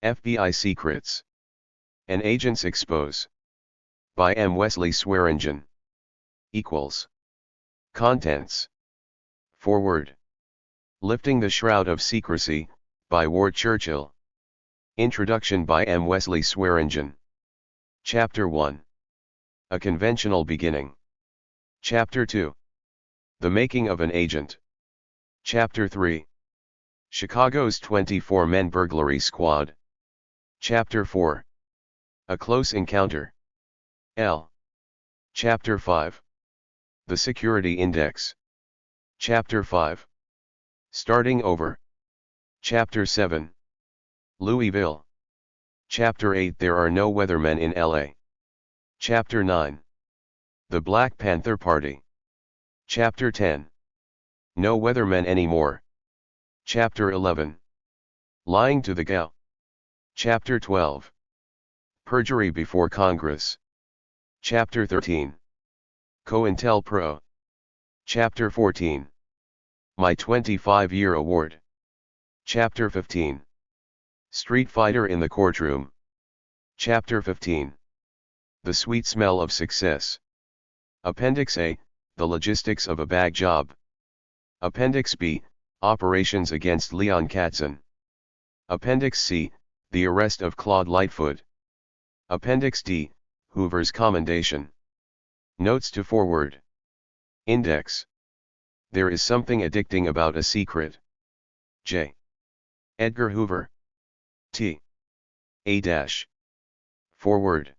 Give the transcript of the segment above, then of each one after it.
FBI Secrets. An Agent's Expose. By M. Wesley Swearingen. Equals. Contents. Foreword. Lifting the Shroud of Secrecy, by Churchill. Introduction by M. Wesley Swearingen. Chapter 1. A Conventional Beginning. Chapter 2. The Making of an Agent. Chapter 3. Chicago's 24-men burglary squad. Chapter 4. A Close Encounter. L. Chapter 5. The Security Index. Chapter 5. Starting Over. Chapter 7. Louisville. Chapter 8. There are no weathermen in LA. Chapter 9. The Black Panther Party. Chapter 10. No weathermen anymore. Chapter 11. Lying to the GAO. Chapter 12. Perjury before Congress. Chapter 13. COINTELPRO. Chapter 14. My 25-year award. Chapter 15. Street Fighter in the Courtroom. Chapter 15. The Sweet Smell of Success. Appendix A, The Logistics of a Bag Job. Appendix B, Operations against Leon Katzen. Appendix C, The Arrest of Claude Lightfoot. Appendix D, Hoover's Commendation. Notes to Foreword. Index. There is something addicting about a secret. J. Edgar Hoover. T. A. Foreword.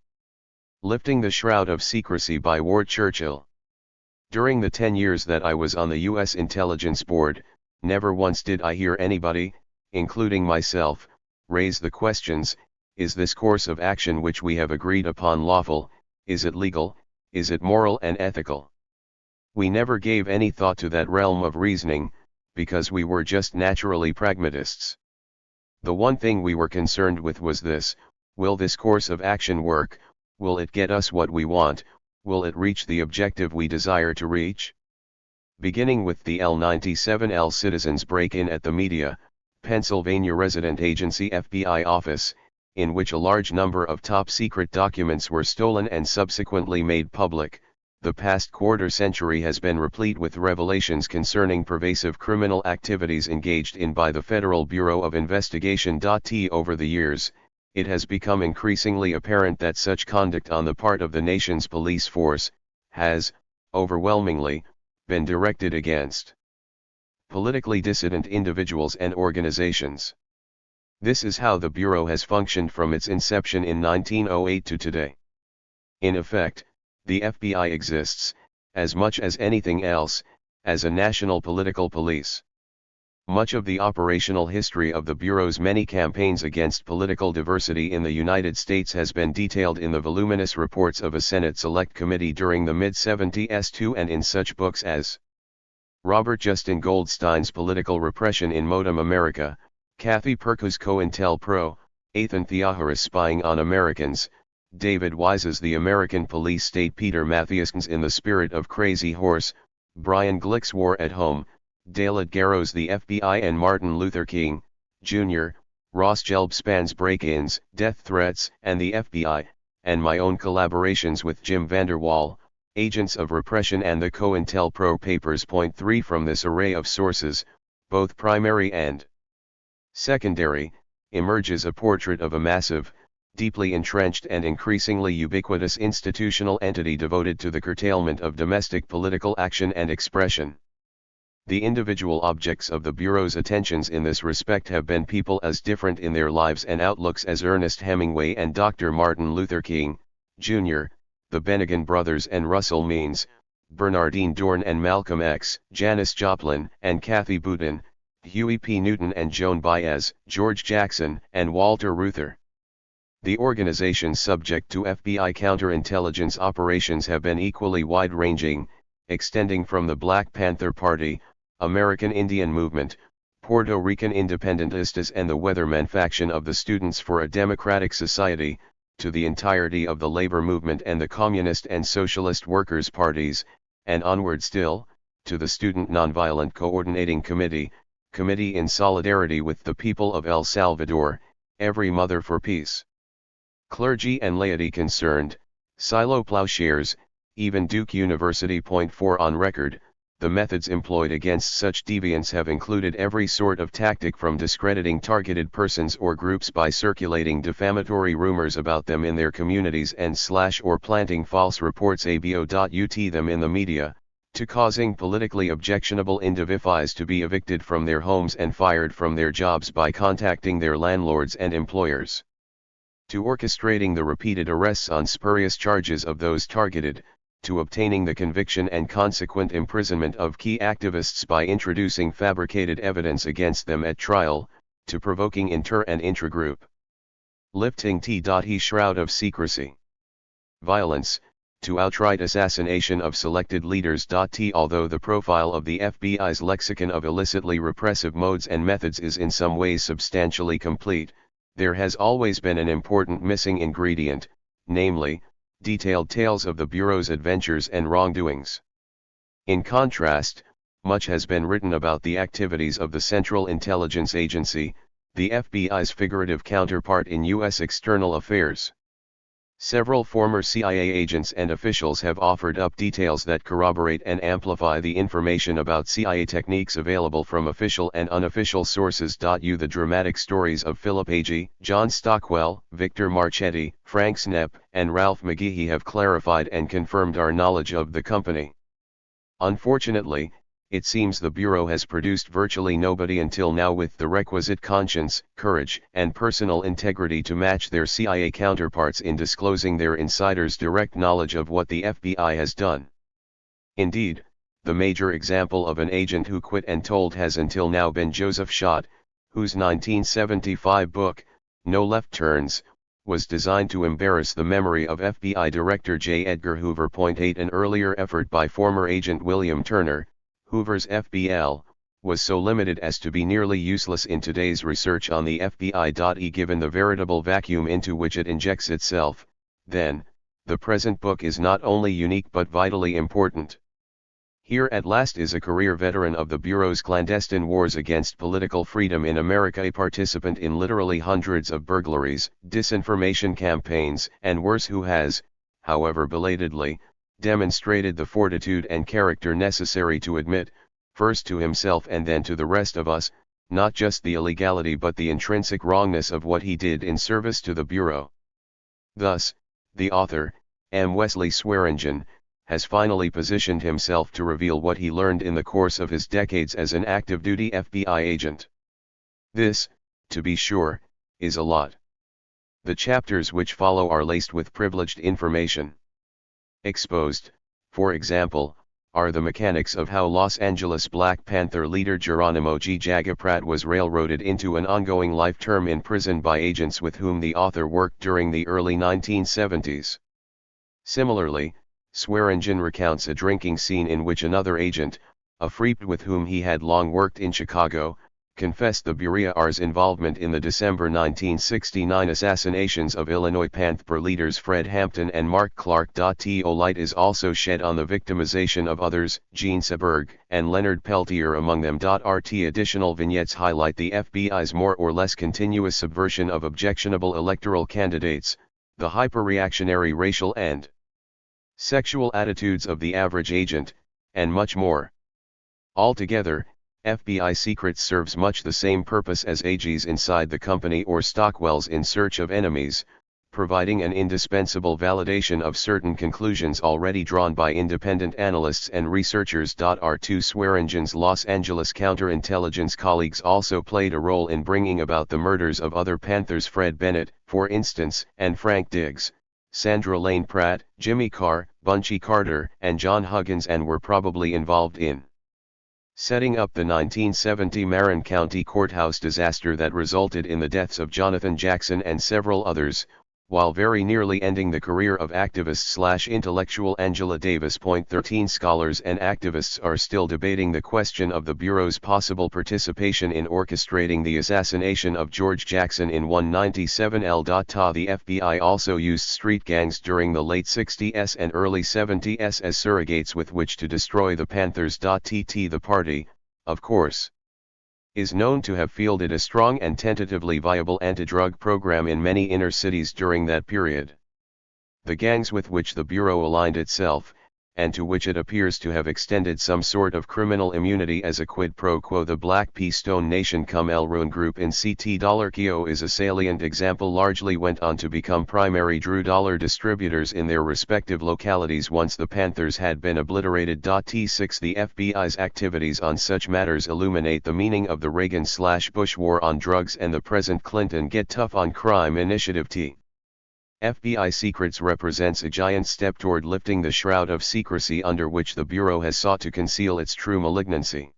Lifting the Shroud of Secrecy by Churchill. During the 10 years that I was on the U.S. Intelligence Board, never once did I hear anybody, including myself, raise the questions: is this course of action which we have agreed upon lawful, is it legal, is it moral and ethical? We never gave any thought to that realm of reasoning, because we were just naturally pragmatists. The one thing we were concerned with was this: will this course of action work, will it get us what we want, will it reach the objective we desire to reach? Beginning with the L97L citizens break-in at the Media, Pennsylvania Resident Agency FBI office, in which a large number of top-secret documents were stolen and subsequently made public, the past quarter-century has been replete with revelations concerning pervasive criminal activities engaged in by the Federal Bureau of Investigation. Over the years, it has become increasingly apparent that such conduct on the part of the nation's police force has, overwhelmingly, been directed against politically dissident individuals and organizations. This is how the Bureau has functioned from its inception in 1908 to today. In effect, the FBI exists, as much as anything else, as a national political police. Much of the operational history of the Bureau's many campaigns against political diversity in the United States has been detailed in the voluminous reports of a Senate Select Committee during the mid-70s too, and in such books as Robert Justin Goldstein's Political Repression in Modem America, Kathy Perko's COINTELPRO, Ethan Theoharis Spying on Americans, David Wise's The American Police State, Peter Matthiesen's In the Spirit of Crazy Horse, Brian Glick's War at Home, Dale Garrow's The FBI and Martin Luther King, Jr., Ross Gelbspan's Break-ins, Death Threats and the FBI, and my own collaborations with Jim Vanderwall, Agents of Repression and the COINTELPRO papers. Point 3. From this array of sources, both primary and secondary, emerges a portrait of a massive, deeply entrenched and increasingly ubiquitous institutional entity devoted to the curtailment of domestic political action and expression. The individual objects of the Bureau's attentions in this respect have been people as different in their lives and outlooks as Ernest Hemingway and Dr. Martin Luther King, Jr., the Bennigan brothers and Russell Means, Bernardine Dohrn and Malcolm X, Janis Joplin and Kathy Boudin, Huey P. Newton and Joan Baez, George Jackson and Walter Reuther. The organizations subject to FBI counterintelligence operations have been equally wide-ranging, extending from the Black Panther Party, American Indian Movement, Puerto Rican Independentistas and the Weathermen faction of the Students for a Democratic Society, to the entirety of the labor movement and the Communist and Socialist Workers' Parties, and onward still, to the Student Nonviolent Coordinating Committee, Committee in Solidarity with the People of El Salvador, every mother for peace. Clergy and laity concerned, silo plowshares, even Duke University. Point 4 on record, the methods employed against such deviants have included every sort of tactic from discrediting targeted persons or groups by circulating defamatory rumors about them in their communities and or planting false reports about them in the media, to causing politically objectionable individuals to be evicted from their homes and fired from their jobs by contacting their landlords and employers, to orchestrating the repeated arrests on spurious charges of those targeted, to obtaining the conviction and consequent imprisonment of key activists by introducing fabricated evidence against them at trial, to provoking inter- and intragroup lifting T.E. shroud of secrecy violence, to outright assassination of selected leaders. Although the profile of the FBI's lexicon of illicitly repressive modes and methods is in some ways substantially complete, there has always been an important missing ingredient, namely, detailed tales of the Bureau's adventures and wrongdoings. In contrast, much has been written about the activities of the Central Intelligence Agency, the FBI's figurative counterpart in U.S. external affairs. Several former CIA agents and officials have offered up details that corroborate and amplify the information about CIA techniques available from official and unofficial sources. The dramatic stories of Philip Agee, John Stockwell, Victor Marchetti, Frank Snepp, and Ralph McGehee have clarified and confirmed our knowledge of the company. Unfortunately, it seems the Bureau has produced virtually nobody until now with the requisite conscience, courage, and personal integrity to match their CIA counterparts in disclosing their insiders' direct knowledge of what the FBI has done. Indeed, the major example of an agent who quit and told has until now been Joseph Schott, whose 1975 book, No Left Turns, was designed to embarrass the memory of FBI Director J. Edgar Hoover. 8 An earlier effort by former agent William Turner, Hoover's FBL, was so limited as to be nearly useless in today's research on the FBI. Given the veritable vacuum into which it injects itself, then, the present book is not only unique but vitally important. Here at last is a career veteran of the Bureau's clandestine wars against political freedom in America, a participant in literally hundreds of burglaries, disinformation campaigns, and worse, who has, however belatedly, demonstrated the fortitude and character necessary to admit, first to himself and then to the rest of us, not just the illegality but the intrinsic wrongness of what he did in service to the Bureau. Thus, the author, M. Wesley Swearingen, has finally positioned himself to reveal what he learned in the course of his decades as an active-duty FBI agent. This, to be sure, is a lot. The chapters which follow are laced with privileged information. Exposed, for example, are the mechanics of how Los Angeles Black Panther leader Geronimo G. Jaga Pratt was railroaded into an ongoing life term in prison by agents with whom the author worked during the early 1970s. Similarly, Swearingen recounts a drinking scene in which another agent, a freep with whom he had long worked in Chicago, confessed the Bureau's involvement in the December 1969 assassinations of Illinois Panther leaders Fred Hampton and Mark Clark. Light is also shed on the victimization of others, Gene Seberg and Leonard Peltier among them. Additional vignettes highlight the FBI's more or less continuous subversion of objectionable electoral candidates, the hyper-reactionary racial and sexual attitudes of the average agent, and much more. Altogether, FBI Secrets serves much the same purpose as Agee's Inside the Company or Stockwell's In Search of Enemies, providing an indispensable validation of certain conclusions already drawn by independent analysts and researchers. R2 Swearingen's Los Angeles counterintelligence colleagues also played a role in bringing about the murders of other Panthers, Fred Bennett, for instance, and Frank Diggs, Sandra Lane Pratt, Jimmy Carr, Bunchy Carter, and John Huggins, and were probably involved in setting up the 1970 Marin County Courthouse disaster that resulted in the deaths of Jonathan Jackson and several others, while very nearly ending the career of activist/intellectual Angela Davis. 13 Scholars and activists are still debating the question of the Bureau's possible participation in orchestrating the assassination of George Jackson in 197 L. The FBI also used street gangs during the late 60s and early 70s as surrogates with which to destroy the Panthers. The party, of course, is known to have fielded a strong and tentatively viable anti-drug program in many inner cities during that period. The gangs with which the Bureau aligned itself, and to which it appears to have extended some sort of criminal immunity as a quid pro quo, the Black P. Stone Nation cum El Rune Group in CT $Kio is a salient example, largely went on to become primary Drew dollar distributors in their respective localities once the Panthers had been obliterated. T6 The FBI's activities on such matters illuminate the meaning of the Reagan/Bush war on drugs and the present Clinton Get Tough on Crime initiative. FBI Secrets represents a giant step toward lifting the shroud of secrecy under which the Bureau has sought to conceal its true malignancy.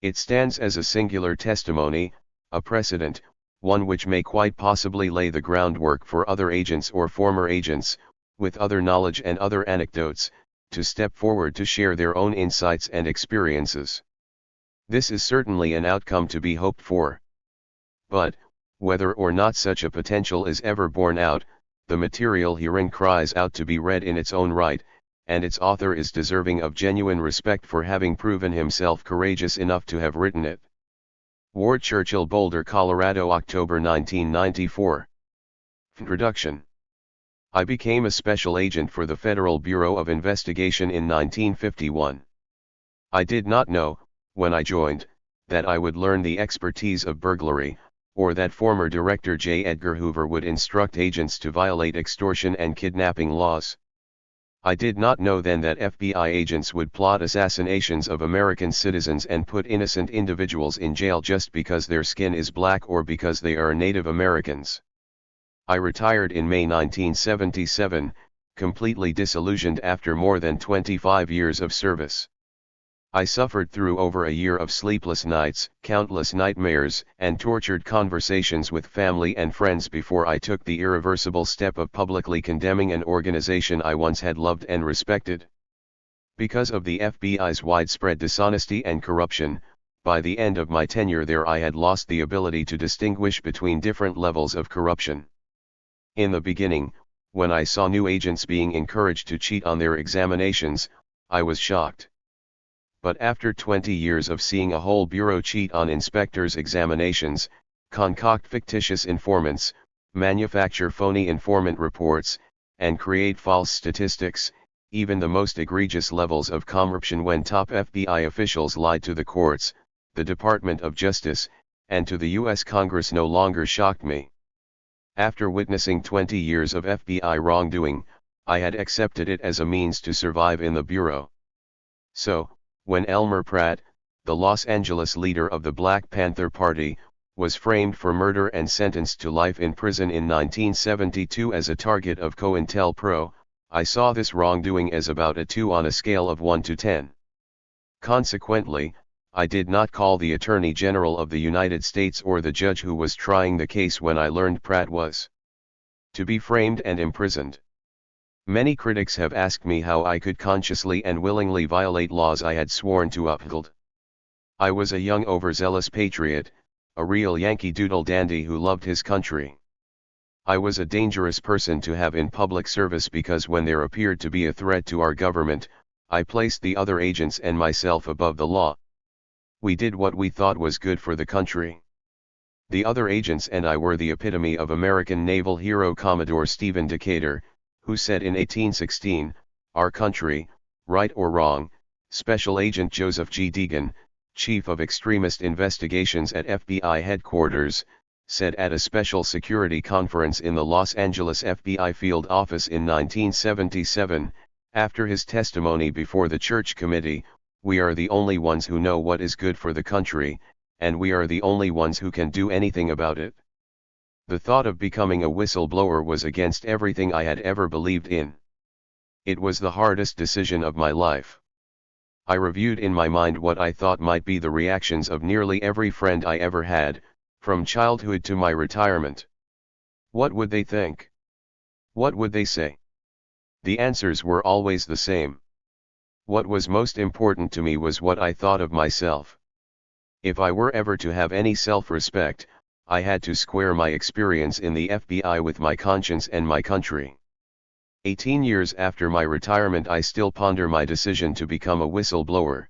It stands as a singular testimony, a precedent, one which may quite possibly lay the groundwork for other agents or former agents, with other knowledge and other anecdotes, to step forward to share their own insights and experiences. This is certainly an outcome to be hoped for. But, whether or not such a potential is ever borne out, the material herein cries out to be read in its own right, and its author is deserving of genuine respect for having proven himself courageous enough to have written it. Ward Churchill, Boulder, Colorado, October 1994. Introduction. I became a special agent for the Federal Bureau of Investigation in 1951. I did not know, when I joined, that I would learn the expertise of burglary, or that former Director J. Edgar Hoover would instruct agents to violate extortion and kidnapping laws. I did not know then that FBI agents would plot assassinations of American citizens and put innocent individuals in jail just because their skin is black or because they are Native Americans. I retired in May 1977, completely disillusioned after more than 25 years of service. I suffered through over a year of sleepless nights, countless nightmares, and tortured conversations with family and friends before I took the irreversible step of publicly condemning an organization I once had loved and respected. Because of the FBI's widespread dishonesty and corruption, by the end of my tenure there I had lost the ability to distinguish between different levels of corruption. In the beginning, when I saw new agents being encouraged to cheat on their examinations, I was shocked. But after 20 years of seeing a whole bureau cheat on inspectors' examinations, concoct fictitious informants, manufacture phony informant reports, and create false statistics, even the most egregious levels of corruption when top FBI officials lied to the courts, the Department of Justice, and to the U.S. Congress no longer shocked me. After witnessing 20 years of FBI wrongdoing, I had accepted it as a means to survive in the Bureau. So, when Elmer Pratt, the Los Angeles leader of the Black Panther Party, was framed for murder and sentenced to life in prison in 1972 as a target of COINTELPRO, I saw this wrongdoing as about a 2 on a scale of 1 to 10. Consequently, I did not call the Attorney General of the United States or the judge who was trying the case when I learned Pratt was to be framed and imprisoned. Many critics have asked me how I could consciously and willingly violate laws I had sworn to uphold. I was a young overzealous patriot, a real Yankee Doodle dandy who loved his country. I was a dangerous person to have in public service because when there appeared to be a threat to our government, I placed the other agents and myself above the law. We did what we thought was good for the country. The other agents and I were the epitome of American naval hero Commodore Stephen Decatur, who said in 1816, "Our country, right or wrong." Special Agent Joseph G. Deegan, Chief of Extremist Investigations at FBI Headquarters, said at a special security conference in the Los Angeles FBI field office in 1977, after his testimony before the Church Committee, "We are the only ones who know what is good for the country, and we are the only ones who can do anything about it." The thought of becoming a whistleblower was against everything I had ever believed in. It was the hardest decision of my life. I reviewed in my mind what I thought might be the reactions of nearly every friend I ever had, from childhood to my retirement. What would they think? What would they say? The answers were always the same. What was most important to me was what I thought of myself. If I were ever to have any self-respect, I had to square my experience in the FBI with my conscience and my country. 18 years after my retirement I still ponder my decision to become a whistleblower.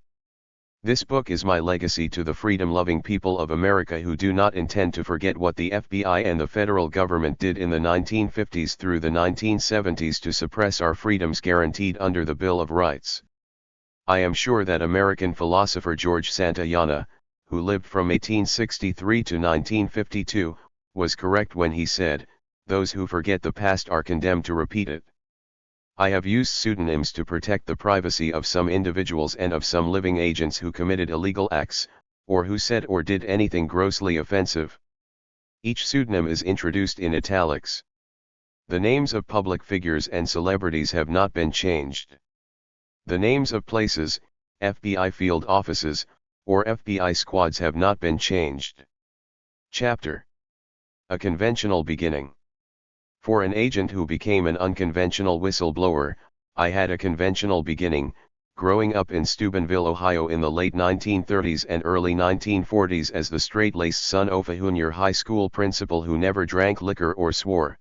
This book is my legacy to the freedom-loving people of America who do not intend to forget what the FBI and the federal government did in the 1950s through the 1970s to suppress our freedoms guaranteed under the Bill of Rights. I am sure that American philosopher George Santayana, who lived from 1863 to 1952, was correct when he said, "Those who forget the past are condemned to repeat it." I have used pseudonyms to protect the privacy of some individuals and of some living agents who committed illegal acts, or who said or did anything grossly offensive. Each pseudonym is introduced in italics. The names of public figures and celebrities have not been changed. The names of places, FBI field offices, or FBI squads have not been changed. Chapter: A Conventional Beginning. For an agent who became an unconventional whistleblower, I had a conventional beginning, growing up in Steubenville, Ohio in the late 1930s and early 1940s as the straight-laced son of a junior high school principal who never drank liquor or swore.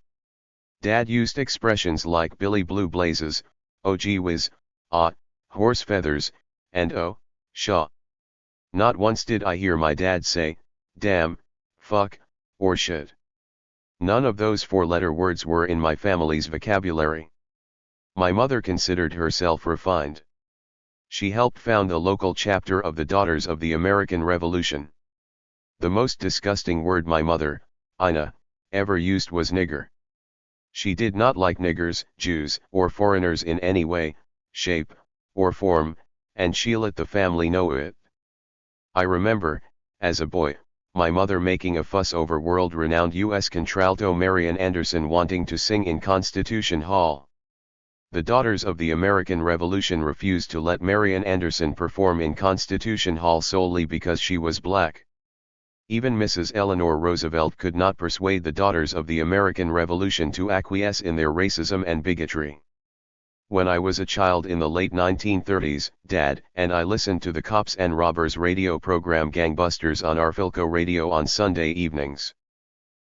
Dad used expressions like Billy Blue Blazes, "Oh gee whiz," "Ah, horse feathers," and "Oh, pshaw." Not once did I hear my dad say, "damn," "fuck," or "shit." None of those four-letter words were in my family's vocabulary. My mother considered herself refined. She helped found the local chapter of the Daughters of the American Revolution. The most disgusting word my mother, Ina, ever used was nigger. She did not like niggers, Jews, or foreigners in any way, shape, or form, and she let the family know it. I remember, as a boy, my mother making a fuss over world-renowned U.S. contralto Marian Anderson wanting to sing in Constitution Hall. The Daughters of the American Revolution refused to let Marian Anderson perform in Constitution Hall solely because she was black. Even Mrs. Eleanor Roosevelt could not persuade the Daughters of the American Revolution to acquiesce in their racism and bigotry. When I was a child in the late 1930s, Dad and I listened to the Cops and Robbers radio program Gangbusters on our Philco radio on Sunday evenings.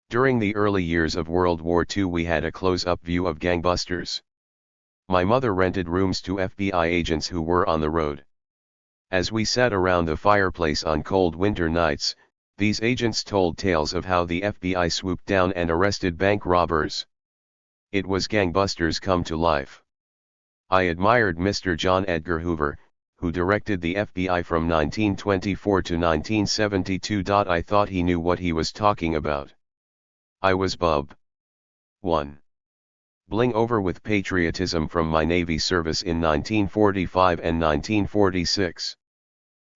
During the early years of World War II we had a close-up view of gangbusters. My mother rented rooms to FBI agents who were on the road. As we sat around the fireplace on cold winter nights, these agents told tales of how the FBI swooped down and arrested bank robbers. It was gangbusters come to life. I admired Mr. John Edgar Hoover, who directed the FBI from 1924 to 1972. I thought he knew what he was talking about. I was Bub. 1. Bling over with patriotism from my Navy service in 1945 and 1946.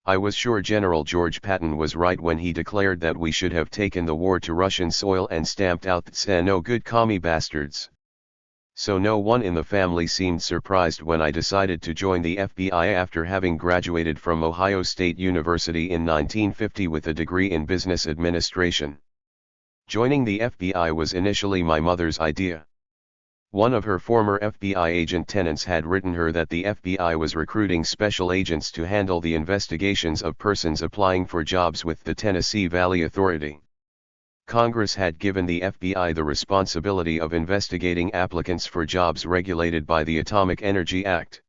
I was sure General George Patton was right when he declared that we should have taken the war to Russian soil and stamped out the no good commie bastards. So no one in the family seemed surprised when I decided to join the FBI after having graduated from Ohio State University in 1950 with a degree in business administration. Joining the FBI was initially my mother's idea. One of her former FBI agent tenants had written her that the FBI was recruiting special agents to handle the investigations of persons applying for jobs with the Tennessee Valley Authority. Congress had given the FBI the responsibility of investigating applicants for jobs regulated by the Atomic Energy Act.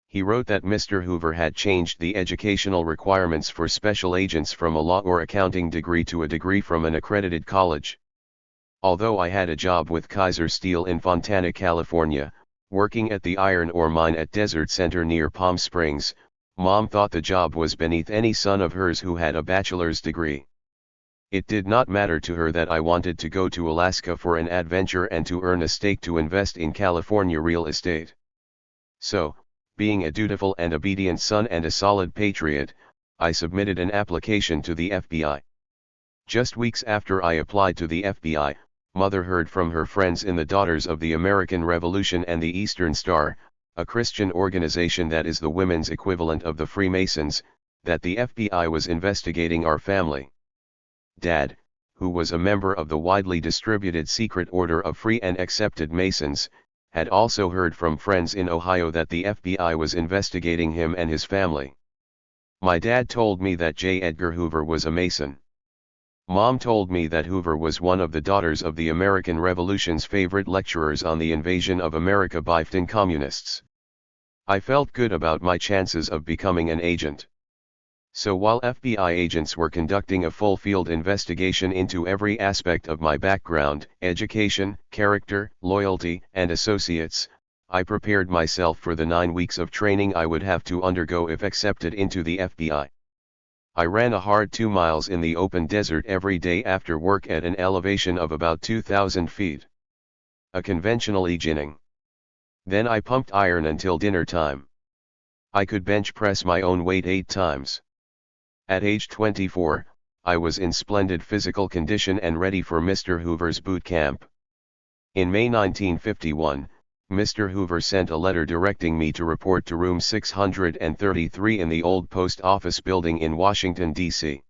He wrote that Mr. Hoover had changed the educational requirements for special agents from a law or accounting degree to a degree from an accredited college. Although I had a job with Kaiser Steel in Fontana, California, working at the iron ore mine at Desert Center near Palm Springs, Mom thought the job was beneath any son of hers who had a bachelor's degree. It did not matter to her that I wanted to go to Alaska for an adventure and to earn a stake to invest in California real estate. So, being a dutiful and obedient son and a solid patriot, I submitted an application to the FBI. Just weeks after I applied to the FBI, Mother heard from her friends in the Daughters of the American Revolution and the Eastern Star, a Christian organization that is the women's equivalent of the Freemasons, that the FBI was investigating our family. Dad, who was a member of the widely distributed secret order of Free and Accepted Masons, had also heard from friends in Ohio that the FBI was investigating him and his family. My dad told me that J. Edgar Hoover was a Mason. Mom told me that Hoover was one of the Daughters of the American Revolution's favorite lecturers on the invasion of America by communists. I felt good about my chances of becoming an agent. So while FBI agents were conducting a full field investigation into every aspect of my background, education, character, loyalty, and associates, I prepared myself for the 9 weeks of training I would have to undergo if accepted into the FBI. I ran a hard 2 miles in the open desert every day after work at an elevation of about 2,000 feet. A conventional beginning. Then I pumped iron until dinner time. I could bench press my own weight 8 times. At age 24, I was in splendid physical condition and ready for Mr. Hoover's boot camp. In May 1951, Mr. Hoover sent a letter directing me to report to room 633 in the old post office building in Washington, D.C.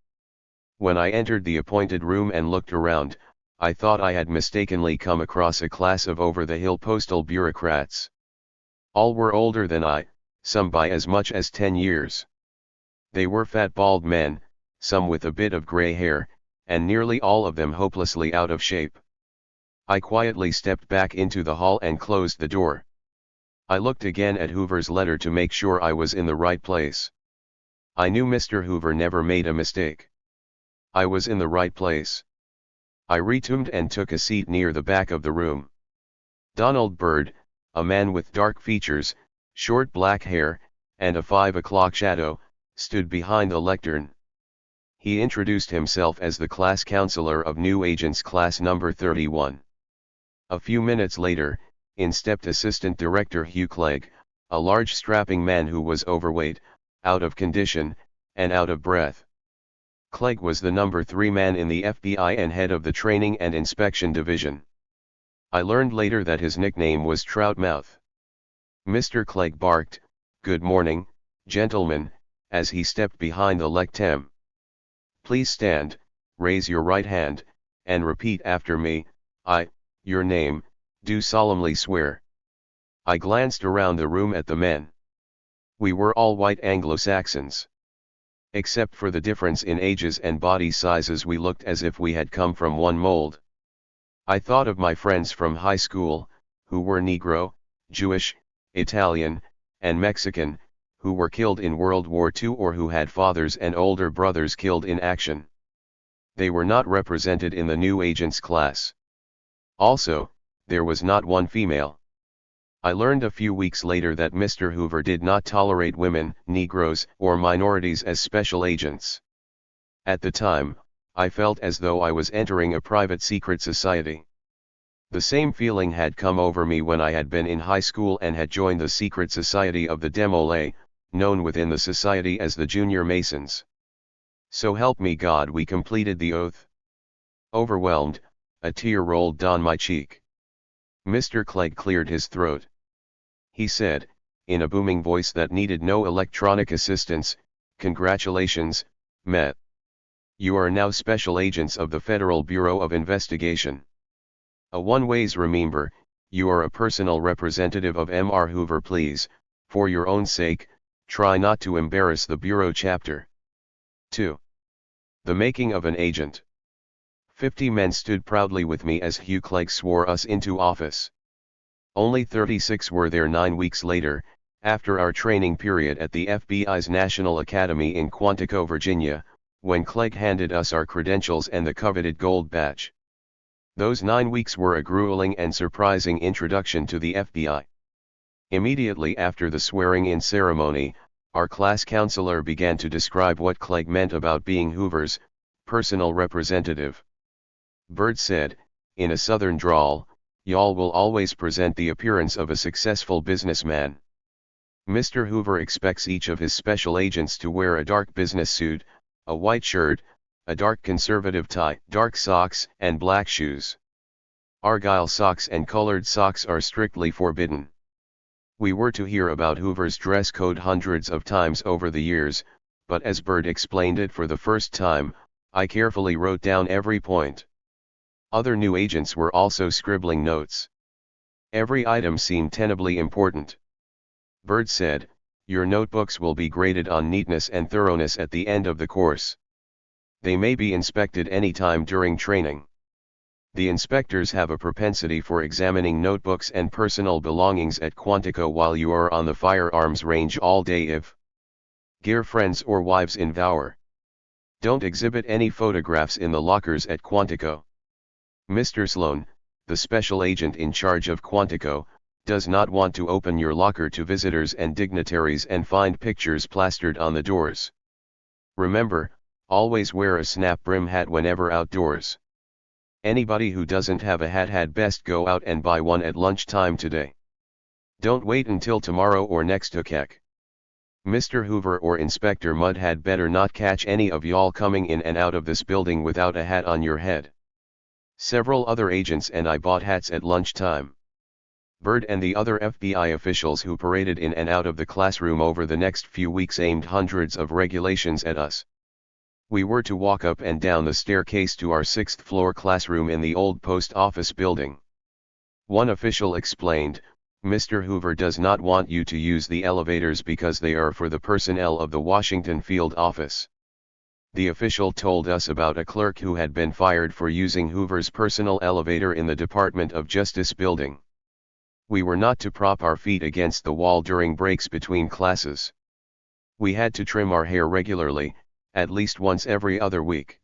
When I entered the appointed room and looked around, I thought I had mistakenly come across a class of over-the-hill postal bureaucrats. All were older than I, some by as much as 10 years. They were fat bald men, some with a bit of gray hair, and nearly all of them hopelessly out of shape. I quietly stepped back into the hall and closed the door. I looked again at Hoover's letter to make sure I was in the right place. I knew Mr. Hoover never made a mistake. I was in the right place. I retuned and took a seat near the back of the room. Donald Byrd, a man with dark features, short black hair, and a 5 o'clock shadow, stood behind the lectern. He introduced himself as the class counselor of new agents class number 31. A few minutes later, in stepped Assistant Director Hugh Clegg, a large strapping man who was overweight, out of condition, and out of breath. Clegg was the number 3 man in the FBI and head of the Training and Inspection Division. I learned later that his nickname was Troutmouth. Mr. Clegg barked, "Good morning, gentlemen," as he stepped behind the lectern. "Please stand, raise your right hand, and repeat after me. I, your name, do solemnly swear." I glanced around the room at the men. We were all white Anglo-Saxons. Except for the difference in ages and body sizes, we looked as if we had come from one mold. I thought of my friends from high school, who were Negro, Jewish, Italian, and Mexican, who were killed in World War II or who had fathers and older brothers killed in action. They were not represented in the new agents class. Also, there was not one female. I learned a few weeks later that Mr. Hoover did not tolerate women, Negroes, or minorities as special agents. At the time, I felt as though I was entering a private secret society. The same feeling had come over me when I had been in high school and had joined the secret society of the Demolay, known within the society as the Junior Masons. So help me God, we completed the oath. Overwhelmed, a tear rolled down my cheek. Mr. Clegg cleared his throat. He said, in a booming voice that needed no electronic assistance, "Congratulations, Met. You are now special agents of the Federal Bureau of Investigation. A one-ways remember, you are a personal representative of M.R. Hoover. Please, for your own sake, try not to embarrass the Bureau chapter." 2. The making of an agent. 50 men stood proudly with me as Hugh Clegg swore us into office. Only 36 were there 9 weeks later, after our training period at the FBI's National Academy in Quantico, Virginia, when Clegg handed us our credentials and the coveted gold badge. Those 9 weeks were a grueling and surprising introduction to the FBI. Immediately after the swearing-in ceremony, our class counselor began to describe what Clegg meant about being Hoover's personal representative. Byrd said, in a southern drawl, "Y'all will always present the appearance of a successful businessman. Mr. Hoover expects each of his special agents to wear a dark business suit, a white shirt, a dark conservative tie, dark socks, and black shoes. Argyle socks and colored socks are strictly forbidden." We were to hear about Hoover's dress code hundreds of times over the years, but as Byrd explained it for the first time, I carefully wrote down every point. Other new agents were also scribbling notes. Every item seemed tenably important. Byrd said, "Your notebooks will be graded on neatness and thoroughness at the end of the course. They may be inspected any time during training. The inspectors have a propensity for examining notebooks and personal belongings at Quantico while you are on the firearms range all day if Gear friends or wives in Vour. Don't exhibit any photographs in the lockers at Quantico. Mr. Sloan, the special agent in charge of Quantico, does not want to open your locker to visitors and dignitaries and find pictures plastered on the doors. Remember, always wear a snap brim hat whenever outdoors. Anybody who doesn't have a hat had best go out and buy one at lunchtime today. Don't wait until tomorrow or next week. Mr. Hoover or Inspector Mudd had better not catch any of y'all coming in and out of this building without a hat on your head. Several other agents and I bought hats at lunchtime. Bird and the other FBI officials who paraded in and out of the classroom over the next few weeks aimed hundreds of regulations at us. We were to walk up and down the staircase to our 6th floor classroom in the old post office building. One official explained, Mr. Hoover does not want you to use the elevators because they are for the personnel of the Washington field office. The official told us about a clerk who had been fired for using Hoover's personal elevator in the Department of Justice building. We were not to prop our feet against the wall during breaks between classes. We had to trim our hair regularly, at least once every other week.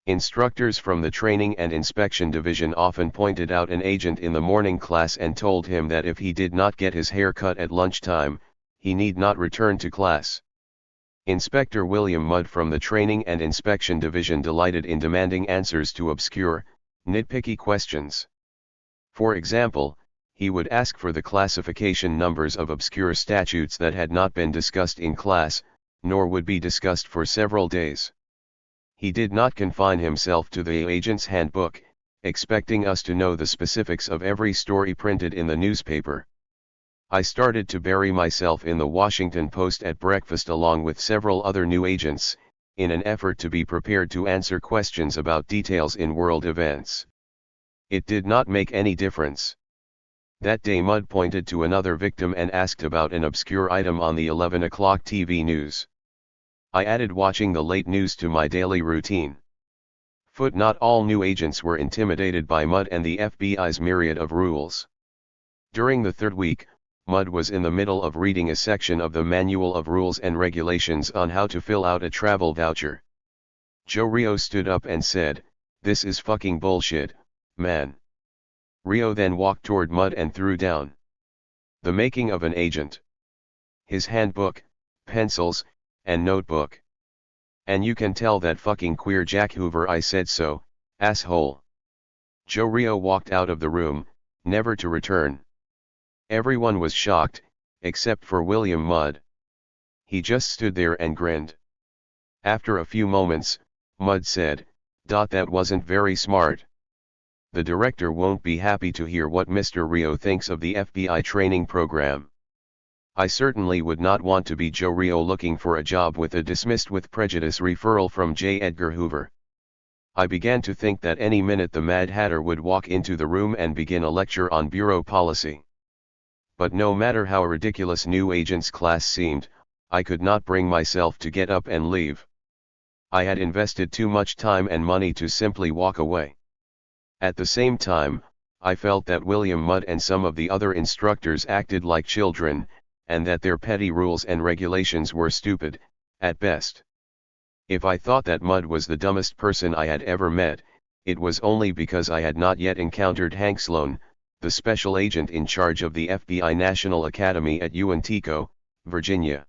Instructors from the Training and Inspection Division often pointed out an agent in the morning class and told him that if he did not get his hair cut at lunchtime, he need not return to class. Inspector William Mudd from the Training and Inspection Division delighted in demanding answers to obscure, nitpicky questions. For example, he would ask for the classification numbers of obscure statutes that had not been discussed in class, nor would be discussed for several days. He did not confine himself to the agent's handbook, expecting us to know the specifics of every story printed in the newspaper. I started to bury myself in the Washington Post at breakfast along with several other new agents, in an effort to be prepared to answer questions about details in world events. It did not make any difference. That day Mudd pointed to another victim and asked about an obscure item on the 11 o'clock TV news. I added watching the late news to my daily routine. Not all new agents were intimidated by Mudd and the FBI's myriad of rules. During the third week, Mudd was in the middle of reading a section of the Manual of Rules and Regulations on how to fill out a travel voucher. Joe Rio stood up and said, "This is fucking bullshit, man." Rio then walked toward Mudd and threw down The Making of an Agent, his handbook, pencils, and notebook. "And you can tell that fucking queer Jack Hoover I said so, asshole." Joe Rio walked out of the room, never to return. Everyone was shocked, except for William Mudd. He just stood there and grinned. After a few moments, Mudd said, "That wasn't very smart. The director won't be happy to hear what Mr. Rio thinks of the FBI training program." I certainly would not want to be Joe Rio looking for a job with a dismissed with prejudice referral from J. Edgar Hoover. I began to think that any minute the Mad Hatter would walk into the room and begin a lecture on bureau policy. But no matter how ridiculous new agents class seemed, I could not bring myself to get up and leave. I had invested too much time and money to simply walk away. At the same time, I felt that William Mudd and some of the other instructors acted like children, and that their petty rules and regulations were stupid, at best. If I thought that Mudd was the dumbest person I had ever met, it was only because I had not yet encountered Hank Sloan, the special agent in charge of the FBI National Academy at Uintico, Virginia.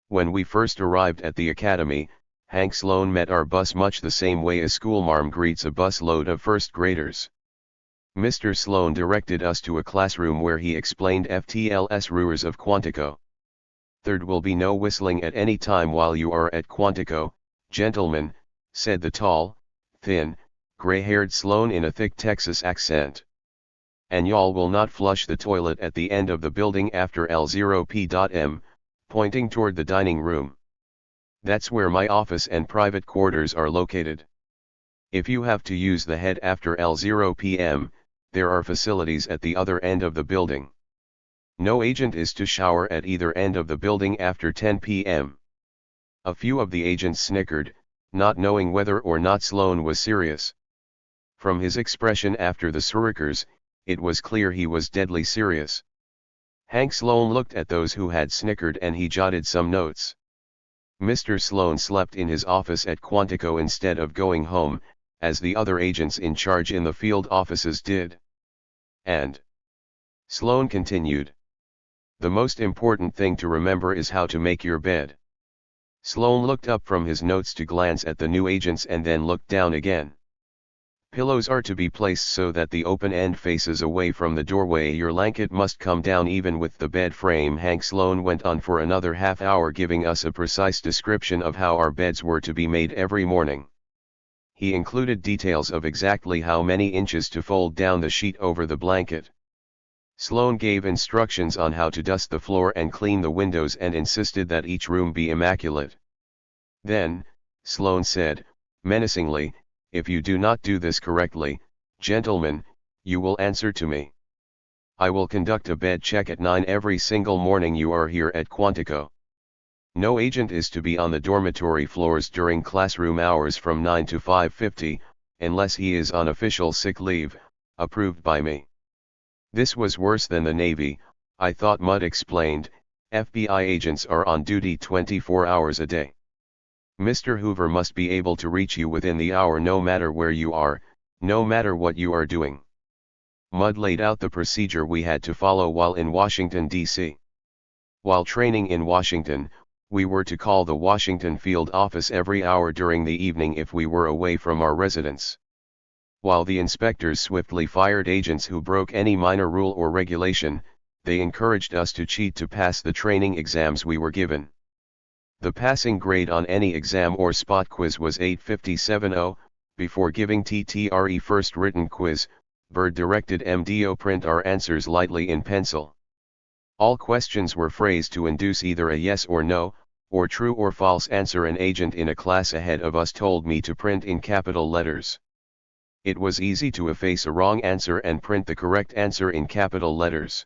When we first arrived at the academy, Hank Sloan met our bus much the same way a schoolmarm greets a bus load of first graders. Mr. Sloan directed us to a classroom where he explained FTL's rules of Quantico. "There will be no whistling at any time while you are at Quantico, gentlemen," said the tall, thin, gray-haired Sloan in a thick Texas accent. "And y'all will not flush the toilet at the end of the building after L0p.m, pointing toward the dining room. That's where my office and private quarters are located. If you have to use the head after L0 p.m., there are facilities at the other end of the building. No agent is to shower at either end of the building after 10 p.m. A few of the agents snickered, not knowing whether or not Sloan was serious. From his expression after the Swearingers, it was clear he was deadly serious. Hank Sloan looked at those who had snickered and he jotted some notes. Mr. Sloan slept in his office at Quantico instead of going home, as the other agents in charge in the field offices did. And Sloan continued, the most important thing to remember is how to make your bed. Sloan looked up from his notes to glance at the new agents and then looked down again. Pillows are to be placed so that the open end faces away from the doorway. Your blanket must come down even with the bed frame. Hank Sloan went on for another half hour giving us a precise description of how our beds were to be made every morning. He included details of exactly how many inches to fold down the sheet over the blanket. Sloan gave instructions on how to dust the floor and clean the windows and insisted that each room be immaculate. Then, Sloan said, menacingly, if you do not do this correctly, gentlemen, you will answer to me. I will conduct a bed check at 9 every single morning you are here at Quantico. No agent is to be on the dormitory floors during classroom hours from 9 to 5:50, unless he is on official sick leave, approved by me. This was worse than the Navy, I thought. Mudd explained. FBI agents are on duty 24 hours a day. Mr. Hoover must be able to reach you within the hour no matter where you are, no matter what you are doing. Mudd laid out the procedure we had to follow while in Washington, D.C. While training in Washington, we were to call the Washington field office every hour during the evening if we were away from our residence. While the inspectors swiftly fired agents who broke any minor rule or regulation, they encouraged us to cheat to pass the training exams we were given. The passing grade on any exam or spot quiz was 857.0. Before giving TTRE first written quiz, Bird directed MDO print our answers lightly in pencil. All questions were phrased to induce either a yes or no, or true or false answer. An agent in a class ahead of us told me to print in capital letters. It was easy to efface a wrong answer and print the correct answer in capital letters.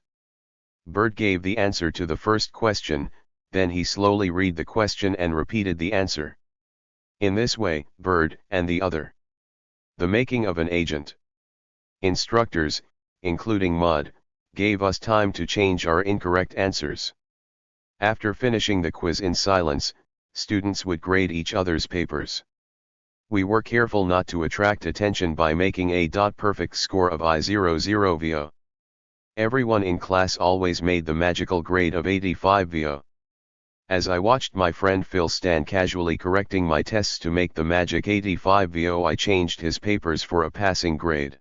Bird gave the answer to the first question, then he slowly read the question and repeated the answer. In this way, Bird and the other. The making of an agent. Instructors, including Mudd, gave us time to change our incorrect answers. After finishing the quiz in silence, students would grade each other's papers. We were careful not to attract attention by making a perfect score of I00 VO. Everyone in class always made the magical grade of 85 VO. As I watched my friend Phil stand casually correcting my tests to make the magic 85 VO, I changed his papers for a passing grade.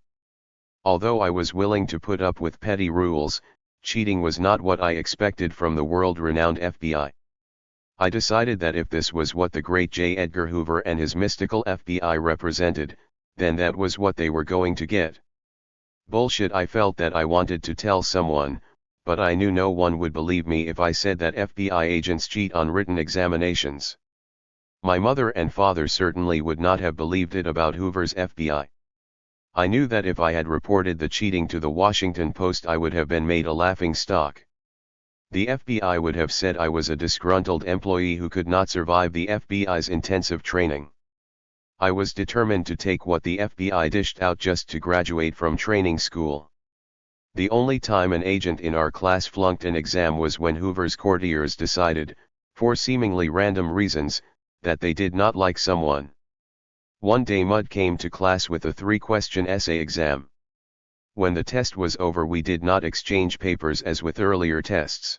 Although I was willing to put up with petty rules, cheating was not what I expected from the world-renowned FBI. I decided that if this was what the great J. Edgar Hoover and his mystical FBI represented, then that was what they were going to get. Bullshit. I felt that I wanted to tell someone, but I knew no one would believe me if I said that FBI agents cheat on written examinations. My mother and father certainly would not have believed it about Hoover's FBI. I knew that if I had reported the cheating to the Washington Post, I would have been made a laughingstock. The FBI would have said I was a disgruntled employee who could not survive the FBI's intensive training. I was determined to take what the FBI dished out just to graduate from training school. The only time an agent in our class flunked an exam was when Hoover's courtiers decided, for seemingly random reasons, that they did not like someone. One day Mudd came to class with a 3-question essay exam. When the test was over, we did not exchange papers as with earlier tests.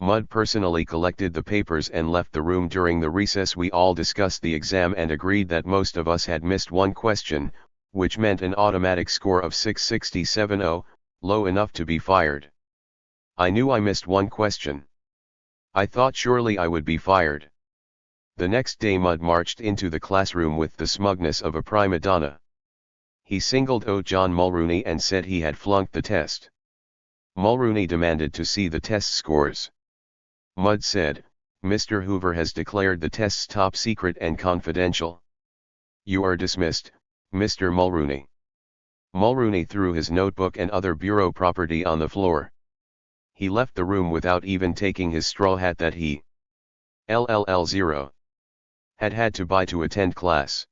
Mudd personally collected the papers and left the room. During the recess we all discussed the exam and agreed that most of us had missed one question, which meant an automatic score of 667.0, low enough to be fired. I knew I missed one question. I thought surely I would be fired. The next day Mudd marched into the classroom with the smugness of a prima donna. He singled out John Mulrooney and said he had flunked the test. Mulrooney demanded to see the test scores. Mudd said, "Mr. Hoover has declared the tests top secret and confidential. You are dismissed, Mr. Mulrooney." Mulrooney threw his notebook and other bureau property on the floor. He left the room without even taking his straw hat that he LLL0 had to buy to attend class.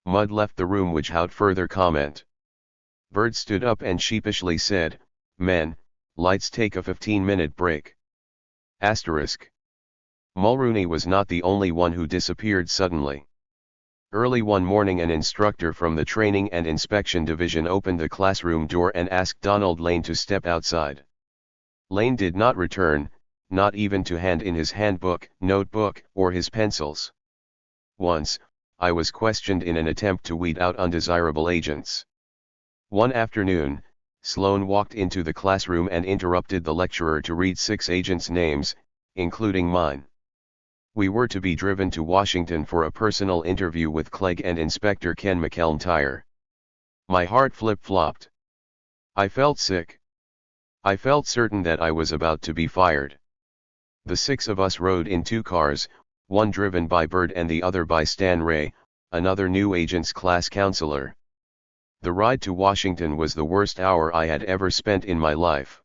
Mudd left the room without further comment. Bird stood up and sheepishly said, "Men, let's take a 15-minute break." Asterisk. Mulrooney was not the only one who disappeared suddenly. Early one morning an instructor from the Training and Inspection Division opened the classroom door and asked Donald Lane to step outside. Lane did not return, not even to hand in his handbook, notebook, or his pencils. Once, I was questioned in an attempt to weed out undesirable agents. One afternoon, Sloan walked into the classroom and interrupted the lecturer to read 6 agents' names, including mine. We were to be driven to Washington for a personal interview with Clegg and Inspector Ken McElntyre. My heart flip-flopped. I felt sick. I felt certain that I was about to be fired. The 6 of us rode in 2 cars, one driven by Bird and the other by Stan Ray, another new agent's class counselor. The ride to Washington was the worst hour I had ever spent in my life.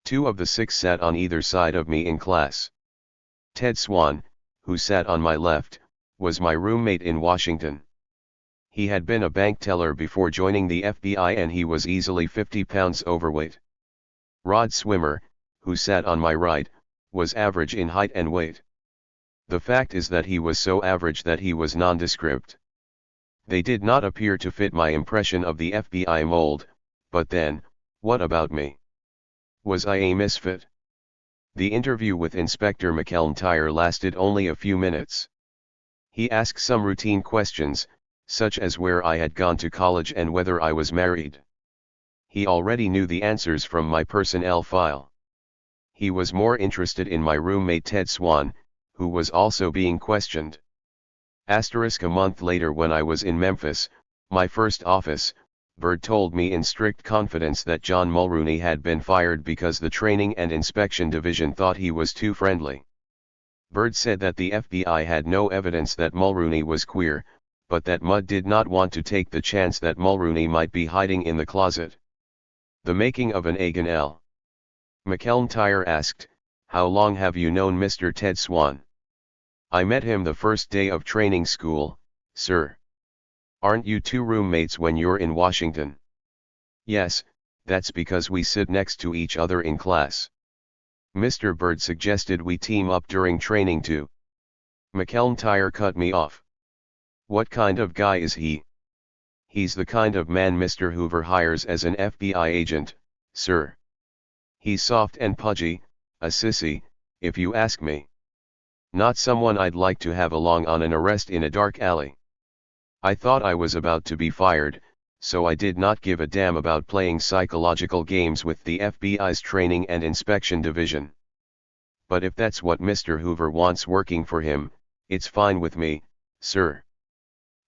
2 of the 6 sat on either side of me in class. Ted Swan, who sat on my left, was my roommate in Washington. He had been a bank teller before joining the FBI and he was easily 50 pounds overweight. Rod Swimmer, who sat on my right, was average in height and weight. The fact is that he was so average that he was nondescript. They did not appear to fit my impression of the FBI mold, but then, what about me? Was I a misfit? The interview with Inspector McElntyre lasted only a few minutes. He asked some routine questions, such as where I had gone to college and whether I was married. He already knew the answers from my personnel file. He was more interested in my roommate Ted Swan, who was also being questioned. A month later when I was in Memphis, my first office, Bird told me in strict confidence that John Mulrooney had been fired because the Training and Inspection Division thought he was too friendly. Bird said that the FBI had no evidence that Mulrooney was queer, but that Mudd did not want to take the chance that Mulrooney might be hiding in the closet. The making of an Agan L. McElntyre asked, "How long have you known Mr. Ted Swan?" "I met him the first day of training school, sir." "Aren't you 2 roommates when you're in Washington?" "Yes, that's because we sit next to each other in class." Mr. Bird suggested we team up during training too. McElntyre cut me off. "What kind of guy is he?" "He's the kind of man Mr. Hoover hires as an FBI agent, sir. He's soft and pudgy, a sissy, if you ask me. Not someone I'd like to have along on an arrest in a dark alley." I thought I was about to be fired, so I did not give a damn about playing psychological games with the FBI's Training and Inspection Division. But if that's what Mr. Hoover wants working for him, it's fine with me, sir.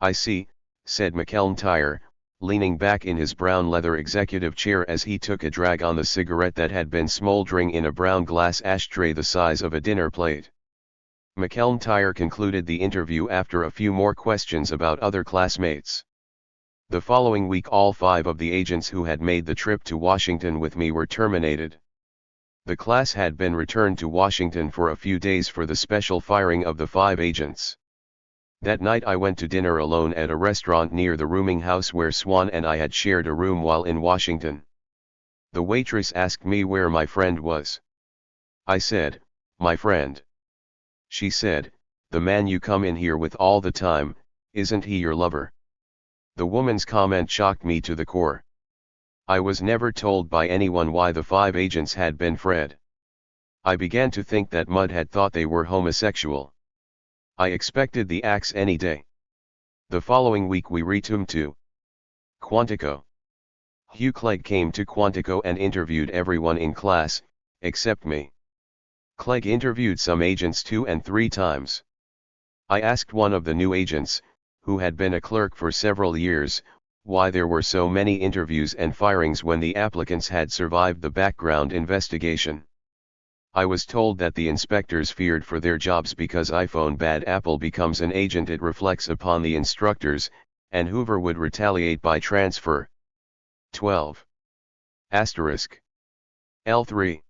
"I see," said McElntyre, leaning back in his brown leather executive chair as he took a drag on the cigarette that had been smoldering in a brown glass ashtray the size of a dinner plate. McElntyre concluded the interview after a few more questions about other classmates. The following week all 5 of the agents who had made the trip to Washington with me were terminated. The class had been returned to Washington for a few days for the special firing of the 5 agents. That night I went to dinner alone at a restaurant near the rooming house where Swan and I had shared a room while in Washington. The waitress asked me where my friend was. I said, "My friend." She said, "The man you come in here with all the time, isn't he your lover?" The woman's comment shocked me to the core. I was never told by anyone why the 5 agents had been Fred. I began to think that Mudd had thought they were homosexual. I expected the axe any day. The following week we returned to Quantico. Hugh Clegg came to Quantico and interviewed everyone in class, except me. Clegg interviewed some agents 2 and 3 times. I asked one of the new agents, who had been a clerk for several years, why there were so many interviews and firings when the applicants had survived the background investigation. I was told that the inspectors feared for their jobs because iPhone bad Apple becomes an agent it reflects upon the instructors, and Hoover would retaliate by transfer. 12. Asterisk. L3.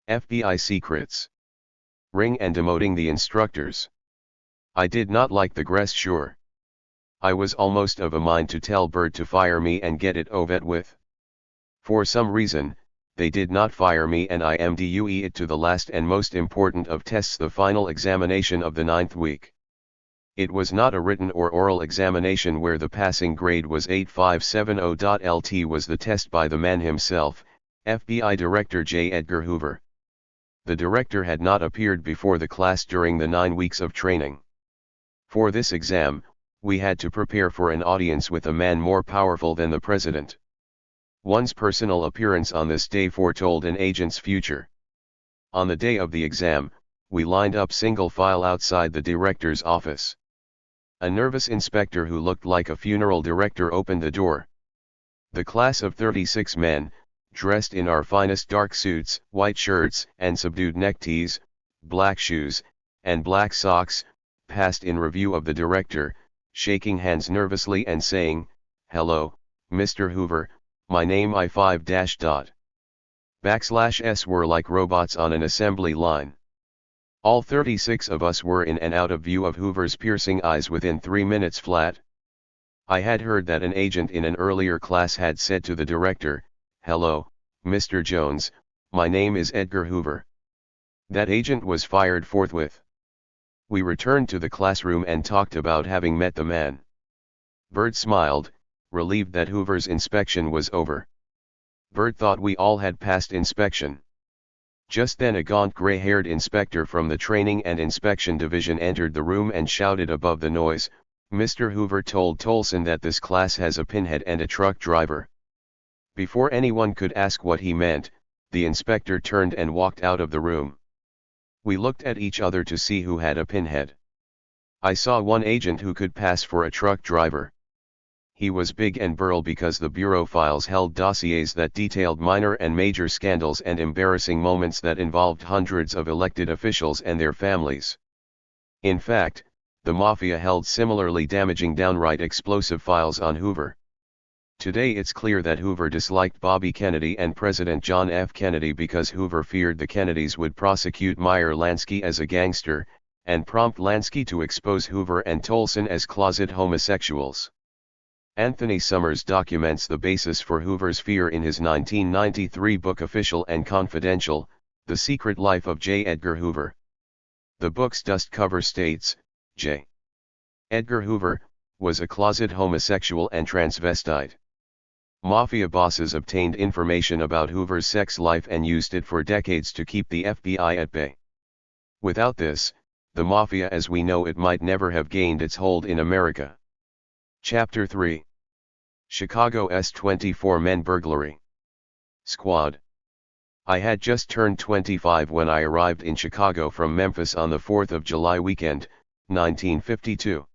FBI secrets. Ring and demoting the instructors. I did not like the gesture. I was almost of a mind to tell Bird to fire me and get it over with. For some reason, they did not fire me and I am due it to the last and most important of tests, the final examination of the 9th week. It was not a written or oral examination where the passing grade was 8570.LT was the test by the man himself, FBI Director J. Edgar Hoover. The director had not appeared before the class during the 9 weeks of training. For this exam, we had to prepare for an audience with a man more powerful than the president. One's personal appearance on this day foretold an agent's future. On the day of the exam, we lined up single file outside the director's office. A nervous inspector who looked like a funeral director opened the door. The class of 36 men, dressed in our finest dark suits, white shirts and subdued neckties, black shoes, and black socks, passed in review of the director, shaking hands nervously and saying, "Hello, Mr. Hoover, my name I5-. Were like robots on an assembly line. All 36 of us were in and out of view of Hoover's piercing eyes within 3 minutes flat. I had heard that an agent in an earlier class had said to the director, "Hello, Mr. Jones, my name is Edgar Hoover." That agent was fired forthwith. We returned to the classroom and talked about having met the man. Bert smiled, relieved that Hoover's inspection was over. Bert thought we all had passed inspection. Just then a gaunt gray-haired inspector from the Training and Inspection Division entered the room and shouted above the noise, "Mr. Hoover told Tolson that this class has a pinhead and a truck driver." Before anyone could ask what he meant, the inspector turned and walked out of the room. We looked at each other to see who had a pinhead. I saw one agent who could pass for a truck driver. He was big and burly because the bureau files held dossiers that detailed minor and major scandals and embarrassing moments that involved hundreds of elected officials and their families. In fact, the mafia held similarly damaging, downright explosive files on Hoover. Today it's clear that Hoover disliked Bobby Kennedy and President John F. Kennedy because Hoover feared the Kennedys would prosecute Meyer Lansky as a gangster, and prompt Lansky to expose Hoover and Tolson as closet homosexuals. Anthony Summers documents the basis for Hoover's fear in his 1993 book Official and Confidential, The Secret Life of J. Edgar Hoover. The book's dust cover states, J. Edgar Hoover was a closet homosexual and transvestite. Mafia bosses obtained information about Hoover's sex life and used it for decades to keep the FBI at bay. Without this, the Mafia as we know it might never have gained its hold in America. Chapter 3. Chicago's 24-men burglary. Squad. I had just turned 25 when I arrived in Chicago from Memphis on the 4th of July weekend, 1952.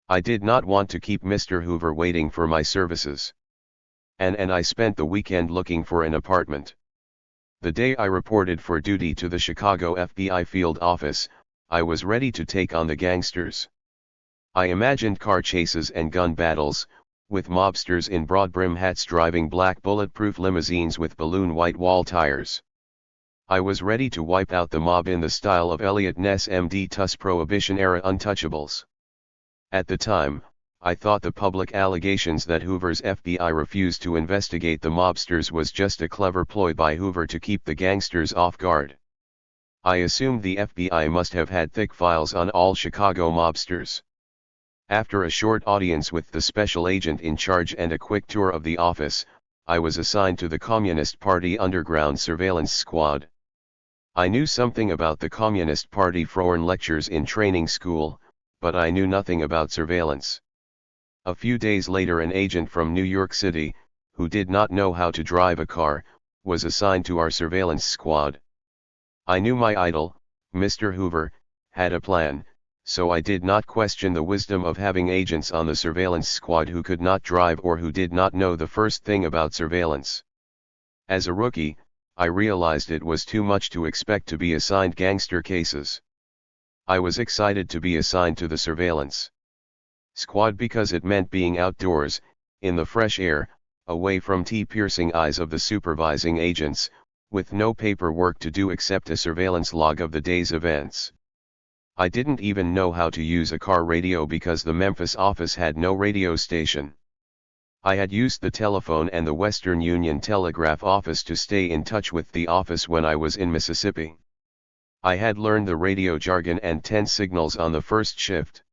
I did not want to keep Mr. Hoover waiting for my services. And I spent the weekend looking for an apartment. The day I reported for duty to the Chicago FBI field office, I was ready to take on the gangsters. I imagined car chases and gun battles, with mobsters in broad brim hats driving black bulletproof limousines with balloon white wall tires. I was ready to wipe out the mob in the style of Eliot Ness MD Tuss Prohibition-era Untouchables. At the time, I thought the public allegations that Hoover's FBI refused to investigate the mobsters was just a clever ploy by Hoover to keep the gangsters off guard. I assumed the FBI must have had thick files on all Chicago mobsters. After a short audience with the special agent in charge and a quick tour of the office, I was assigned to the Communist Party Underground Surveillance Squad. I knew something about the Communist Party from lectures in training school, but I knew nothing about surveillance. A few days later an agent from New York City, who did not know how to drive a car, was assigned to our surveillance squad. I knew my idol, Mr. Hoover, had a plan, so I did not question the wisdom of having agents on the surveillance squad who could not drive or who did not know the first thing about surveillance. As a rookie, I realized it was too much to expect to be assigned gangster cases. I was excited to be assigned to the surveillance squad because it meant being outdoors, in the fresh air, away from the piercing eyes of the supervising agents, with no paperwork to do except a surveillance log of the day's events. I didn't even know how to use a car radio because the Memphis office had no radio station. I had used the telephone and the Western Union Telegraph Office to stay in touch with the office when I was in Mississippi. I had learned the radio jargon and 10 signals on the first shift.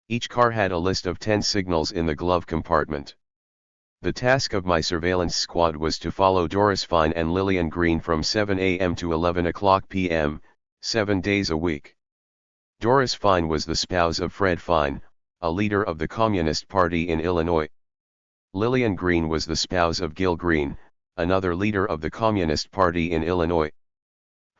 Each car had a list of 10 signals in the glove compartment. The task of my surveillance squad was to follow Doris Fine and Lillian Green from 7 a.m. to 11 o'clock p.m., 7 days a week. Doris Fine was the spouse of Fred Fine, a leader of the Communist Party in Illinois. Lillian Green was the spouse of Gil Green, another leader of the Communist Party in Illinois.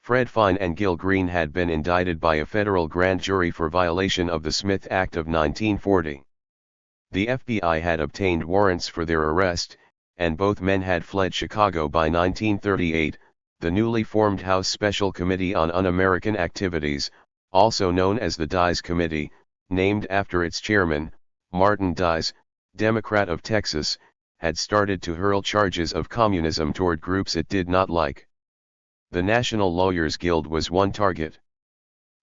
Fred Fine and Gil Green had been indicted by a federal grand jury for violation of the Smith Act of 1940. The FBI had obtained warrants for their arrest, and both men had fled Chicago by 1938. The newly formed House Special Committee on Un-American Activities, also known as the Dies Committee, named after its chairman, Martin Dies, Democrat of Texas, had started to hurl charges of communism toward groups it did not like. The National Lawyers Guild was one target.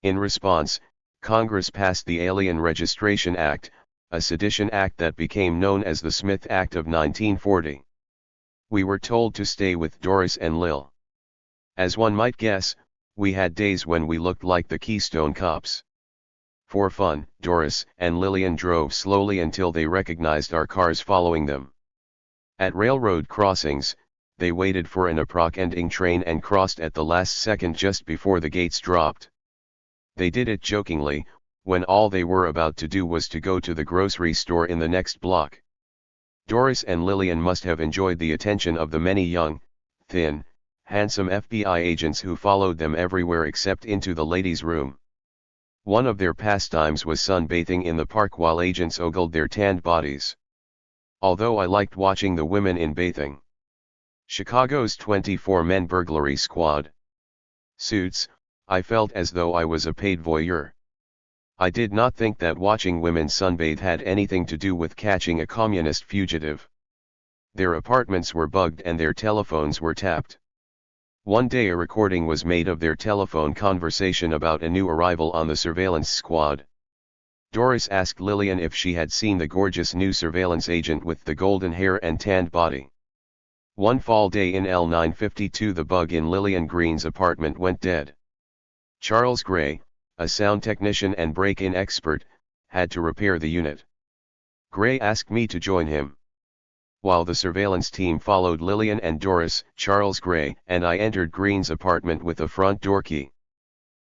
In response, Congress passed the Alien Registration Act, a sedition act that became known as the Smith Act of 1940. We were told to stay with Doris and Lil. As one might guess, we had days when we looked like the Keystone Cops. For fun, Doris and Lillian drove slowly until they recognized our cars following them. At railroad crossings, they waited for an approach-ending train and crossed at the last second just before the gates dropped. They did it jokingly, when all they were about to do was to go to the grocery store in the next block. Doris and Lillian must have enjoyed the attention of the many young, thin, handsome FBI agents who followed them everywhere except into the ladies' room. One of their pastimes was sunbathing in the park while agents ogled their tanned bodies. Although I liked watching the women in bathing. Chicago's 24-men burglary squad. Suits, I felt as though I was a paid voyeur. I did not think that watching women sunbathe had anything to do with catching a communist fugitive. Their apartments were bugged and their telephones were tapped. One day a recording was made of their telephone conversation about a new arrival on the surveillance squad. Doris asked Lillian if she had seen the gorgeous new surveillance agent with the golden hair and tanned body. One fall day in L952 the bug in Lillian Green's apartment went dead. Charles Gray, a sound technician and break-in expert, had to repair the unit. Gray asked me to join him. While the surveillance team followed Lillian and Doris, Charles Gray and I entered Green's apartment with a front door key.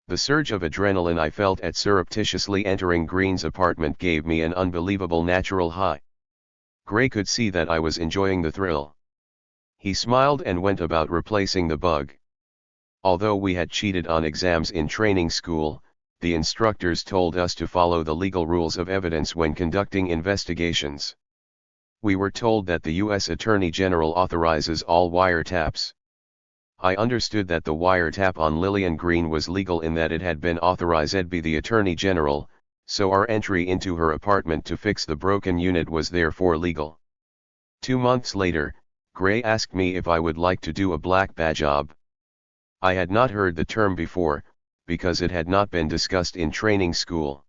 The surge of adrenaline I felt at surreptitiously entering Green's apartment gave me an unbelievable natural high. Gray could see that I was enjoying the thrill. He smiled and went about replacing the bug. Although we had cheated on exams in training school, the instructors told us to follow the legal rules of evidence when conducting investigations. We were told that the U.S. Attorney General authorizes all wiretaps. I understood that the wiretap on Lillian Green was legal in that it had been authorized by the Attorney General, so our entry into her apartment to fix the broken unit was therefore legal. 2 months later, Gray asked me if I would like to do a black bag job. I had not heard the term before, because it had not been discussed in training school.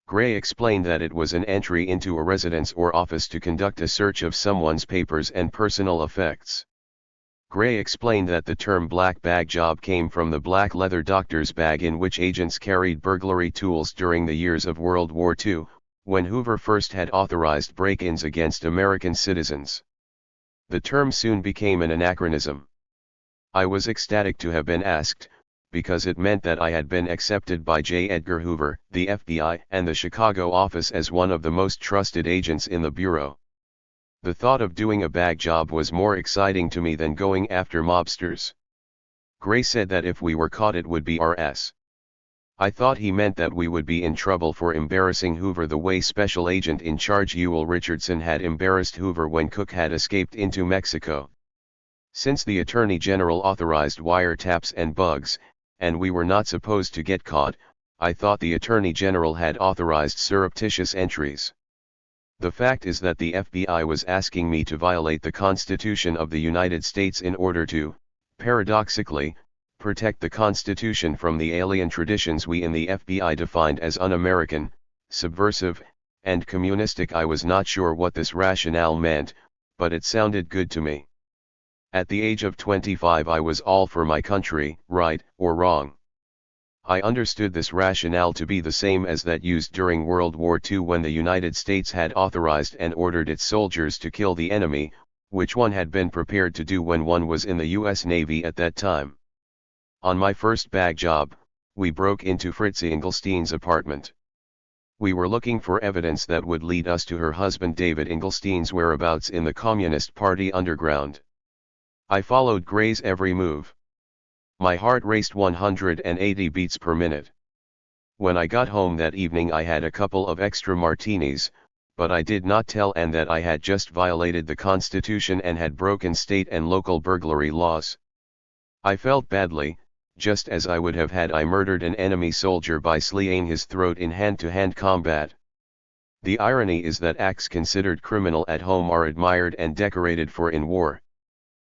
Gray explained that it was an entry into a residence or office to conduct a search of someone's papers and personal effects. Gray explained that the term black bag job came from the black leather doctor's bag in which agents carried burglary tools during the years of World War II, when Hoover first had authorized break-ins against American citizens. The term soon became an anachronism. I was ecstatic to have been asked, because it meant that I had been accepted by J. Edgar Hoover, the FBI, and the Chicago office as one of the most trusted agents in the Bureau. The thought of doing a bag job was more exciting to me than going after mobsters. Gray said that if we were caught it would be our ass. I thought he meant that we would be in trouble for embarrassing Hoover the way Special Agent in Charge Ewell Richardson had embarrassed Hoover when Cook had escaped into Mexico. Since the Attorney General authorized wiretaps and bugs, and we were not supposed to get caught, I thought the Attorney General had authorized surreptitious entries. The fact is that the FBI was asking me to violate the Constitution of the United States in order to, paradoxically, protect the Constitution from the alien traditions we in the FBI defined as un-American, subversive, and communistic. I was not sure what this rationale meant, but it sounded good to me. At the age of 25 I was all for my country, right or wrong. I understood this rationale to be the same as that used during World War II when the United States had authorized and ordered its soldiers to kill the enemy, which one had been prepared to do when one was in the US Navy at that time. On my first bag job, we broke into Fritze Engelstein's apartment. We were looking for evidence that would lead us to her husband David Engelstein's whereabouts in the Communist Party underground. I followed Gray's every move. My heart raced 180 beats per minute. When I got home that evening I had a couple of extra martinis, but I did not tell Anne that I had just violated the Constitution and had broken state and local burglary laws. I felt badly, just as I would have had I murdered an enemy soldier by slitting his throat in hand-to-hand combat. The irony is that acts considered criminal at home are admired and decorated for in war.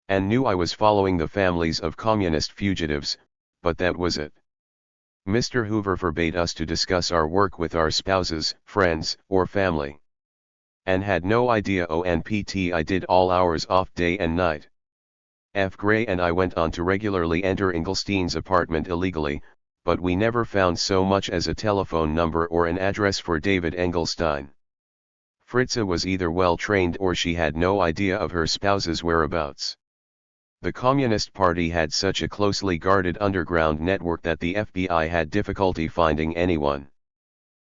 Anne knew I was following the families of communist fugitives, but that was it. Mr. Hoover forbade us to discuss our work with our spouses, friends, or family. Anne had no idea ONPT I did all hours off day and night. F. Gray and I went on to regularly enter Engelstein's apartment illegally, but we never found so much as a telephone number or an address for David Engelstein. Fritze was either well trained or she had no idea of her spouse's whereabouts. The Communist Party had such a closely guarded underground network that the FBI had difficulty finding anyone.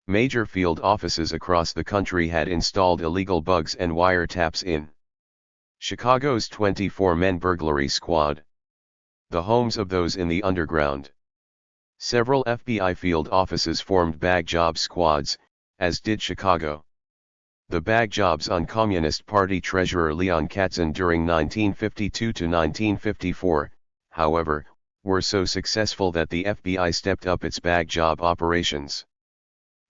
Major field offices across the country had installed illegal bugs and wiretaps in Chicago's 24-men burglary squad, the homes of those in the underground. Several FBI field offices formed bag job squads, as did Chicago. The bag jobs on Communist Party Treasurer Leon Katzen during 1952 to 1954, however, were so successful that the FBI stepped up its bag job operations.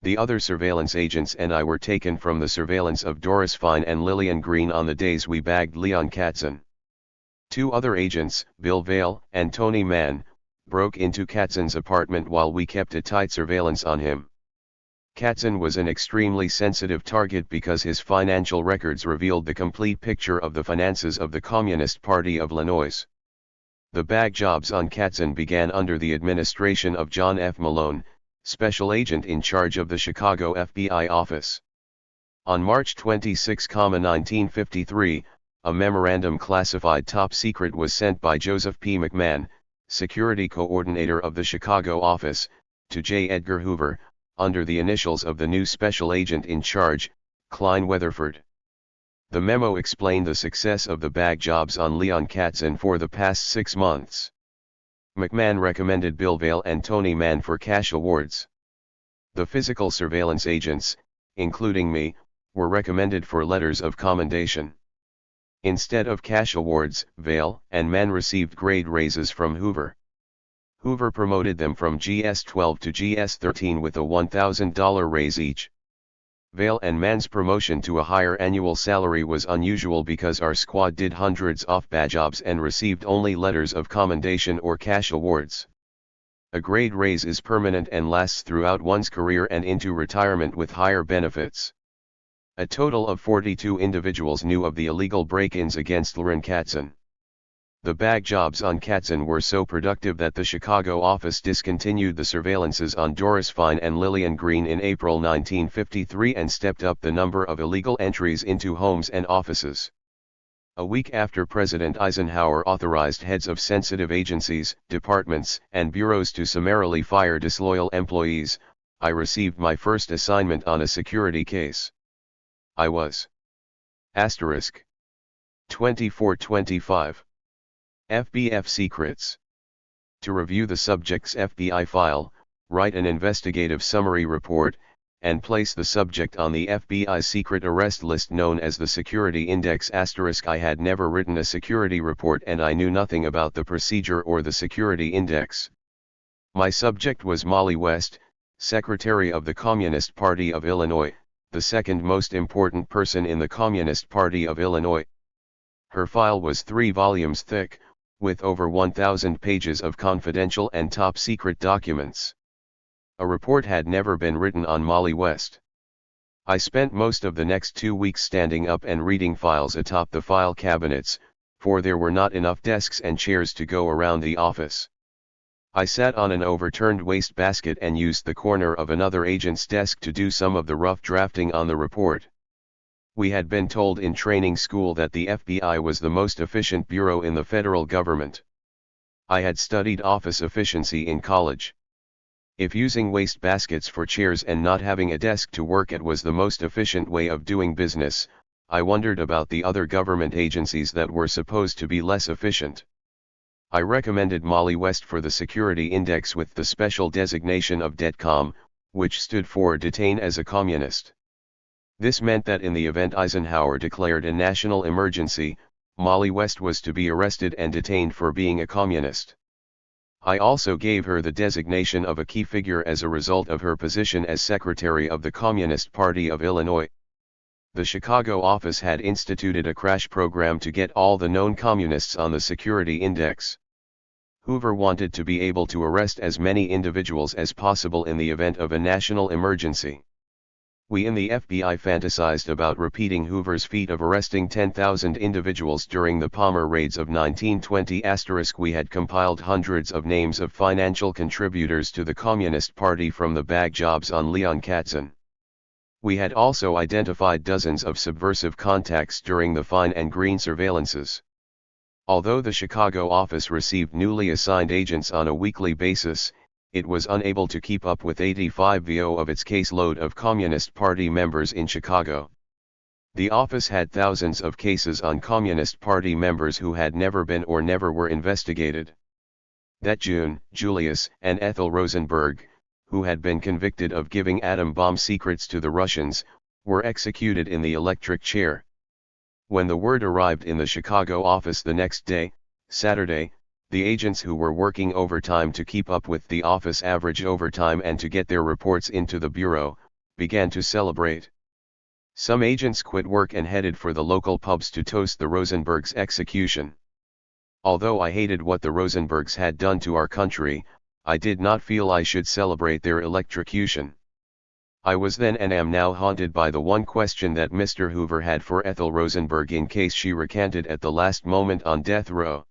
The other surveillance agents and I were taken from the surveillance of Doris Fine and Lillian Green on the days we bagged Leon Katzen. Two other agents, Bill Vail and Tony Mann, broke into Katzen's apartment while we kept a tight surveillance on him. Katzen was an extremely sensitive target because his financial records revealed the complete picture of the finances of the Communist Party of Illinois. The bag jobs on Katzen began under the administration of John F. Malone, special agent in charge of the Chicago FBI office. On March 26, 1953, a memorandum classified top secret was sent by Joseph P. McMahon, security coordinator of the Chicago office, to J. Edgar Hoover, under the initials of the new special agent in charge, Klein Weatherford. The memo explained the success of the bag jobs on Leon Katzen for the past 6 months. McMahon recommended Bill Vail and Tony Mann for cash awards. The physical surveillance agents, including me, were recommended for letters of commendation. Instead of cash awards, Vail and Mann received grade raises from Hoover. Hoover promoted them from GS-12 to GS-13 with a $1,000 raise each. Vail and Mann's promotion to a higher annual salary was unusual because our squad did hundreds of bad jobs and received only letters of commendation or cash awards. A grade raise is permanent and lasts throughout one's career and into retirement with higher benefits. A total of 42 individuals knew of the illegal break-ins against Leon Katzen. The bag jobs on Katzen were so productive that the Chicago office discontinued the surveillances on Doris Fine and Lillian Green in April 1953 and stepped up the number of illegal entries into homes and offices. A week after President Eisenhower authorized heads of sensitive agencies, departments, and bureaus to summarily fire disloyal employees, I received my first assignment on a security case. I was *2425 FBF Secrets. To review the subject's FBI file, write an investigative summary report, and place the subject on the FBI's secret arrest list known as the Security Index*. I had never written a security report and I knew nothing about the procedure or the Security Index. My subject was Molly West, Secretary of the Communist Party of Illinois, the second most important person in the Communist Party of Illinois. Her file was 3 volumes thick, with over 1,000 pages of confidential and top-secret documents. A report had never been written on Molly West. I spent most of the next 2 weeks standing up and reading files atop the file cabinets, for there were not enough desks and chairs to go around the office. I sat on an overturned wastebasket and used the corner of another agent's desk to do some of the rough drafting on the report. We had been told in training school that the FBI was the most efficient bureau in the federal government. I had studied office efficiency in college. If using wastebaskets for chairs and not having a desk to work at was the most efficient way of doing business, I wondered about the other government agencies that were supposed to be less efficient. I recommended Molly West for the security index with the special designation of DETCOM, which stood for Detain as a Communist. This meant that in the event Eisenhower declared a national emergency, Molly West was to be arrested and detained for being a communist. I also gave her the designation of a key figure as a result of her position as Secretary of the Communist Party of Illinois. The Chicago office had instituted a crash program to get all the known communists on the security index. Hoover wanted to be able to arrest as many individuals as possible in the event of a national emergency. We in the FBI fantasized about repeating Hoover's feat of arresting 10,000 individuals during the Palmer raids of 1920. We had compiled hundreds of names of financial contributors to the Communist Party from the bag jobs on Leon Katzin. We had also identified dozens of subversive contacts during the Fine and Green surveillances. Although the Chicago office received newly assigned agents on a weekly basis, it was unable to keep up with 85% of its caseload of Communist Party members in Chicago. The office had thousands of cases on Communist Party members who had never been or never were investigated. That June, Julius and Ethel Rosenberg, who had been convicted of giving atom bomb secrets to the Russians, were executed in the electric chair. When the word arrived in the Chicago office the next day, Saturday, the agents who were working overtime to keep up with the office average overtime and to get their reports into the bureau, began to celebrate. Some agents quit work and headed for the local pubs to toast the Rosenbergs' execution. Although I hated what the Rosenbergs had done to our country, I did not feel I should celebrate their electrocution. I was then and am now haunted by the one question that Mr. Hoover had for Ethel Rosenberg in case she recanted at the last moment on death row.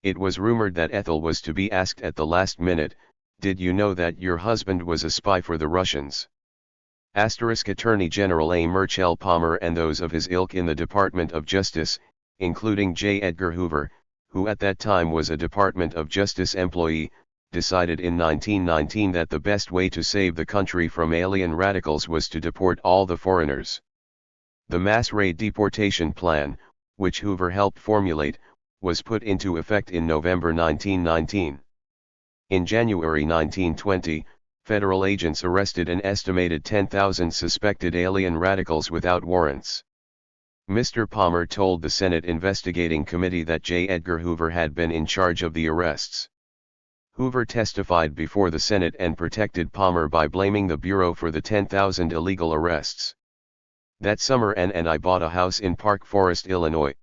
It was rumored that Ethel was to be asked at the last minute, "Did you know that your husband was a spy for the Russians?" Attorney General A. Churchill Palmer and those of his ilk in the Department of Justice, including J. Edgar Hoover, who at that time was a Department of Justice employee, decided in 1919 that the best way to save the country from alien radicals was to deport all the foreigners. The mass raid deportation plan, which Hoover helped formulate, was put into effect in November 1919. In January 1920, federal agents arrested an estimated 10,000 suspected alien radicals without warrants. Mr. Palmer told the Senate Investigating Committee that J. Edgar Hoover had been in charge of the arrests. Hoover testified before the Senate and protected Palmer by blaming the Bureau for the 10,000 illegal arrests. That summer Ann and I bought a house in Park Forest, Illinois.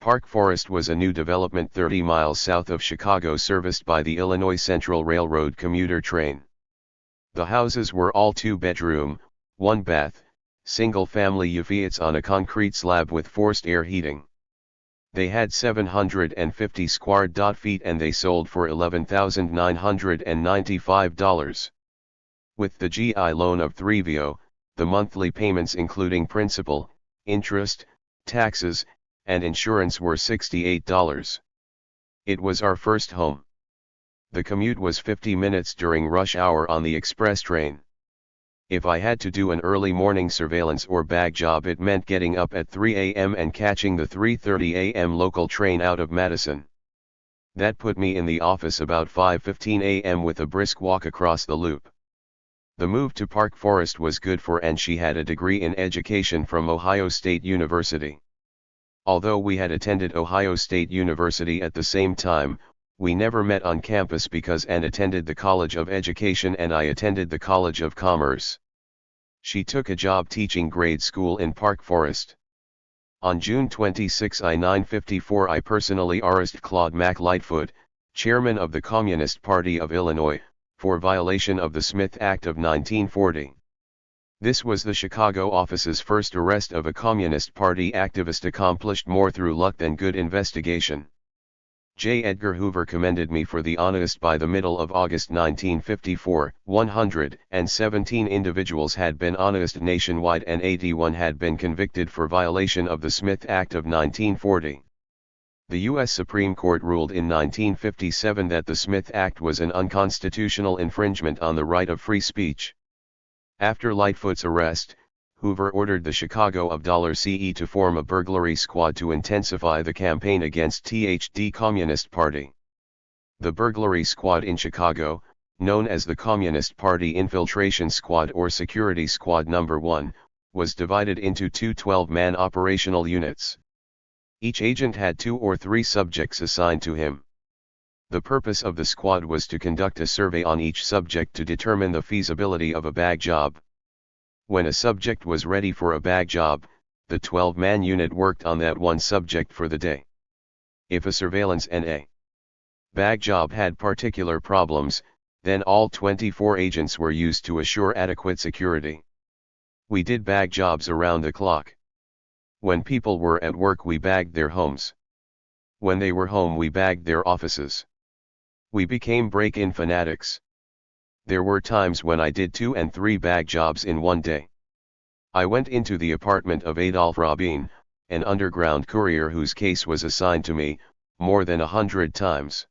Park Forest was a new development 30 miles south of Chicago serviced by the Illinois Central Railroad commuter train. The houses were all 2-bedroom, 1-bath, single-family units on a concrete slab with forced air heating. They had 750 square feet and they sold for $11,995. With the GI loan of $3,000, the monthly payments including principal, interest, taxes, and insurance were $68. It was our first home. The commute was 50 minutes during rush hour on the express train. If I had to do an early morning surveillance or bag job, it meant getting up at 3 a.m. and catching the 3:30 a.m. local train out of Madison. That put me in the office about 5:15 a.m. with a brisk walk across the loop. The move to Park Forest was good for Ann. She had a degree in education from Ohio State University. Although we had attended Ohio State University at the same time, we never met on campus because Ann attended the College of Education and I attended the College of Commerce. She took a job teaching grade school in Park Forest. On June 26, 1954, I personally arrested Claude Mac Lightfoot, chairman of the Communist Party of Illinois, for violation of the Smith Act of 1940. This was the Chicago office's first arrest of a Communist Party activist, accomplished more through luck than good investigation. J. Edgar Hoover commended me for the honest. By the middle of August 1954, 117 individuals had been honest nationwide and 81 had been convicted for violation of the Smith Act of 1940. The U.S. Supreme Court ruled in 1957 that the Smith Act was an unconstitutional infringement on the right of free speech. After Lightfoot's arrest, Hoover ordered the Chicago CE to form a burglary squad to intensify the campaign against the Communist Party. The burglary squad in Chicago, known as the Communist Party Infiltration Squad or Security Squad No. 1, was divided into two 12-man operational units. Each agent had 2 or 3 subjects assigned to him. The purpose of the squad was to conduct a survey on each subject to determine the feasibility of a bag job. When a subject was ready for a bag job, the 12-man unit worked on that one subject for the day. If a surveillance and a bag job had particular problems, then all 24 agents were used to assure adequate security. We did bag jobs around the clock. When people were at work, we bagged their homes. When they were home, we bagged their offices. We became break-in fanatics. There were times when I did 2 and 3 bag jobs in one day. I went into the apartment of Adolph Rabin, an underground courier whose case was assigned to me, more than 100 times.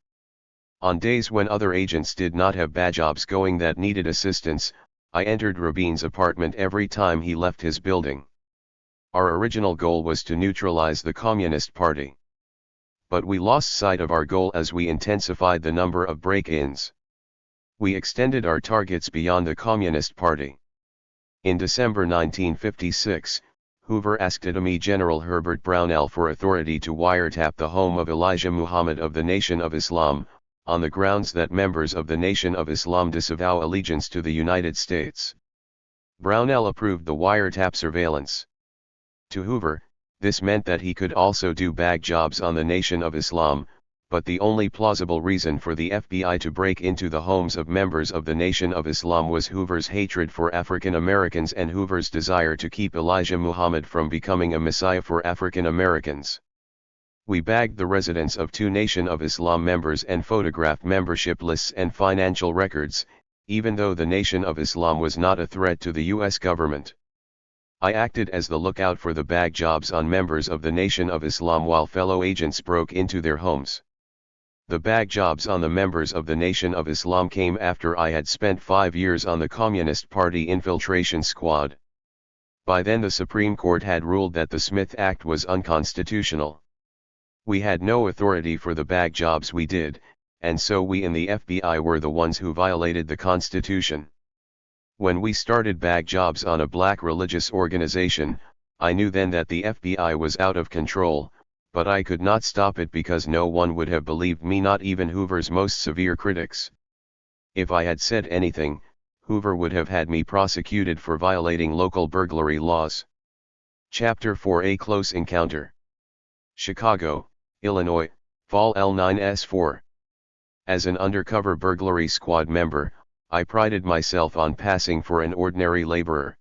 On days when other agents did not have bag jobs going that needed assistance, I entered Rabin's apartment every time he left his building. Our original goal was to neutralize the Communist Party. But we lost sight of our goal as we intensified the number of break-ins. We extended our targets beyond the Communist Party. In December 1956, Hoover asked Attorney General Herbert Brownell for authority to wiretap the home of Elijah Muhammad of the Nation of Islam, on the grounds that members of the Nation of Islam disavow allegiance to the United States. Brownell approved the wiretap surveillance. To Hoover, this meant that he could also do bag jobs on the Nation of Islam, but the only plausible reason for the FBI to break into the homes of members of the Nation of Islam was Hoover's hatred for African Americans and Hoover's desire to keep Elijah Muhammad from becoming a messiah for African Americans. We bagged the residence of 2 Nation of Islam members and photographed membership lists and financial records, even though the Nation of Islam was not a threat to the U.S. government. I acted as the lookout for the bag jobs on members of the Nation of Islam while fellow agents broke into their homes. The bag jobs on the members of the Nation of Islam came after I had spent 5 years on the Communist Party Infiltration Squad. By then the Supreme Court had ruled that the Smith Act was unconstitutional. We had no authority for the bag jobs we did, and so we in the FBI were the ones who violated the Constitution. When we started bag jobs on a black religious organization, I knew then that the FBI was out of control, but I could not stop it because no one would have believed me, not even Hoover's most severe critics. If I had said anything, Hoover would have had me prosecuted for violating local burglary laws. Chapter 4: A Close Encounter. Chicago, Illinois, Fall L9S4. As an undercover burglary squad member, I prided myself on passing for an ordinary laborer.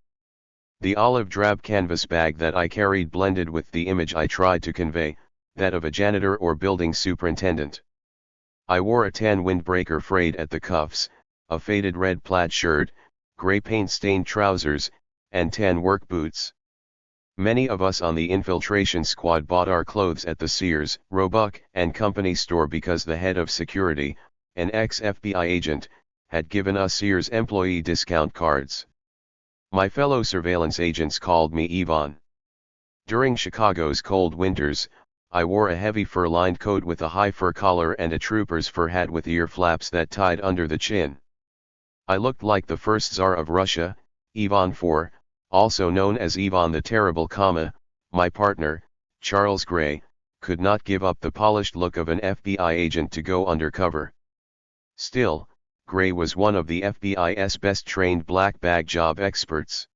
The olive drab canvas bag that I carried blended with the image I tried to convey, that of a janitor or building superintendent. I wore a tan windbreaker frayed at the cuffs, a faded red plaid shirt, gray paint-stained trousers, and tan work boots. Many of us on the infiltration squad bought our clothes at the Sears, Roebuck & Company store because the head of security, an ex-FBI agent, had given us Sears employee discount cards. My fellow surveillance agents called me Yvonne. During Chicago's cold winters, I wore a heavy fur-lined coat with a high fur collar and a trooper's fur hat with ear flaps that tied under the chin. I looked like the first Tsar of Russia, Ivan IV, also known as Ivan the Terrible, my partner, Charles Gray, could not give up the polished look of an FBI agent to go undercover. Still, Gray was one of the FBI's best-trained black bag job experts.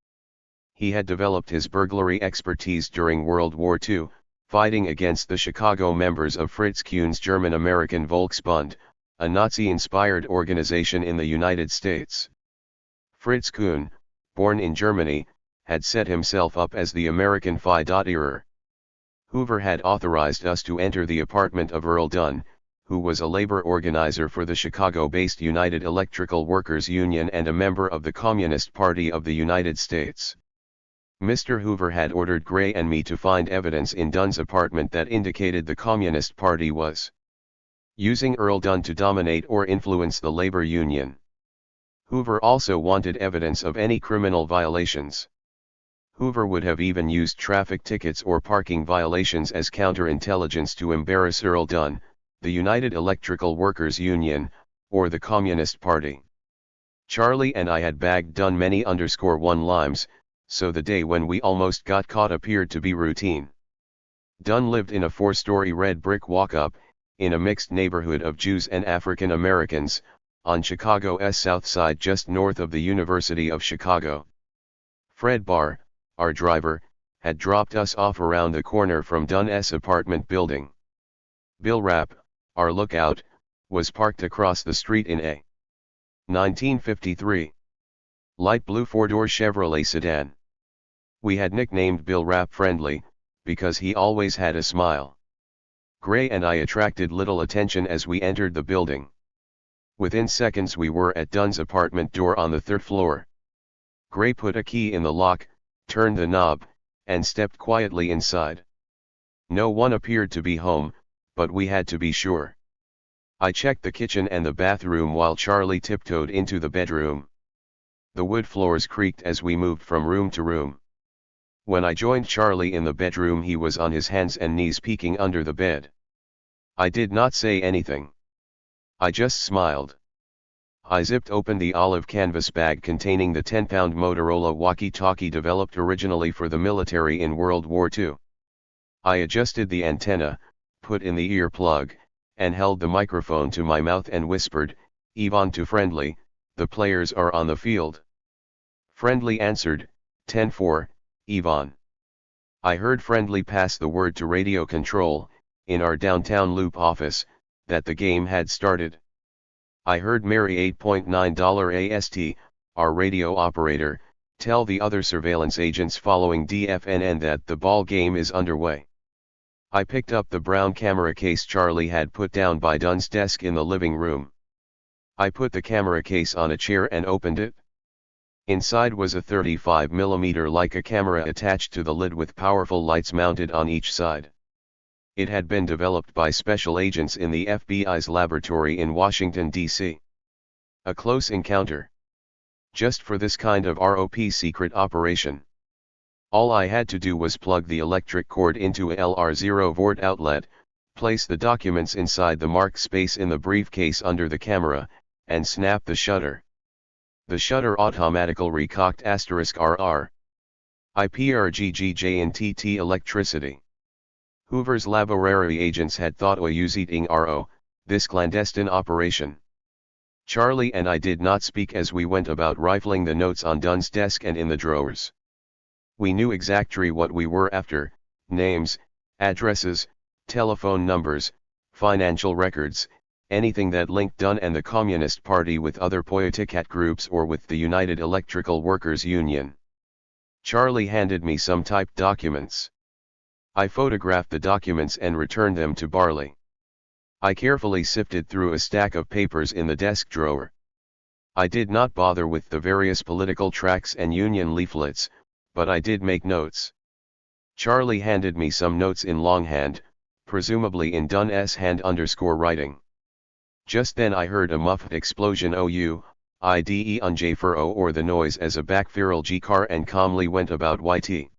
He had developed his burglary expertise during World War II, fighting against the Chicago members of Fritz Kuhn's German-American Volksbund, a Nazi-inspired organization in the United States. Fritz Kuhn, born in Germany, had set himself up as the American Phi.Erer. Hoover had authorized us to enter the apartment of Earl Dunn, who was a labor organizer for the Chicago-based United Electrical Workers Union and a member of the Communist Party of the United States. Mr. Hoover had ordered Gray and me to find evidence in Dunn's apartment that indicated the Communist Party was using Earl Dunn to dominate or influence the labor union. Hoover also wanted evidence of any criminal violations. Hoover would have even used traffic tickets or parking violations as counterintelligence to embarrass Earl Dunn, the United Electrical Workers Union, or the Communist Party. Charlie and I had bagged Dunn many _1 limes, so the day when we almost got caught appeared to be routine. Dunn lived in a 4-story red brick walk-up, in a mixed neighborhood of Jews and African Americans, on Chicago's South Side just north of the University of Chicago. Fred Barr, our driver, had dropped us off around the corner from Dunn's apartment building. Bill Rapp, our lookout, was parked across the street in a 1953 light blue 4-door Chevrolet sedan. We had nicknamed Bill Rapp Friendly, because he always had a smile. Gray and I attracted little attention as we entered the building. Within seconds we were at Dunn's apartment door on the 3rd floor. Gray put a key in the lock, turned the knob, and stepped quietly inside. No one appeared to be home, but we had to be sure. I checked the kitchen and the bathroom while Charlie tiptoed into the bedroom. The wood floors creaked as we moved from room to room. When I joined Charlie in the bedroom, he was on his hands and knees peeking under the bed. I did not say anything. I just smiled. I zipped open the olive canvas bag containing the 10-pound Motorola walkie-talkie developed originally for the military in World War II. I adjusted the antenna, put in the ear plug, and held the microphone to my mouth and whispered, "Yvonne to Friendly, the players are on the field." Friendly answered, 10-4, Yvonne. I heard Friendly pass the word to radio control, in our downtown loop office, that the game had started. I heard Mary $8.9 AST, our radio operator, tell the other surveillance agents following DFNN that the ball game is underway. I picked up the brown camera case Charlie had put down by Dunn's desk in the living room. I put the camera case on a chair and opened it. Inside was a 35mm Leica camera attached to the lid with powerful lights mounted on each side. It had been developed by special agents in the FBI's laboratory in Washington, D.C. A close encounter. Just for this kind of ROP secret operation. All I had to do was plug the electric cord into a LR0 outlet, place the documents inside the marked space in the briefcase under the camera, and snap the shutter. The shutter automatical recocked *RR. IPRGGJNTT electricity. Hoover's laboratory agents had thought of using RO, this clandestine operation. Charlie and I did not speak as we went about rifling the notes on Dunn's desk and in the drawers. We knew exactly what we were after: names, addresses, telephone numbers, financial records, anything that linked Dunn and the Communist Party with other Poeticat groups or with the United Electrical Workers Union. Charlie handed me some typed documents. I photographed the documents and returned them to Barley. I carefully sifted through a stack of papers in the desk drawer. I did not bother with the various political tracts and union leaflets, but I did make notes. Charlie handed me some notes in longhand, presumably in Dunn's hand_writing. Just then I heard a muffled explosion OUIDE on J4O, or the noise as a backfiral G car and calmly went about YT.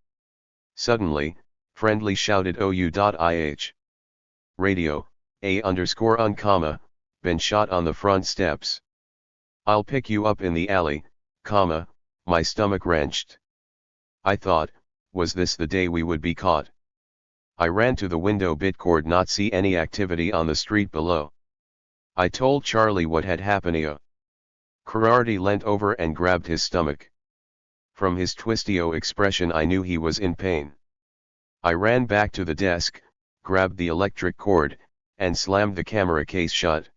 Suddenly, Friendly shouted OU.IH. Radio, A_un, been shot on the front steps. I'll pick you up in the alley, my stomach wrenched. I thought, was this the day we would be caught? I ran to the window, could not see any activity on the street below. I told Charlie what had happened. Karardi leant over and grabbed his stomach. From his twistio expression I knew he was in pain. I ran back to the desk, grabbed the electric cord, and slammed the camera case shut.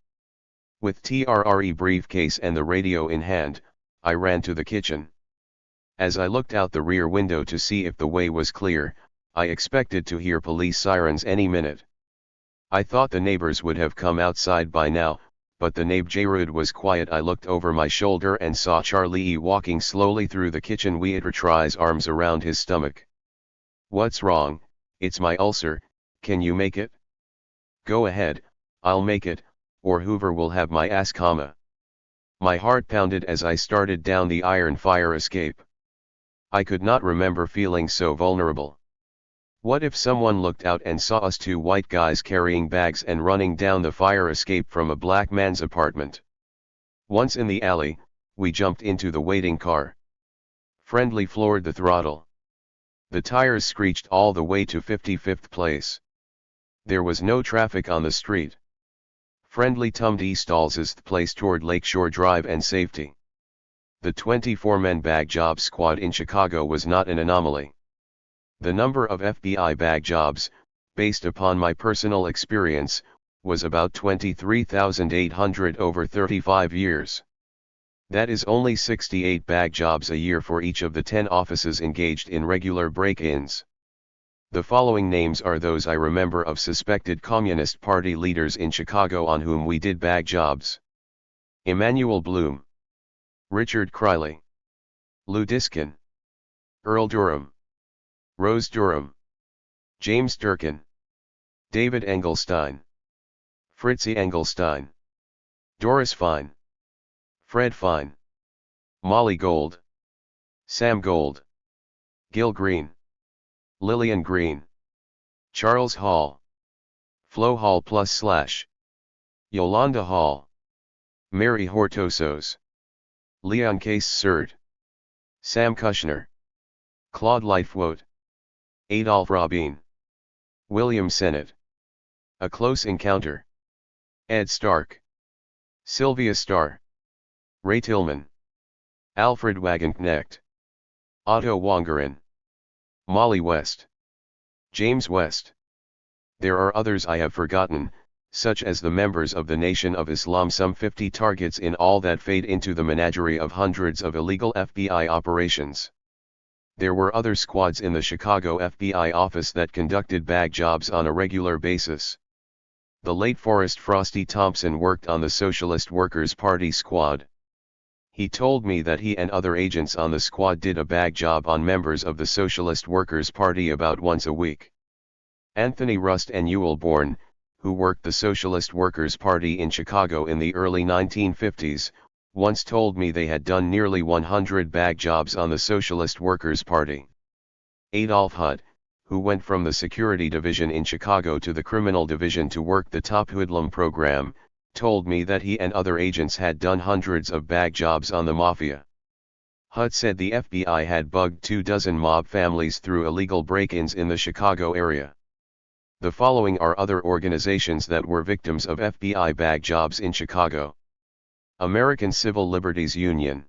With TRRE briefcase and the radio in hand, I ran to the kitchen. As I looked out the rear window to see if the way was clear, I expected to hear police sirens any minute. I thought the neighbors would have come outside by now, but the neighborhood was quiet. I looked over my shoulder and saw Charlie walking slowly through the kitchen with his arms around his stomach. "What's wrong?" "It's my ulcer, can you make it?" "Go ahead, I'll make it, or Hoover will have my ass, comma." My heart pounded as I started down the iron fire escape. I could not remember feeling so vulnerable. What if someone looked out and saw us two white guys carrying bags and running down the fire escape from a black man's apartment? Once in the alley, we jumped into the waiting car. Friendly floored the throttle. The tires screeched all the way to 55th place. There was no traffic on the street. Friendly tummed east place toward Lakeshore Drive and safety. The 24-man bag job squad in Chicago was not an anomaly. The number of FBI bag jobs, based upon my personal experience, was about 23,800 over 35 years. That is only 68 bag jobs a year for each of the 10 offices engaged in regular break-ins. The following names are those I remember of suspected Communist Party leaders in Chicago on whom we did bag jobs: Emanuel Bloom, Richard Criley, Lou Diskin, Earl Durham, Rose Durham, James Durkin, David Engelstein, Fritzie Engelstein, Doris Fine, Fred Fine, Molly Gold, Sam Gold, Gil Green, Lillian Green, Charles Hall, Flo Hall / Yolanda Hall, Mary Hortosos, Leon Case Surd, Sam Kushner, Claude Lightfoot, Adolph Robin, William Sennett, A Close Encounter, Ed Stark, Sylvia Starr, Ray Tillman, Alfred Wagenknecht, Otto Wangerin, Molly West, James West. There are others I have forgotten, such as the members of the Nation of Islam, some 50 targets in all that fade into the menagerie of hundreds of illegal FBI operations. There were other squads in the Chicago FBI office that conducted bag jobs on a regular basis. The late Forrest Frosty Thompson worked on the Socialist Workers' Party squad. He told me that he and other agents on the squad did a bag job on members of the Socialist Workers' Party about once a week. Anthony Rust and Ewell Bourne, who worked the Socialist Workers' Party in Chicago in the early 1950s, once told me they had done nearly 100 bag jobs on the Socialist Workers' Party. Adolph Hutt, who went from the Security Division in Chicago to the Criminal Division to work the Top Hoodlum program, told me that he and other agents had done hundreds of bag jobs on the Mafia. Hutt said the FBI had bugged 24 mob families through illegal break-ins in the Chicago area. The following are other organizations that were victims of FBI bag jobs in Chicago: American Civil Liberties Union,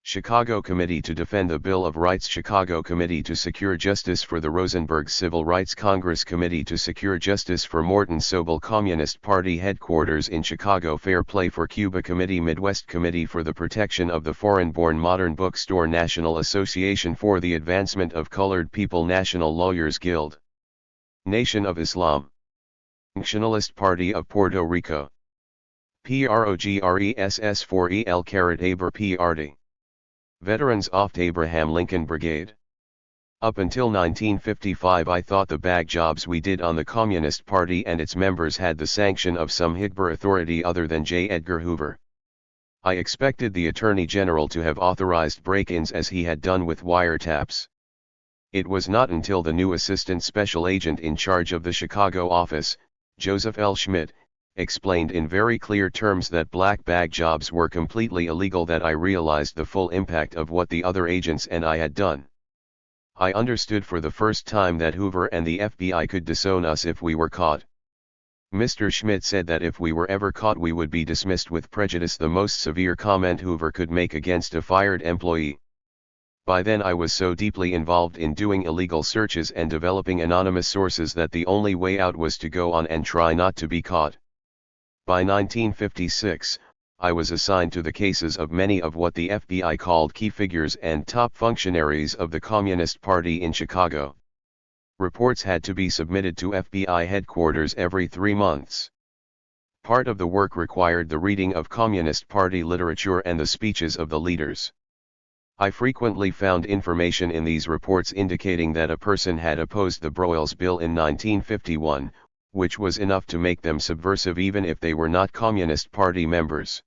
Chicago Committee to Defend the Bill of Rights, Chicago Committee to Secure Justice for the Rosenberg Civil Rights, Congress Committee to Secure Justice for Morton Sobel, Communist Party Headquarters in Chicago, Fair Play for Cuba Committee, Midwest Committee for the Protection of the Foreign-Born, Modern Bookstore, National Association for the Advancement of Colored People, National Lawyers Guild, Nation of Islam, Nationalist Party of Puerto Rico, PROGRESS 4EL Aber PRD, Veterans of Abraham Lincoln Brigade. Up until 1955 I thought the bag jobs we did on the Communist Party and its members had the sanction of some Hitler authority other than J. Edgar Hoover. I expected the Attorney General to have authorized break-ins as he had done with wiretaps. It was not until the new Assistant Special Agent in charge of the Chicago office, Joseph L. Schmidt, explained in very clear terms that black bag jobs were completely illegal that I realized the full impact of what the other agents and I had done. I understood for the first time that Hoover and the FBI could disown us if we were caught. Mr. Schmidt said that if we were ever caught we would be dismissed with prejudice, the most severe comment Hoover could make against a fired employee. By then I was so deeply involved in doing illegal searches and developing anonymous sources that the only way out was to go on and try not to be caught. By 1956, I was assigned to the cases of many of what the FBI called key figures and top functionaries of the Communist Party in Chicago. Reports had to be submitted to FBI headquarters every 3 months. Part of the work required the reading of Communist Party literature and the speeches of the leaders. I frequently found information in these reports indicating that a person had opposed the Broyles Bill in 1951, which was enough to make them subversive even if they were not Communist Party members.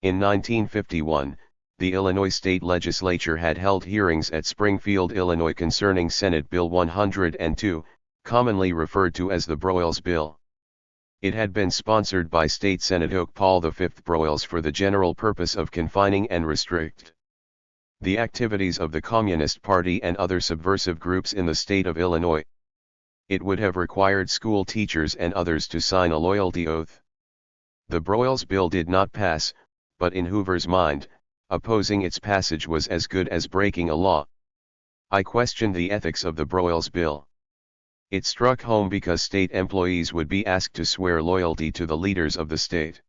In 1951, the Illinois State Legislature had held hearings at Springfield, Illinois concerning Senate Bill 102, commonly referred to as the Broyles Bill. It had been sponsored by State Senator Paul V. Broyles for the general purpose of confining and restrict the activities of the Communist Party and other subversive groups in the state of Illinois. It would have required school teachers and others to sign a loyalty oath. The Broyles Bill did not pass, but in Hoover's mind, opposing its passage was as good as breaking a law. I questioned the ethics of the Broyles Bill. It struck home because state employees would be asked to swear loyalty to the leaders of the state.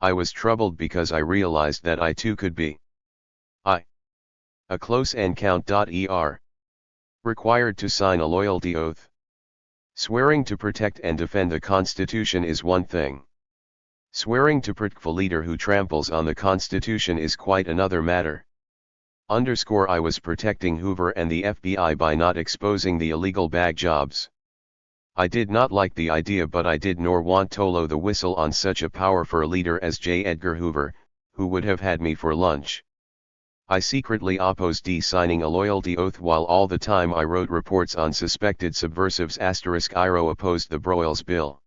I was troubled because I realized that I too could be a close encounter required to sign a loyalty oath. Swearing to protect and defend the Constitution is one thing. Swearing to protect a leader who tramples on the Constitution is quite another matter. I was protecting Hoover and the FBI by not exposing the illegal bag jobs. I did not like the idea, but I did nor want to blow the whistle on such a powerful leader as J. Edgar Hoover, who would have had me for lunch. I secretly opposed signing a loyalty oath while all the time I wrote reports on suspected subversives. Iro opposed the Broyles Bill.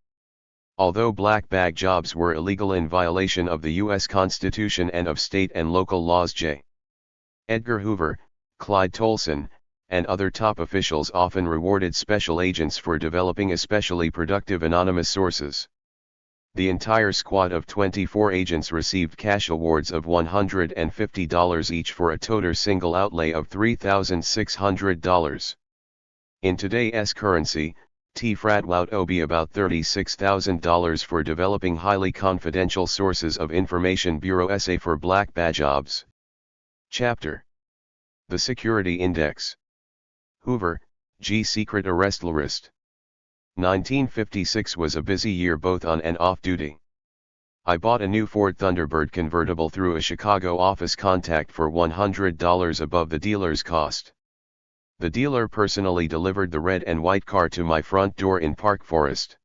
Although black bag jobs were illegal in violation of the U.S. Constitution and of state and local laws, J. Edgar Hoover, Clyde Tolson, and other top officials often rewarded special agents for developing especially productive anonymous sources. The entire squad of 24 agents received cash awards of $150 each for a total single outlay of $3,600. In today's currency, THIRD-WORLDISM be about $36,000 for developing highly confidential sources of information. Bureau essay for black bag jobs. Chapter: The Security Index. Hoover, G. Secret Arrest List. 1956 was a busy year both on and off duty. I bought a new Ford Thunderbird convertible through a Chicago office contact for $100 above the dealer's cost. The dealer personally delivered the red and white car to my front door in Park Forest.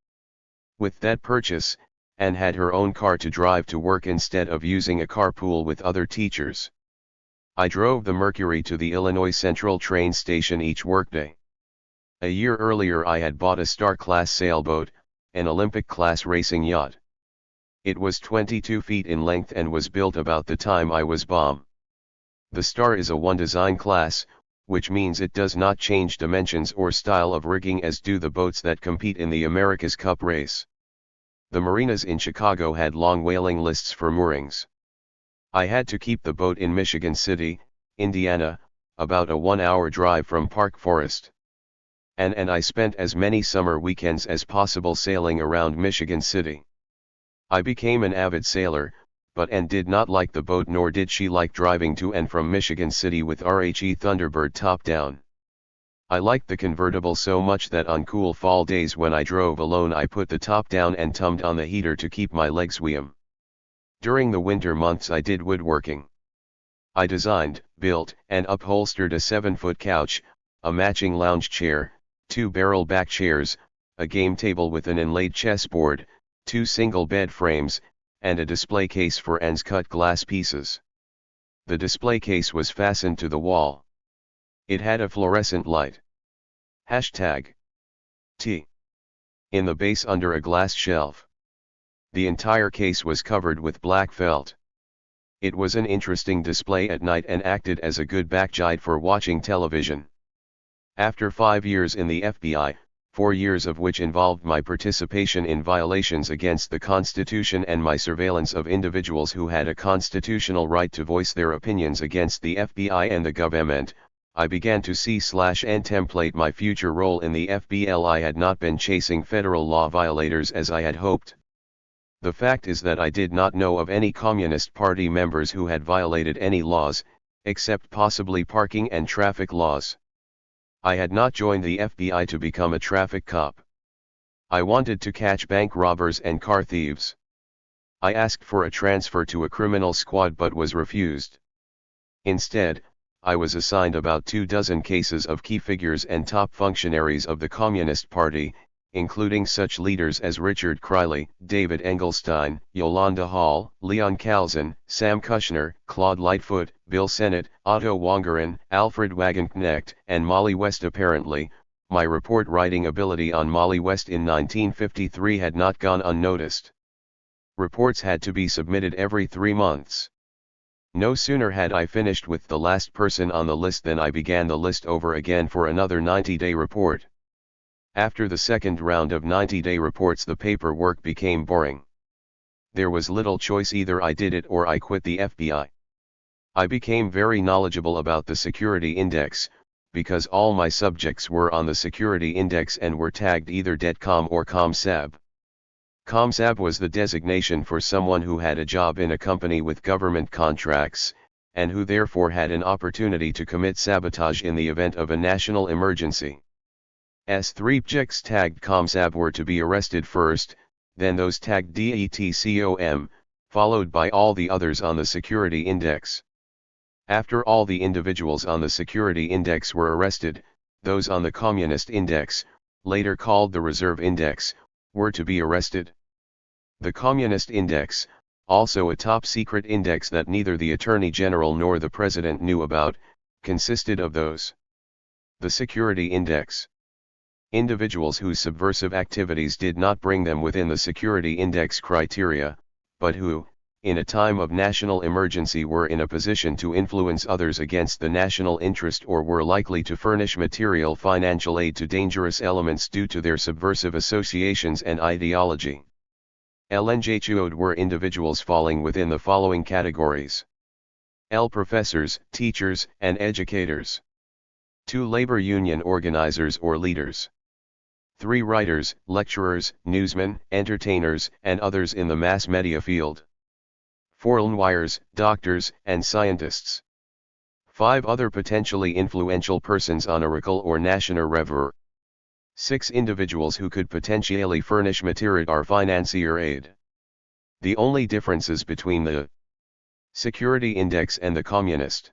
With that purchase, Ann had her own car to drive to work instead of using a carpool with other teachers. I drove the Mercury to the Illinois Central train station each workday. A year earlier I had bought a Star-class sailboat, an Olympic-class racing yacht. It was 22 feet in length and was built about the time I was born. The Star is a one design class, which means it does not change dimensions or style of rigging as do the boats that compete in the America's Cup race. The marinas in Chicago had long waiting lists for moorings. I had to keep the boat in Michigan City, Indiana, about a 1-hour drive from Park Forest. Ann and I spent as many summer weekends as possible sailing around Michigan City. I became an avid sailor, but Ann did not like the boat, nor did she like driving to and from Michigan City with RHE Thunderbird top down. I liked the convertible so much that on cool fall days when I drove alone I put the top down and tummed on the heater to keep my legs warm. During the winter months I did woodworking. I designed, built, and upholstered a 7-foot couch, a matching lounge chair, 2 barrel back chairs, a game table with an inlaid chessboard, 2 single bed frames, and a display case for Ann's cut glass pieces. The display case was fastened to the wall. It had a fluorescent light. #T. In the base under a glass shelf. The entire case was covered with black felt. It was an interesting display at night and acted as a good backguide for watching television. After 5 years in the FBI, 4 years of which involved my participation in violations against the Constitution and my surveillance of individuals who had a constitutional right to voice their opinions against the FBI and the government, I began to see and template my future role in the FBI. I had not been chasing federal law violators as I had hoped. The fact is that I did not know of any Communist Party members who had violated any laws, except possibly parking and traffic laws. I had not joined the FBI to become a traffic cop. I wanted to catch bank robbers and car thieves. I asked for a transfer to a criminal squad but was refused. Instead, I was assigned about 24 cases of key figures and top functionaries of the Communist Party, including such leaders as Richard Criley, David Engelstein, Yolanda Hall, Leon Kalzin, Sam Kushner, Claude Lightfoot, Bill Sennett, Otto Wangerin, Alfred Wagenknecht, and Molly West. Apparently, my report writing ability on Molly West in 1953 had not gone unnoticed. Reports had to be submitted every 3 months. No sooner had I finished with the last person on the list than I began the list over again for another 90-day report. After the second round of 90-day reports, the paperwork became boring. There was little choice: either I did it or I quit the FBI. I became very knowledgeable about the security index, because all my subjects were on the security index and were tagged either DETCOM or COMSAB. COMSAB was the designation for someone who had a job in a company with government contracts, and who therefore had an opportunity to commit sabotage in the event of a national emergency. Subjects tagged COMSAB were to be arrested first, then those tagged DETCOM, followed by all the others on the security index. After all the individuals on the security index were arrested, those on the communist index, later called the reserve index, were to be arrested. The communist index, also a top-secret index that neither the Attorney General nor the President knew about, consisted of those. The security index. Individuals whose subversive activities did not bring them within the security index criteria, but who, in a time of national emergency, were in a position to influence others against the national interest or were likely to furnish material financial aid to dangerous elements due to their subversive associations and ideology. LNJHUOD were individuals falling within the following categories. L. Professors, teachers, and educators. 2. Labor union organizers or leaders. 3. Writers, lecturers, newsmen, entertainers, and others in the mass media field. 4. Lawyers, doctors, and scientists. 5. Other potentially influential persons honorable or national revere. 6. Individuals who could potentially furnish material or financier aid. The only differences between the security index and the communist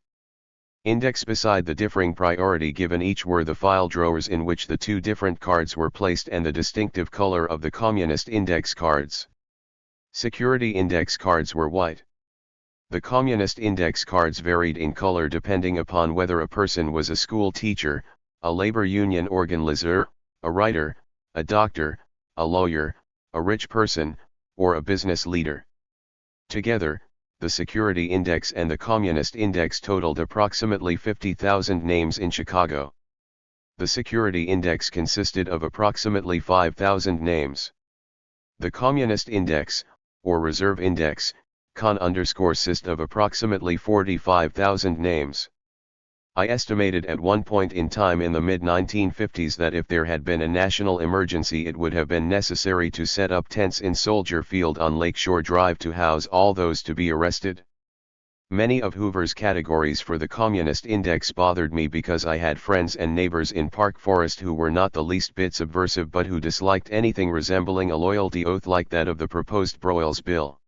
index, beside the differing priority given each, were the file drawers in which the two different cards were placed and the distinctive color of the communist index cards. Security index cards were white. The communist index cards varied in color depending upon whether a person was a school teacher, a labor union organizer, a writer, a doctor, a lawyer, a rich person, or a business leader. Together, the security index and the communist index totaled approximately 50,000 names in Chicago. The security index consisted of approximately 5,000 names. The communist index, or reserve index, consist of approximately 45,000 names. I estimated at one point in time in the mid-1950s that if there had been a national emergency, it would have been necessary to set up tents in Soldier Field on Lakeshore Drive to house all those to be arrested. Many of Hoover's categories for the Communist Index bothered me because I had friends and neighbors in Park Forest who were not the least bit subversive but who disliked anything resembling a loyalty oath like that of the proposed Broyles Bill.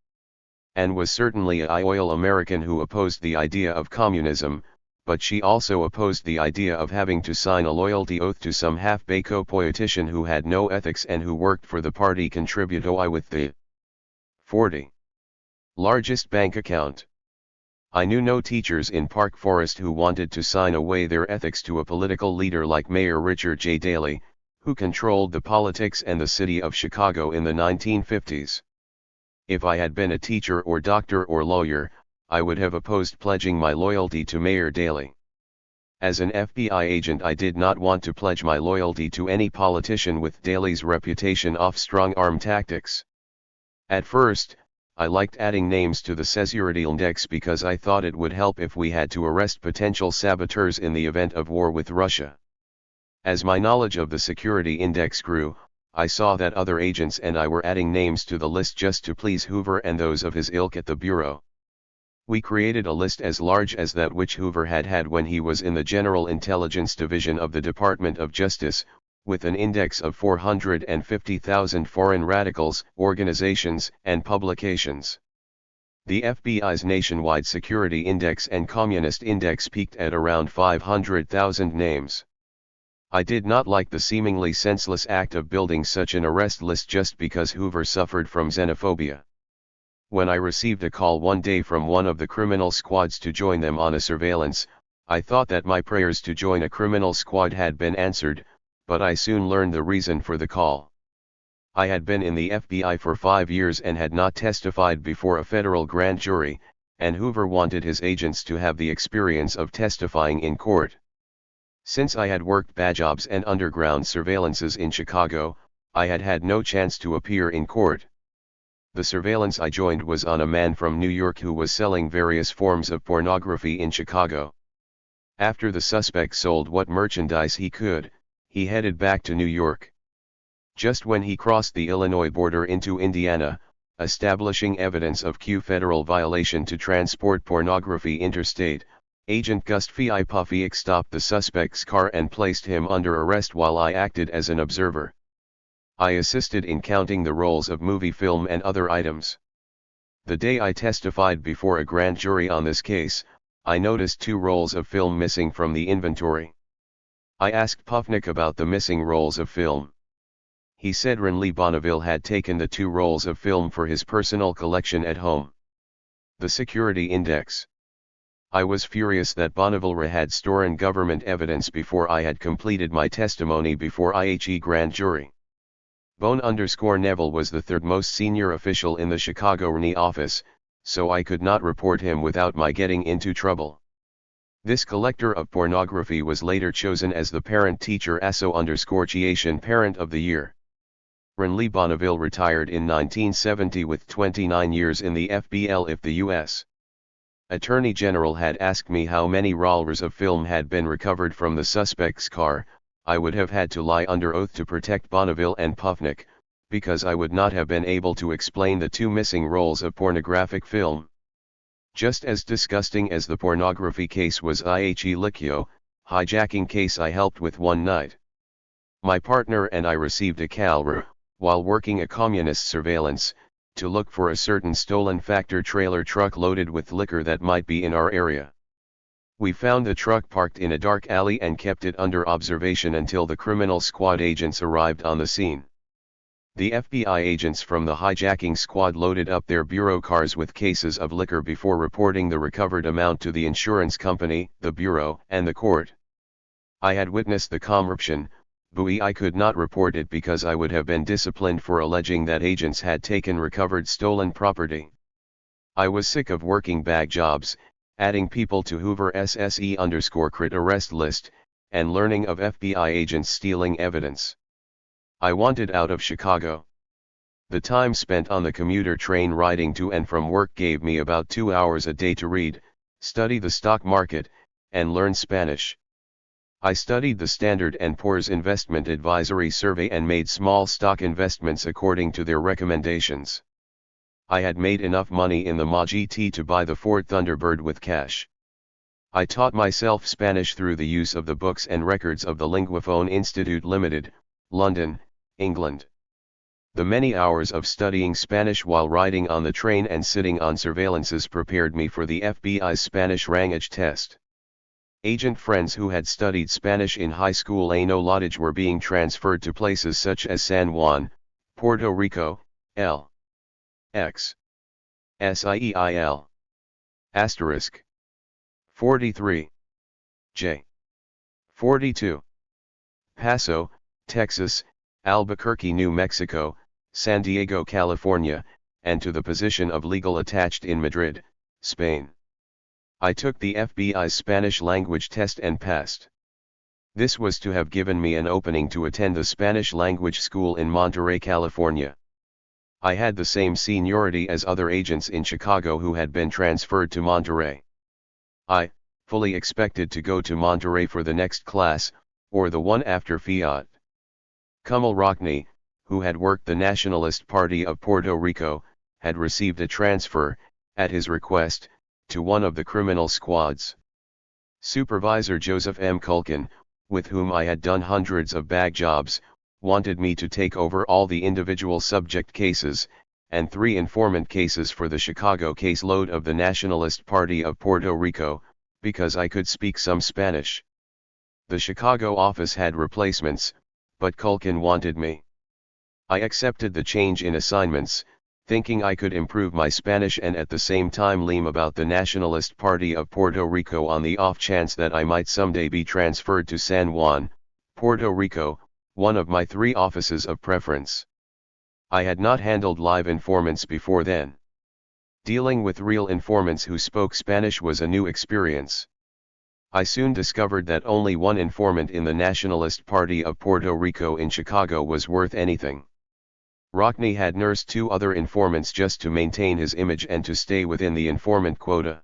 Anne was certainly a loyal American who opposed the idea of communism, but she also opposed the idea of having to sign a loyalty oath to some half-baked politician who had no ethics and who worked for the party contributo with the 40 largest bank account. I knew no teachers in Park Forest who wanted to sign away their ethics to a political leader like Mayor Richard J. Daley, who controlled the politics and the city of Chicago in the 1950s. If I had been a teacher or doctor or lawyer, I would have opposed pledging my loyalty to Mayor Daley. As an FBI agent, I did not want to pledge my loyalty to any politician with Daley's reputation off strong-arm tactics. At first, I liked adding names to the security index because I thought it would help if we had to arrest potential saboteurs in the event of war with Russia. As my knowledge of the security index grew, I saw that other agents and I were adding names to the list just to please Hoover and those of his ilk at the Bureau. We created a list as large as that which Hoover had had when he was in the General Intelligence Division of the Department of Justice, with an index of 450,000 foreign radicals, organizations, and publications. The FBI's nationwide security index and communist index peaked at around 500,000 names. I did not like the seemingly senseless act of building such an arrest list just because Hoover suffered from xenophobia. When I received a call one day from one of the criminal squads to join them on a surveillance, I thought that my prayers to join a criminal squad had been answered, but I soon learned the reason for the call. I had been in the FBI for 5 years and had not testified before a federal grand jury, and Hoover wanted his agents to have the experience of testifying in court. Since I had worked bad jobs and underground surveillances in Chicago, I had had no chance to appear in court. The surveillance I joined was on a man from New York who was selling various forms of pornography in Chicago. After the suspect sold what merchandise he could, he headed back to New York. Just when he crossed the Illinois border into Indiana, establishing evidence of federal violation to transport pornography interstate, Agent Gust Puffy stopped the suspect's car and placed him under arrest while I acted as an observer. I assisted in counting the rolls of movie film and other items. The day I testified before a grand jury on this case, I noticed 2 rolls of film missing from the inventory. I asked Puffnick about the missing rolls of film. He said Renly Bonneville had taken the 2 rolls of film for his personal collection at home. The security index. I was furious that Bonneville had stolen government evidence before I had completed my testimony before IHE grand jury. Bone_Neville was the 3rd most senior official in the Chicago RNI office, so I could not report him without my getting into trouble. This collector of pornography was later chosen as the parent-teacher ASO_Chiation Parent of the Year. Renly Bonneville retired in 1970 with 29 years in the FBL. If the U.S. Attorney General had asked me how many rollers of film had been recovered from the suspect's car, I would have had to lie under oath to protect Bonneville and Puffnick, because I would not have been able to explain the 2 missing rolls of pornographic film. Just as disgusting as the pornography case was IHE Licchio, hijacking case I helped with one night. My partner and I received a call while working a communist surveillance, to look for a certain stolen factor trailer truck loaded with liquor that might be in our area. We found the truck parked in a dark alley and kept it under observation until the criminal squad agents arrived on the scene. The FBI agents from the hijacking squad loaded up their bureau cars with cases of liquor before reporting the recovered amount to the insurance company, the bureau, and the court. I had witnessed the corruption, but I could not report it because I would have been disciplined for alleging that agents had taken recovered stolen property. I was sick of working bag jobs, adding people to Hoover SSE_crit arrest list, and learning of FBI agents stealing evidence. I wanted out of Chicago. The time spent on the commuter train riding to and from work gave me about 2 hours a day to read, study the stock market, and learn Spanish. I studied the Standard & Poor's Investment Advisory Survey and made small stock investments according to their recommendations. I had made enough money in the MA-GT to buy the Ford Thunderbird with cash. I taught myself Spanish through the use of the books and records of the Linguaphone Institute Limited, London, England. The many hours of studying Spanish while riding on the train and sitting on surveillances prepared me for the FBI's Spanish language test. Agent friends who had studied Spanish in high school no Lodge were being transferred to places such as San Juan, Puerto Rico, L.X. SIEIL. Asterisk. 43. J. 42. Paso, Texas, Albuquerque, New Mexico, San Diego, California, and to the position of legal attached in Madrid, Spain. I took the FBI's Spanish language test and passed. This was to have given me an opening to attend the Spanish language school in Monterey, California. I had the same seniority as other agents in Chicago who had been transferred to Monterey. I fully expected to go to Monterey for the next class, or the one after Fiat. Kummel Rockney, who had worked the Nationalist Party of Puerto Rico, had received a transfer, at his request, to one of the criminal squads. Supervisor Joseph M. Culkin, with whom I had done hundreds of bag jobs, wanted me to take over all the individual subject cases, and 3 informant cases for the Chicago caseload of the Nationalist Party of Puerto Rico, because I could speak some Spanish. The Chicago office had replacements, but Culkin wanted me. I accepted the change in assignments, thinking I could improve my Spanish and at the same time learn about the Nationalist Party of Puerto Rico on the off chance that I might someday be transferred to San Juan, Puerto Rico, one of my 3 offices of preference. I had not handled live informants before then. Dealing with real informants who spoke Spanish was a new experience. I soon discovered that only one informant in the Nationalist Party of Puerto Rico in Chicago was worth anything. Rockney had nursed 2 other informants just to maintain his image and to stay within the informant quota.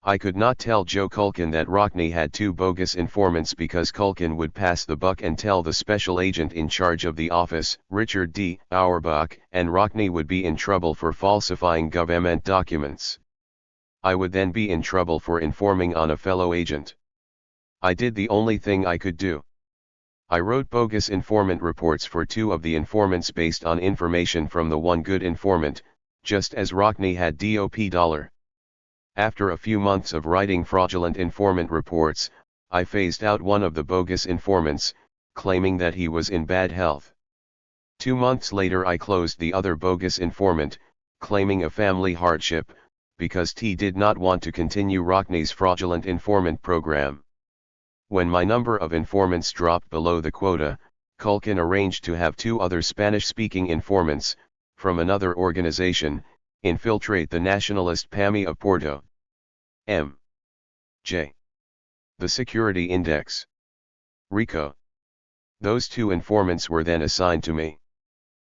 I could not tell Joe Culkin that Rockney had 2 bogus informants because Culkin would pass the buck and tell the special agent in charge of the office, Richard D. Auerbach, and Rockney would be in trouble for falsifying government documents. I would then be in trouble for informing on a fellow agent. I did the only thing I could do. I wrote bogus informant reports for 2 of the informants based on information from the one good informant, just as Rockney had $. After a few months of writing fraudulent informant reports, I phased out one of the bogus informants, claiming that he was in bad health. 2 months later I closed the other bogus informant, claiming a family hardship, because T did not want to continue Rockney's fraudulent informant program. When my number of informants dropped below the quota, Culkin arranged to have 2 other Spanish-speaking informants, from another organization, infiltrate the Nationalist PAMI of Puerto J. The Security Index. Rico. Those 2 informants were then assigned to me.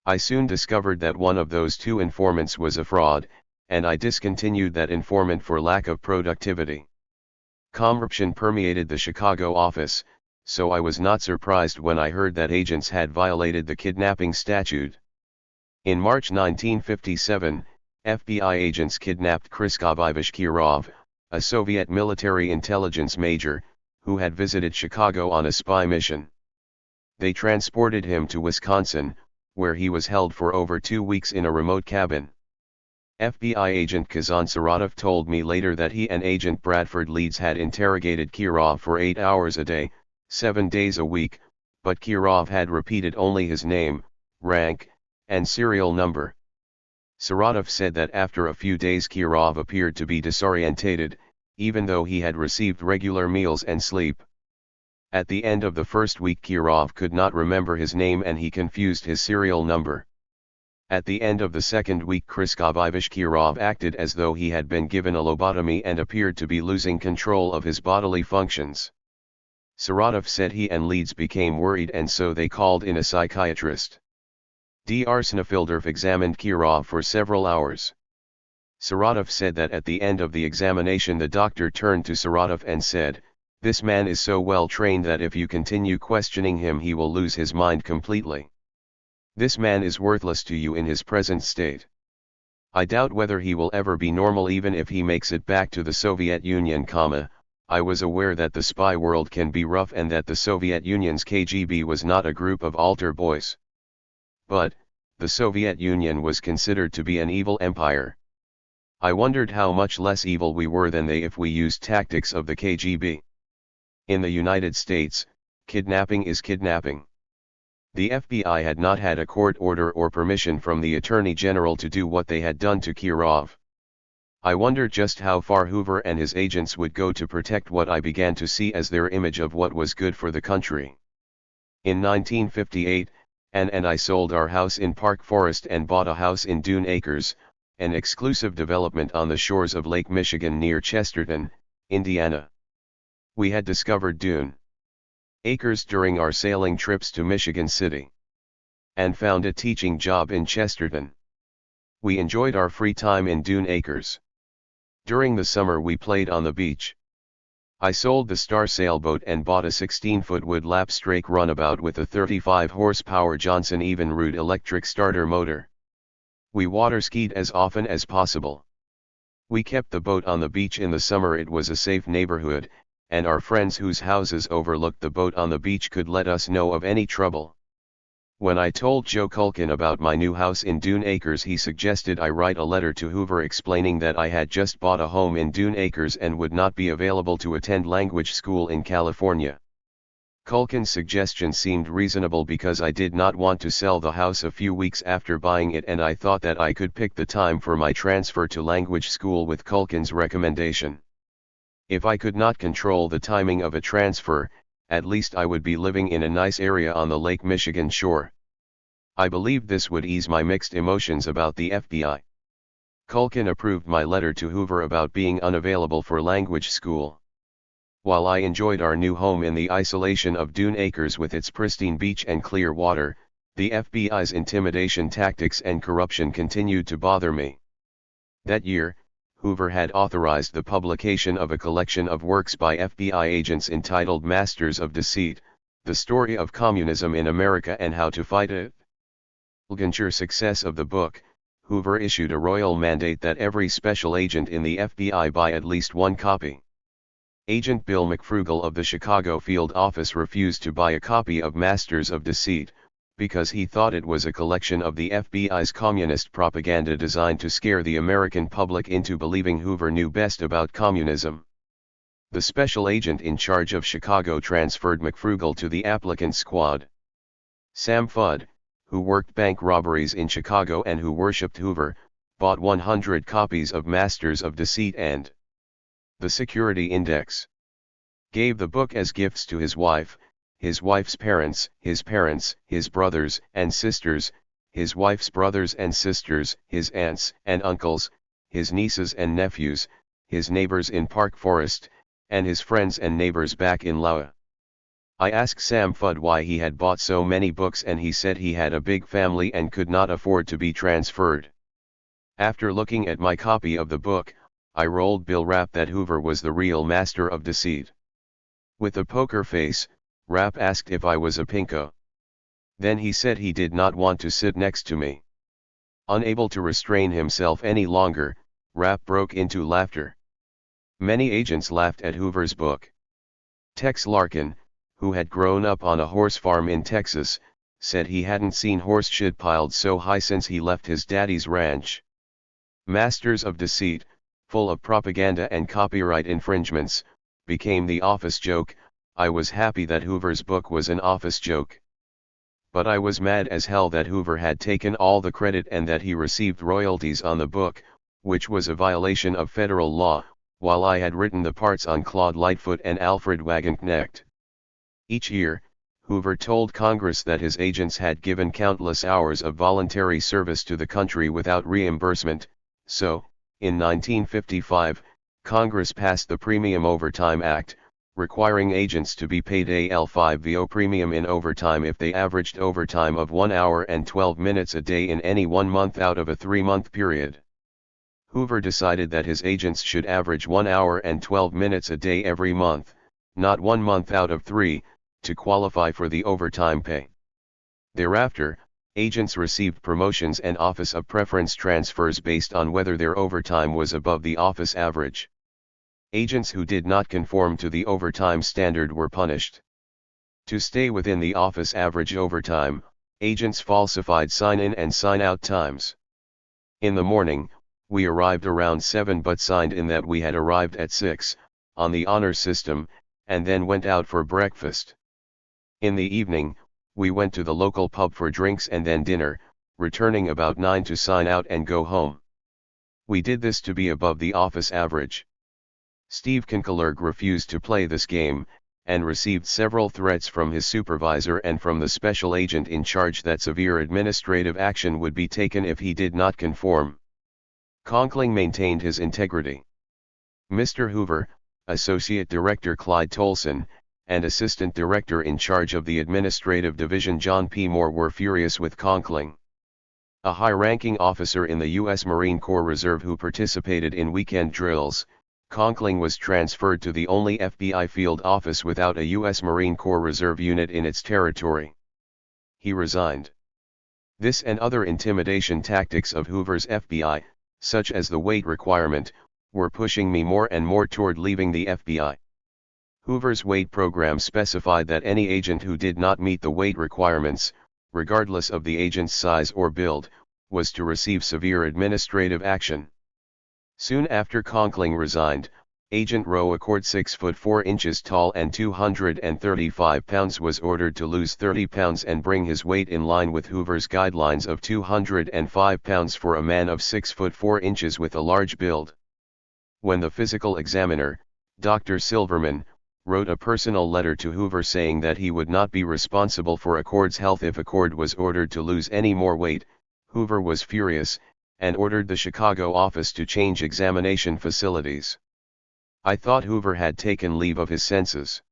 I soon discovered that one of those 2 informants was a fraud, and I discontinued that informant for lack of productivity. Corruption permeated the Chicago office, so I was not surprised when I heard that agents had violated the kidnapping statute. In March 1957, FBI agents kidnapped Krzysztof Kirov, a Soviet military intelligence major, who had visited Chicago on a spy mission. They transported him to Wisconsin, where he was held for over 2 weeks in a remote cabin. FBI agent Kazan Saratov told me later that he and agent Bradford Leeds had interrogated Kirov for 8 hours a day, 7 days a week, but Kirov had repeated only his name, rank, and serial number. Saratov said that after a few days Kirov appeared to be disorientated, even though he had received regular meals and sleep. At the end of the first week Kirov could not remember his name and he confused his serial number. At the end of the second week Krzysztof Kirov acted as though he had been given a lobotomy and appeared to be losing control of his bodily functions. Saratov said he and Leeds became worried and so they called in a psychiatrist. Dr. Snefildorf examined Kirov for several hours. Saratov said that at the end of the examination the doctor turned to Saratov and said, "This man is so well trained that if you continue questioning him he will lose his mind completely. This man is worthless to you in his present state. I doubt whether he will ever be normal even if he makes it back to the Soviet Union, I was aware that the spy world can be rough and that the Soviet Union's KGB was not a group of altar boys. But, the Soviet Union was considered to be an evil empire. I wondered how much less evil we were than they if we used tactics of the KGB. In the United States, kidnapping is kidnapping. The FBI had not had a court order or permission from the Attorney General to do what they had done to Kirov. I wondered just how far Hoover and his agents would go to protect what I began to see as their image of what was good for the country. In 1958, Ann and I sold our house in Park Forest and bought a house in Dune Acres, an exclusive development on the shores of Lake Michigan near Chesterton, Indiana. We had discovered Dune Acres during our sailing trips to Michigan City, and found a teaching job in Chesterton. We enjoyed our free time in Dune Acres. During the summer we played on the beach. I sold the Star sailboat and bought a 16-foot wood lap strake runabout with a 35 horsepower Johnson Evinrude electric starter motor. We water skied as often as possible. We kept the boat on the beach in the summer. It was a safe neighborhood, and our friends whose houses overlooked the boat on the beach could let us know of any trouble. When I told Joe Culkin about my new house in Dune Acres, he suggested I write a letter to Hoover explaining that I had just bought a home in Dune Acres and would not be available to attend language school in California. Culkin's suggestion seemed reasonable because I did not want to sell the house a few weeks after buying it, and I thought that I could pick the time for my transfer to language school with Culkin's recommendation. If I could not control the timing of a transfer, at least I would be living in a nice area on the Lake Michigan shore. I believed this would ease my mixed emotions about the FBI. Culkin approved my letter to Hoover about being unavailable for language school. While I enjoyed our new home in the isolation of Dune Acres with its pristine beach and clear water, the FBI's intimidation tactics and corruption continued to bother me. That year, Hoover had authorized the publication of a collection of works by FBI agents entitled Masters of Deceit, The Story of Communism in America and How to Fight It. To success of the book, Hoover issued a royal mandate that every special agent in the FBI buy at least one copy. Agent Bill McFrugal of the Chicago field office refused to buy a copy of Masters of Deceit, because he thought it was a collection of the FBI's communist propaganda designed to scare the American public into believing Hoover knew best about communism. The special agent in charge of Chicago transferred McFrugal to the applicant squad. Sam Fudd, who worked bank robberies in Chicago and who worshipped Hoover, bought 100 copies of Masters of Deceit and The Security Index. Gave the book as gifts to his wife's parents, his brothers and sisters, his wife's brothers and sisters, his aunts and uncles, his nieces and nephews, his neighbors in Park Forest, and his friends and neighbors back in Iowa. I asked Sam Fudd why he had bought so many books, and he said he had a big family and could not afford to be transferred. After looking at my copy of the book, I rolled Bill Rapp that Hoover was the real master of deceit. With a poker face, Rapp asked if I was a pinko. Then he said he did not want to sit next to me. Unable to restrain himself any longer, Rapp broke into laughter. Many agents laughed at Hoover's book. Tex Larkin, who had grown up on a horse farm in Texas, said he hadn't seen horse shit piled so high since he left his daddy's ranch. Masters of Deceit, full of propaganda and copyright infringements, became the office joke. I was happy that Hoover's book was an office joke. But I was mad as hell that Hoover had taken all the credit and that he received royalties on the book, which was a violation of federal law, while I had written the parts on Claude Lightfoot and Alfred Wagenknecht. Each year, Hoover told Congress that his agents had given countless hours of voluntary service to the country without reimbursement, so, in 1955, Congress passed the Premium Overtime Act, requiring agents to be paid a L5VO premium in overtime if they averaged overtime of 1 hour and 12 minutes a day in any 1 month out of a 3-month period. Hoover decided that his agents should average 1 hour and 12 minutes a day every month, not 1 month out of 3, to qualify for the overtime pay. Thereafter, agents received promotions and office of preference transfers based on whether their overtime was above the office average. Agents who did not conform to the overtime standard were punished. To stay within the office average overtime, agents falsified sign-in and sign-out times. In the morning, we arrived around 7 but signed in that we had arrived at 6, on the honor system, and then went out for breakfast. In the evening, we went to the local pub for drinks and then dinner, returning about 9 to sign out and go home. We did this to be above the office average. Steve Kinkelerg refused to play this game, and received several threats from his supervisor and from the special agent in charge that severe administrative action would be taken if he did not conform. Conkling maintained his integrity. Mr. Hoover, Associate Director Clyde Tolson, and Assistant Director in charge of the Administrative Division John P. Moore were furious with Conkling. A high-ranking officer in the U.S. Marine Corps Reserve who participated in weekend drills, Conkling was transferred to the only FBI field office without a U.S. Marine Corps Reserve unit in its territory. He resigned. This and other intimidation tactics of Hoover's FBI, such as the weight requirement, were pushing me more and more toward leaving the FBI. Hoover's weight program specified that any agent who did not meet the weight requirements, regardless of the agent's size or build, was to receive severe administrative action. Soon after Conkling resigned, Agent Rowe Accord 6 foot 4 inches tall and 235 pounds was ordered to lose 30 pounds and bring his weight in line with Hoover's guidelines of 205 pounds for a man of 6 foot 4 inches with a large build. When the physical examiner, Dr. Silverman, wrote a personal letter to Hoover saying that he would not be responsible for Accord's health if Accord was ordered to lose any more weight, Hoover was furious, and ordered the Chicago office to change examination facilities. I thought Hoover had taken leave of his senses.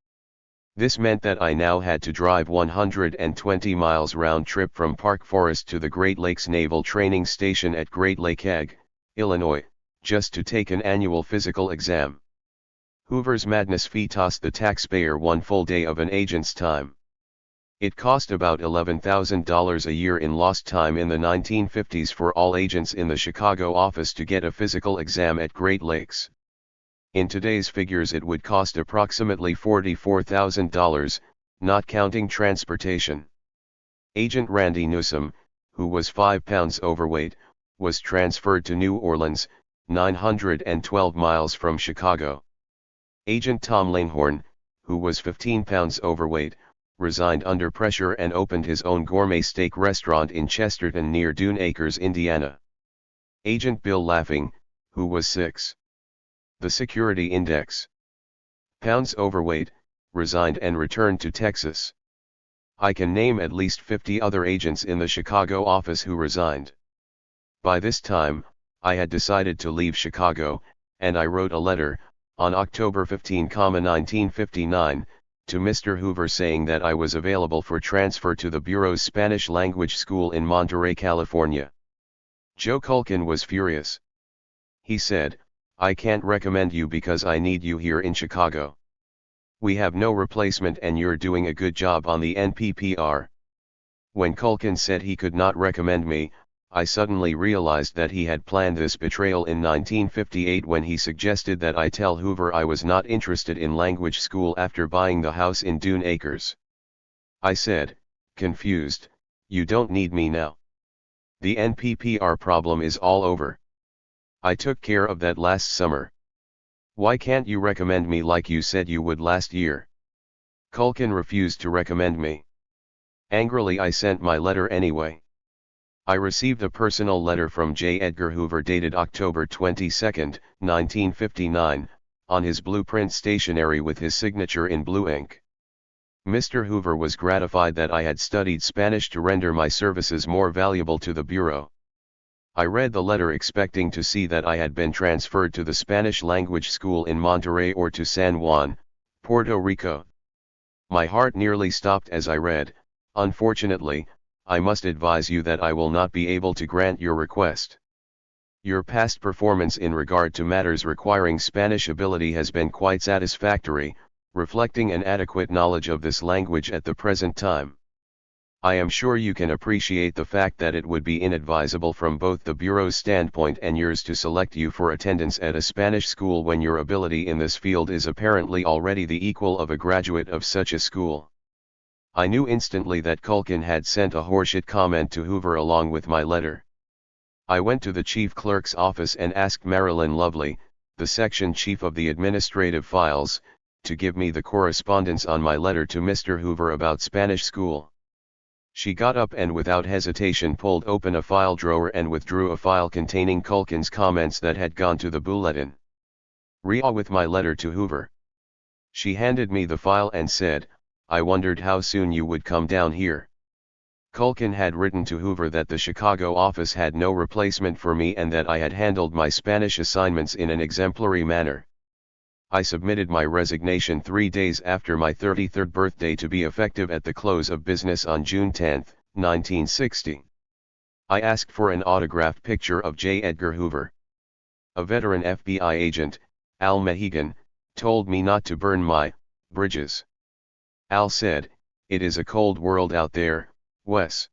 This meant that I now had to drive 120 miles round trip from Park Forest to the Great Lakes Naval Training Station at Great Lake Egg, Illinois, just to take an annual physical exam. Hoover's madness fee tossed the taxpayer one full day of an agent's time. It cost about $11,000 a year in lost time in the 1950s for all agents in the Chicago office to get a physical exam at Great Lakes. In today's figures it would cost approximately $44,000, not counting transportation. Agent Randy Newsom, who was 5 pounds overweight, was transferred to New Orleans, 912 miles from Chicago. Agent Tom Langhorne, who was 15 pounds overweight, resigned under pressure and opened his own gourmet steak restaurant in Chesterton near Dune Acres, Indiana. Agent Bill Laughing, who was 6. The Security Index. Pounds overweight, resigned and returned to Texas. I can name at least 50 other agents in the Chicago office who resigned. By this time, I had decided to leave Chicago, and I wrote a letter, on October 15, 1959, to Mr. Hoover saying that I was available for transfer to the Bureau's Spanish language school in Monterey, California. Joe Culkin was furious. He said, "I can't recommend you because I need you here in Chicago. We have no replacement and you're doing a good job on the NPPR." When Culkin said he could not recommend me, I suddenly realized that he had planned this betrayal in 1958 when he suggested that I tell Hoover I was not interested in language school after buying the house in Dune Acres. I said, confused, "You don't need me now. The NPPR problem is all over. I took care of that last summer. Why can't you recommend me like you said you would last year?" Culkin refused to recommend me. Angrily I sent my letter anyway. I received a personal letter from J. Edgar Hoover dated October 22, 1959, on his blueprint stationery with his signature in blue ink. Mr. Hoover was gratified that I had studied Spanish to render my services more valuable to the Bureau. I read the letter expecting to see that I had been transferred to the Spanish language school in Monterey or to San Juan, Puerto Rico. My heart nearly stopped as I read, "Unfortunately, I must advise you that I will not be able to grant your request. Your past performance in regard to matters requiring Spanish ability has been quite satisfactory, reflecting an adequate knowledge of this language at the present time. I am sure you can appreciate the fact that it would be inadvisable from both the Bureau's standpoint and yours to select you for attendance at a Spanish school when your ability in this field is apparently already the equal of a graduate of such a school." I knew instantly that Culkin had sent a horseshit comment to Hoover along with my letter. I went to the chief clerk's office and asked Marilyn Lovely, the section chief of the administrative files, to give me the correspondence on my letter to Mr. Hoover about Spanish school. She got up and without hesitation pulled open a file drawer and withdrew a file containing Culkin's comments that had gone to the bulletin. With my letter to Hoover. She handed me the file and said, "I wondered how soon you would come down here." Culkin had written to Hoover that the Chicago office had no replacement for me and that I had handled my Spanish assignments in an exemplary manner. I submitted my resignation 3 days after my 33rd birthday to be effective at the close of business on June 10, 1960. I asked for an autographed picture of J. Edgar Hoover. A veteran FBI agent, Al Mehigan, told me not to burn my bridges. Al said, "It is a cold world out there, Wes."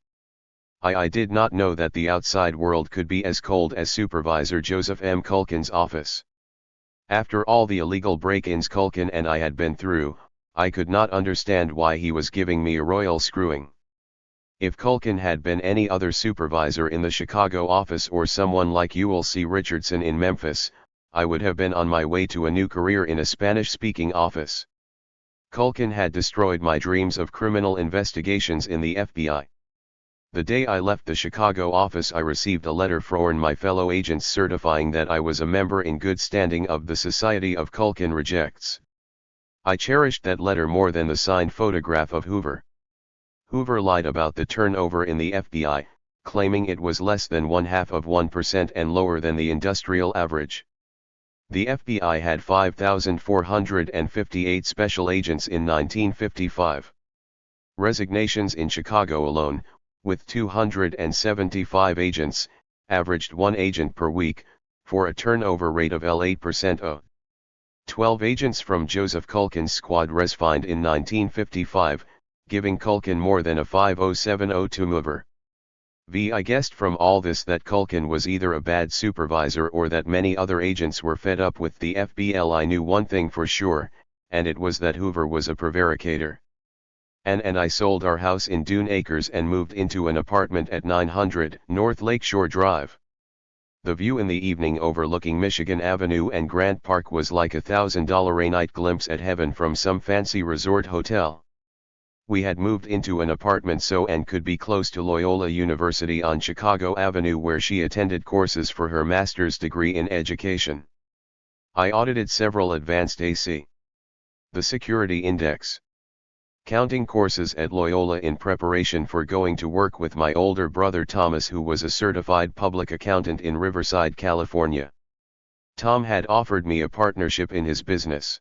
I did not know that the outside world could be as cold as Supervisor Joseph M. Culkin's office. After all the illegal break-ins Culkin and I had been through, I could not understand why he was giving me a royal screwing. If Culkin had been any other supervisor in the Chicago office or someone like Ewell C. Richardson in Memphis, I would have been on my way to a new career in a Spanish-speaking office. Culkin had destroyed my dreams of criminal investigations in the FBI. The day I left the Chicago office, I received a letter from my fellow agents certifying that I was a member in good standing of the Society of Culkin Rejects. I cherished that letter more than the signed photograph of Hoover. Hoover lied about the turnover in the FBI, claiming it was less than 0.5% and lower than the industrial average. The FBI had 5,458 special agents in 1955. Resignations in Chicago alone, with 275 agents, averaged 1 agent per week, for a turnover rate of L8%. 12 agents from Joseph Culkin's squad resigned in 1955, giving Culkin more than a 50702 mover. I guessed from all this that Culkin was either a bad supervisor or that many other agents were fed up with the FBI. I knew one thing for sure, and it was that Hoover was a prevaricator. And I sold our house in Dune Acres and moved into an apartment at 900 North Lakeshore Drive. The view in the evening overlooking Michigan Avenue and Grant Park was like $1,000 a night glimpse at heaven from some fancy resort hotel. We had moved into an apartment so Anne could be close to Loyola University on Chicago Avenue, where she attended courses for her master's degree in education. I audited several advanced AC. The Security Index. Counting courses at Loyola in preparation for going to work with my older brother Thomas, who was a certified public accountant in Riverside, California. Tom had offered me a partnership in his business.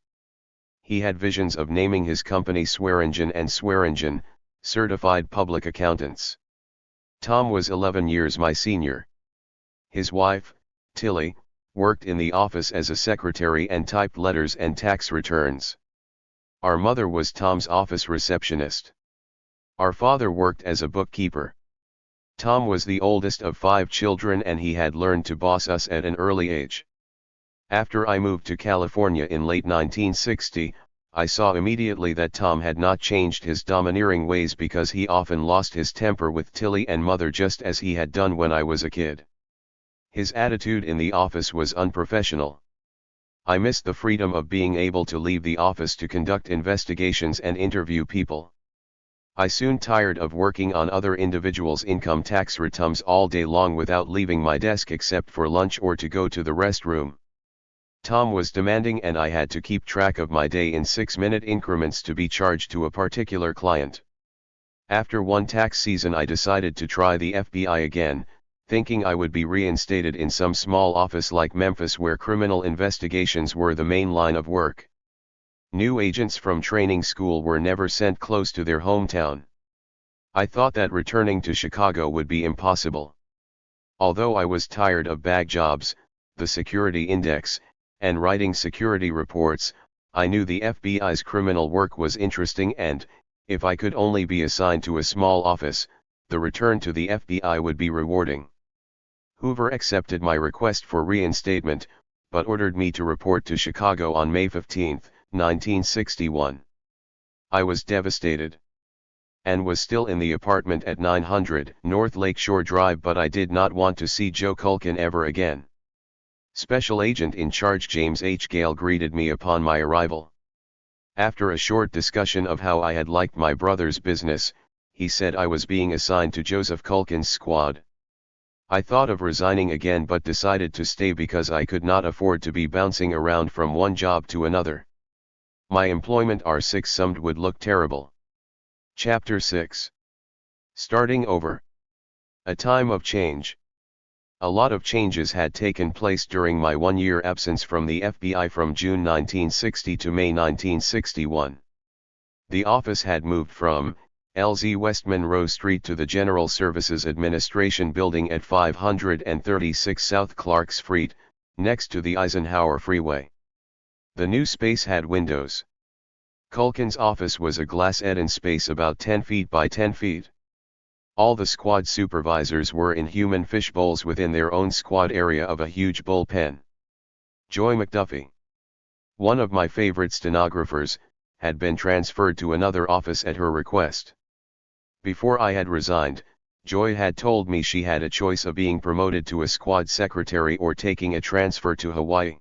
He had visions of naming his company Swearingen and Swearingen, Certified Public Accountants. Tom was 11 years my senior. His wife, Tilly, worked in the office as a secretary and typed letters and tax returns. Our mother was Tom's office receptionist. Our father worked as a bookkeeper. Tom was the oldest of 5 children and he had learned to boss us at an early age. After I moved to California in late 1960, I saw immediately that Tom had not changed his domineering ways, because he often lost his temper with Tilly and Mother just as he had done when I was a kid. His attitude in the office was unprofessional. I missed the freedom of being able to leave the office to conduct investigations and interview people. I soon tired of working on other individuals' income tax returns all day long without leaving my desk except for lunch or to go to the restroom. Tom was demanding and I had to keep track of my day in 6-minute increments to be charged to a particular client. After one tax season I decided to try the FBI again, thinking I would be reinstated in some small office like Memphis where criminal investigations were the main line of work. New agents from training school were never sent close to their hometown. I thought that returning to Chicago would be impossible. Although I was tired of bag jobs, the security index, and writing security reports, I knew the FBI's criminal work was interesting and, if I could only be assigned to a small office, the return to the FBI would be rewarding. Hoover accepted my request for reinstatement, but ordered me to report to Chicago on May 15, 1961. I was devastated. Anne was still in the apartment at 900 North Lakeshore Drive, but I did not want to see Joe Culkin ever again. Special Agent in Charge James H. Gale greeted me upon my arrival. After a short discussion of how I had liked my brother's business, he said I was being assigned to Joseph Culkin's squad. I thought of resigning again but decided to stay because I could not afford to be bouncing around from one job to another. My employment R6 summed would look terrible. Chapter 6. Starting over. A time of change. A lot of changes had taken place during my one-year absence from the FBI from June 1960 to May 1961. The office had moved from LZ West Monroe Street to the General Services Administration Building at 536 South Clark Street, next to the Eisenhower Freeway. The new space had windows. Culkin's office was a glass-eden space about 10 feet by 10 feet. All the squad supervisors were in human fishbowls within their own squad area of a huge bullpen. Joy McDuffie, one of my favorite stenographers, had been transferred to another office at her request. Before I had resigned, Joy had told me she had a choice of being promoted to a squad secretary or taking a transfer to Hawaii.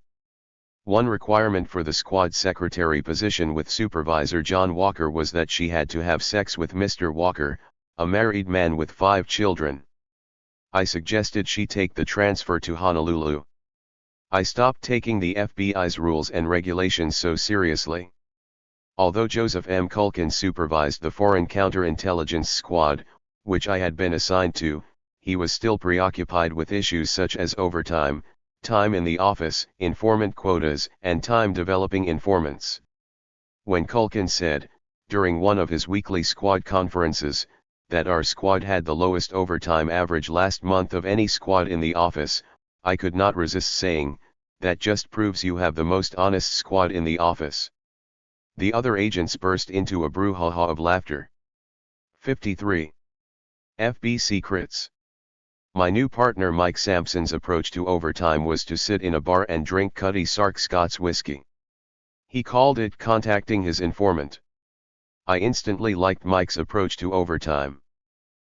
One requirement for the squad secretary position with Supervisor John Walker was that she had to have sex with Mr. Walker, a married man with 5 children. I suggested she take the transfer to Honolulu. I stopped taking the FBI's rules and regulations so seriously. Although Joseph M. Culkin supervised the Foreign Counterintelligence Squad, which I had been assigned to, he was still preoccupied with issues such as overtime, time in the office, informant quotas, and time developing informants. When Culkin said, during one of his weekly squad conferences, that our squad had the lowest overtime average last month of any squad in the office, I could not resist saying, that just proves you have the most honest squad in the office. The other agents burst into a brouhaha of laughter. 53. FB Secrets. My new partner Mike Sampson's approach to overtime was to sit in a bar and drink Cutty Sark Scots whiskey. He called it contacting his informant. I instantly liked Mike's approach to overtime.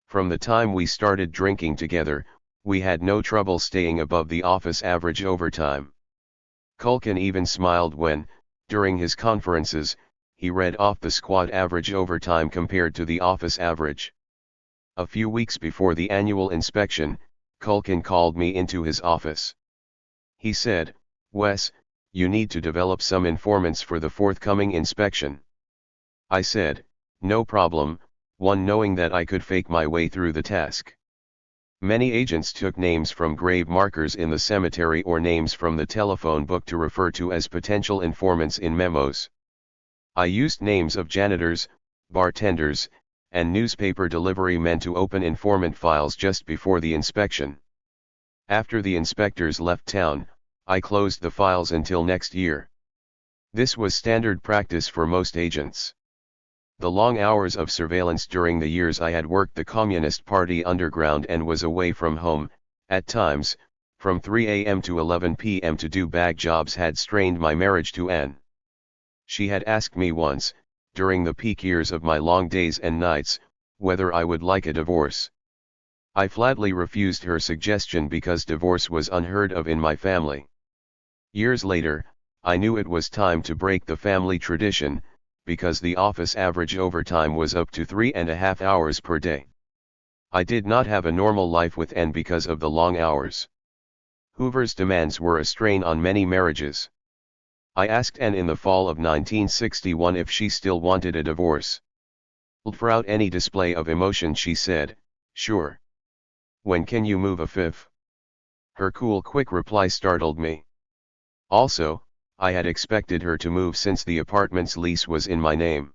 From the time we started drinking together, we had no trouble staying above the office average overtime. Culkin even smiled when, during his conferences, he read off the squad average overtime compared to the office average. A few weeks before the annual inspection, Culkin called me into his office. He said, "Wes, you need to develop some informants for the forthcoming inspection." I said, "No problem," one knowing that I could fake my way through the task. Many agents took names from grave markers in the cemetery or names from the telephone book to refer to as potential informants in memos. I used names of janitors, bartenders, and newspaper delivery men to open informant files just before the inspection. After the inspectors left town, I closed the files until next year. This was standard practice for most agents. The long hours of surveillance during the years I had worked the Communist Party underground and was away from home, at times, from 3 a.m. to 11 p.m. to do bag jobs had strained my marriage to Anne. She had asked me once, during the peak years of my long days and nights, whether I would like a divorce. I flatly refused her suggestion because divorce was unheard of in my family. Years later, I knew it was time to break the family tradition, because the office average overtime was up to 3.5 hours per day. I did not have a normal life with Anne because of the long hours. Hoover's demands were a strain on many marriages. I asked Anne in the fall of 1961 if she still wanted a divorce. Without any display of emotion she said, "Sure. When can you move a fifth?" Her cool quick reply startled me. Also, I had expected her to move since the apartment's lease was in my name.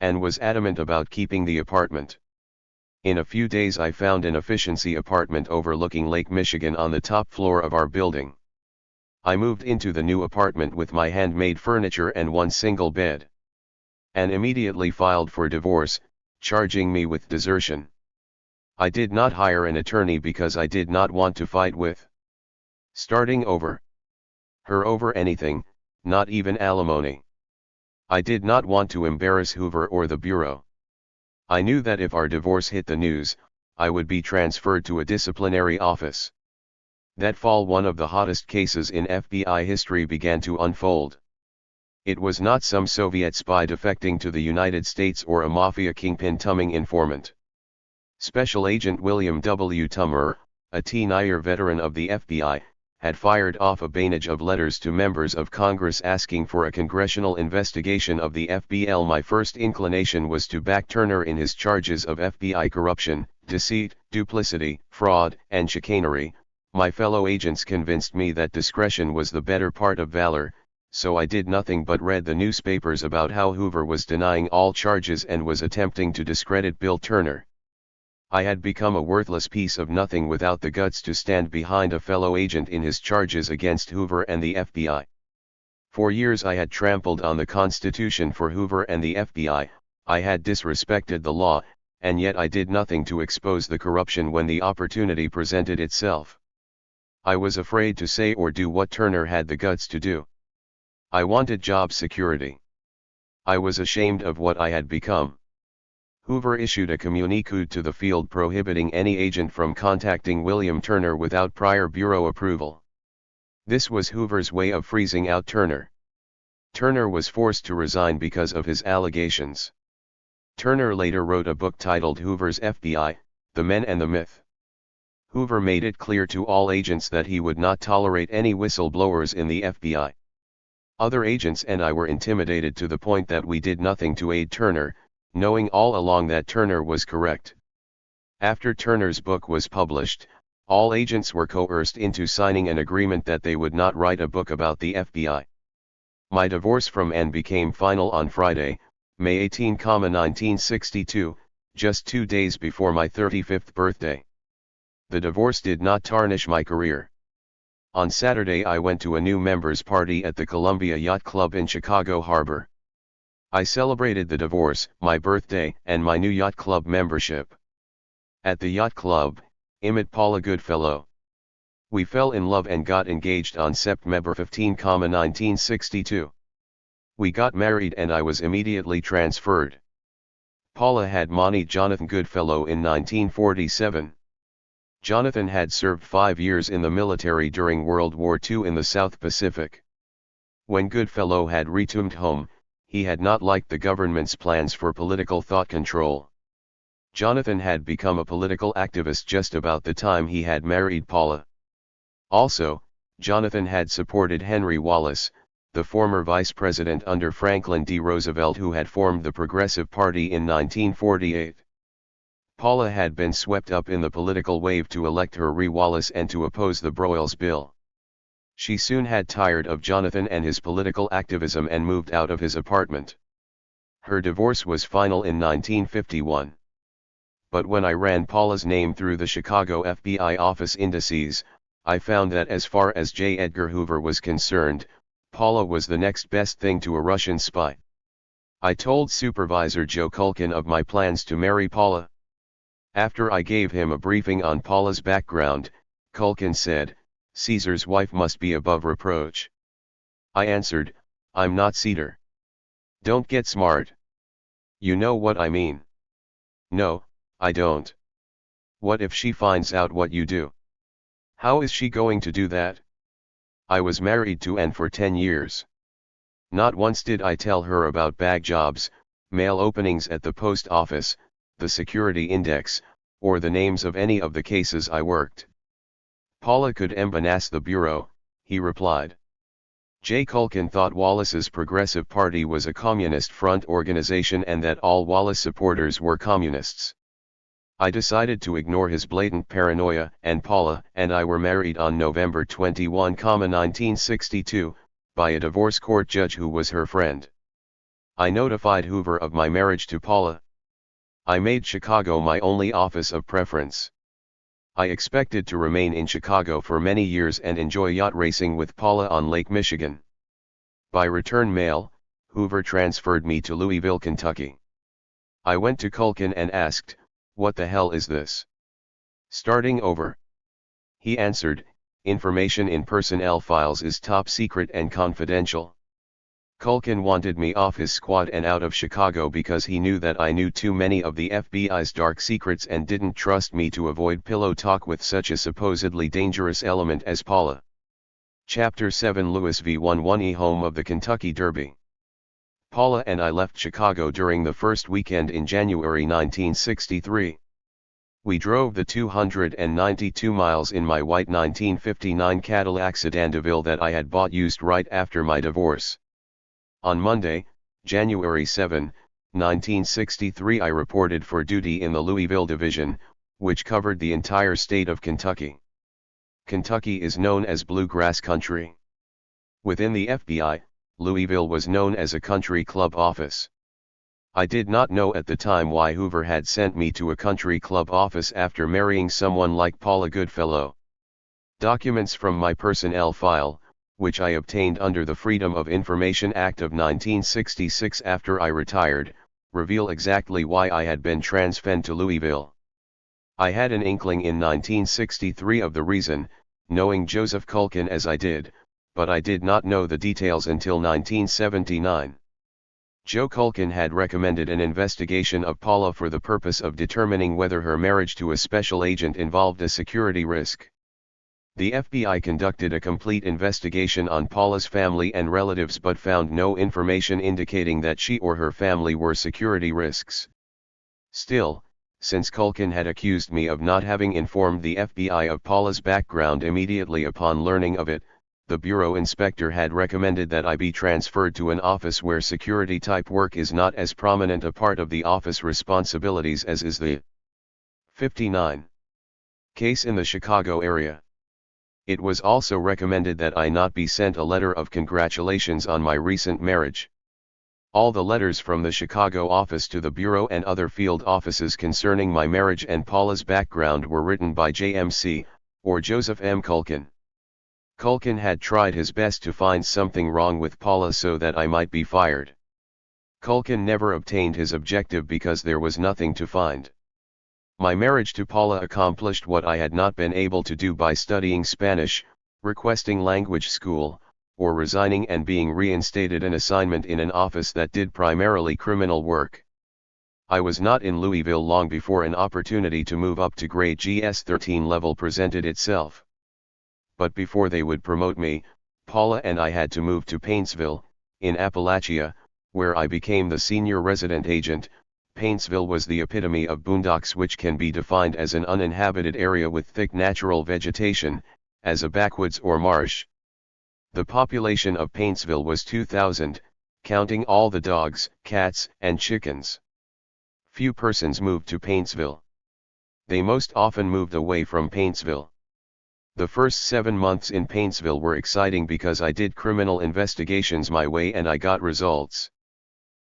Anne was adamant about keeping the apartment. In a few days I found an efficiency apartment overlooking Lake Michigan on the top floor of our building. I moved into the new apartment with my handmade furniture and one single bed. Anne immediately filed for divorce, charging me with desertion. I did not hire an attorney because I did not want to fight with starting over her over anything, not even alimony. I did not want to embarrass Hoover or the Bureau. I knew that if our divorce hit the news, I would be transferred to a disciplinary office. That fall one of the hottest cases in FBI history began to unfold. It was not some Soviet spy defecting to the United States or a mafia kingpin tumming informant. Special Agent William W. Tummer, a ten-year veteran of the FBI, had fired off a barrage of letters to members of Congress asking for a congressional investigation of the FBI. My first inclination was to back Turner in his charges of FBI corruption, deceit, duplicity, fraud, and chicanery. My fellow agents convinced me that discretion was the better part of valor, so I did nothing but read the newspapers about how Hoover was denying all charges and was attempting to discredit Bill Turner. I had become a worthless piece of nothing without the guts to stand behind a fellow agent in his charges against Hoover and the FBI. For years I had trampled on the Constitution for Hoover and the FBI, I had disrespected the law, and yet I did nothing to expose the corruption when the opportunity presented itself. I was afraid to say or do what Turner had the guts to do. I wanted job security. I was ashamed of what I had become. Hoover issued a communique to the field prohibiting any agent from contacting William Turner without prior bureau approval. This was Hoover's way of freezing out Turner. Turner was forced to resign because of his allegations. Turner later wrote a book titled Hoover's FBI, The Men and the Myth. Hoover made it clear to all agents that he would not tolerate any whistleblowers in the FBI. Other agents and I were intimidated to the point that we did nothing to aid Turner, knowing all along that Turner was correct. After Turner's book was published, all agents were coerced into signing an agreement that they would not write a book about the FBI. My divorce from Anne became final on Friday, May 18, 1962, just 2 days before my 35th birthday. The divorce did not tarnish my career. On Saturday I went to a new members party at the Columbia Yacht Club in Chicago Harbor. I celebrated the divorce, my birthday, and my new yacht club membership. At the yacht club, I met Paula Goodfellow. We fell in love and got engaged on September 15, 1962. We got married and I was immediately transferred. Paula had married Jonathan Goodfellow in 1947. Jonathan had served 5 years in the military during World War II in the South Pacific. When Goodfellow had returned home, he had not liked the government's plans for political thought control. Jonathan had become a political activist just about the time he had married Paula. Also, Jonathan had supported Henry Wallace, the former vice president under Franklin D. Roosevelt who had formed the Progressive Party in 1948. Paula had been swept up in the political wave to elect Henry Wallace and to oppose the Broyles Bill. She soon had tired of Jonathan and his political activism and moved out of his apartment. Her divorce was final in 1951. But when I ran Paula's name through the Chicago FBI office indices, I found that as far as J. Edgar Hoover was concerned, Paula was the next best thing to a Russian spy. I told Supervisor Joe Culkin of my plans to marry Paula. After I gave him a briefing on Paula's background, Culkin said, "Caesar's wife must be above reproach." I answered, "I'm not Caesar. Don't get smart. You know what I mean." "No, I don't." "What if she finds out what you do?" "How is she going to do that?" I was married to Anne for 10 years. Not once did I tell her about bag jobs, mail openings at the post office, the security index, or the names of any of the cases I worked. "Paula could embanas the bureau," he replied. J. Culkin thought Wallace's Progressive Party was a communist front organization and that all Wallace supporters were communists. I decided to ignore his blatant paranoia, and Paula and I were married on November 21, 1962, by a divorce court judge who was her friend. I notified Hoover of my marriage to Paula. I made Chicago my only office of preference. I expected to remain in Chicago for many years and enjoy yacht racing with Paula on Lake Michigan. By return mail, Hoover transferred me to Louisville, Kentucky. I went to Culkin and asked, "What the hell is this? Starting over?" He answered, "Information in personnel files is top secret and confidential." Culkin wanted me off his squad and out of Chicago because he knew that I knew too many of the FBI's dark secrets and didn't trust me to avoid pillow talk with such a supposedly dangerous element as Paula. Chapter 7 Lewis v. 11E Home of the Kentucky Derby. Paula and I left Chicago during the first weekend in January 1963. We drove the 292 miles in my white 1959 Cadillac sedan DeVille that I had bought used right after my divorce. On Monday, January 7, 1963 I reported for duty in the Louisville Division, which covered the entire state of Kentucky. Kentucky is known as Bluegrass Country. Within the FBI, Louisville was known as a country club office. I did not know at the time why Hoover had sent me to a country club office after marrying someone like Paula Goodfellow. Documents from my personnel file, which I obtained under the Freedom of Information Act of 1966 after I retired, reveal exactly why I had been transferred to Louisville. I had an inkling in 1963 of the reason, knowing Joseph Culkin as I did, but I did not know the details until 1979. Joe Culkin had recommended an investigation of Paula for the purpose of determining whether her marriage to a special agent involved a security risk. The FBI conducted a complete investigation on Paula's family and relatives but found no information indicating that she or her family were security risks. Still, since Culkin had accused me of not having informed the FBI of Paula's background immediately upon learning of it, the bureau inspector had recommended that I be transferred to an office where security-type work is not as prominent a part of the office responsibilities as is the 59 case in the Chicago area. It was also recommended that I not be sent a letter of congratulations on my recent marriage. All the letters from the Chicago office to the bureau and other field offices concerning my marriage and Paula's background were written by JMC, or Joseph M. Culkin. Culkin had tried his best to find something wrong with Paula so that I might be fired. Culkin never obtained his objective because there was nothing to find. My marriage to Paula accomplished what I had not been able to do by studying Spanish, requesting language school, or resigning and being reinstated an assignment in an office that did primarily criminal work. I was not in Louisville long before an opportunity to move up to grade GS-13 level presented itself. But before they would promote me, Paula and I had to move to Paintsville, in Appalachia, where I became the senior resident agent. Paintsville was the epitome of boondocks, which can be defined as an uninhabited area with thick natural vegetation, as a backwoods or marsh. The population of Paintsville was 2,000, counting all the dogs, cats, and chickens. Few persons moved to Paintsville. They most often moved away from Paintsville. The first 7 months in Paintsville were exciting because I did criminal investigations my way and I got results.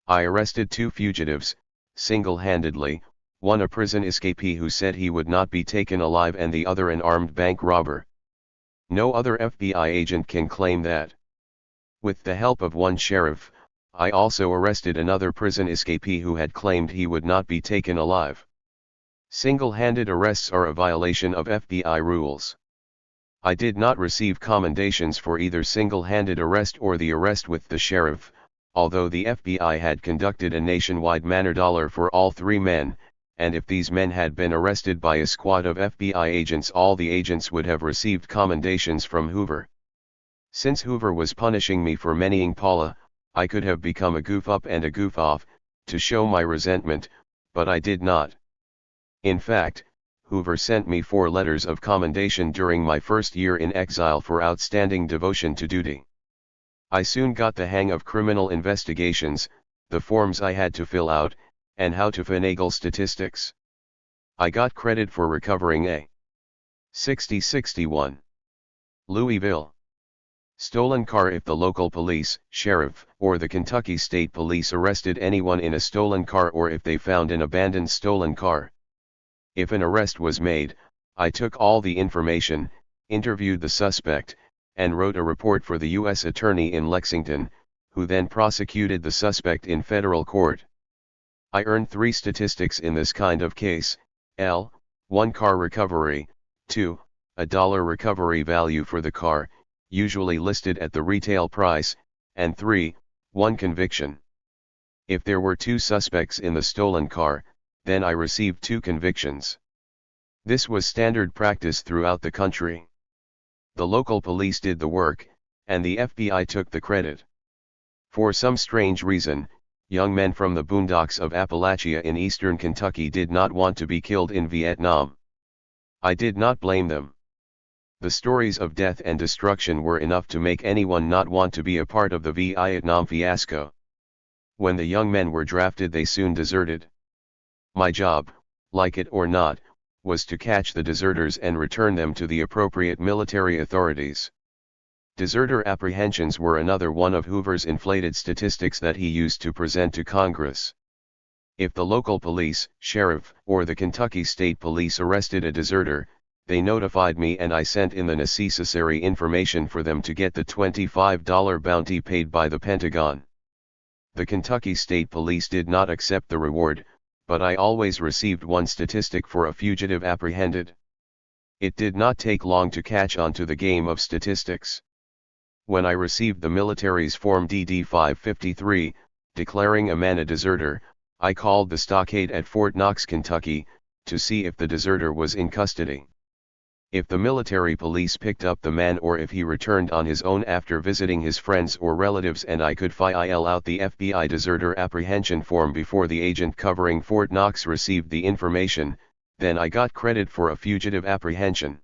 I arrested 2 fugitives, single-handedly, one a prison escapee who said he would not be taken alive and the other an armed bank robber. No other FBI agent can claim that. With the help of one sheriff, I also arrested another prison escapee who had claimed he would not be taken alive. Single-handed arrests are a violation of FBI rules. I did not receive commendations for either single-handed arrest or the arrest with the sheriff, although the FBI had conducted a nationwide manner for all 3 men, and if these men had been arrested by a squad of FBI agents, all the agents would have received commendations from Hoover. Since Hoover was punishing me for marrying Paula, I could have become a goof-up and a goof-off, to show my resentment, but I did not. In fact, Hoover sent me 4 letters of commendation during my first year in exile for outstanding devotion to duty. I soon got the hang of criminal investigations, the forms I had to fill out, and how to finagle statistics. I got credit for recovering a 6061 Louisville stolen car. If the local police, sheriff, or the Kentucky State Police arrested anyone in a stolen car, or if they found an abandoned stolen car. If an arrest was made, I took all the information, interviewed the suspect, and wrote a report for the U.S. Attorney in Lexington, who then prosecuted the suspect in federal court. I earned 3 statistics in this kind of case: L, 1 car recovery, 2, a dollar recovery value for the car, usually listed at the retail price, and 3, 1 conviction. If there were 2 suspects in the stolen car, then I received 2 convictions. This was standard practice throughout the country. The local police did the work, and the FBI took the credit. For some strange reason, young men from the boondocks of Appalachia in eastern Kentucky did not want to be killed in Vietnam. I did not blame them. The stories of death and destruction were enough to make anyone not want to be a part of the Vietnam fiasco. When the young men were drafted, they soon deserted. My job, like it or not, was to catch the deserters and return them to the appropriate military authorities. Deserter apprehensions were another one of Hoover's inflated statistics that he used to present to Congress. If the local police, sheriff, or the Kentucky State Police arrested a deserter, They notified me and I sent in the necessary information for them to get the $25 bounty paid by the Pentagon. The Kentucky State Police did not accept the reward, but I always received one statistic for a fugitive apprehended. It did not take long to catch on to the game of statistics. When I received the military's Form DD 553, declaring a man a deserter, I called the stockade at Fort Knox, Kentucky, to see if the deserter was in custody. If the military police picked up the man or if he returned on his own after visiting his friends or relatives, and I could file out the FBI deserter apprehension form before the agent covering Fort Knox received the information, then I got credit for a fugitive apprehension.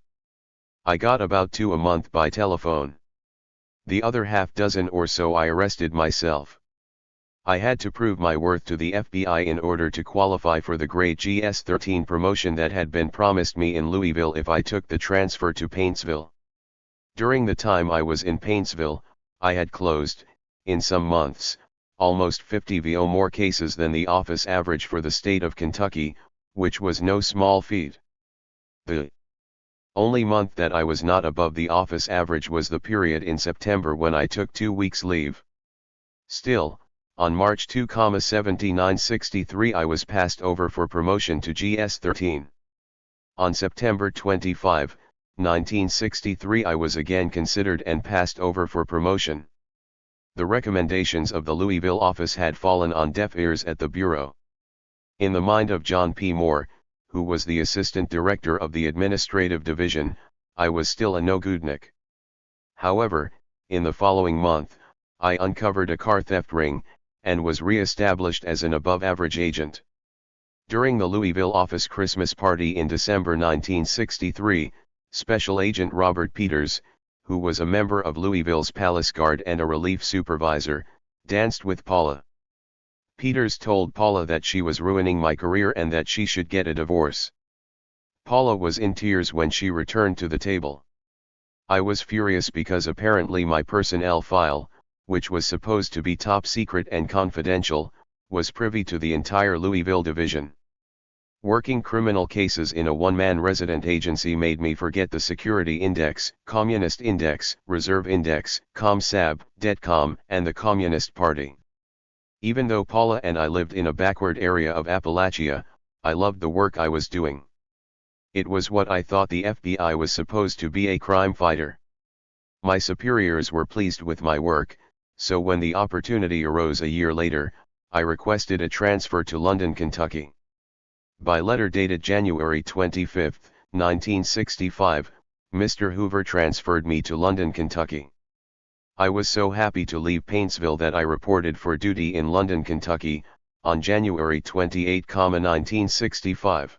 I got about 2 a month by telephone. The other half dozen or so I arrested myself. I had to prove my worth to the FBI in order to qualify for the grade GS-13 promotion that had been promised me in Louisville if I took the transfer to Paintsville. During the time I was in Paintsville, I had closed, in some months, almost 50 or more cases than the office average for the state of Kentucky, which was no small feat. The only month that I was not above the office average was the period in September when I took 2 weeks leave. Still, on March 2, 1963 I was passed over for promotion to GS-13. On September 25, 1963 I was again considered and passed over for promotion. The recommendations of the Louisville office had fallen on deaf ears at the Bureau. In the mind of John P. Moore, who was the assistant director of the administrative division, I was still a no-goodnik. However, in the following month, I uncovered a car theft ring, and was re-established as an above-average agent. During the Louisville office Christmas party in December 1963, Special Agent Robert Peters, who was a member of Louisville's Palace Guard and a relief supervisor, danced with Paula. Peters told Paula that she was ruining my career and that she should get a divorce. Paula was in tears when she returned to the table. I was furious because apparently my personnel file, which was supposed to be top secret and confidential, was privy to the entire Louisville division. Working criminal cases in a one-man resident agency made me forget the Security Index, Communist Index, Reserve Index, ComSab, Detcom, and the Communist Party. Even though Paula and I lived in a backward area of Appalachia, I loved the work I was doing. It was what I thought the FBI was supposed to be, a crime fighter. My superiors were pleased with my work, so when the opportunity arose a year later, I requested a transfer to London, Kentucky. By letter dated January 25, 1965, Mr. Hoover transferred me to London, Kentucky. I was so happy to leave Paintsville that I reported for duty in London, Kentucky, on January 28, 1965.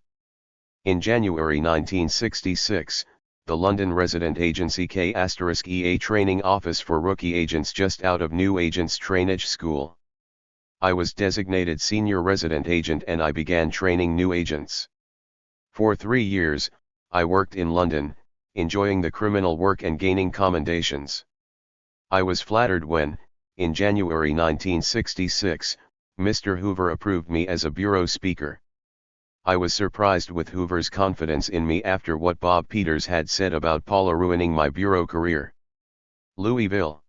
In January 1966, the London Resident Agency K*EA training office for rookie agents just out of New Agents Trainage School. I was designated Senior Resident Agent and I began training new agents. For 3 years, I worked in London, enjoying the criminal work and gaining commendations. I was flattered when, in January 1966, Mr. Hoover approved me as a bureau speaker. I was surprised with Hoover's confidence in me after what Bob Peters had said about Paula ruining my bureau career. Louisville.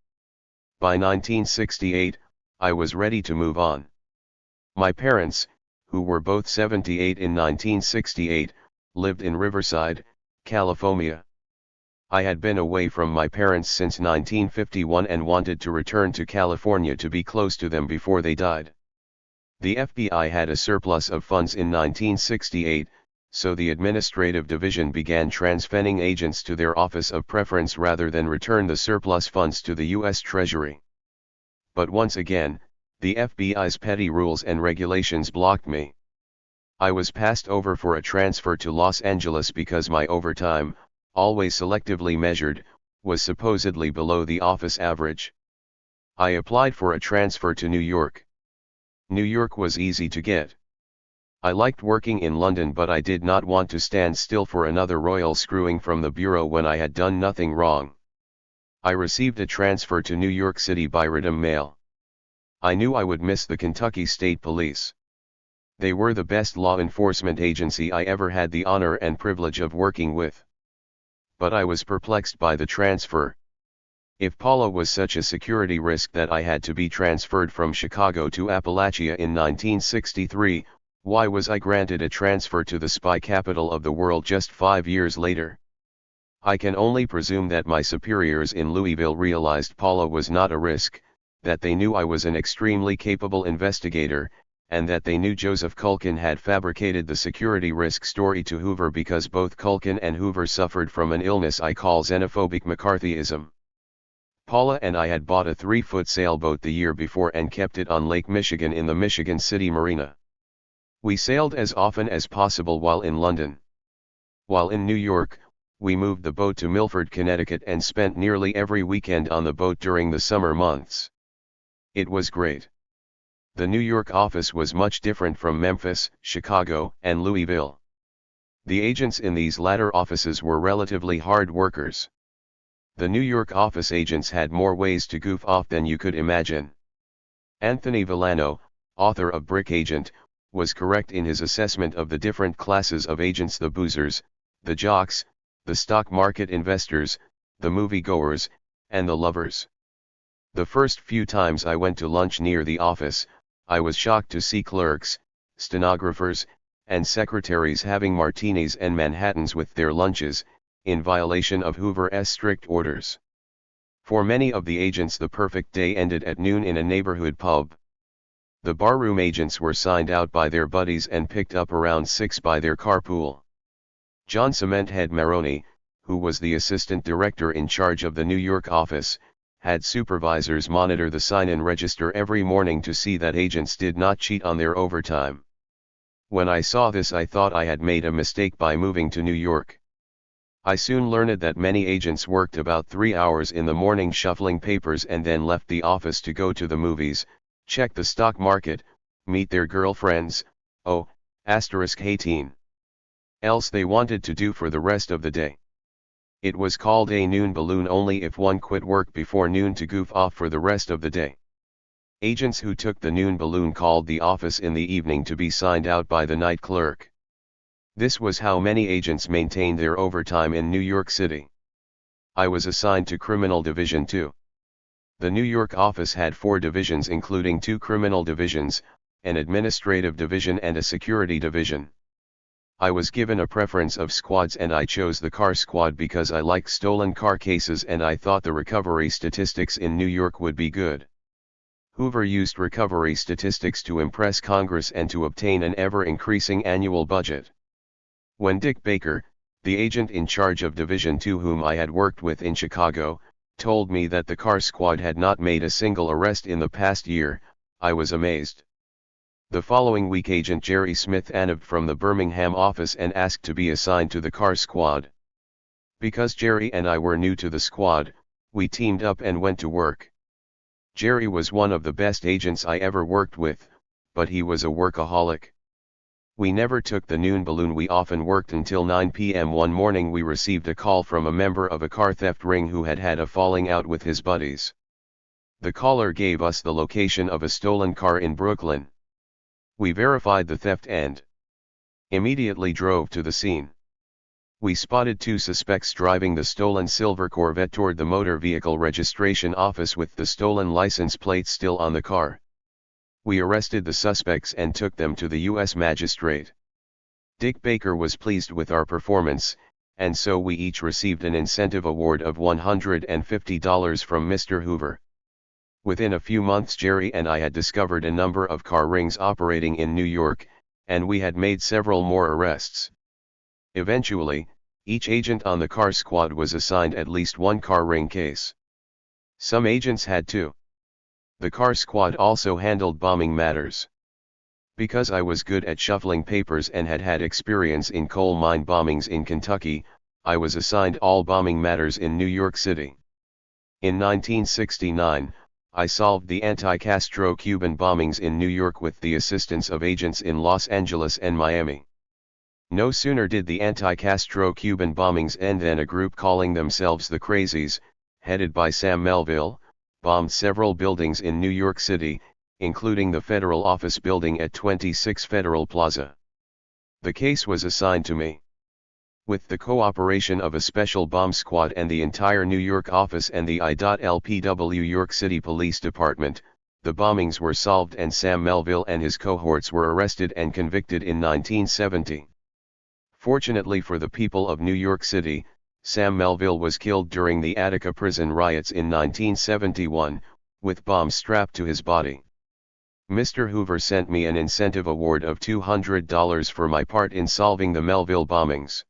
By 1968, I was ready to move on. My parents, who were both 78 in 1968, lived in Riverside, California. I had been away from my parents since 1951 and wanted to return to California to be close to them before they died. The FBI had a surplus of funds in 1968, so the administrative division began transferring agents to their office of preference rather than return the surplus funds to the U.S. Treasury. But once again, the FBI's petty rules and regulations blocked me. I was passed over for a transfer to Los Angeles because my overtime, always selectively measured, was supposedly below the office average. I applied for a transfer to New York. New York was easy to get. I liked working in London, but I did not want to stand still for another royal screwing from the Bureau when I had done nothing wrong. I received a transfer to New York City by written mail. I knew I would miss the Kentucky State Police. They were the best law enforcement agency I ever had the honor and privilege of working with. but I was perplexed by the transfer. If Paula was such a security risk that I had to be transferred from Chicago to Appalachia in 1963, why was I granted a transfer to the spy capital of the world just 5 years later? I can only presume that my superiors in Louisville realized Paula was not a risk, that they knew I was an extremely capable investigator, and that they knew Joseph Culkin had fabricated the security risk story to Hoover because both Culkin and Hoover suffered from an illness I call xenophobic McCarthyism. Paula and I had bought a 3-foot sailboat the year before and kept it on Lake Michigan in the Michigan City Marina. We sailed as often as possible while in London. While in New York, we moved the boat to Milford, Connecticut and spent nearly every weekend on the boat during the summer months. It was great. The New York office was much different from Memphis, Chicago, and Louisville. The agents in these latter offices were relatively hard workers. The New York office agents had more ways to goof off than you could imagine. Anthony Villano, author of Brick Agent, was correct in his assessment of the different classes of agents: the boozers, the jocks, the stock market investors, the moviegoers, and the lovers. The first few times I went to lunch near the office, I was shocked to see clerks, stenographers, and secretaries having martinis and Manhattans with their lunches, in violation of Hoover's strict orders. For many of the agents the perfect day ended at noon in a neighborhood pub. The barroom agents were signed out by their buddies and picked up around 6 by their carpool. John Cementhead Maroney, who was the assistant director in charge of the New York office, had supervisors monitor the sign-in register every morning to see that agents did not cheat on their overtime. When I saw this, I thought I had made a mistake by moving to New York. I soon learned that many agents worked about 3 hours in the morning shuffling papers and then left the office to go to the movies, check the stock market, meet their girlfriends, *18. Else they wanted to do for the rest of the day. It was called a noon balloon only if one quit work before noon to goof off for the rest of the day. Agents who took the noon balloon called the office in the evening to be signed out by the night clerk. This was how many agents maintained their overtime in New York City. I was assigned to Criminal Division 2. The New York office had 4 divisions including 2 criminal divisions, an administrative division and a security division. I was given a preference of squads and I chose the car squad because I liked stolen car cases and I thought the recovery statistics in New York would be good. Hoover used recovery statistics to impress Congress and to obtain an ever-increasing annual budget. When Dick Baker, the agent in charge of Division 2 whom I had worked with in Chicago, told me that the car squad had not made a single arrest in the past year, I was amazed. The following week Agent Jerry Smith arrived from the Birmingham office and asked to be assigned to the car squad. Because Jerry and I were new to the squad, we teamed up and went to work. Jerry was one of the best agents I ever worked with, but he was a workaholic. We never took the noon balloon. We often worked until 9 p.m. One morning we received a call from a member of a car theft ring who had had a falling out with his buddies. The caller gave us the location of a stolen car in Brooklyn. We verified the theft and immediately drove to the scene. We spotted 2 suspects driving the stolen silver Corvette toward the motor vehicle registration office with the stolen license plate still on the car. We arrested the suspects and took them to the U.S. magistrate. Dick Baker was pleased with our performance, and so we each received an incentive award of $150 from Mr. Hoover. Within a few months Jerry and I had discovered a number of car rings operating in New York, and we had made several more arrests. Eventually, each agent on the car squad was assigned at least 1 car ring case. Some agents had 2. The car squad also handled bombing matters. Because I was good at shuffling papers and had had experience in coal mine bombings in Kentucky, I was assigned all bombing matters in New York City. In 1969, I solved the anti-Castro Cuban bombings in New York with the assistance of agents in Los Angeles and Miami. No sooner did the anti-Castro Cuban bombings end than a group calling themselves the Crazies, headed by Sam Melville, bombed several buildings in New York City, including the federal office building at 26 Federal Plaza. The case was assigned to me. With the cooperation of a special bomb squad and the entire New York office and the I.LPW York City Police Department, the bombings were solved and Sam Melville and his cohorts were arrested and convicted in 1970. Fortunately for the people of New York City, Sam Melville was killed during the Attica prison riots in 1971, with bombs strapped to his body. Mr. Hoover sent me an incentive award of $200 for my part in solving the Melville bombings.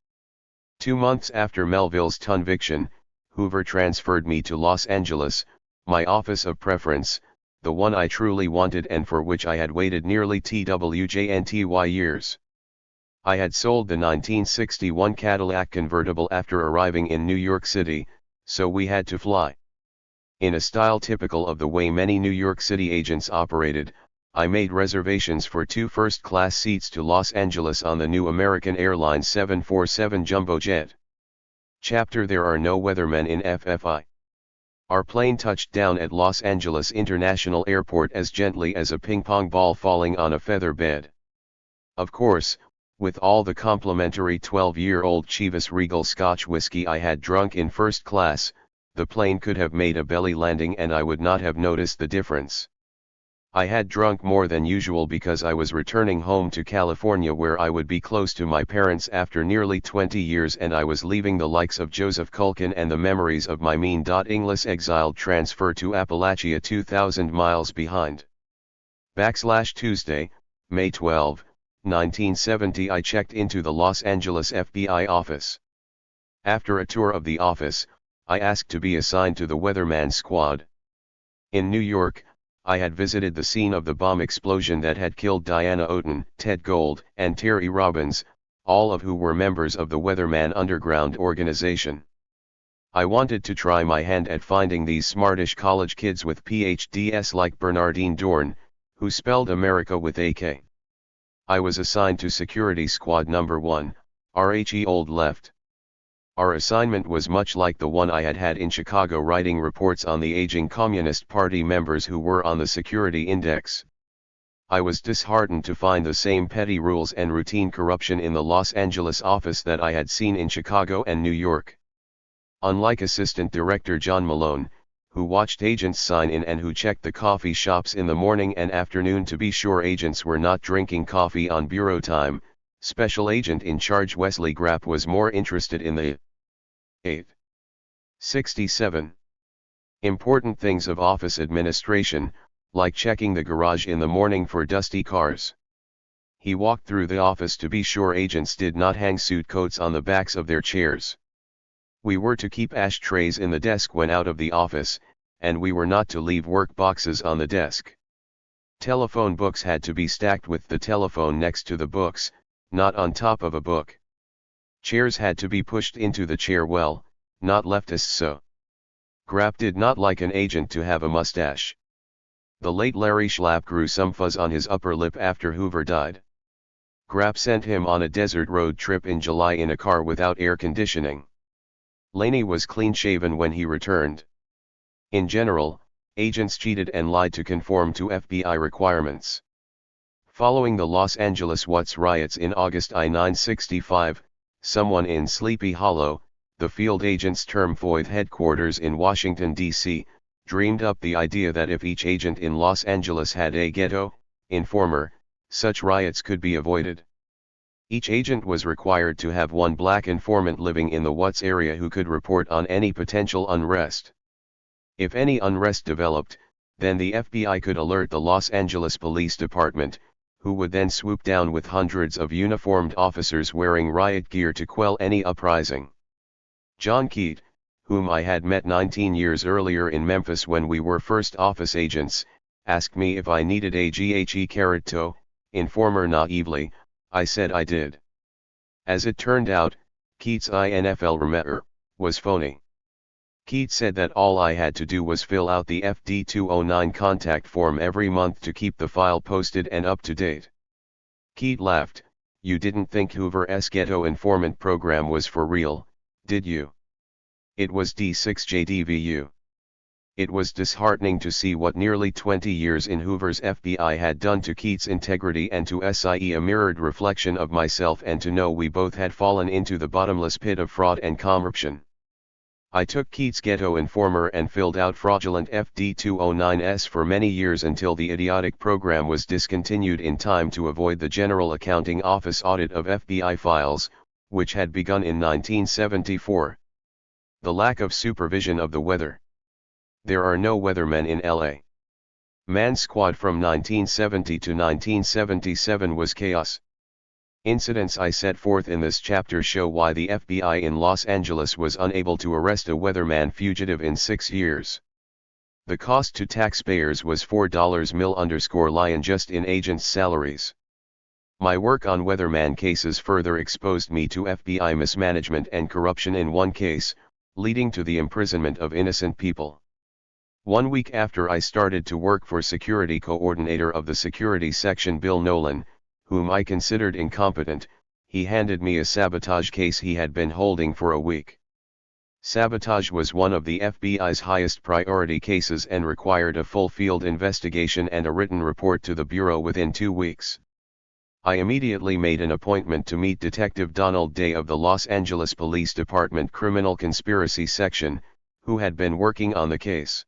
2 months after Melville's conviction, Hoover transferred me to Los Angeles, my office of preference, the one I truly wanted and for which I had waited nearly TWJNTY years. I had sold the 1961 Cadillac convertible after arriving in New York City, so we had to fly. In a style typical of the way many New York City agents operated, I made reservations for 2 first-class seats to Los Angeles on the new American Airlines 747 jumbo jet. Chapter: There are no weathermen in FFI. Our plane touched down at Los Angeles International Airport as gently as a ping-pong ball falling on a feather bed. Of course, with all the complimentary 12-year-old Chivas Regal Scotch whiskey I had drunk in first class, the plane could have made a belly landing and I would not have noticed the difference. I had drunk more than usual because I was returning home to California where I would be close to my parents after nearly 20 years, and I was leaving the likes of Joseph Culkin and the memories of my mean. English exiled transfer to Appalachia 2,000 miles behind. /Tuesday, May 12, 1970. I checked into the Los Angeles FBI office. After a tour of the office, I asked to be assigned to the weatherman squad. In New York, I had visited the scene of the bomb explosion that had killed Diana Oten, Ted Gold, and Terry Robbins, all of who were members of the Weatherman Underground organization. I wanted to try my hand at finding these smartish college kids with PhDs like Bernardine Dorn, who spelled America with a K. I was assigned to Security Squad Number 1, RHE Old Left. Our assignment was much like the one I had had in Chicago, writing reports on the aging Communist Party members who were on the security index. I was disheartened to find the same petty rules and routine corruption in the Los Angeles office that I had seen in Chicago and New York. Unlike Assistant Director John Malone, who watched agents sign in and who checked the coffee shops in the morning and afternoon to be sure agents were not drinking coffee on bureau time, Special Agent in Charge Wesley Grapp was more interested in the 67 important things of office administration, like checking the garage in the morning for dusty cars. He walked through the office to be sure agents did not hang suit coats on the backs of their chairs. We were to keep ashtrays in the desk when out of the office, and we were not to leave work boxes on the desk. Telephone books had to be stacked with the telephone next to the books, not on top of a book. Chairs had to be pushed into the chair well, not left as so. Grapp did not like an agent to have a mustache. The late Larry Schlapp grew some fuzz on his upper lip after Hoover died. Grapp sent him on a desert road trip in July in a car without air conditioning. Laney was clean-shaven when he returned. In general, agents cheated and lied to conform to FBI requirements. Following the Los Angeles Watts riots in August I-965, someone in Sleepy Hollow, the field agent's term Foyth headquarters in Washington, D.C., dreamed up the idea that if each agent in Los Angeles had a ghetto informer, such riots could be avoided. Each agent was required to have one black informant living in the Watts area who could report on any potential unrest. If any unrest developed, then the FBI could alert the Los Angeles Police Department, who would then swoop down with hundreds of uniformed officers wearing riot gear to quell any uprising. John Keat, whom I had met 19 years earlier in Memphis when we were first office agents, asked me if I needed a GHE informer. Naively, I said I did. As it turned out, Keat's INFL remetter was phony. Keat said that all I had to do was fill out the FD-209 contact form every month to keep the file posted and up to date. Keat laughed. "You didn't think Hoover's ghetto informant program was for real, did you? It was D6JDVU. It was disheartening to see what nearly 20 years in Hoover's FBI had done to Keith's integrity and to SIE, a mirrored reflection of myself, and to know we both had fallen into the bottomless pit of fraud and corruption. I took Keith's ghetto informer and filled out fraudulent FD-209s for many years until the idiotic program was discontinued in time to avoid the General Accounting Office audit of FBI files, which had begun in 1974. The lack of supervision of the weather. There are no weathermen in LA. Man Squad from 1970 to 1977 was chaos. Incidents I set forth in this chapter show why the FBI in Los Angeles was unable to arrest a weatherman fugitive in 6 years. The cost to taxpayers was $4 million just in agents' salaries. My work on weatherman cases further exposed me to FBI mismanagement and corruption in one case, leading to the imprisonment of innocent people. 1 week after I started to work for security coordinator of the security section Bill Nolan, whom I considered incompetent, he handed me a sabotage case he had been holding for a week. Sabotage was one of the FBI's highest priority cases and required a full field investigation and a written report to the Bureau within 2 weeks. I immediately made an appointment to meet Detective Donald Day of the Los Angeles Police Department Criminal Conspiracy Section, who had been working on the case.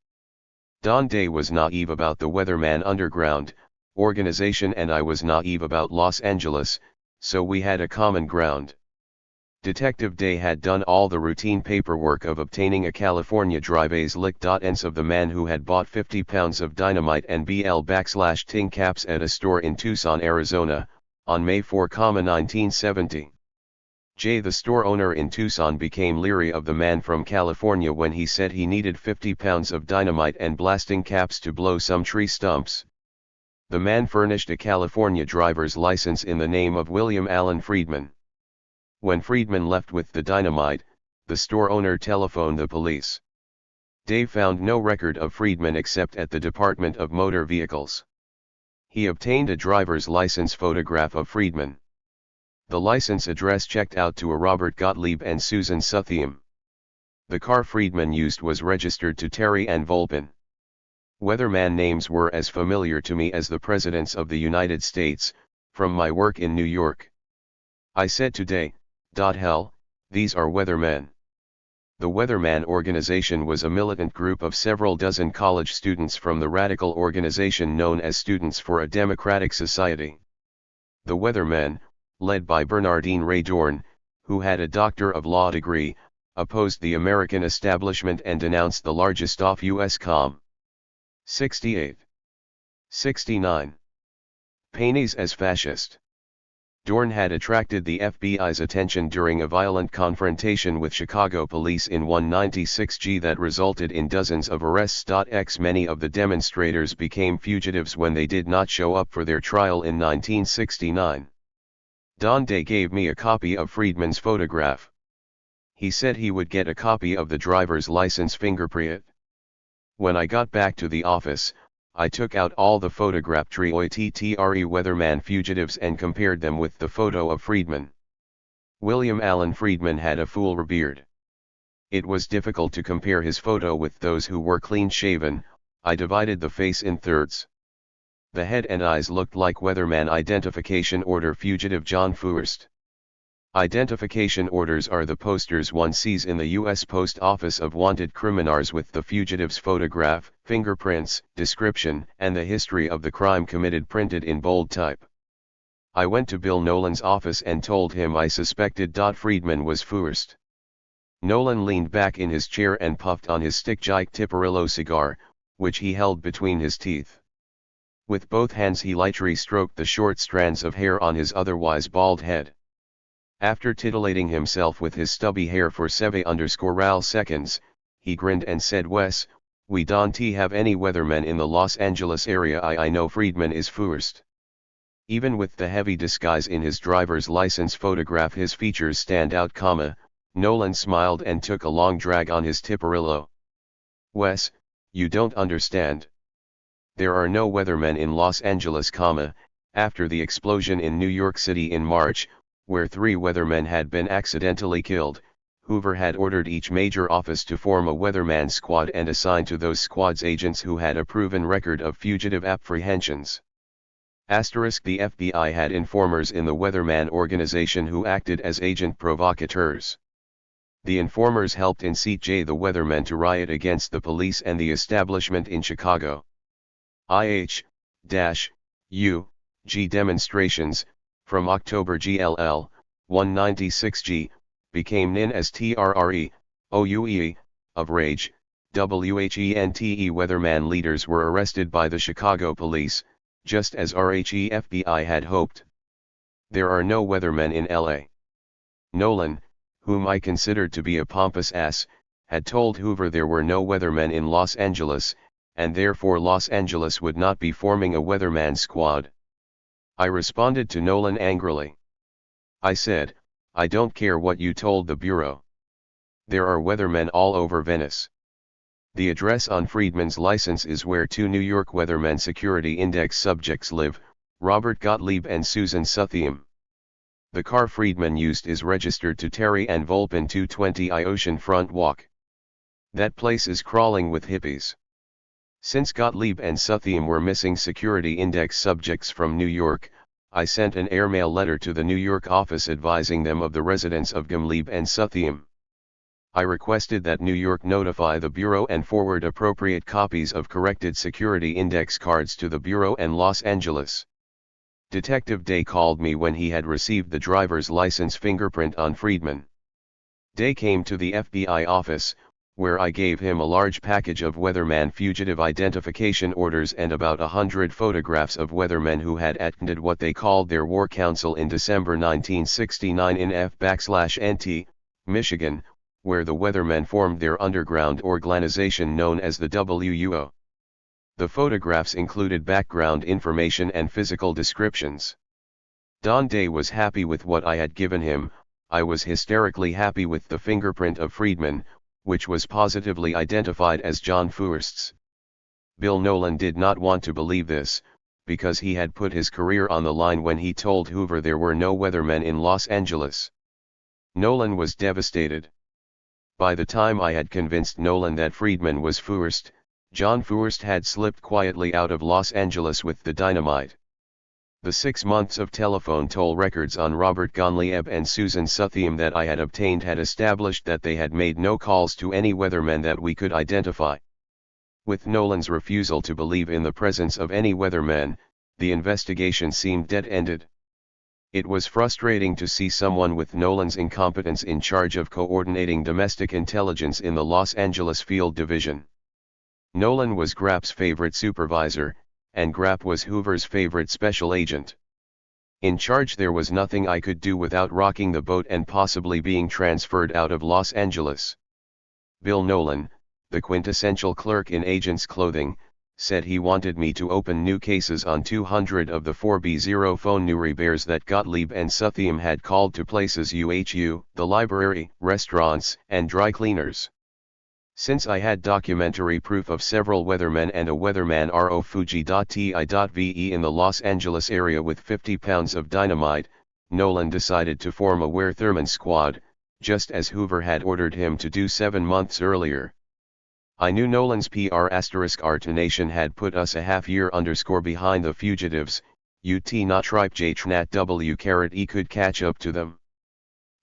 Don Day was naive about the Weatherman Underground organization, and I was naive about Los Angeles, so we had a common ground. Detective Day had done all the routine paperwork of obtaining a California drive-A's lick.ins of the man who had bought 50 pounds of dynamite and BL/ting caps at a store in Tucson, Arizona, on May 4, 1970. Jay, the store owner in Tucson, became leery of the man from California when he said he needed 50 pounds of dynamite and blasting caps to blow some tree stumps. The man furnished a California driver's license in the name of William Allen Friedman. When Friedman left with the dynamite, the store owner telephoned the police. Dave found no record of Friedman except at the Department of Motor Vehicles. He obtained a driver's license photograph of Friedman. The license address checked out to a Robert Gottlieb and Susan Suthiam. The car Friedman used was registered to Terry and Volpin. Weatherman names were as familiar to me as the presidents of the United States, from my work in New York. I said today, hell, these are weathermen. The Weatherman organization was a militant group of several dozen college students from the radical organization known as Students for a Democratic Society. The Weathermen, led by Bernardine Ray Dorn, who had a Doctor of Law degree, opposed the American establishment and denounced the largest off U.S. comm. 68. 69. Paintings as fascist. Dorn had attracted the FBI's attention during a violent confrontation with Chicago police in 196G that resulted in dozens of arrests. Many of the demonstrators became fugitives when they did not show up for their trial in 1969. Don Day gave me a copy of Friedman's photograph. He said he would get a copy of the driver's license fingerprint. When I got back to the office, I took out all the photographed THIRD Weatherman fugitives and compared them with the photo of Friedman. William Allen Friedman had a full beard. It was difficult to compare his photo with those who were clean-shaven. I divided the face in thirds. The head and eyes looked like Weatherman Identification Order fugitive John Furst. Identification orders are the posters one sees in the U.S. Post Office of wanted criminals with the fugitive's photograph, fingerprints, description, and the history of the crime committed printed in bold type. I went to Bill Nolan's office and told him I suspected Friedman was Furst. Nolan leaned back in his chair and puffed on his stick-like Tiparillo cigar, which he held between his teeth. With both hands he lightly stroked the short strands of hair on his otherwise bald head. After titillating himself with his stubby hair for 7 seconds, he grinned and said, "Wes, we don't have any weathermen in the Los Angeles area. I know Friedman is Furst." Even with the heavy disguise in his driver's license photograph his features stand out, Nolan smiled and took a long drag on his Tiparillo. "Wes, you don't understand. There are no weathermen in Los Angeles, after the explosion in New York City in March, where 3 weathermen had been accidentally killed, Hoover had ordered each major office to form a weatherman squad and assign to those squads agents who had a proven record of fugitive apprehensions. The FBI had informers in the weatherman organization who acted as agent provocateurs. The informers helped incite the weathermen to riot against the police and the establishment in Chicago. IH-U-G demonstrations, from October GLL, 196G, became known as TRRE-OUE, of rage. WHENTE weatherman leaders were arrested by the Chicago police, just as RHE-FBI had hoped. There are no weathermen in LA. Nolan, whom I considered to be a pompous ass, had told Hoover there were no weathermen in Los Angeles, and therefore Los Angeles would not be forming a weatherman squad. I responded to Nolan angrily. I said, "I don't care what you told the Bureau. There are weathermen all over Venice. The address on Friedman's license is where two New York Weathermen Security Index subjects live, Robert Gottlieb and Susan Suthiam. The car Friedman used is registered to Terry and Volpin 220I Ocean Front Walk. That place is crawling with hippies." Since Gottlieb and Suthiam were missing security index subjects from New York, I sent an airmail letter to the New York office advising them of the residence of Gottlieb and Suthiam. I requested that New York notify the Bureau and forward appropriate copies of corrected security index cards to the Bureau and Los Angeles. Detective Day called me when he had received the driver's license fingerprint on Friedman. Day came to the FBI office, where I gave him a large package of weatherman fugitive identification orders and about 100 photographs of weathermen who had attended what they called their war council in December 1969 in F/NT, Michigan, where the weathermen formed their underground organization known as the WUO. The photographs included background information and physical descriptions. Don Day was happy with what I had given him. I was hysterically happy with the fingerprint of Friedman, which was positively identified as John Furst's. Bill Nolan did not want to believe this, because he had put his career on the line when he told Hoover there were no weathermen in Los Angeles. Nolan was devastated. By the time I had convinced Nolan that Friedman was Furst, John Furst had slipped quietly out of Los Angeles with the dynamite. The 6 months of telephone toll records on Robert Gottlieb and Susan Suthiam that I had obtained had established that they had made no calls to any weathermen that we could identify. With Nolan's refusal to believe in the presence of any weathermen, the investigation seemed dead-ended. It was frustrating to see someone with Nolan's incompetence in charge of coordinating domestic intelligence in the Los Angeles Field Division. Nolan was Grapp's favorite supervisor, and Grapp was Hoover's favorite special agent. In charge there was nothing I could do without rocking the boat and possibly being transferred out of Los Angeles. Bill Nolan, the quintessential clerk in agent's clothing, said he wanted me to open new cases on 200 of the 4B0 phone numbers that Gottlieb and Suthiam had called to places UHU, the library, restaurants, and dry cleaners. Since I had documentary proof of several weathermen and a weatherman RO Fuji.ti.ve in the Los Angeles area with 50 pounds of dynamite, Nolan decided to form a weatherman squad, just as Hoover had ordered him to do 7 months earlier. I knew Nolan's PR**R Nation had put us a half-year _ behind the fugitives, UT not tripe J Tnat W *E could catch up to them.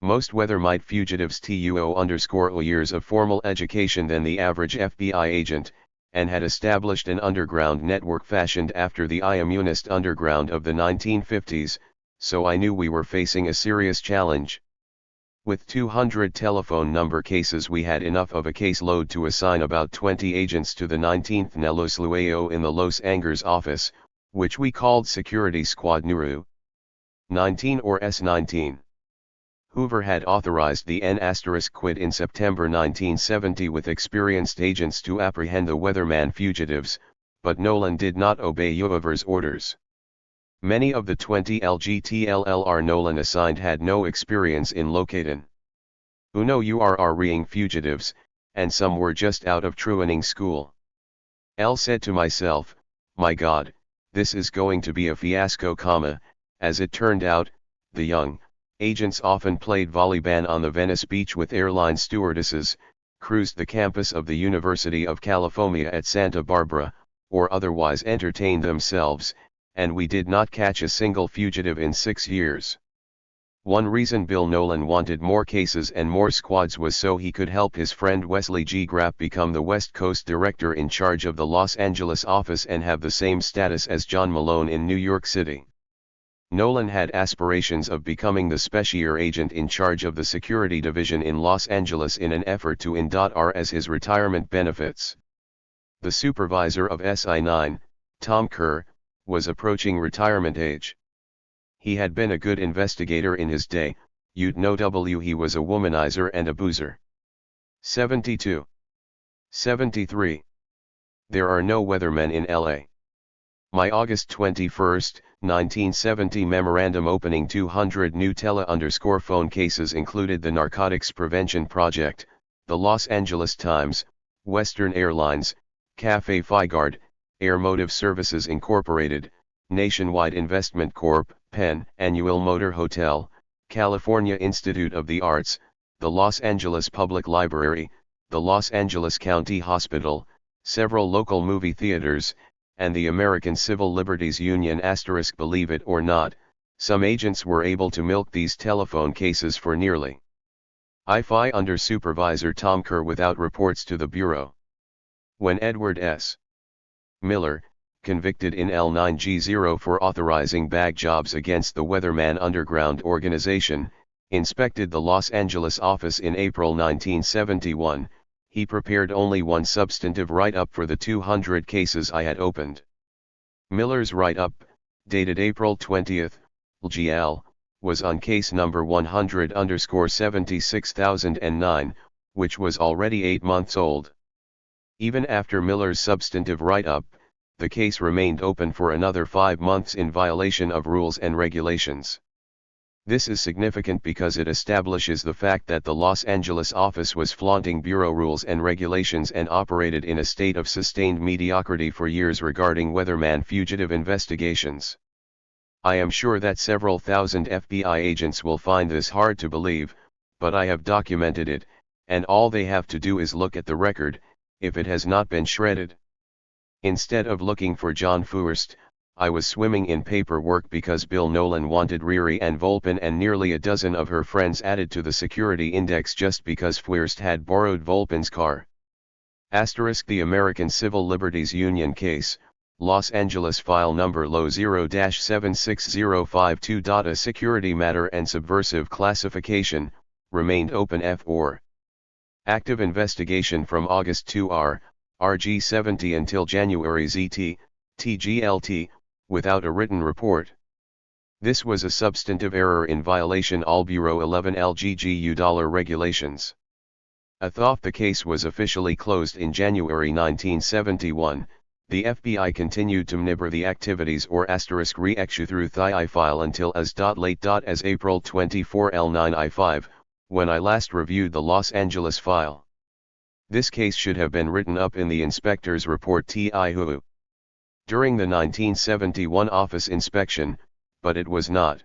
Most weathermite fugitives *O years of formal education than the average FBI agent, and had established an underground network fashioned after the Iamunist underground of the 1950s, so I knew we were facing a serious challenge. With 200 telephone number cases we had enough of a caseload to assign about 20 agents to the 19th Nelos Lueo in the Los Angeles office, which we called Security Squad Nuru 19 or S19. Hoover had authorized the N**quid in September 1970 with experienced agents to apprehend the weatherman fugitives, but Nolan did not obey Hoover's orders. Many of the 20 LGTLLR Nolan assigned had no experience in locating URRing fugitives, and some were just out of training school. L said to myself, my God, this is going to be a fiasco, as it turned out, the young, Agents often played volleyball on the Venice beach with airline stewardesses, cruised the campus of the University of California at Santa Barbara, or otherwise entertained themselves, and we did not catch a single fugitive in 6 years. One reason Bill Nolan wanted more cases and more squads was so he could help his friend Wesley G. Grapp become the West Coast director in charge of the Los Angeles office and have the same status as John Malone in New York City. Nolan had aspirations of becoming the special agent in charge of the security division in Los Angeles in an effort to earn as his retirement benefits. The supervisor of SI-9, Tom Kerr, was approaching retirement age. He had been a good investigator in his day, you'd know he was a womanizer and a boozer. 72. 73. There are no weathermen in LA. My August 21, 1970 memorandum opening 200 new tele-phone cases included the Narcotics Prevention Project, the Los Angeles Times, Western Airlines, Cafe Figard, Air Motive Services Incorporated, Nationwide Investment Corp., Penn, Annual Motor Hotel, California Institute of the Arts, the Los Angeles Public Library, the Los Angeles County Hospital, several local movie theaters, and the American Civil Liberties Union. Believe it or not, some agents were able to milk these telephone cases for nearly I-5 under Supervisor Tom Kerr without reports to the Bureau. When Edward S. Miller, convicted in L9G0 for authorizing bag jobs against the Weatherman Underground organization, inspected the Los Angeles office in April 1971, he prepared only one substantive write-up for the 200 cases I had opened. Miller's write-up, dated April 20, LGL, was on case number 100_76009, which was already 8 months old. Even after Miller's substantive write-up, the case remained open for another 5 months in violation of rules and regulations. This is significant because it establishes the fact that the Los Angeles office was flaunting Bureau rules and regulations and operated in a state of sustained mediocrity for years regarding weatherman fugitive investigations. I am sure that several thousand FBI agents will find this hard to believe, but I have documented it, and all they have to do is look at the record, if it has not been shredded. Instead of looking for John Furst, I was swimming in paperwork because Bill Nolan wanted Riri and Volpin and nearly a dozen of her friends added to the security index just because Furst had borrowed Volpin's car. The American Civil Liberties Union case, Los Angeles file number LO 0-76052. A security matter and subversive classification, remained open for active investigation from August 2 RG 70 until January ZT, TGLT, without a written report. This was a substantive error in violation all Bureau 11 LGGU regulations. Although the case was officially closed in January 1971, the FBI continued to monitor the activities or *reissue through THI file until as late as April 24 L9I5, when I last reviewed the Los Angeles file. This case should have been written up in the inspector's report TIHU during the 1971 office inspection, but it was not.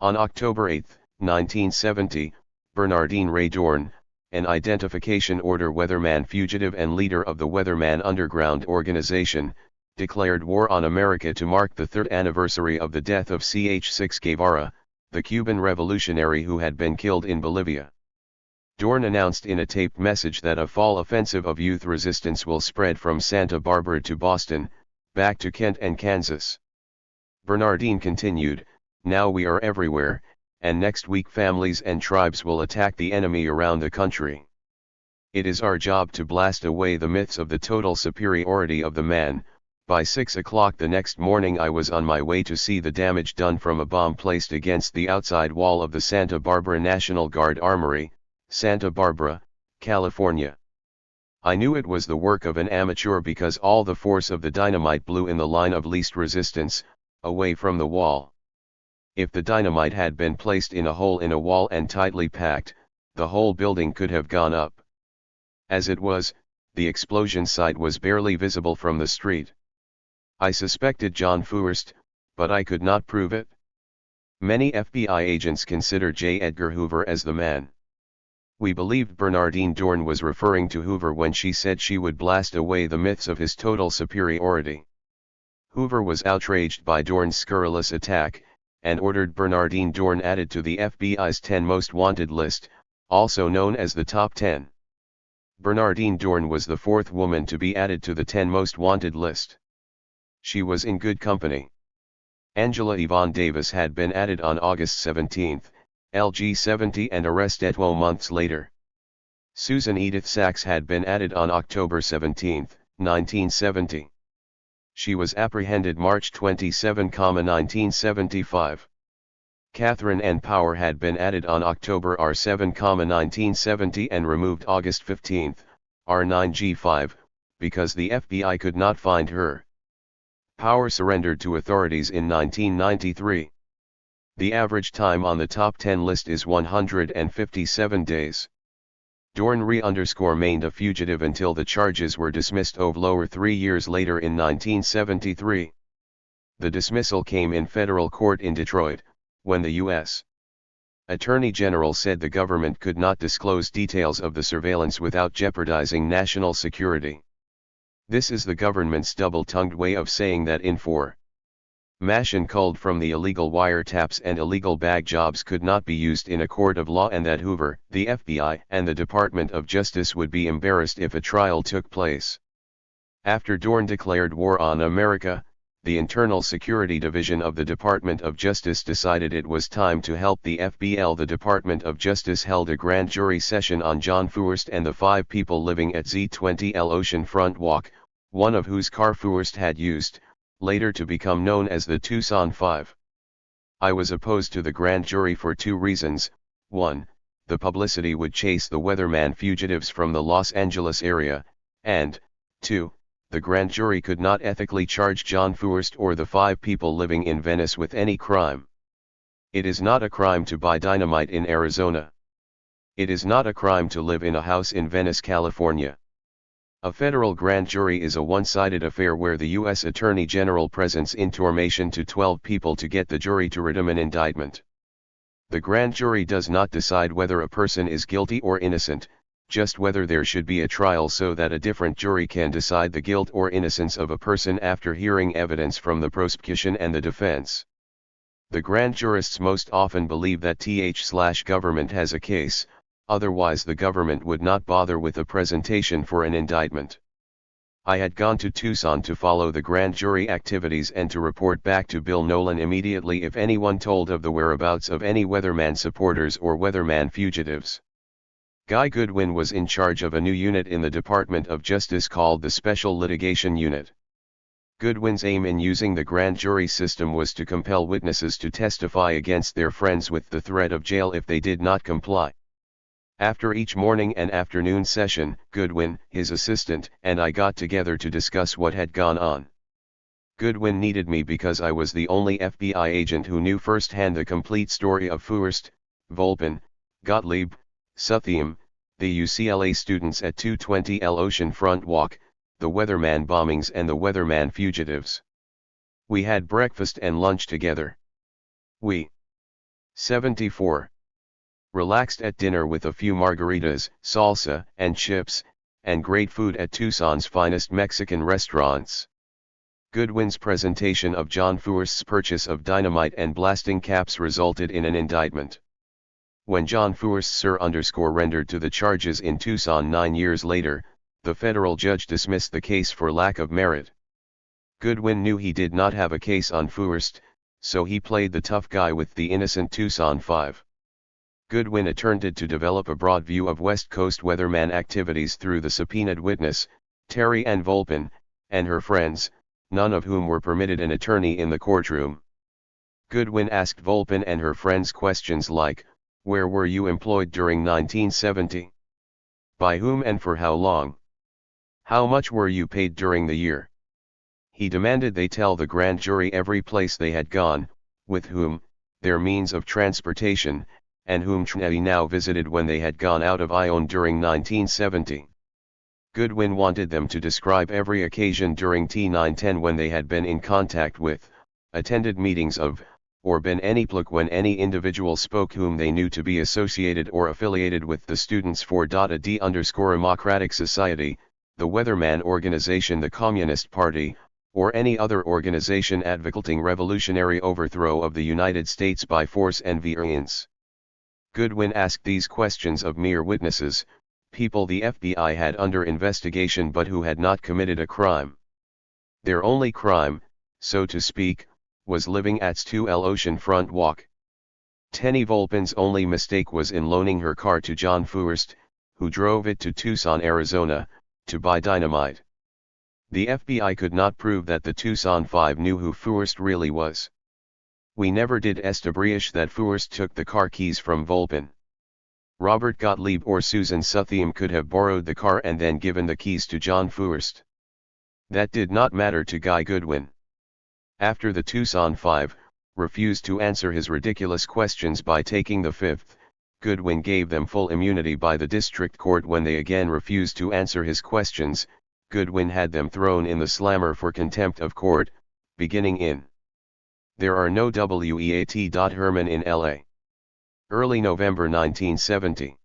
On October 8, 1970, Bernardine Ray Dorn, an identification order weatherman fugitive and leader of the Weatherman Underground organization, declared war on America to mark the 3rd anniversary of the death of Ch. Guevara, the Cuban revolutionary who had been killed in Bolivia. Dorn announced in a taped message that a fall offensive of youth resistance will spread from Santa Barbara to Boston, back to Kent and Kansas. Bernardine continued, "Now we are everywhere, and next week families and tribes will attack the enemy around the country. It is our job to blast away the myths of the total superiority of the man." By 6 o'clock the next morning I was on my way to see the damage done from a bomb placed against the outside wall of the Santa Barbara National Guard Armory, Santa Barbara, California. I knew it was the work of an amateur because all the force of the dynamite blew in the line of least resistance, away from the wall. If the dynamite had been placed in a hole in a wall and tightly packed, the whole building could have gone up. As it was, the explosion site was barely visible from the street. I suspected John Furst, but I could not prove it. Many FBI agents consider J. Edgar Hoover as the man. We believed Bernardine Dohrn was referring to Hoover when she said she would blast away the myths of his total superiority. Hoover was outraged by Dohrn's scurrilous attack, and ordered Bernardine Dohrn added to the FBI's 10 most wanted list, also known as the Top 10. Bernardine Dohrn was the 4th woman to be added to the 10 most wanted list. She was in good company. Angela Yvonne Davis had been added on August 17, LG 70, and arrested 12 months later. Susan Edith Sachs had been added on October 17, 1970. She was apprehended March 27, 1975. Catherine N. Power had been added on October R7, 1970 and removed August 15, R9G5, because the FBI could not find her. Power surrendered to authorities in 1993. The average time on the top 10 list is 157 days. Dohrn remained a fugitive until the charges were dismissed over 3 years later in 1973. The dismissal came in federal court in Detroit, when the U.S. Attorney General said the government could not disclose details of the surveillance without jeopardizing national security. This is the government's double-tongued way of saying that information culled from the illegal wiretaps and illegal bag jobs could not be used in a court of law, and that Hoover, the FBI, and the Department of Justice would be embarrassed if a trial took place. After Dohrn declared war on America, the Internal Security Division of the Department of Justice decided it was time to help the FBL. The Department of Justice held a grand jury session on John Feuerst and the 5 people living at Z20L Ocean Front Walk, one of whose car Feuerst had used, later to become known as the Tucson 5. I was opposed to the grand jury for 2 reasons. 1, the publicity would chase the weatherman fugitives from the Los Angeles area, and 2, the grand jury could not ethically charge John Feuerst or the 5 people living in Venice with any crime. It is not a crime to buy dynamite in Arizona. It is not a crime to live in a house in Venice, California. A federal grand jury is a one-sided affair where the U.S. Attorney General presents information to 12 people to get the jury to return an indictment. The grand jury does not decide whether a person is guilty or innocent, just whether there should be a trial so that a different jury can decide the guilt or innocence of a person after hearing evidence from the prosecution and the defense. The grand jurists most often believe that the/government has a case, otherwise the government would not bother with a presentation for an indictment. I had gone to Tucson to follow the grand jury activities and to report back to Bill Nolan immediately if anyone told of the whereabouts of any weatherman supporters or weatherman fugitives. Guy Goodwin was in charge of a new unit in the Department of Justice called the Special Litigation Unit. Goodwin's aim in using the grand jury system was to compel witnesses to testify against their friends with the threat of jail if they did not comply. After each morning and afternoon session, Goodwin, his assistant, and I got together to discuss what had gone on. Goodwin needed me because I was the only FBI agent who knew firsthand the complete story of Feuerst, Volpin, Gottlieb, Suthiam, the UCLA students at 220L Ocean Front Walk, the weatherman bombings and the weatherman fugitives. We had breakfast and lunch together. We 74. Relaxed at dinner with a few margaritas, salsa, and chips, and great food at Tucson's finest Mexican restaurants. Goodwin's presentation of John Feuerst's purchase of dynamite and blasting caps resulted in an indictment. When John Feuerst rendered to the charges in Tucson 9 years later, the federal judge dismissed the case for lack of merit. Goodwin knew he did not have a case on Feuerst, so he played the tough guy with the innocent Tucson 5. Goodwin attempted to develop a broad view of West Coast weatherman activities through the subpoenaed witness, Terry Ann Volpin, and her friends, none of whom were permitted an attorney in the courtroom. Goodwin asked Volpin and her friends questions like, "Where were you employed during 1970? By whom and for how long? How much were you paid during the year?" He demanded they tell the grand jury every place they had gone, with whom, their means of transportation, and whom they now visited when they had gone out of Ione during 1970. Goodwin wanted them to describe every occasion during T910 when they had been in contact with, attended meetings of, or been any plug when any individual spoke whom they knew to be associated or affiliated with the Students for a D_Democratic Society, the Weatherman Organization, the Communist Party, or any other organization advocating revolutionary overthrow of the United States by force and violence. Goodwin asked these questions of mere witnesses, people the FBI had under investigation but who had not committed a crime. Their only crime, so to speak, was living at 2L Oceanfront Walk. Tenny Volpin's only mistake was in loaning her car to John Foerst, who drove it to Tucson, Arizona, to buy dynamite. The FBI could not prove that the Tucson Five knew who Foerst really was. We never did establish that Foerst took the car keys from Volpin. Robert Gottlieb or Susan Sothiem could have borrowed the car and then given the keys to John Foerst. That did not matter to Guy Goodwin. After the Tucson Five refused to answer his ridiculous questions by taking the Fifth, Goodwin gave them full immunity by the district court. When they again refused to answer his questions, Goodwin had them thrown in the slammer for contempt of court, beginning in There are no WEAT. Herman in L.A. Early November 1970.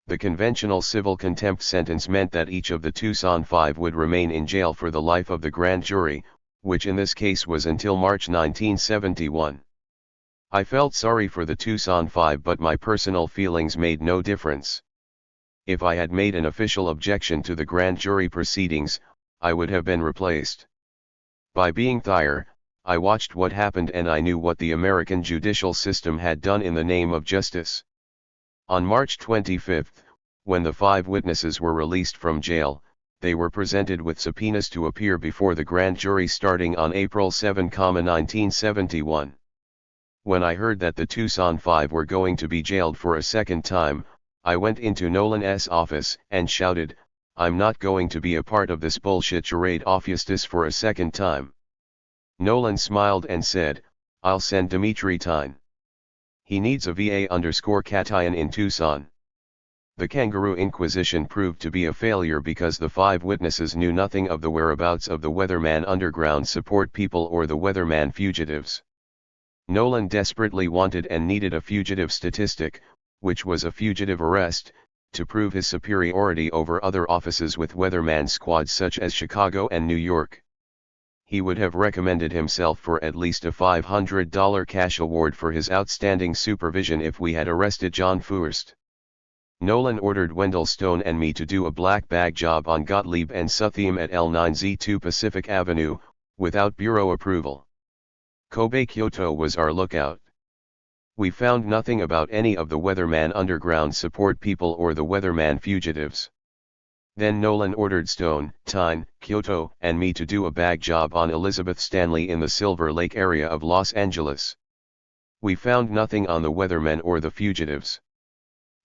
The conventional civil contempt sentence meant that each of the Tucson Five would remain in jail for the life of the grand jury, which in this case was until March 1971. I felt sorry for the Tucson Five, but my personal feelings made no difference. If I had made an official objection to the grand jury proceedings, I would have been replaced. By being there, I watched what happened and I knew what the American judicial system had done in the name of justice. On March 25, when the 5 witnesses were released from jail, they were presented with subpoenas to appear before the grand jury starting on April 7, 1971. When I heard that the Tucson Five were going to be jailed for a second time, I went into Nolan's office and shouted, "I'm not going to be a part of this bullshit charade of justice for a second time." Nolan smiled and said, "I'll send Dimitri Tyne. He needs a VA_Cation in Tucson." The Kangaroo Inquisition proved to be a failure because the 5 witnesses knew nothing of the whereabouts of the Weatherman Underground support people or the Weatherman fugitives. Nolan desperately wanted and needed a fugitive statistic, which was a fugitive arrest, to prove his superiority over other offices with Weatherman squads such as Chicago and New York. He would have recommended himself for at least a $500 cash award for his outstanding supervision if we had arrested John Foerst. Nolan ordered Wendell Stone and me to do a black bag job on Gottlieb and Sothiem at L9Z2 Pacific Avenue, without bureau approval. Kobe Kyoto was our lookout. We found nothing about any of the Weatherman Underground support people or the Weatherman fugitives. Then Nolan ordered Stone, Tyne, Kyoto, and me to do a bag job on Elizabeth Stanley in the Silver Lake area of Los Angeles. We found nothing on the Weathermen or the fugitives.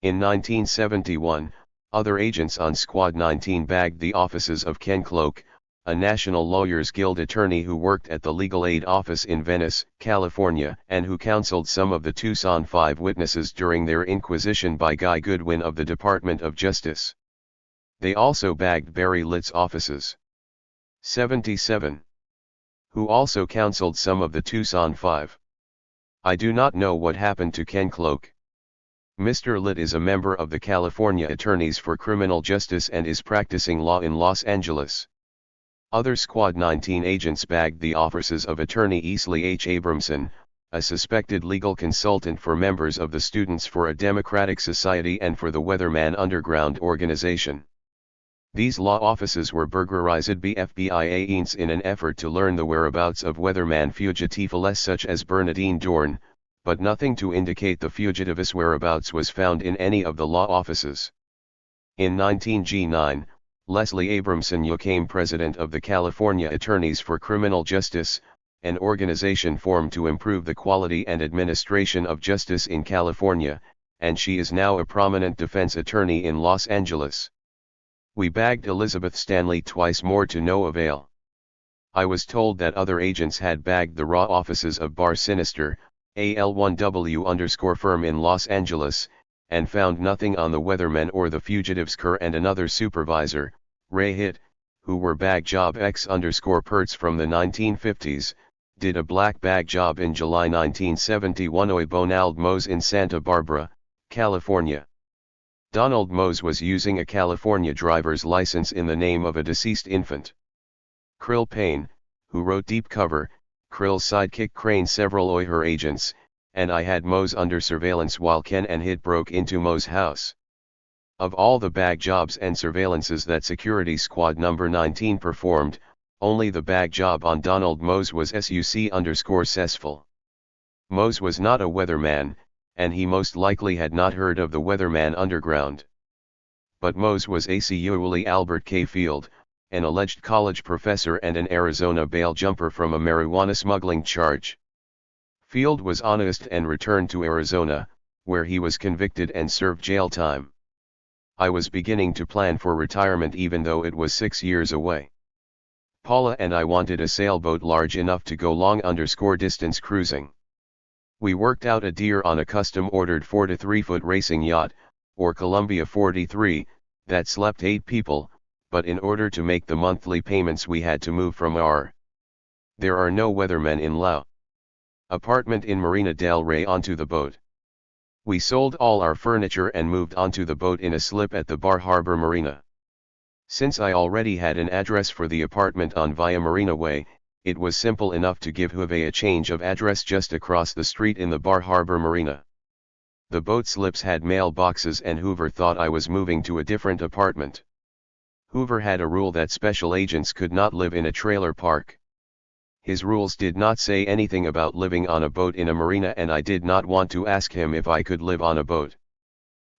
In 1971, other agents on Squad 19 bagged the offices of Ken Cloak, a National Lawyers Guild attorney who worked at the Legal Aid Office in Venice, California, and who counseled some of the Tucson Five witnesses during their inquisition by Guy Goodwin of the Department of Justice. They also bagged Barry Litt's offices. 77. Who also counseled some of the Tucson Five. I do not know what happened to Ken Cloak. Mr. Litt is a member of the California Attorneys for Criminal Justice and is practicing law in Los Angeles. Other Squad 19 agents bagged the offices of attorney Easley H. Abramson, a suspected legal consultant for members of the Students for a Democratic Society and for the Weatherman Underground organization. These law offices were burglarized by FBI agents in an effort to learn the whereabouts of Weatherman fugitives such as Bernadine Dorn, but nothing to indicate the fugitive's whereabouts was found in any of the law offices. In 1909, Leslie Abramson became president of the California Attorneys for Criminal Justice, an organization formed to improve the quality and administration of justice in California, and she is now a prominent defense attorney in Los Angeles. We bagged Elizabeth Stanley twice more to no avail. I was told that other agents had bagged the raw offices of Bar Sinister, AL1W_firm in Los Angeles, and found nothing on the Weathermen or the fugitives. Kerr and another supervisor, Ray Hitt, who were bag job X_Perts from the 1950s, did a black bag job in July 1971 oy Bonald Mose in Santa Barbara, California. Donald Mose was using a California driver's license in the name of a deceased infant. Krill Payne, who wrote Deep Cover, Krill's sidekick craned several oy her agents, and I had Mose under surveillance while Ken and Hit broke into Mose's house. Of all the bag jobs and surveillances that Security Squad number 19 performed, only the bag job on Donald Mose was successful. Mose was not a weatherman, and he most likely had not heard of the Weatherman Underground. But Mose was actually Albert K. Field, an alleged college professor and an Arizona bail jumper from a marijuana smuggling charge. Field was honest and returned to Arizona, where he was convicted and served jail time. I was beginning to plan for retirement even though it was 6 years away. Paula and I wanted a sailboat large enough to go long-distance cruising. We worked out a deal on a custom-ordered 4 to 3 foot racing yacht, or Columbia 43, that slept 8 people, but in order to make the monthly payments we had to move from our there are no weathermen in Lao apartment in Marina del Rey onto the boat. We sold all our furniture and moved onto the boat in a slip at the Bar Harbor Marina. Since I already had an address for the apartment on Via Marina Way, it was simple enough to give Juve a change of address just across the street in the Bar Harbor Marina. The boat slips had mailboxes and Hoover thought I was moving to a different apartment. Hoover had a rule that special agents could not live in a trailer park. His rules did not say anything about living on a boat in a marina, and I did not want to ask him if I could live on a boat.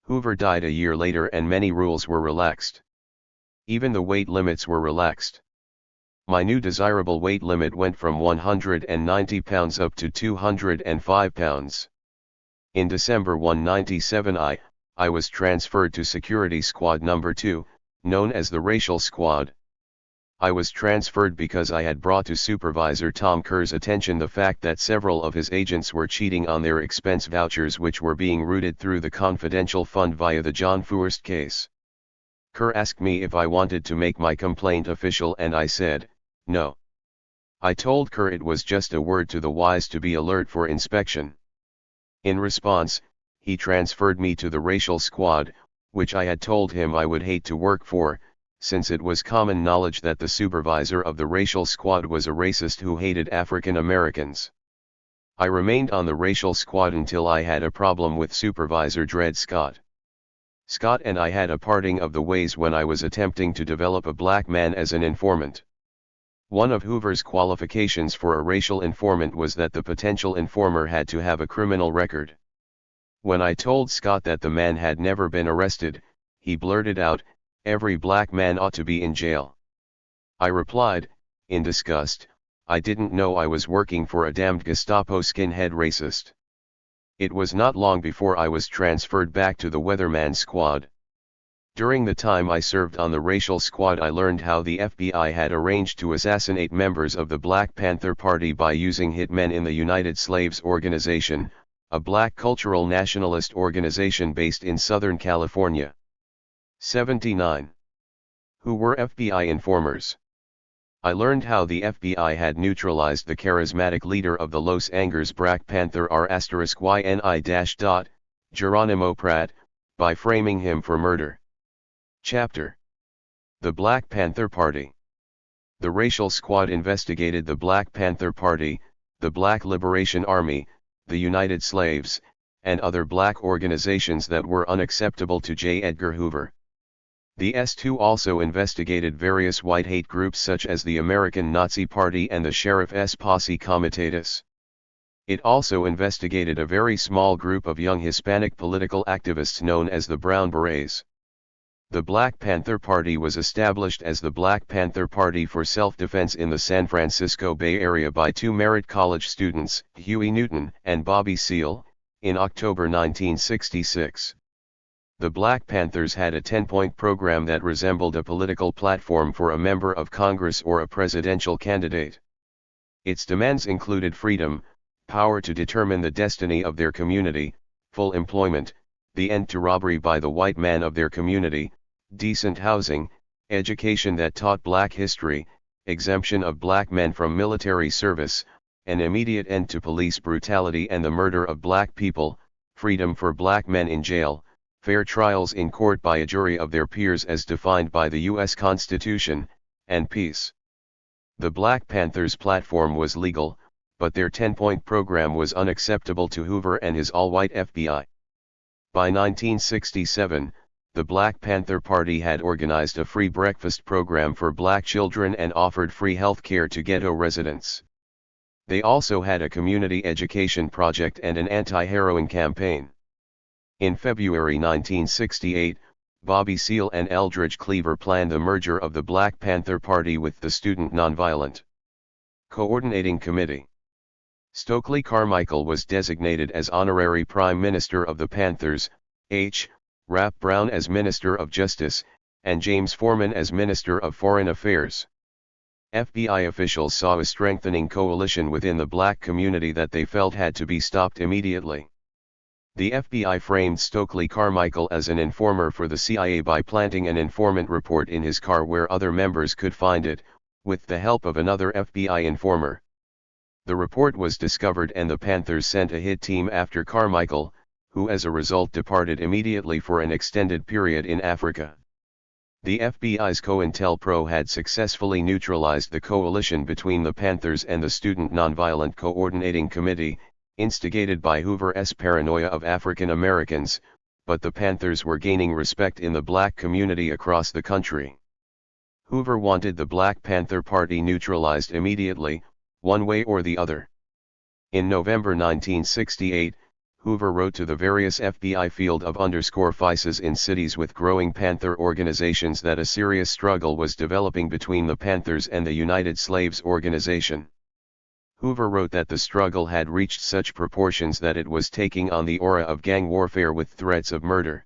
Hoover died a year later and many rules were relaxed. Even the weight limits were relaxed. My new desirable weight limit went from 190 pounds up to 205 pounds. In December 1997 I was transferred to Security Squad number 2, known as the Racial Squad. I was transferred because I had brought to Supervisor Tom Kerr's attention the fact that several of his agents were cheating on their expense vouchers which were being routed through the confidential fund via the John Forrest case. Kerr asked me if I wanted to make my complaint official and I said, no. I told Kerr it was just a word to the wise to be alert for inspection. In response, he transferred me to the Racial Squad, which I had told him I would hate to work for, since it was common knowledge that the supervisor of the Racial Squad was a racist who hated African Americans. I remained on the Racial Squad until I had a problem with Supervisor Dred Scott. Scott and I had a parting of the ways when I was attempting to develop a black man as an informant. One of Hoover's qualifications for a racial informant was that the potential informer had to have a criminal record. When I told Scott that the man had never been arrested, he blurted out, "Every black man ought to be in jail." I replied, in disgust, I didn't know I was working for a damned Gestapo skinhead racist. It was not long before I was transferred back to the Weatherman Squad. During the time I served on the Racial Squad I learned how the FBI had arranged to assassinate members of the Black Panther Party by using hitmen in the United Slaves Organization, a black cultural nationalist organization based in Southern California. 79. Who were FBI informers? I learned how the FBI had neutralized the charismatic leader of the Los Angeles Black Panther R*YNI-. Geronimo Pratt, by framing him for murder. Chapter. The Black Panther Party. The Racial Squad investigated the Black Panther Party, the Black Liberation Army, the United Slaves, and other black organizations that were unacceptable to J. Edgar Hoover. The S2 also investigated various white hate groups such as the American Nazi Party and the Sheriff's Posse Comitatus. It also investigated a very small group of young Hispanic political activists known as the Brown Berets. The Black Panther Party was established as the Black Panther Party for Self-Defense in the San Francisco Bay Area by two Merritt College students, Huey Newton and Bobby Seale, in October 1966. The Black Panthers had a 10-point program that resembled a political platform for a member of Congress or a presidential candidate. Its demands included freedom, power to determine the destiny of their community, full employment, the end to robbery by the white man of their community, decent housing, education that taught black history, exemption of black men from military service, an immediate end to police brutality and the murder of black people, freedom for black men in jail, fair trials in court by a jury of their peers as defined by the U.S. Constitution, and peace. The Black Panthers' platform was legal, but their 10-point program was unacceptable to Hoover and his all-white FBI. By 1967, the Black Panther Party had organized a free breakfast program for black children and offered free health care to ghetto residents. They also had a community education project and an anti-heroin campaign. In February 1968, Bobby Seale and Eldridge Cleaver planned the merger of the Black Panther Party with the Student Nonviolent Coordinating Committee. Stokely Carmichael was designated as Honorary Prime Minister of the Panthers, Rap Brown as Minister of Justice, and James Foreman as Minister of Foreign Affairs. FBI officials saw a strengthening coalition within the black community that they felt had to be stopped immediately. The FBI framed Stokely Carmichael as an informer for the CIA by planting an informant report in his car where other members could find it, with the help of another FBI informer. The report was discovered and the Panthers sent a hit team after Carmichael, who as a result departed immediately for an extended period in Africa. The FBI's COINTELPRO had successfully neutralized the coalition between the Panthers and the Student Nonviolent Coordinating Committee, instigated by Hoover's paranoia of African Americans, but the Panthers were gaining respect in the black community across the country. Hoover wanted the Black Panther Party neutralized immediately, one way or the other. In November 1968, Hoover wrote to the various FBI field of _FICEs in cities with growing Panther organizations that a serious struggle was developing between the Panthers and the United Slaves Organization. Hoover wrote that the struggle had reached such proportions that it was taking on the aura of gang warfare with threats of murder.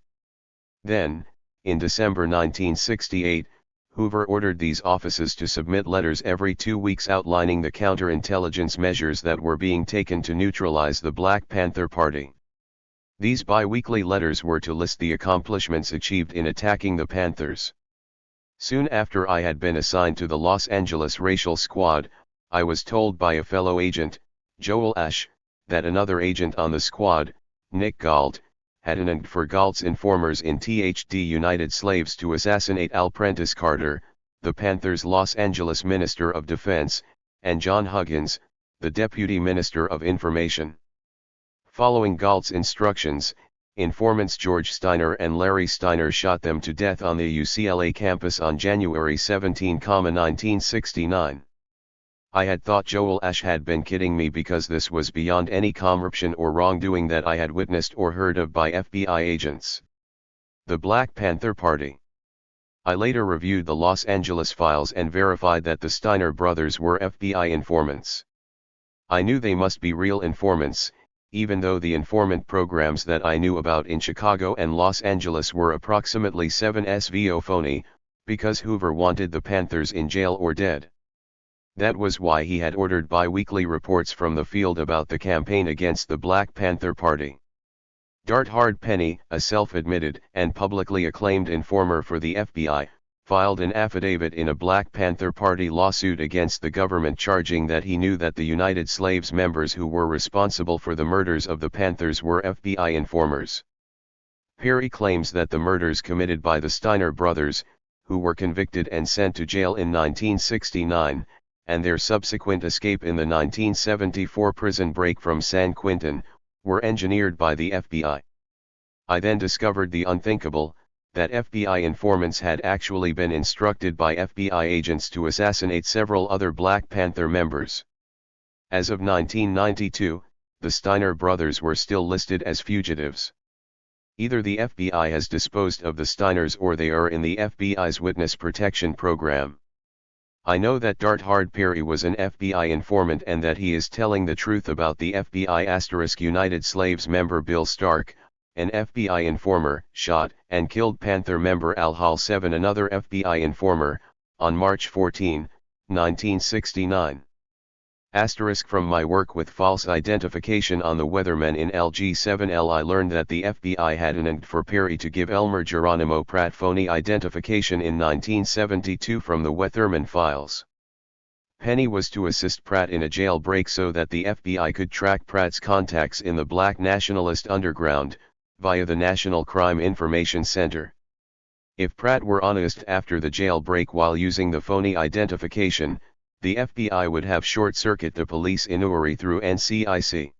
Then, in December 1968, Hoover ordered these offices to submit letters every 2 weeks outlining the counterintelligence measures that were being taken to neutralize the Black Panther Party. These bi-weekly letters were to list the accomplishments achieved in attacking the Panthers. Soon after I had been assigned to the Los Angeles Racial Squad, I was told by a fellow agent, Joel Ash, that another agent on the squad, Nick Galt, had an act for Galt's informers in THD United Slaves to assassinate Al Prentice Carter, the Panthers' Los Angeles Minister of Defense, and John Huggins, the Deputy Minister of Information. Following Galt's instructions, informants George Steiner and Larry Steiner shot them to death on the UCLA campus on January 17, 1969. I had thought Joel Ash had been kidding me because this was beyond any corruption or wrongdoing that I had witnessed or heard of by FBI agents. The Black Panther Party. I later reviewed the Los Angeles files and verified that the Steiner brothers were FBI informants. I knew they must be real informants, even though the informant programs that I knew about in Chicago and Los Angeles were approximately 7 SVO phony, because Hoover wanted the Panthers in jail or dead. That was why he had ordered bi-weekly reports from the field about the campaign against the Black Panther Party. Dart Hard Penny, a self-admitted and publicly acclaimed informer for the FBI, filed an affidavit in a Black Panther Party lawsuit against the government charging that he knew that the United Slaves members who were responsible for the murders of the Panthers were FBI informers. Perry claims that the murders committed by the Steiner brothers, who were convicted and sent to jail in 1969, and their subsequent escape in the 1974 prison break from San Quentin, were engineered by the FBI. I then discovered the unthinkable, that FBI informants had actually been instructed by FBI agents to assassinate several other Black Panther members. As of 1992, the Steiner brothers were still listed as fugitives. Either the FBI has disposed of the Steiners or they are in the FBI's witness protection program. I know that Dart Hard Perry was an FBI informant and that he is telling the truth about the FBI United Slaves member Bill Stark, an FBI informer, shot and killed Panther member Al Hall 7, another FBI informer, on March 14, 1969. From my work with false identification on the Weathermen in LG7L, I learned that the FBI had an act for Perry to give Elmer Geronimo Pratt phony identification in 1972 from the Weathermen files. Penny was to assist Pratt in a jailbreak so that the FBI could track Pratt's contacts in the Black nationalist underground, via the National Crime Information Center. If Pratt were honest after the jailbreak while using the phony identification, the FBI would have short-circuited the police inquiry through NCIC.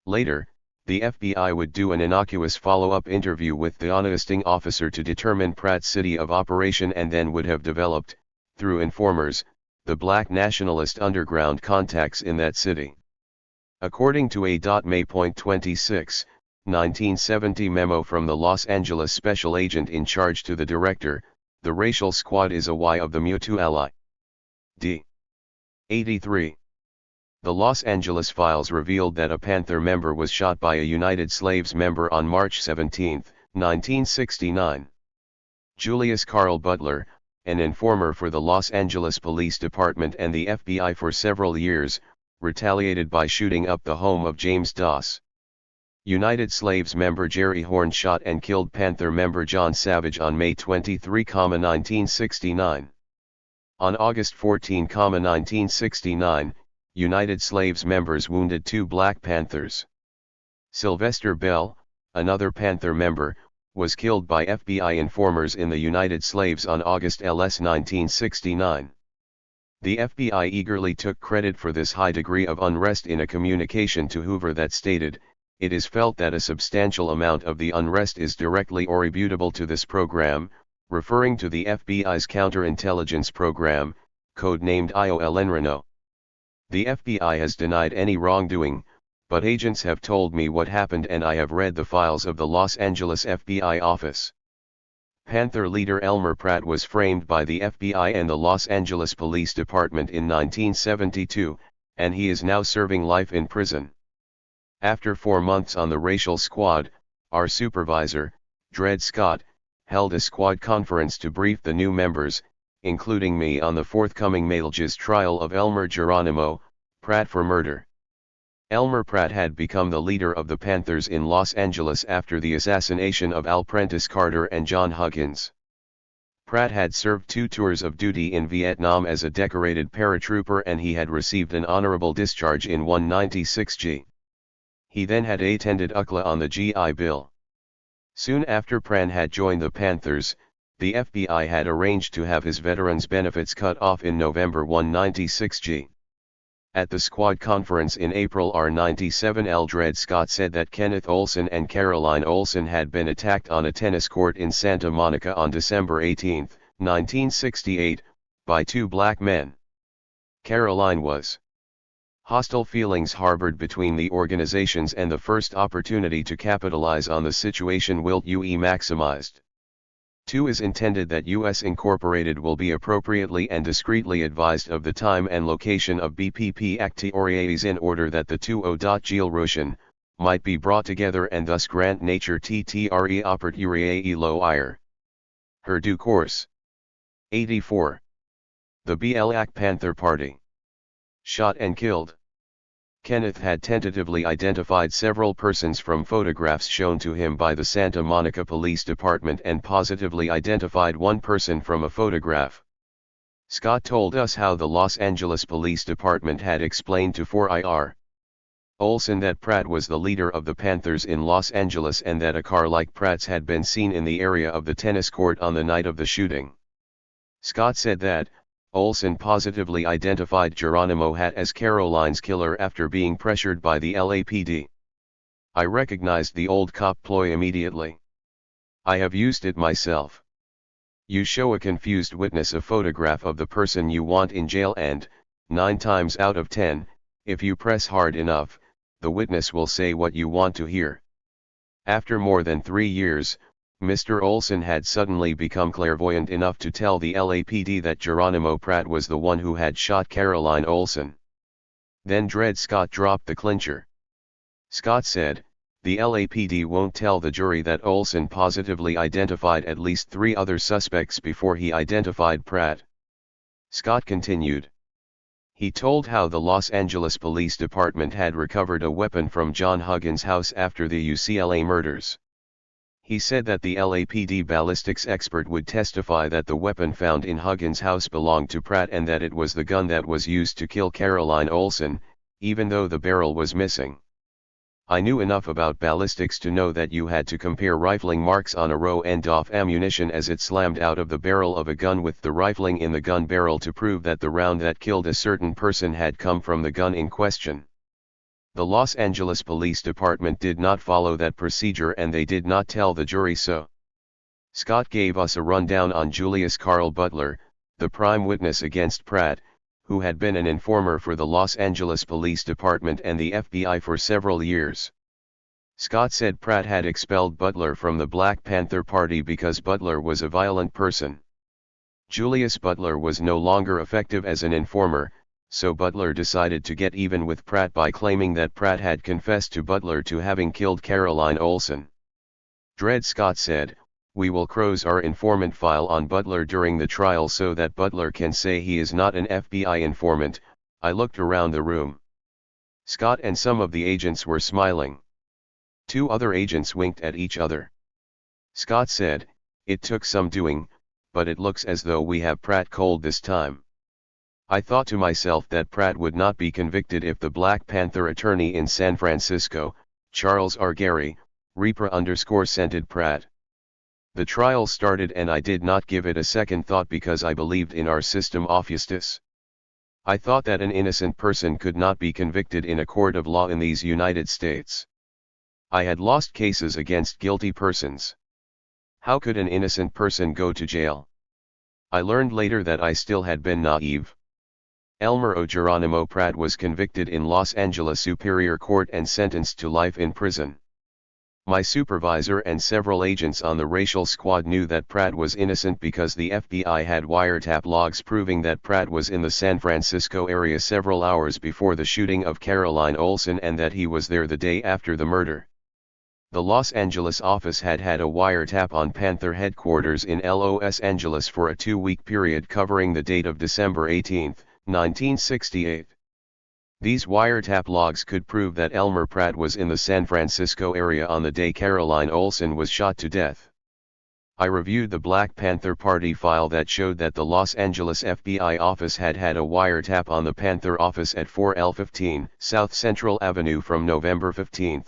Later, the FBI would do an innocuous follow-up interview with the honesting officer to determine Pratt's city of operation and then would have developed, through informers, the Black nationalist underground contacts in that city. According to a May 26, 1970 memo from the Los Angeles special agent in charge to the director, the racial squad is a Y of the Mutu ally. D. 83. The Los Angeles files revealed that a Panther member was shot by a United Slaves member on March 17, 1969. Julius Carl Butler, an informer for the Los Angeles Police Department and the FBI for several years, retaliated by shooting up the home of James Doss. United Slaves member Jerry Horn shot and killed Panther member John Savage on May 23, 1969. On August 14, 1969, United Slaves members wounded 2 Black Panthers. Sylvester Bell, another Panther member, was killed by FBI informers in the United Slaves on August 1969. The FBI eagerly took credit for this high degree of unrest in a communication to Hoover that stated, "It is felt that a substantial amount of the unrest is directly attributable to this program," referring to the FBI's counterintelligence program, code-named IOLNRENO. The FBI has denied any wrongdoing, but agents have told me what happened and I have read the files of the Los Angeles FBI office. Panther leader Elmer Pratt was framed by the FBI and the Los Angeles Police Department in 1972, and he is now serving life in prison. After 4 months on the racial squad, our supervisor, Dred Scott, held a squad conference to brief the new members, including me, on the forthcoming Mailges trial of Elmer Geronimo Pratt for murder. Elmer Pratt had become the leader of the Panthers in Los Angeles after the assassination of Al Prentice Carter and John Huggins. Pratt had served 2 tours of duty in Vietnam as a decorated paratrooper and he had received an honorable discharge in 196G. He then had attended UCLA on the GI Bill. Soon after Pratt had joined the Panthers, the FBI had arranged to have his veterans' benefits cut off in November 196G. At the squad conference in April R97, L. Dred Scott said that Kenneth Olson and Caroline Olson had been attacked on a tennis court in Santa Monica on December 18, 1968, by 2 black men. Caroline was. Hostile feelings harbored between the organizations and the first opportunity to capitalize on the situation will be maximized. 2 is intended that U.S. Incorporated will be appropriately and discreetly advised of the time and location of BPP activities in order that the 2O.Gilrushan might be brought together and thus grant nature TTRE opportunity lo ire. Her due course. 84. The Black Panther Party. Shot and killed. Kenneth had tentatively identified several persons from photographs shown to him by the Santa Monica Police Department and positively identified one person from a photograph. Scott told us how the Los Angeles Police Department had explained to 4IR Olson that Pratt was the leader of the Panthers in Los Angeles and that a car like Pratt's had been seen in the area of the tennis court on the night of the shooting. Scott said that Olson positively identified Geronimo Hatt as Caroline's killer after being pressured by the LAPD. I recognized the old cop ploy immediately. I have used it myself. You show a confused witness a photograph of the person you want in jail and, 9 times out of 10, if you press hard enough, the witness will say what you want to hear. After more than 3 years, Mr. Olson had suddenly become clairvoyant enough to tell the LAPD that Geronimo Pratt was the one who had shot Caroline Olson. Then Dred Scott dropped the clincher. Scott said, "The LAPD won't tell the jury that Olson positively identified at least 3 other suspects before he identified Pratt." Scott continued. He told how the Los Angeles Police Department had recovered a weapon from John Huggins' house after the UCLA murders. He said that the LAPD ballistics expert would testify that the weapon found in Huggins' house belonged to Pratt and that it was the gun that was used to kill Caroline Olsen, even though the barrel was missing. I knew enough about ballistics to know that you had to compare rifling marks on a row-end of ammunition as it slammed out of the barrel of a gun with the rifling in the gun barrel to prove that the round that killed a certain person had come from the gun in question. The Los Angeles Police Department did not follow that procedure and they did not tell the jury so. Scott gave us a rundown on Julius Carl Butler, the prime witness against Pratt, who had been an informer for the Los Angeles Police Department and the FBI for several years. Scott said Pratt had expelled Butler from the Black Panther Party because Butler was a violent person. Julius Butler was no longer effective as an informer, so Butler decided to get even with Pratt by claiming that Pratt had confessed to Butler to having killed Caroline Olsen. Dred Scott said, "We will close our informant file on Butler during the trial so that Butler can say he is not an FBI informant." I looked around the room. Scott and some of the agents were smiling. 2 other agents winked at each other. Scott said, "It took some doing, but it looks as though we have Pratt cold this time." I thought to myself that Pratt would not be convicted if the Black Panther attorney in San Francisco, Charles R. Gary, Reaper_scented Pratt. The trial started and I did not give it a second thought because I believed in our system of justice. I thought that an innocent person could not be convicted in a court of law in these United States. I had lost cases against guilty persons. How could an innocent person go to jail? I learned later that I still had been naive. Elmer O. Geronimo Pratt was convicted in Los Angeles Superior Court and sentenced to life in prison. My supervisor and several agents on the racial squad knew that Pratt was innocent because the FBI had wiretap logs proving that Pratt was in the San Francisco area several hours before the shooting of Caroline Olsen and that he was there the day after the murder. The Los Angeles office had had a wiretap on Panther headquarters in Los Angeles for a 2-week period covering the date of December 18, 1968. These wiretap logs could prove that Elmer Pratt was in the San Francisco area on the day Caroline Olsen was shot to death. I reviewed the Black Panther Party file that showed that the Los Angeles FBI office had had a wiretap on the Panther office at 4L15 South Central Avenue from November 15,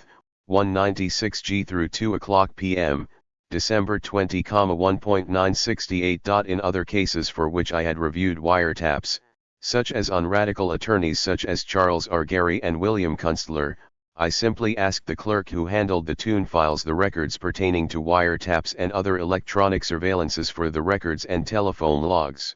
196G through 2:00 p.m., December 20, 1.968. In other cases for which I had reviewed wiretaps, such as on radical attorneys such as Charles R. Gary and William Kunstler, I simply asked the clerk who handled the tune files the records pertaining to wiretaps and other electronic surveillances for the records and telephone logs.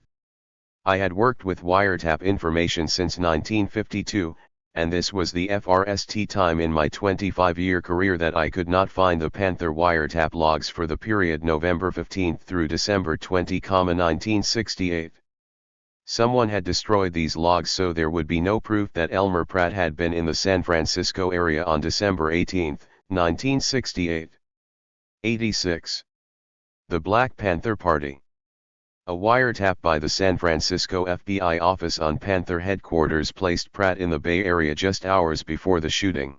I had worked with wiretap information since 1952, and this was the first time in my 25-year career that I could not find the Panther wiretap logs for the period November 15 through December 20, 1968. Someone had destroyed these logs so there would be no proof that Elmer Pratt had been in the San Francisco area on December 18, 1968. 86. The Black Panther Party. A wiretap by the San Francisco FBI office on Panther headquarters placed Pratt in the Bay Area just hours before the shooting.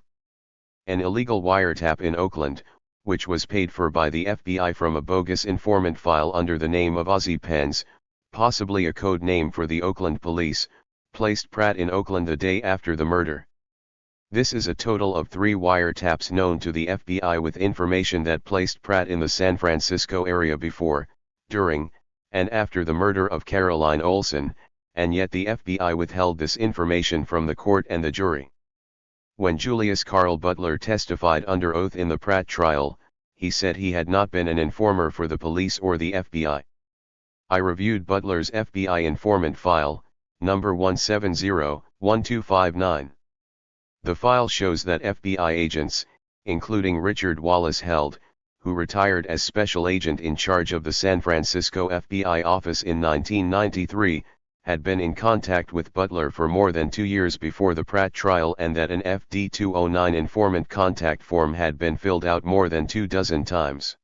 An illegal wiretap in Oakland, which was paid for by the FBI from a bogus informant file under the name of Ozzie Pence, possibly a code name for the Oakland police, placed Pratt in Oakland the day after the murder. This is a total of 3 wiretaps known to the FBI with information that placed Pratt in the San Francisco area before, during, and after the murder of Caroline Olsen, and yet the FBI withheld this information from the court and the jury. When Julius Carl Butler testified under oath in the Pratt trial, he said he had not been an informer for the police or the FBI. I reviewed Butler's FBI informant file, number 170-1259. The file shows that FBI agents, including Richard Wallace Held, who retired as special agent in charge of the San Francisco FBI office in 1993, had been in contact with Butler for more than 2 years before the Pratt trial and that an FD-209 informant contact form had been filled out more than 24 times.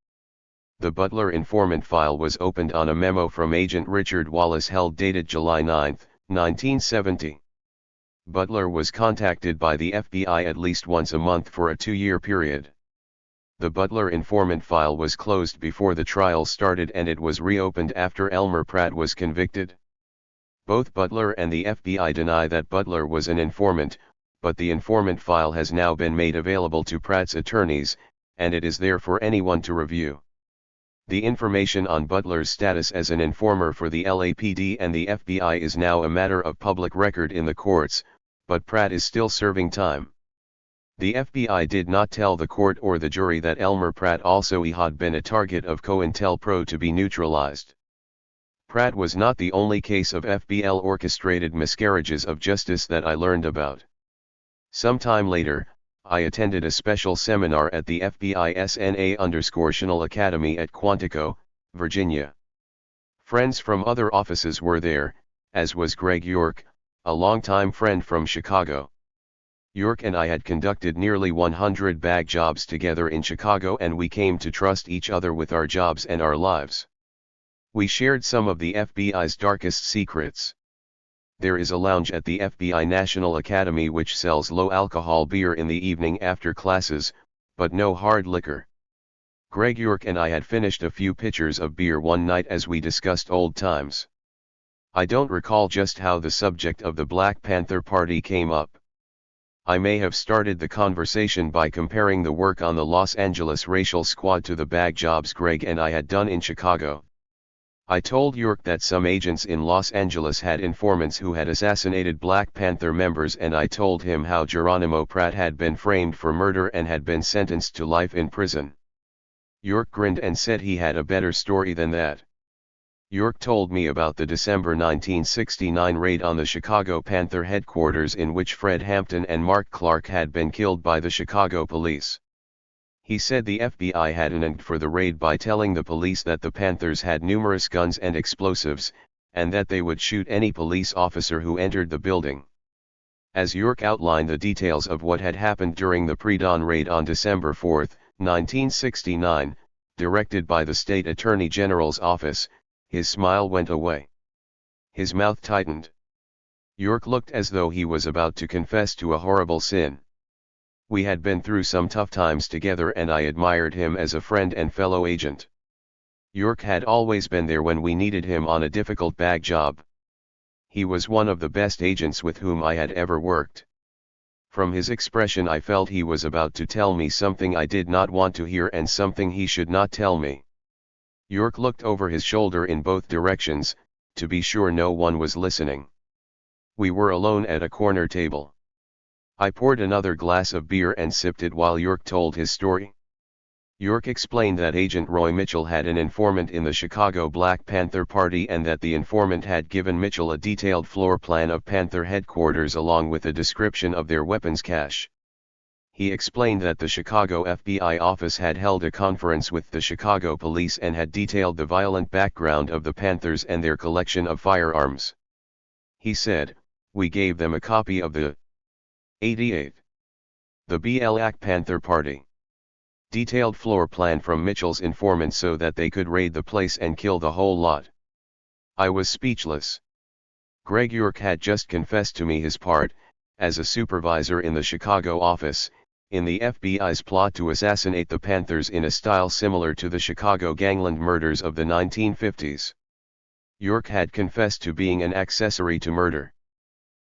The Butler informant file was opened on a memo from Agent Richard Wallace Held dated July 9, 1970. Butler was contacted by the FBI at least once a month for a 2-year period. The Butler informant file was closed before the trial started and it was reopened after Elmer Pratt was convicted. Both Butler and the FBI deny that Butler was an informant, but the informant file has now been made available to Pratt's attorneys, and it is there for anyone to review. The information on Butler's status as an informer for the LAPD and the FBI is now a matter of public record in the courts, but Pratt is still serving time. The FBI did not tell the court or the jury that Elmer Pratt also had been a target of COINTELPRO to be neutralized. Pratt was not the only case of FBL-orchestrated miscarriages of justice that I learned about. Sometime later, I attended a special seminar at the FBI's NA_National Academy at Quantico, Virginia. Friends from other offices were there, as was Greg York, a longtime friend from Chicago. York and I had conducted nearly 100 bag jobs together in Chicago and we came to trust each other with our jobs and our lives. We shared some of the FBI's darkest secrets. There is a lounge at the FBI National Academy which sells low-alcohol beer in the evening after classes, but no hard liquor. Greg York and I had finished a few pitchers of beer one night as we discussed old times. I don't recall just how the subject of the Black Panther Party came up. I may have started the conversation by comparing the work on the Los Angeles Racial Squad to the bag jobs Greg and I had done in Chicago. I told York that some agents in Los Angeles had informants who had assassinated Black Panther members and I told him how Geronimo Pratt had been framed for murder and had been sentenced to life in prison. York grinned and said he had a better story than that. York told me about the December 1969 raid on the Chicago Panther headquarters in which Fred Hampton and Mark Clark had been killed by the Chicago police. He said the FBI had announced for the raid by telling the police that the Panthers had numerous guns and explosives, and that they would shoot any police officer who entered the building. As York outlined the details of what had happened during the pre-dawn raid on December 4, 1969, directed by the State Attorney General's office, his smile went away. His mouth tightened. York looked as though he was about to confess to a horrible sin. We had been through some tough times together and I admired him as a friend and fellow agent. York had always been there when we needed him on a difficult bag job. He was one of the best agents with whom I had ever worked. From his expression I felt he was about to tell me something I did not want to hear and something he should not tell me. York looked over his shoulder in both directions, to be sure no one was listening. We were alone at a corner table. I poured another glass of beer and sipped it while York told his story. York explained that Agent Roy Mitchell had an informant in the Chicago Black Panther Party and that the informant had given Mitchell a detailed floor plan of Panther headquarters along with a description of their weapons cache. He explained that the Chicago FBI office had held a conference with the Chicago police and had detailed the violent background of the Panthers and their collection of firearms. He said, "We gave them a copy of the 88. The Black Panther Party. Detailed floor plan from Mitchell's informant so that they could raid the place and kill the whole lot." I was speechless. Greg York had just confessed to me his part, as a supervisor in the Chicago office, in the FBI's plot to assassinate the Panthers in a style similar to the Chicago gangland murders of the 1950s. York had confessed to being an accessory to murder.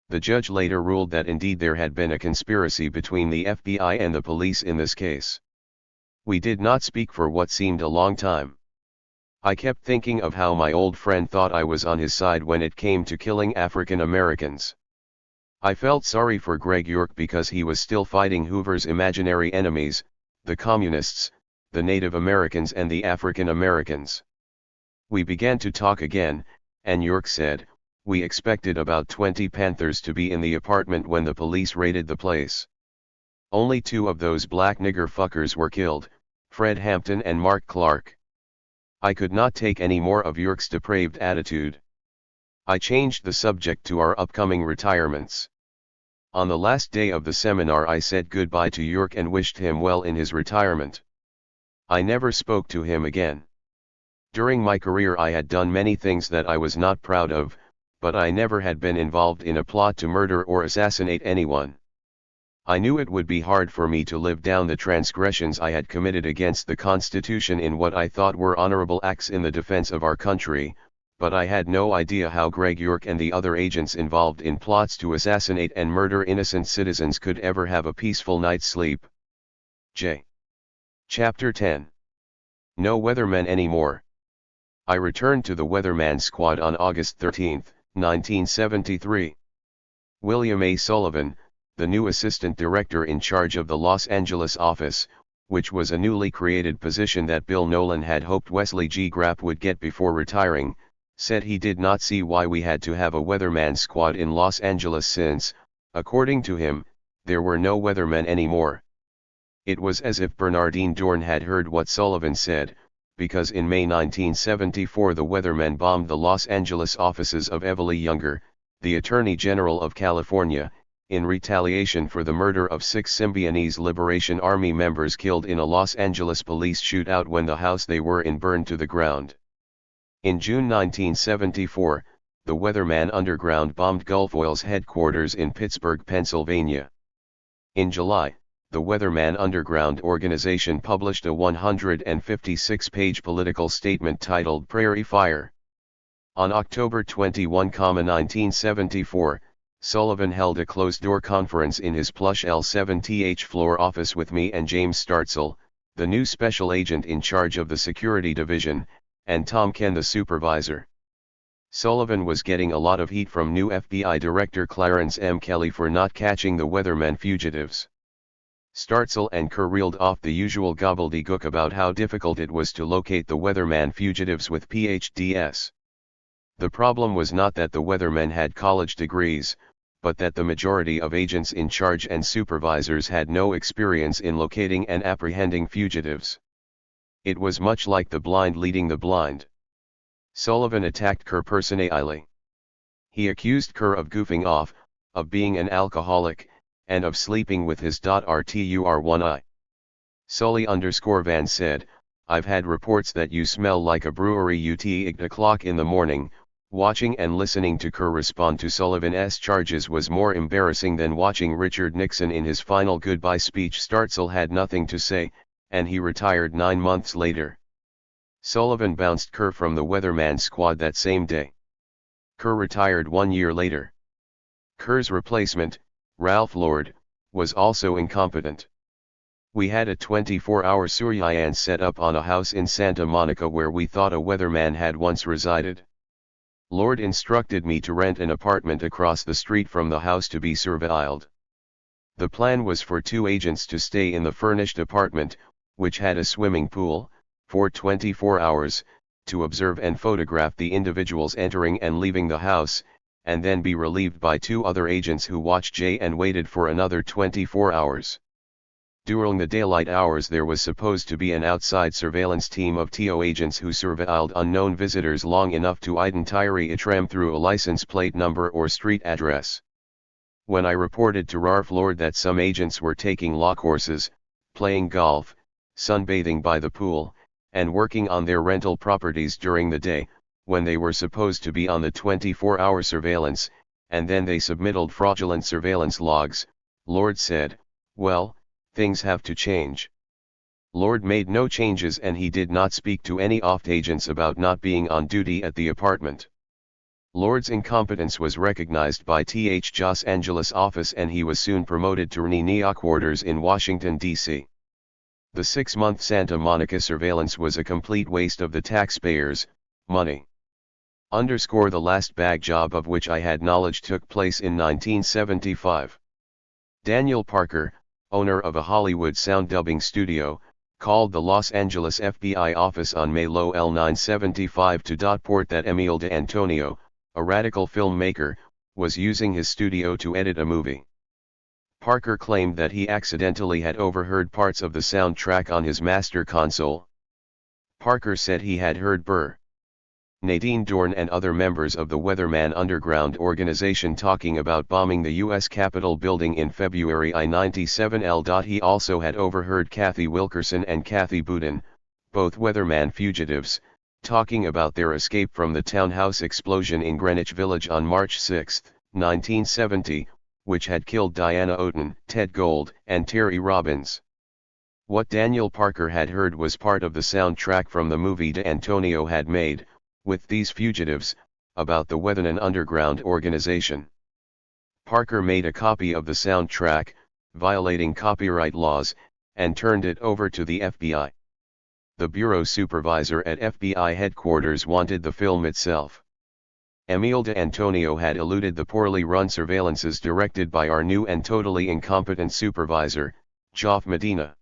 The judge later ruled that indeed there had been a conspiracy between the FBI and the police in this case. We did not speak for what seemed a long time. I kept thinking of how my old friend thought I was on his side when it came to killing African Americans. I felt sorry for Greg York because he was still fighting Hoover's imaginary enemies, the communists, the Native Americans and the African Americans. We began to talk again, and York said, "We expected about 20 Panthers to be in the apartment when the police raided the place. Only 2 of those black nigger fuckers were killed, Fred Hampton and Mark Clark." I could not take any more of York's depraved attitude. I changed the subject to our upcoming retirements. On the last day of the seminar I said goodbye to York and wished him well in his retirement. I never spoke to him again. During my career I had done many things that I was not proud of, but I never had been involved in a plot to murder or assassinate anyone. I knew it would be hard for me to live down the transgressions I had committed against the Constitution in what I thought were honorable acts in the defense of our country, but I had no idea how Greg York and the other agents involved in plots to assassinate and murder innocent citizens could ever have a peaceful night's sleep. J. Chapter 10. No Weathermen Anymore. I returned to the Weatherman Squad on August 13, 1973. William A. Sullivan, the new assistant director in charge of the Los Angeles office, which was a newly created position that Bill Nolan had hoped Wesley G. Grapp would get before retiring, said he did not see why we had to have a weatherman squad in Los Angeles since, according to him, there were no weathermen anymore. It was as if Bernardine Dohrn had heard what Sullivan said, because in May 1974 the weathermen bombed the Los Angeles offices of Evely Younger, the Attorney General of California, in retaliation for the murder of 6 Symbionese Liberation Army members killed in a Los Angeles police shootout when the house they were in burned to the ground. In June 1974, the Weatherman Underground bombed Gulf Oil's headquarters in Pittsburgh, Pennsylvania. In July, the Weatherman Underground organization published a 156-page political statement titled Prairie Fire. On October 21, 1974, Sullivan held a closed-door conference in his plush L7th floor office with me and James Startzel, the new special agent in charge of the security division, and Tom Ken, the supervisor. Sullivan was getting a lot of heat from new FBI Director Clarence M. Kelly for not catching the Weathermen fugitives. Startzel and Kerr reeled off the usual gobbledygook about how difficult it was to locate the Weatherman fugitives with PhDs. The problem was not that the Weathermen had college degrees, but that the majority of agents in charge and supervisors had no experience in locating and apprehending fugitives. It was much like the blind leading the blind. Sullivan attacked Kerr personally. He accused Kerr of goofing off, of being an alcoholic, and of sleeping with his one eye. Sully_Van said, "I've had reports that you smell like a brewery at 8 o'clock in the morning." Watching and listening to Kerr respond to Sullivan's charges was more embarrassing than watching Richard Nixon in his final goodbye speech. Startzel had nothing to say, and he retired 9 months later. Sullivan bounced Kerr from the Weatherman Squad that same day. Kerr retired 1 year later. Kerr's replacement, Ralph Lord, was also incompetent. We had a 24-hour surveillance set up on a house in Santa Monica where we thought a weatherman had once resided. Lord instructed me to rent an apartment across the street from the house to be surveilled. The plan was for 2 agents to stay in the furnished apartment, which had a swimming pool, for 24 hours, to observe and photograph the individuals entering and leaving the house, and then be relieved by 2 other agents who watched Jay and waited for another 24 hours. During the daylight hours there was supposed to be an outside surveillance team of TO agents who surveilled unknown visitors long enough to identify them through a license plate number or street address. When I reported to Ralph Lord that some agents were taking law courses, playing golf, sunbathing by the pool, and working on their rental properties during the day, when they were supposed to be on the 24-hour surveillance, and then they submitted fraudulent surveillance logs, Lord said, "Well, things have to change." Lord made no changes and he did not speak to any OFT agents about not being on duty at the apartment. Lord's incompetence was recognized by TH Los Angeles office and he was soon promoted to NEA quarters in Washington, D.C. The 6-month Santa Monica surveillance was a complete waste of the taxpayers' money. The last bag job of which I had knowledge took place in 1975. Daniel Parker, owner of a Hollywood sound dubbing studio, called the Los Angeles FBI office on May L 975 to report that Emil D'Antonio, a radical filmmaker, was using his studio to edit a movie. Parker claimed that he accidentally had overheard parts of the soundtrack on his master console. Parker said he had heard Burr, Nadine Dorn and other members of the Weatherman Underground organization talking about bombing the U.S. Capitol building in February '97. He also had overheard Kathy Wilkerson and Kathy Boudin, both Weatherman fugitives, talking about their escape from the townhouse explosion in Greenwich Village on March 6, 1970, which had killed Diana Oughton, Ted Gold, and Terry Robbins. What Daniel Parker had heard was part of the soundtrack from the movie D'Antonio had made, with these fugitives, about the Weatherman underground organization. Parker made a copy of the soundtrack, violating copyright laws, and turned it over to the FBI. The bureau supervisor at FBI headquarters wanted the film itself. Emile D'Antonio had eluded the poorly run surveillances directed by our new and totally incompetent supervisor, Geoff Medina.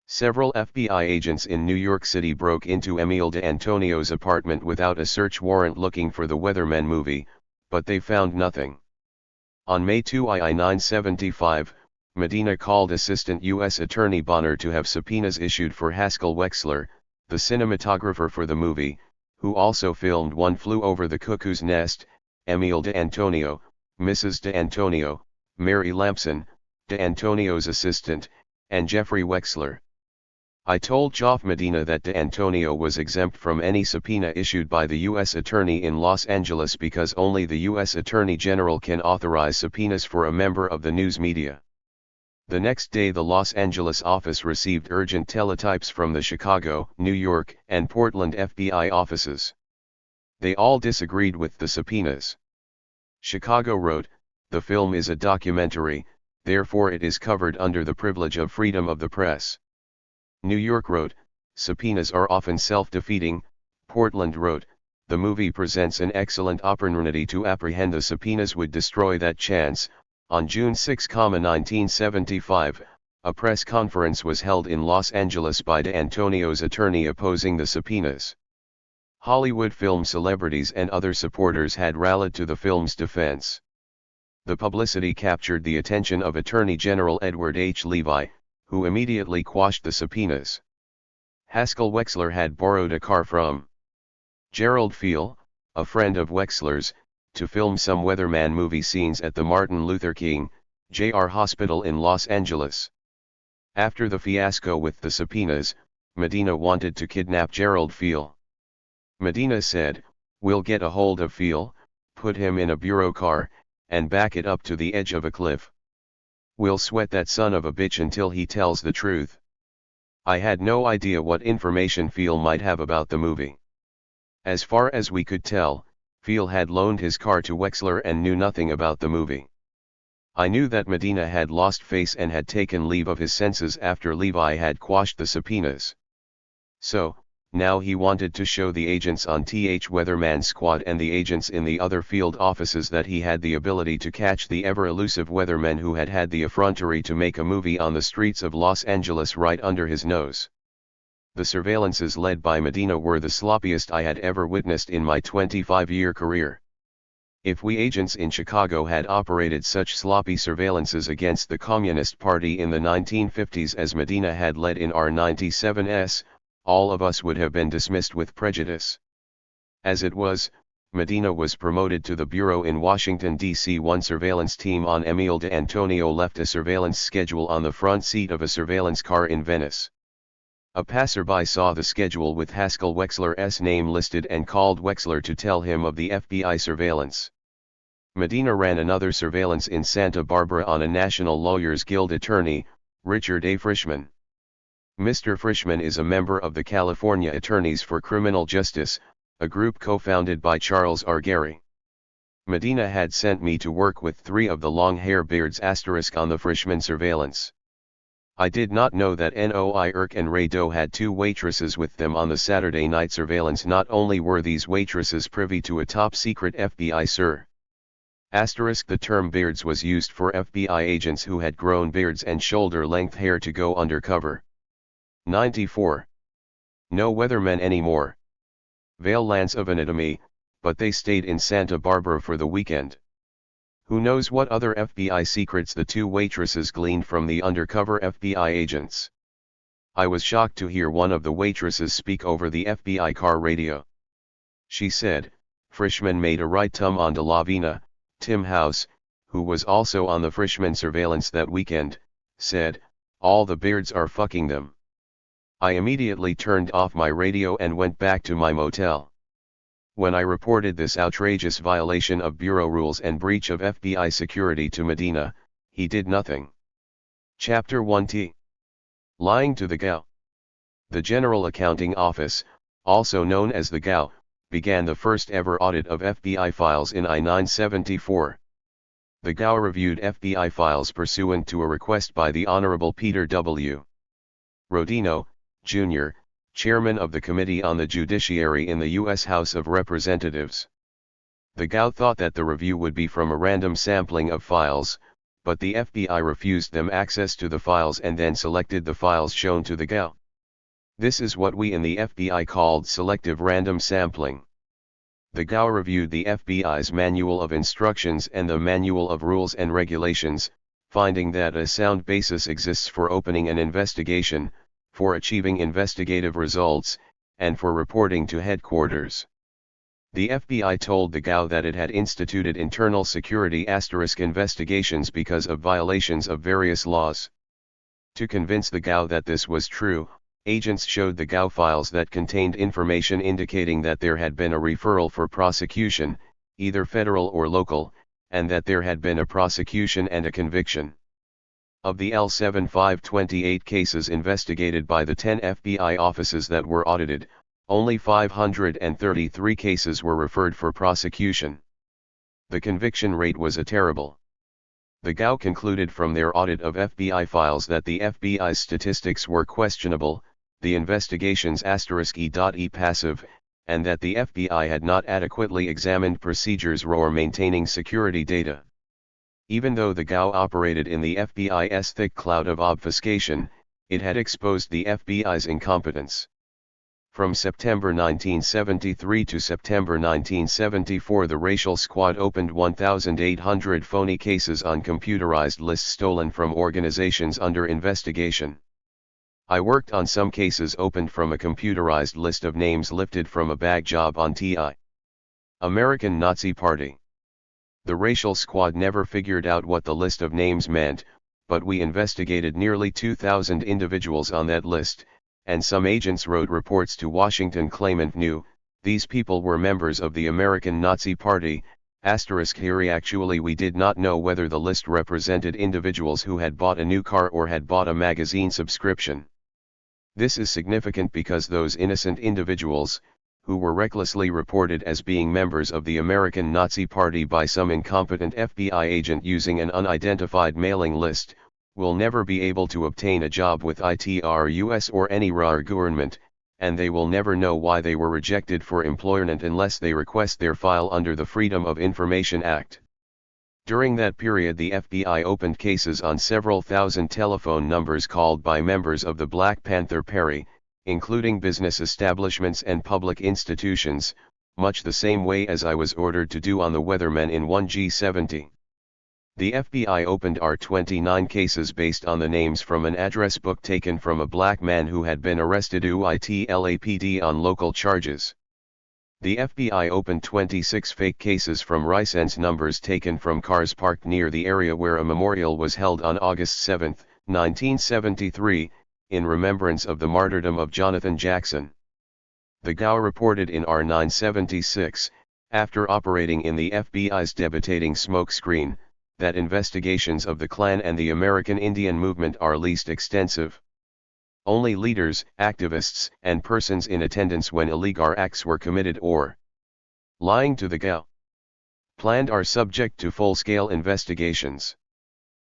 Several FBI agents in New York City broke into Emile D'Antonio's apartment without a search warrant looking for the Weathermen movie, but they found nothing. On May 2, 1975, Medina called Assistant U.S. Attorney Bonner to have subpoenas issued for Haskell Wexler, the cinematographer for the movie, who also filmed One Flew Over the Cuckoo's Nest, Emile D'Antonio, Mrs. D'Antonio, Mary Lampson, D'Antonio's assistant, and Jeffrey Wexler. I told Geoff Medina that D'Antonio was exempt from any subpoena issued by the U.S. Attorney in Los Angeles because only the U.S. Attorney General can authorize subpoenas for a member of the news media. The next day the Los Angeles office received urgent teletypes from the Chicago, New York, and Portland FBI offices. They all disagreed with the subpoenas. Chicago wrote, "The film is a documentary, therefore it is covered under the privilege of freedom of the press." New York wrote, "Subpoenas are often self-defeating." Portland wrote, "The movie presents an excellent opportunity to apprehend the subpoenas would destroy that chance." On June 6, 1975, a press conference was held in Los Angeles by D'Antonio's attorney opposing the subpoenas. Hollywood film celebrities and other supporters had rallied to the film's defense. The publicity captured the attention of Attorney General Edward H. Levi, who immediately quashed the subpoenas. Haskell Wexler had borrowed a car from Gerald Fiel, a friend of Wexler's, to film some Weatherman movie scenes at the Martin Luther King, Jr. Hospital in Los Angeles. After the fiasco with the subpoenas, Medina wanted to kidnap Gerald Fiel. Medina said, "We'll get a hold of Fiel, put him in a bureau car, and back it up to the edge of a cliff. We'll sweat that son of a bitch until he tells the truth." I had no idea what information Fiel might have about the movie. As far as we could tell, Fiel had loaned his car to Wexler and knew nothing about the movie. I knew that Medina had lost face and had taken leave of his senses after Levi had quashed the subpoenas. So, now he wanted to show the agents on TH Weatherman Squad and the agents in the other field offices that he had the ability to catch the ever-elusive weathermen who had had the effrontery to make a movie on the streets of Los Angeles right under his nose. The surveillances led by Medina were the sloppiest I had ever witnessed in my 25-year career. If we agents in Chicago had operated such sloppy surveillances against the Communist Party in the 1950s as Medina had led in R-97s, all of us would have been dismissed with prejudice. As it was, Medina was promoted to the bureau in Washington, D.C. One surveillance team on Emile D'Antonio left a surveillance schedule on the front seat of a surveillance car in Venice. A passerby saw the schedule with Haskell Wexler's name listed and called Wexler to tell him of the FBI surveillance. Medina ran another surveillance in Santa Barbara on a National Lawyers Guild attorney, Richard A. Frischman. Mr. Frischman is a member of the California Attorneys for Criminal Justice, a group co-founded by Charles R. Gary. Medina had sent me to work with 3 of the long-hair beards * on the Frischman surveillance. I did not know that Noi Irk and Ray Doe had 2 waitresses with them on the Saturday night surveillance. Not only were these waitresses privy to a top-secret FBI SIR. The term beards was used for FBI agents who had grown beards and shoulder-length hair to go undercover. 94. No weathermen anymore. Veil lands of anatomy, but they stayed in Santa Barbara for the weekend. Who knows what other FBI secrets the 2 waitresses gleaned from the undercover FBI agents. I was shocked to hear one of the waitresses speak over the FBI car radio. She said, Frischman made a right tum on DeLavina. Tim House, who was also on the Frischman surveillance that weekend, said, all the beards are fucking them. I immediately turned off my radio and went back to my motel. When I reported this outrageous violation of Bureau rules and breach of FBI security to Medina, he did nothing. Chapter 1T. Lying to the GAO. The General Accounting Office, also known as the GAO, began the first ever audit of FBI files in I-974. The GAO reviewed FBI files pursuant to a request by the Honorable Peter W. Rodino, Jr., Chairman of the Committee on the Judiciary in the U.S. House of Representatives. The GAO thought that the review would be from a random sampling of files, but the FBI refused them access to the files and then selected the files shown to the GAO. This is what we in the FBI called selective random sampling. The GAO reviewed the FBI's Manual of Instructions and the Manual of Rules and Regulations, finding that a sound basis exists for opening an investigation, for achieving investigative results, and for reporting to headquarters. The FBI told the GAO that it had instituted internal security * investigations because of violations of various laws. To convince the GAO that this was true, agents showed the GAO files that contained information indicating that there had been a referral for prosecution, either federal or local, and that there had been a prosecution and a conviction. Of the L7528 cases investigated by the 10 FBI offices that were audited, only 533 cases were referred for prosecution. The conviction rate was terrible. The GAO concluded from their audit of FBI files that the FBI's statistics were questionable, the investigations *E.E passive, and that the FBI had not adequately examined procedures or maintaining security data. Even though the GAO operated in the FBI's thick cloud of obfuscation, it had exposed the FBI's incompetence. From September 1973 to September 1974, the Racial Squad opened 1,800 phony cases on computerized lists stolen from organizations under investigation. I worked on some cases opened from a computerized list of names lifted from a bag job on TI. American Nazi Party. The Racial Squad never figured out what the list of names meant, but we investigated nearly 2,000 individuals on that list, and some agents wrote reports to Washington claimant knew, these people were members of the American Nazi Party, *here actually we did not know whether the list represented individuals who had bought a new car or had bought a magazine subscription. This is significant because those innocent individuals, who were recklessly reported as being members of the American Nazi Party by some incompetent FBI agent using an unidentified mailing list, will never be able to obtain a job with ITRUS or any RAR government, and they will never know why they were rejected for employment unless they request their file under the Freedom of Information Act. During that period, the FBI opened cases on several thousand telephone numbers called by members of the Black Panther Party, including business establishments and public institutions, much the same way as I was ordered to do on the Weathermen in 1G70. The FBI opened our 29 cases based on the names from an address book taken from a black man who had been arrested UITLAPD on local charges. The FBI opened 26 fake cases from license numbers taken from cars parked near the area where a memorial was held on August 7, 1973, in remembrance of the martyrdom of Jonathan Jackson. The GAO reported in R976, after operating in the FBI's debilitating smokescreen, that investigations of the Klan and the American Indian movement are least extensive. Only leaders, activists, and persons in attendance when illegal acts were committed or lying to the GAO planned are subject to full-scale investigations.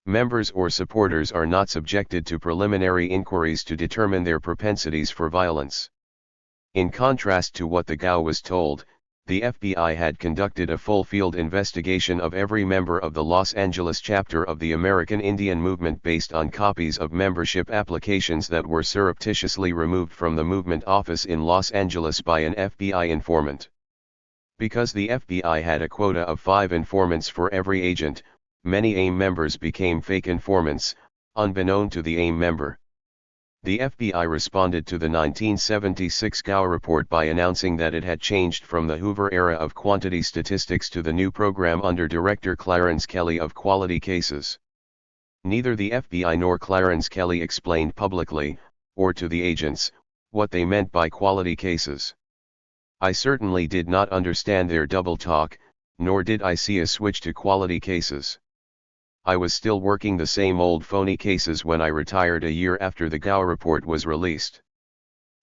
Members or supporters are not subjected to preliminary inquiries to determine their propensities for violence. In contrast to what the GAO was told, the FBI had conducted a full field investigation of every member of the Los Angeles chapter of the American Indian Movement based on copies of membership applications that were surreptitiously removed from the movement office in Los Angeles by an FBI informant. Because the FBI had a quota of 5 informants for every agent, many AIM members became fake informants, unbeknown to the AIM member. The FBI responded to the 1976 GAO report by announcing that it had changed from the Hoover era of quantity statistics to the new program under Director Clarence Kelly of quality cases. Neither the FBI nor Clarence Kelly explained publicly, or to the agents, what they meant by quality cases. I certainly did not understand their double talk, nor did I see a switch to quality cases. I was still working the same old phony cases when I retired a year after the Gao report was released.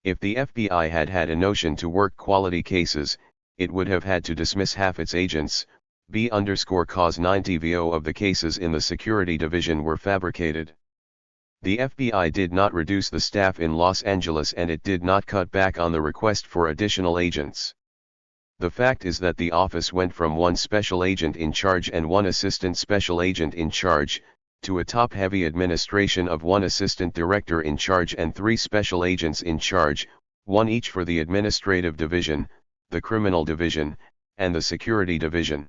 If the FBI had had a notion to work quality cases, it would have had to dismiss half its agents, cause 90 VO of the cases in the security division were fabricated. The FBI did not reduce the staff in Los Angeles and it did not cut back on the request for additional agents. The fact is that the office went from one special agent in charge and one assistant special agent in charge, to a top-heavy administration of one assistant director in charge and 3 special agents in charge, one each for the administrative division, the criminal division, and the security division.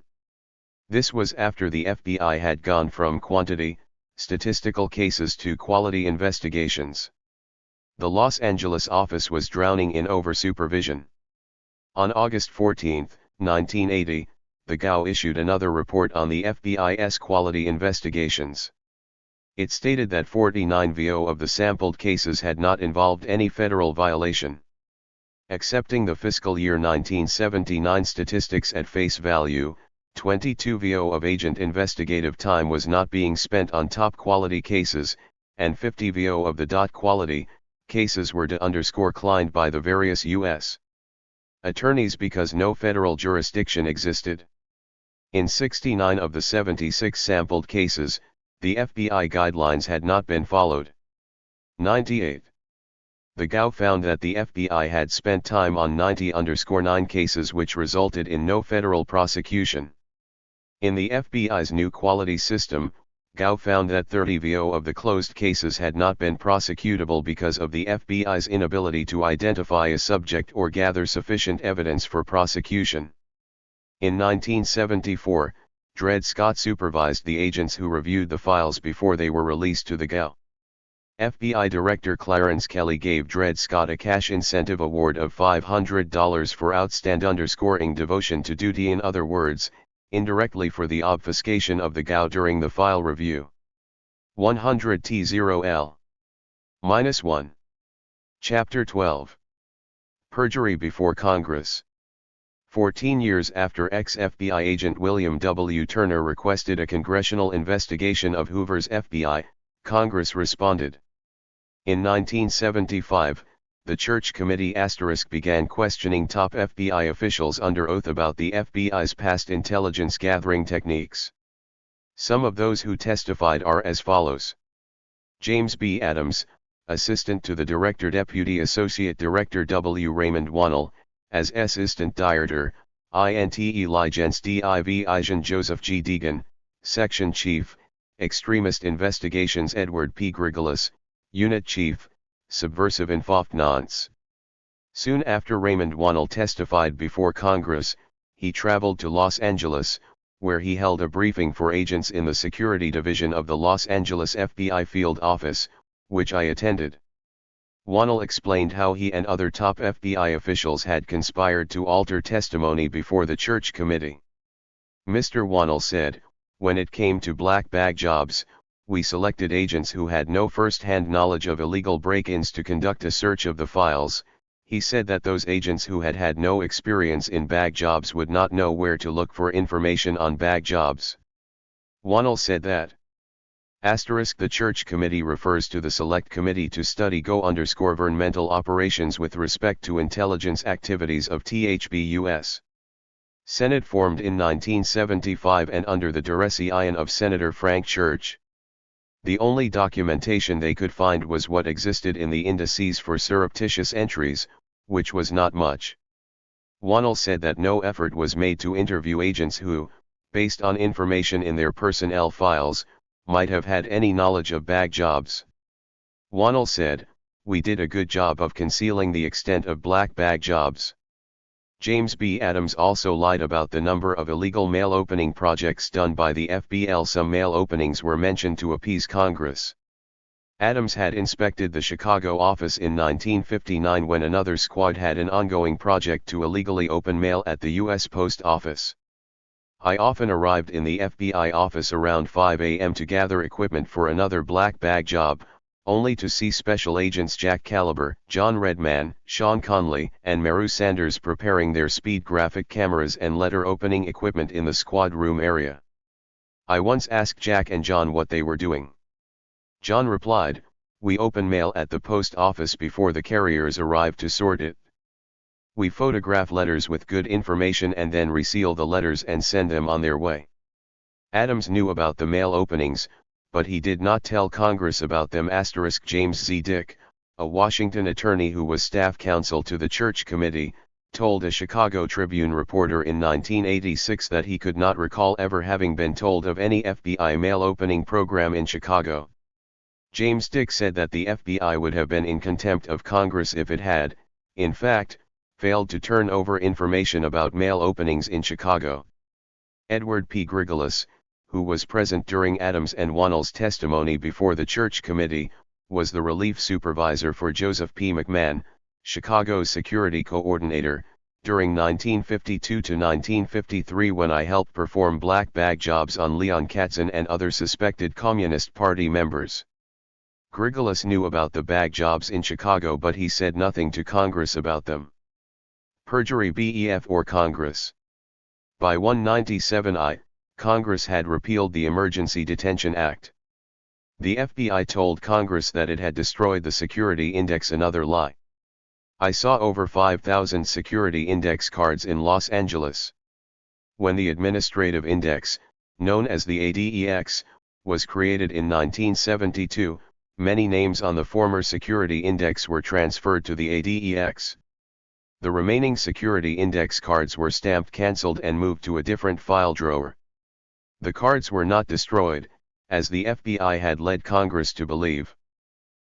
This was after the FBI had gone from quantity, statistical cases to quality investigations. The Los Angeles office was drowning in over-supervision. On August 14, 1980, the Gao issued another report on the FBI's quality investigations. It stated that 49 VO of the sampled cases had not involved any federal violation. Accepting the fiscal year 1979 statistics at face value, 22 VO of agent investigative time was not being spent on top quality cases, and 50 VO of the quality cases were declined by the various U.S. attorneys because no federal jurisdiction existed. In 69 of the 76 sampled cases, the FBI guidelines had not been followed. 98. The Gao found that the FBI had spent time on 90-9 cases which resulted in no federal prosecution. In the FBI's new quality system, Gao found that 30 VO of the closed cases had not been prosecutable because of the FBI's inability to identify a subject or gather sufficient evidence for prosecution. In 1974, Dred Scott supervised the agents who reviewed the files before they were released to the Gao. FBI Director Clarence Kelly gave Dred Scott a cash incentive award of $500 for outstanding devotion to duty, in other words, indirectly for the obfuscation of the Gao during the file review. 100 T0L. -1. Chapter 12. Perjury before Congress. 14 years after ex-FBI agent William W. Turner requested a congressional investigation of Hoover's FBI, Congress responded. In 1975, the Church Committee began questioning top FBI officials under oath about the FBI's past intelligence gathering techniques. Some of those who testified are as follows. James B. Adams, Assistant to the Director, Deputy Associate Director W. Raymond Wannell, as Assistant Director, INT Elijens Div Ijan Joseph G. Deegan, Section Chief, Extremist Investigations Edward P. Grigolis, Unit Chief, Subversive Infoftnance. Soon after Raymond Wannell testified before Congress, he traveled to Los Angeles, where he held a briefing for agents in the Security Division of the Los Angeles FBI Field Office, which I attended. Wannell explained how he and other top FBI officials had conspired to alter testimony before the Church Committee. Mr. Wannell said, "When it came to black bag jobs, we selected agents who had no first-hand knowledge of illegal break-ins to conduct a search of the files." He said that those agents who had had no experience in bag jobs would not know where to look for information on bag jobs. Wannell said that the Church Committee refers to the Select Committee to study governmental operations with respect to intelligence activities of THBUS. Senate formed in 1975 and under the direction of Senator Frank Church. The only documentation they could find was what existed in the indices for surreptitious entries, which was not much. Wannell said that no effort was made to interview agents who, based on information in their personnel files, might have had any knowledge of bag jobs. Wannell said, "We did a good job of concealing the extent of black bag jobs." James B. Adams also lied about the number of illegal mail opening projects done by the FBL. Some mail openings were mentioned to appease Congress. Adams had inspected the Chicago office in 1959 when another squad had an ongoing project to illegally open mail at the U.S. Post Office. "I often arrived in the FBI office around 5 a.m. to gather equipment for another black bag job," only to see Special Agents Jack Caliber, John Redman, Sean Conley, and Meru Sanders preparing their speed graphic cameras and letter opening equipment in the squad room area. I once asked Jack and John what they were doing. John replied, "We open mail at the post office before the carriers arrive to sort it. We photograph letters with good information and then reseal the letters and send them on their way." Adams knew about the mail openings, but he did not tell Congress about them. James Z. Dick, a Washington attorney who was staff counsel to the Church Committee, told a Chicago Tribune reporter in 1986 that he could not recall ever having been told of any FBI mail opening program in Chicago. James Dick said that the FBI would have been in contempt of Congress if it had, in fact, failed to turn over information about mail openings in Chicago. Edward P. Grigolis, who was present during Adams and Wannell's testimony before the Church Committee, was the relief supervisor for Joseph P. McMahon, Chicago's security coordinator, during 1952 to 1953 when I helped perform black bag jobs on Leon Katzin and other suspected Communist Party members. Grigolis knew about the bag jobs in Chicago, but he said nothing to Congress about them. Perjury BEF or Congress. By 197I, Congress had repealed the Emergency Detention Act. The FBI told Congress that it had destroyed the security index, another lie. I saw over 5,000 security index cards in Los Angeles. When the administrative index, known as the ADEX, was created in 1972, many names on the former security index were transferred to the ADEX. The remaining security index cards were stamped cancelled and moved to a different file drawer. The cards were not destroyed, as the FBI had led Congress to believe.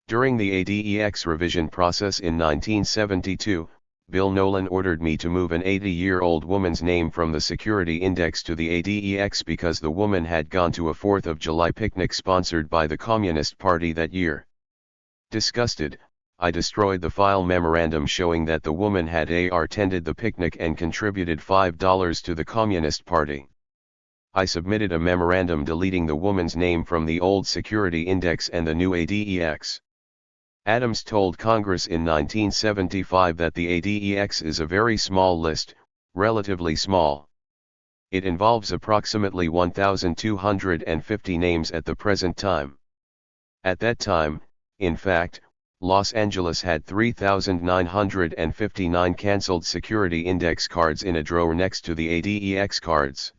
During the ADEX revision process in 1972, Bill Nolan ordered me to move an 80-year-old woman's name from the security index to the ADEX because the woman had gone to a 4th of July picnic sponsored by the Communist Party that year. Disgusted, I destroyed the file memorandum showing that the woman had attended the picnic and contributed $5 to the Communist Party. I submitted a memorandum deleting the woman's name from the old security index and the new ADEX. Adams told Congress in 1975 that the ADEX is a very small list, relatively small. It involves approximately 1,250 names at the present time. At that time, in fact, Los Angeles had 3,959 cancelled security index cards in a drawer next to the ADEX cards.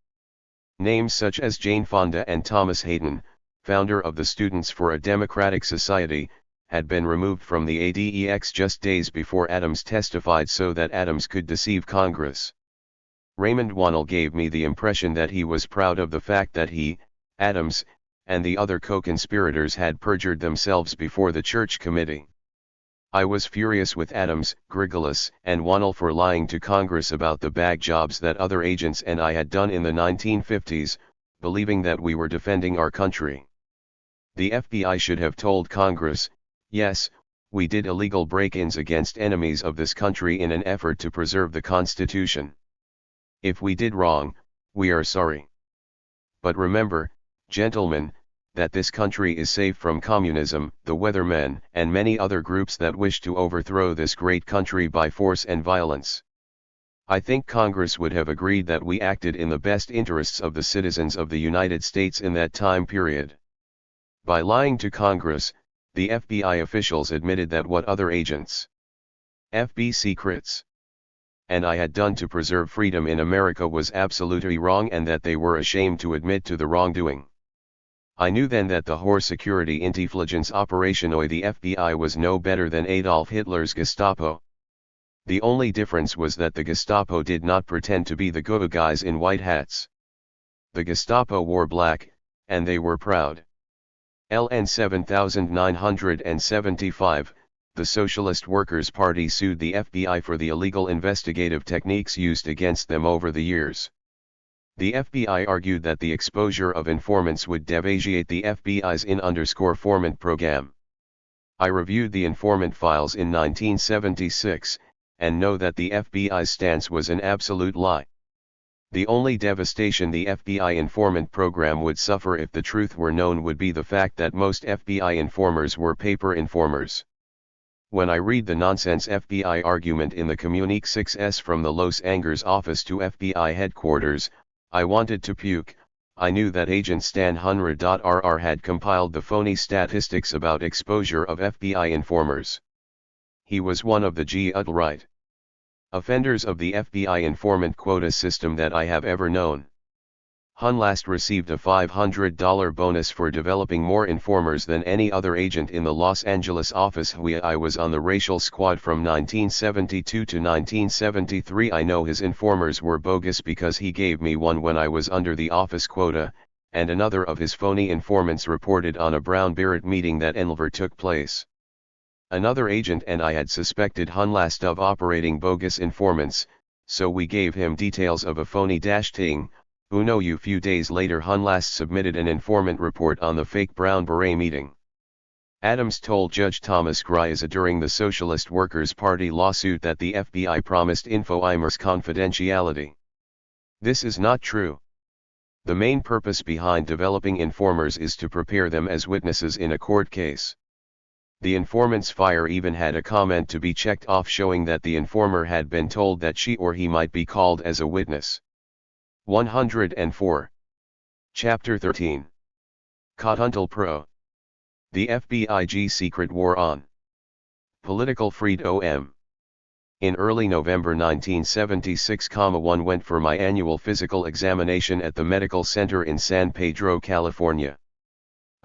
Names such as Jane Fonda and Thomas Hayden, founder of the Students for a Democratic Society, had been removed from the ADEX just days before Adams testified so that Adams could deceive Congress. Raymond Wannell gave me the impression that he was proud of the fact that he, Adams, and the other co-conspirators had perjured themselves before the Church Committee. I was furious with Adams, Grigolis, and Wannell for lying to Congress about the bag jobs that other agents and I had done in the 1950s, believing that we were defending our country. The FBI should have told Congress, yes, we did illegal break-ins against enemies of this country in an effort to preserve the Constitution. If we did wrong, we are sorry. But remember, gentlemen, that this country is safe from communism, the Weathermen, and many other groups that wish to overthrow this great country by force and violence. I think Congress would have agreed that we acted in the best interests of the citizens of the United States in that time period. By lying to Congress, the FBI officials admitted that what other agents, FB secrets, and I had done to preserve freedom in America was absolutely wrong and that they were ashamed to admit to the wrongdoing. I knew then that the Hohe Security Intelligence Operation or the FBI was no better than Adolf Hitler's Gestapo. The only difference was that the Gestapo did not pretend to be the good guys in white hats. The Gestapo wore black, and they were proud. LN 7975, the Socialist Workers' Party sued the FBI for the illegal investigative techniques used against them over the years. The FBI argued that the exposure of informants would devaluate the FBI's in_formant program. I reviewed the informant files in 1976, and know that the FBI's stance was an absolute lie. The only devastation the FBI informant program would suffer if the truth were known would be the fact that most FBI informers were paper informers. When I read the nonsense FBI argument in the Communique 6S from the Los Angeles office to FBI headquarters, I wanted to puke. I knew that Agent Stan Hunrad.RR had compiled the phony statistics about exposure of FBI informers. He was one of the G-Utlright offenders of the FBI informant quota system that I have ever known. Hun last received a $500 bonus for developing more informers than any other agent in the Los Angeles office. I was on the racial squad from 1972 to 1973. I know his informers were bogus because he gave me one when I was under the office quota, and another of his phony informants reported on a Brown Beret meeting that never took place. Another agent and I had suspected Hun last of operating bogus informants, so we gave him details of a phony ting. A few days later Hun last submitted an informant report on the fake Brown Beret meeting. Adams told Judge Thomas Gryza during the Socialist Workers' Party lawsuit that the FBI promised InfoImers confidentiality. This is not true. The main purpose behind developing informers is to prepare them as witnesses in a court case. The informant's file even had a comment to be checked off showing that the informer had been told that she or he might be called as a witness. 104. Chapter 13. Cotuntal Pro. The FBIG Secret War on Political Freedom. In early November 1976, one went for my annual physical examination at the medical center in San Pedro, California.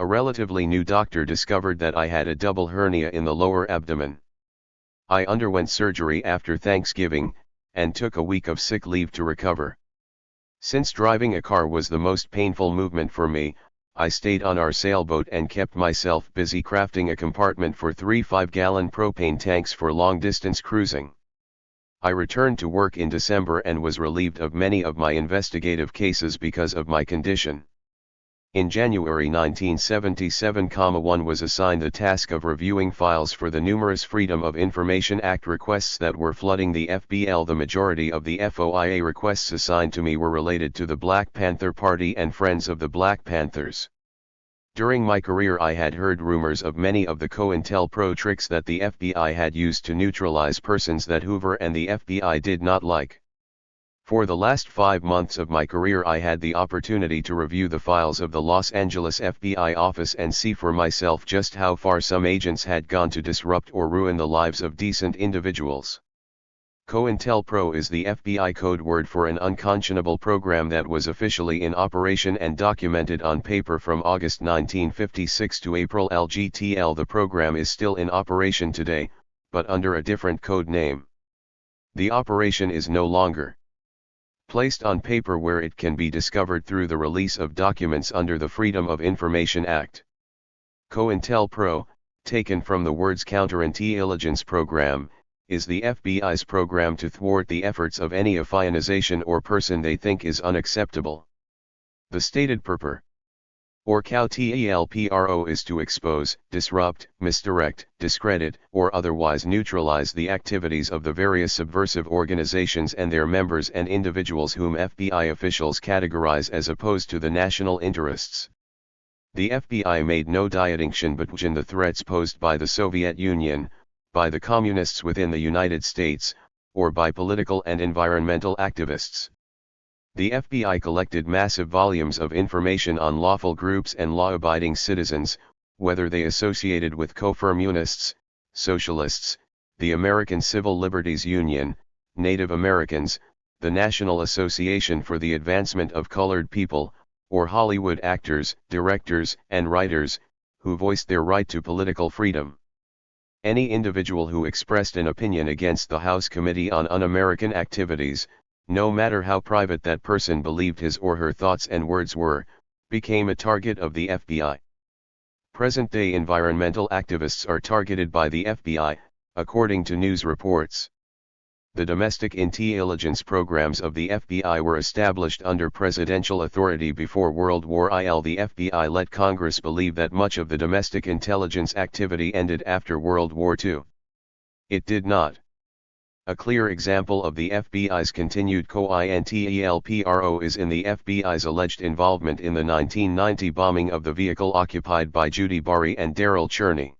A relatively new doctor discovered that I had a double hernia in the lower abdomen. I underwent surgery after Thanksgiving, and took a week of sick leave to recover. Since driving a car was the most painful movement for me, I stayed on our sailboat and kept myself busy crafting a compartment for 3 5-gallon propane tanks for long-distance cruising. I returned to work in December and was relieved of many of my investigative cases because of my condition. In January 1977, one was assigned the task of reviewing files for the numerous Freedom of Information Act requests that were flooding the FBL. The majority of the FOIA requests assigned to me were related to the Black Panther Party and Friends of the Black Panthers. During my career I had heard rumors of many of the COINTELPRO tricks that the FBI had used to neutralize persons that Hoover and the FBI did not like. For the last 5 months of my career I had the opportunity to review the files of the Los Angeles FBI office and see for myself just how far some agents had gone to disrupt or ruin the lives of decent individuals. COINTELPRO is the FBI code word for an unconscionable program that was officially in operation and documented on paper from August 1956 to April LGTL. The program is still in operation today, but under a different code name. The operation is no longer placed on paper where it can be discovered through the release of documents under the Freedom of Information Act. COINTELPRO, taken from the words counterintelligence program, is the FBI's program to thwart the efforts of any organization or person they think is unacceptable. The stated purpose, or COINTELPRO, is to expose, disrupt, misdirect, discredit, or otherwise neutralize the activities of the various subversive organizations and their members and individuals whom FBI officials categorize as opposed to the national interests. The FBI made no distinction between the threats posed by the Soviet Union, by the communists within the United States, or by political and environmental activists. The FBI collected massive volumes of information on lawful groups and law-abiding citizens, whether they associated with co-communists, socialists, the American Civil Liberties Union, Native Americans, the National Association for the Advancement of Colored People, or Hollywood actors, directors, and writers, who voiced their right to political freedom. Any individual who expressed an opinion against the House Committee on Un-American Activities, no matter how private that person believed his or her thoughts and words were, became a target of the FBI. Present-day environmental activists are targeted by the FBI, according to news reports. The domestic intelligence programs of the FBI were established under presidential authority before World War I. The FBI let Congress believe that much of the domestic intelligence activity ended after World War II. It did not. A clear example of the FBI's continued co-INTELPRO is in the FBI's alleged involvement in the 1990 bombing of the vehicle occupied by Judy Bari and Daryl Cherney.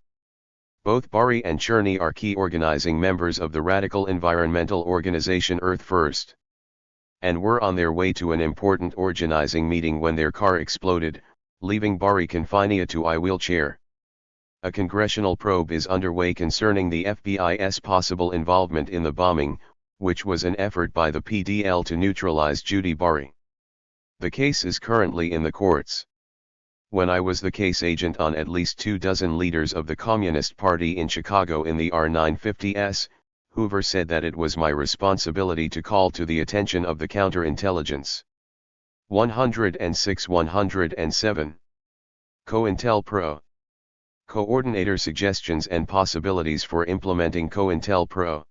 Both Bari and Cherney are key organizing members of the radical environmental organization Earth First, and were on their way to an important organizing meeting when their car exploded, leaving Bari confined to a wheelchair. A congressional probe is underway concerning the FBI's possible involvement in the bombing, which was an effort by the PDL to neutralize Judy Bari. The case is currently in the courts. When I was the case agent on at least 24 leaders of the Communist Party in Chicago in the R950s, Hoover said that it was my responsibility to call to the attention of the counterintelligence. 106-107. COINTELPRO. Coordinator suggestions and possibilities for implementing COINTELPRO.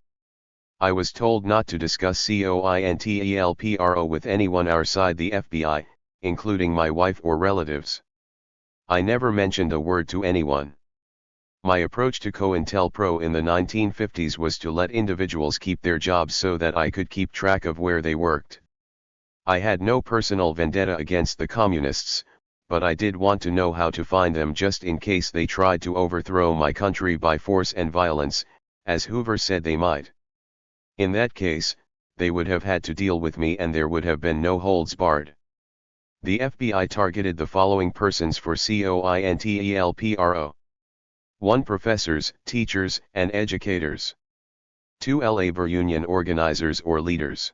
I was told not to discuss COINTELPRO with anyone outside the FBI, including my wife or relatives. I never mentioned a word to anyone. My approach to COINTELPRO in the 1950s was to let individuals keep their jobs so that I could keep track of where they worked. I had no personal vendetta against the communists, but I did want to know how to find them just in case they tried to overthrow my country by force and violence, as Hoover said they might. In that case, they would have had to deal with me and there would have been no holds barred. The FBI targeted the following persons for COINTELPRO. 1. Professors, teachers, and educators. 2. labor union organizers or leaders.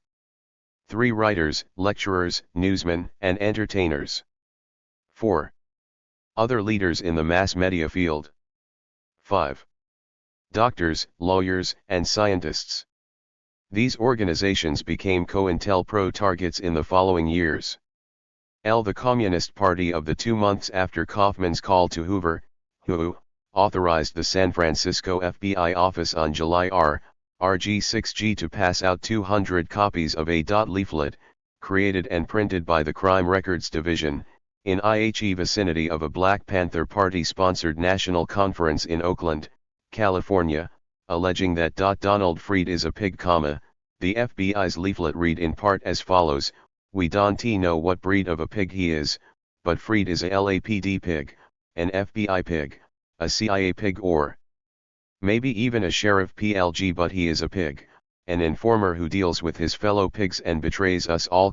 3. Writers, lecturers, newsmen, and entertainers. 4. Other leaders in the mass media field. 5. Doctors, lawyers, and scientists. These organizations became COINTELPRO targets in the following years. The Communist Party of the 2 months after Kaufman's call to Hoover, who authorized the San Francisco FBI office on July RG6G to pass out 200 copies of a leaflet, created and printed by the Crime Records Division, in IHE vicinity of a Black Panther Party-sponsored national conference in Oakland, California, alleging that Donald Fried is a pig, the FBI's leaflet read in part as follows: "We don't know what breed of a pig he is, but Fried is a LAPD pig, an FBI pig, a CIA pig, or maybe even a sheriff PLG, but he is a pig, an informer who deals with his fellow pigs and betrays us all,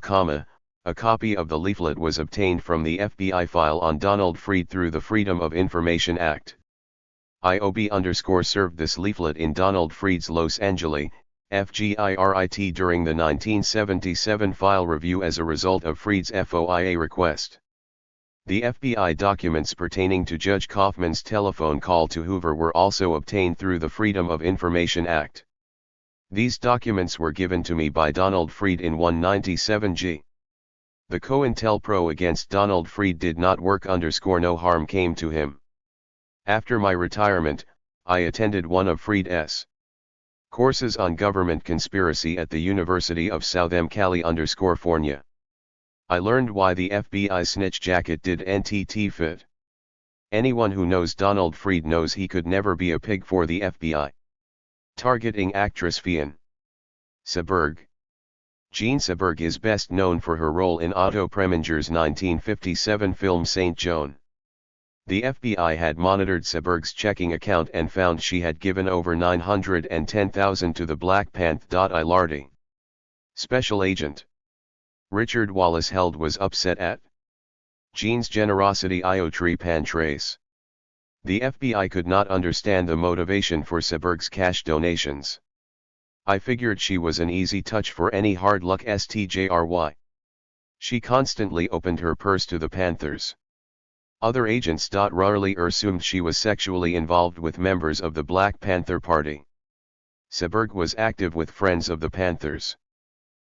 A copy of the leaflet was obtained from the FBI file on Donald Fried through the Freedom of Information Act. IOB_ served this leaflet in Donald Fried's Los Angeles, FGIRIT during the 1977 file review as a result of Fried's FOIA request. The FBI documents pertaining to Judge Kaufman's telephone call to Hoover were also obtained through the Freedom of Information Act. These documents were given to me by Donald Fried in 197G. The COINTELPRO against Donald Fried did not work. No harm came to him. After my retirement, I attended one of Fried's courses on government conspiracy at the University of Southern California. I learned why the FBI snitch jacket did NTT fit. Anyone who knows Donald Fried knows he could never be a pig for the FBI. Targeting actress Jean Seberg. Jean Seberg is best known for her role in Otto Preminger's 1957 film Saint Joan. The FBI had monitored Seberg's checking account and found she had given over $910,000 to the Black Panther. Lardy. Special Agent Richard Wallace Held was upset at Jean's generosity. Iotri Pantrace. The FBI could not understand the motivation for Seberg's cash donations. I figured she was an easy touch for any hard luck STJRY. She constantly opened her purse to the Panthers. Other agents rarely assumed she was sexually involved with members of the Black Panther Party. Seberg was active with Friends of the Panthers.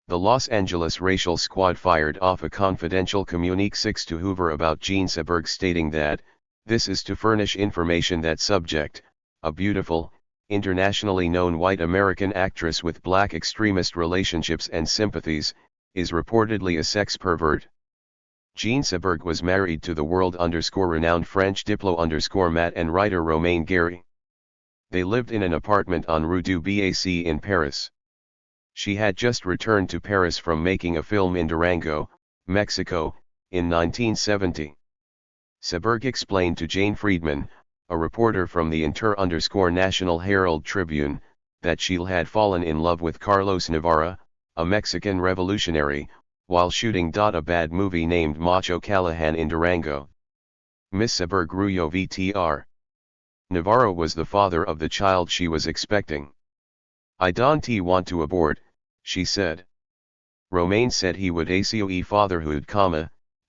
The Los Angeles Racial Squad fired off a confidential communique 6 to Hoover about Jean Seberg, stating that, "This is to furnish information that subject, a beautiful, internationally known white American actress with black extremist relationships and sympathies, is reportedly a sex pervert." Jean Seberg was married to the world-renowned French diplo_mat and writer Romain Gary. They lived in an apartment on Rue du Bac in Paris. She had just returned to Paris from making a film in Durango, Mexico, in 1970. Seberg explained to Jane Friedman, a reporter from the National Herald Tribune, that she had fallen in love with Carlos Navarra, a Mexican revolutionary, while shooting a bad movie named Macho Callahan in Durango. Miss Seberg Ruyo VTR. Navarro was the father of the child she was expecting. "I don't want to abort," she said. Romain said he would assume fatherhood,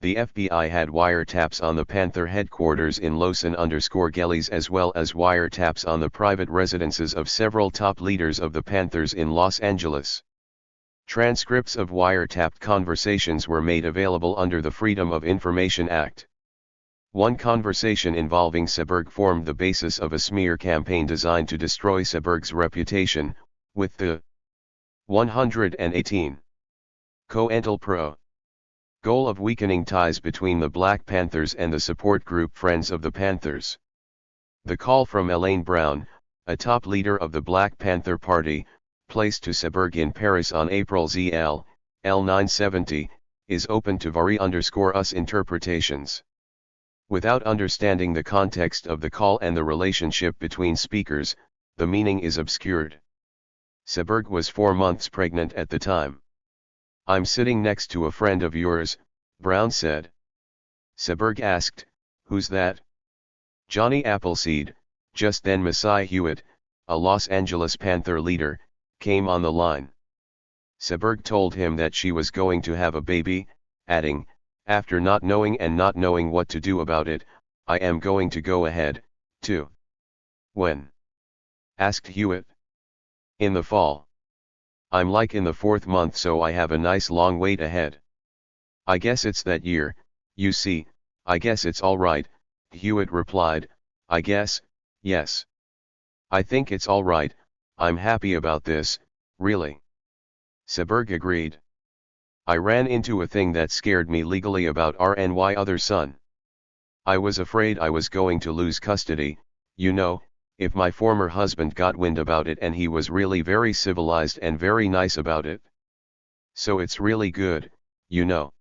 the FBI had wiretaps on the Panther headquarters in Lausanne_Gellies as well as wiretaps on the private residences of several top leaders of the Panthers in Los Angeles. Transcripts of wiretapped conversations were made available under the Freedom of Information Act. One conversation involving Seberg formed the basis of a smear campaign designed to destroy Seberg's reputation, with the 118 Coental Pro goal of weakening ties between the Black Panthers and the support group Friends of the Panthers. The call from Elaine Brown, a top leader of the Black Panther Party, placed to Seberg in Paris on April ZL, L970, is open to vari_us interpretations. Without understanding the context of the call and the relationship between speakers, the meaning is obscured. Seberg was 4 months pregnant at the time. "I'm sitting next to a friend of yours," Brown said. Seberg asked, "Who's that?" "Johnny Appleseed." Just then Messiah Hewitt, a Los Angeles Panther leader, came on the line. Seberg told him that she was going to have a baby, adding, "After not knowing what to do about it, I am going to go ahead, too." "When?" asked Hewitt. "In the fall. I'm like in the 4th month, so I have a nice long wait ahead." "I guess it's that year, you see. I guess it's all right," Hewitt replied. "I guess, yes. I think it's all right. I'm happy about this, really." Seberg agreed. "I ran into a thing that scared me legally about our other son. I was afraid I was going to lose custody, you know, if my former husband got wind about it, and he was really very civilized and very nice about it. So it's really good, you know.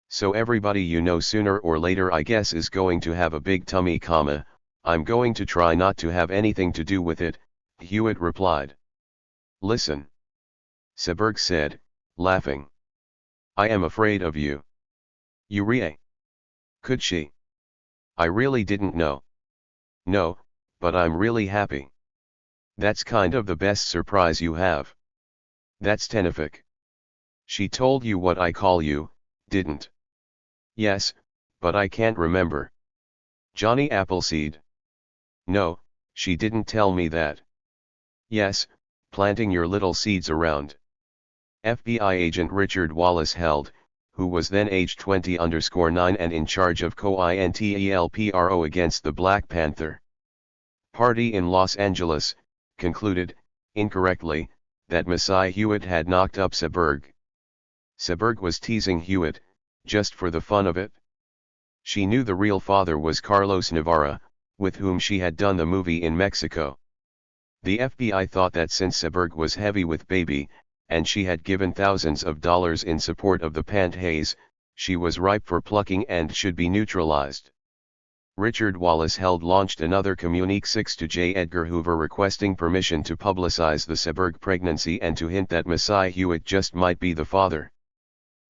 So everybody you know sooner or later I guess is going to have a big tummy, I'm going to try not to have anything to do with it," Hewitt replied. "Listen," Seberg said, laughing. "I am afraid of you." "Uriah. Could she? I really didn't know." "No, but I'm really happy." "That's kind of the best surprise you have." "That's terrific." "She told you what I call you, didn't?" "Yes, but I can't remember." "Johnny Appleseed." "No, she didn't tell me that." "Yes, planting your little seeds around." FBI agent Richard Wallace Held, who was then age 20_9 and in charge of COINTELPRO against the Black Panther Party in Los Angeles, concluded, incorrectly, that Messiah Hewitt had knocked up Seberg. Seberg was teasing Hewitt, just for the fun of it. She knew the real father was Carlos Navarra, with whom she had done the movie in Mexico. The FBI thought that since Seberg was heavy with baby, and she had given thousands of dollars in support of the Panthers, she was ripe for plucking and should be neutralized. Richard Wallace Held launched another Communique 6 to J. Edgar Hoover requesting permission to publicize the Seberg pregnancy and to hint that Messiah Hewitt just might be the father.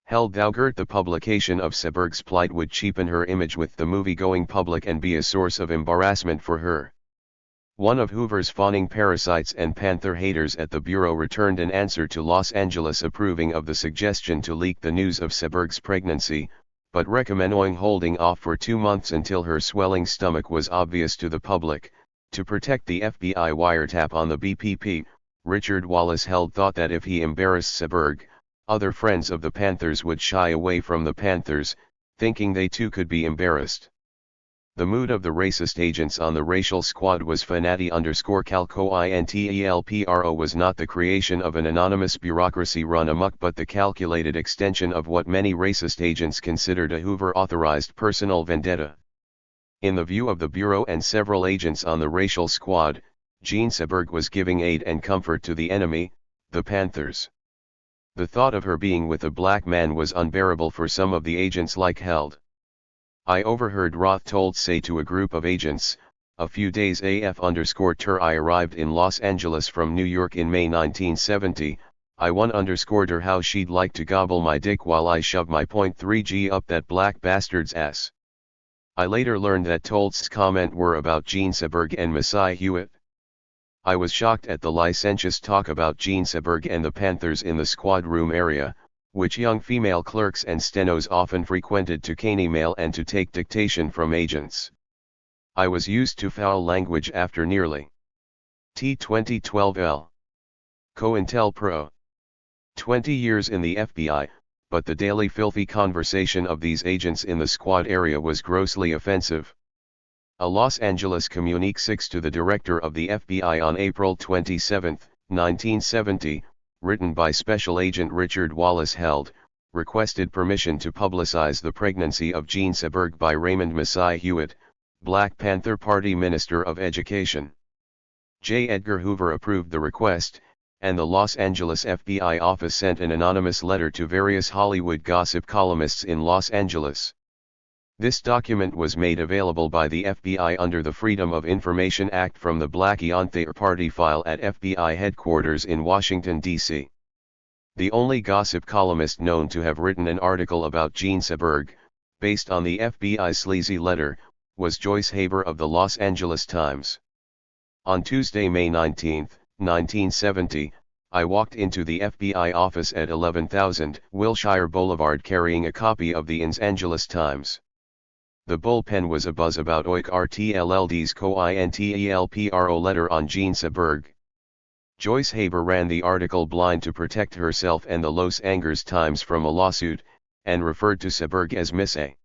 Held thought the publication of Seberg's plight would cheapen her image with the movie-going public and be a source of embarrassment for her. One of Hoover's fawning parasites and Panther haters at the Bureau returned an answer to Los Angeles approving of the suggestion to leak the news of Seberg's pregnancy, but recommending holding off for 2 months until her swelling stomach was obvious to the public. To protect the FBI wiretap on the BPP, Richard Wallace Held thought that if he embarrassed Seberg, other friends of the Panthers would shy away from the Panthers, thinking they too could be embarrassed. The mood of the racist agents on the racial squad was fanati_calcointelpro was not the creation of an anonymous bureaucracy run amok but the calculated extension of what many racist agents considered a Hoover-authorized personal vendetta. In the view of the Bureau and several agents on the racial squad, Gene Seberg was giving aid and comfort to the enemy, the Panthers. The thought of her being with a black man was unbearable for some of the agents like Held. I overheard Roth told say to a group of agents, a few days AF_THIRD I arrived in Los Angeles from New York in May 1970, I underscored her how she'd like to gobble my dick while I shove my .3G up that black bastard's ass. I later learned that Tolst's comment were about Gene Seberg and Messiah Hewitt. I was shocked at the licentious talk about Gene Seberg and the Panthers in the squad room area, which young female clerks and stenos often frequented to cane email and to take dictation from agents. I was used to foul language after nearly T2012L. COINTELPRO. 20 years in the FBI, but the daily filthy conversation of these agents in the squad area was grossly offensive. A Los Angeles Communique 6 to the director of the FBI on April 27, 1970, written by Special Agent Richard Wallace Held, requested permission to publicize the pregnancy of Gene Seberg by Raymond Messiah Hewitt, Black Panther Party Minister of Education. J. Edgar Hoover approved the request, and the Los Angeles FBI office sent an anonymous letter to various Hollywood gossip columnists in Los Angeles. This document was made available by the FBI under the Freedom of Information Act from the Black Panther Party file at FBI headquarters in Washington, D.C. The only gossip columnist known to have written an article about Gene Seberg, based on the FBI's sleazy letter, was Joyce Haber of the Los Angeles Times. On Tuesday, May 19, 1970, I walked into the FBI office at 11,000 Wilshire Boulevard carrying a copy of the Los Angeles Times. The bullpen was abuzz about OIC-RTLLD's COINTELPRO letter on Gene Seberg. Joyce Haber ran the article blind to protect herself and the Los Angeles Times from a lawsuit, and referred to Seberg as Miss A.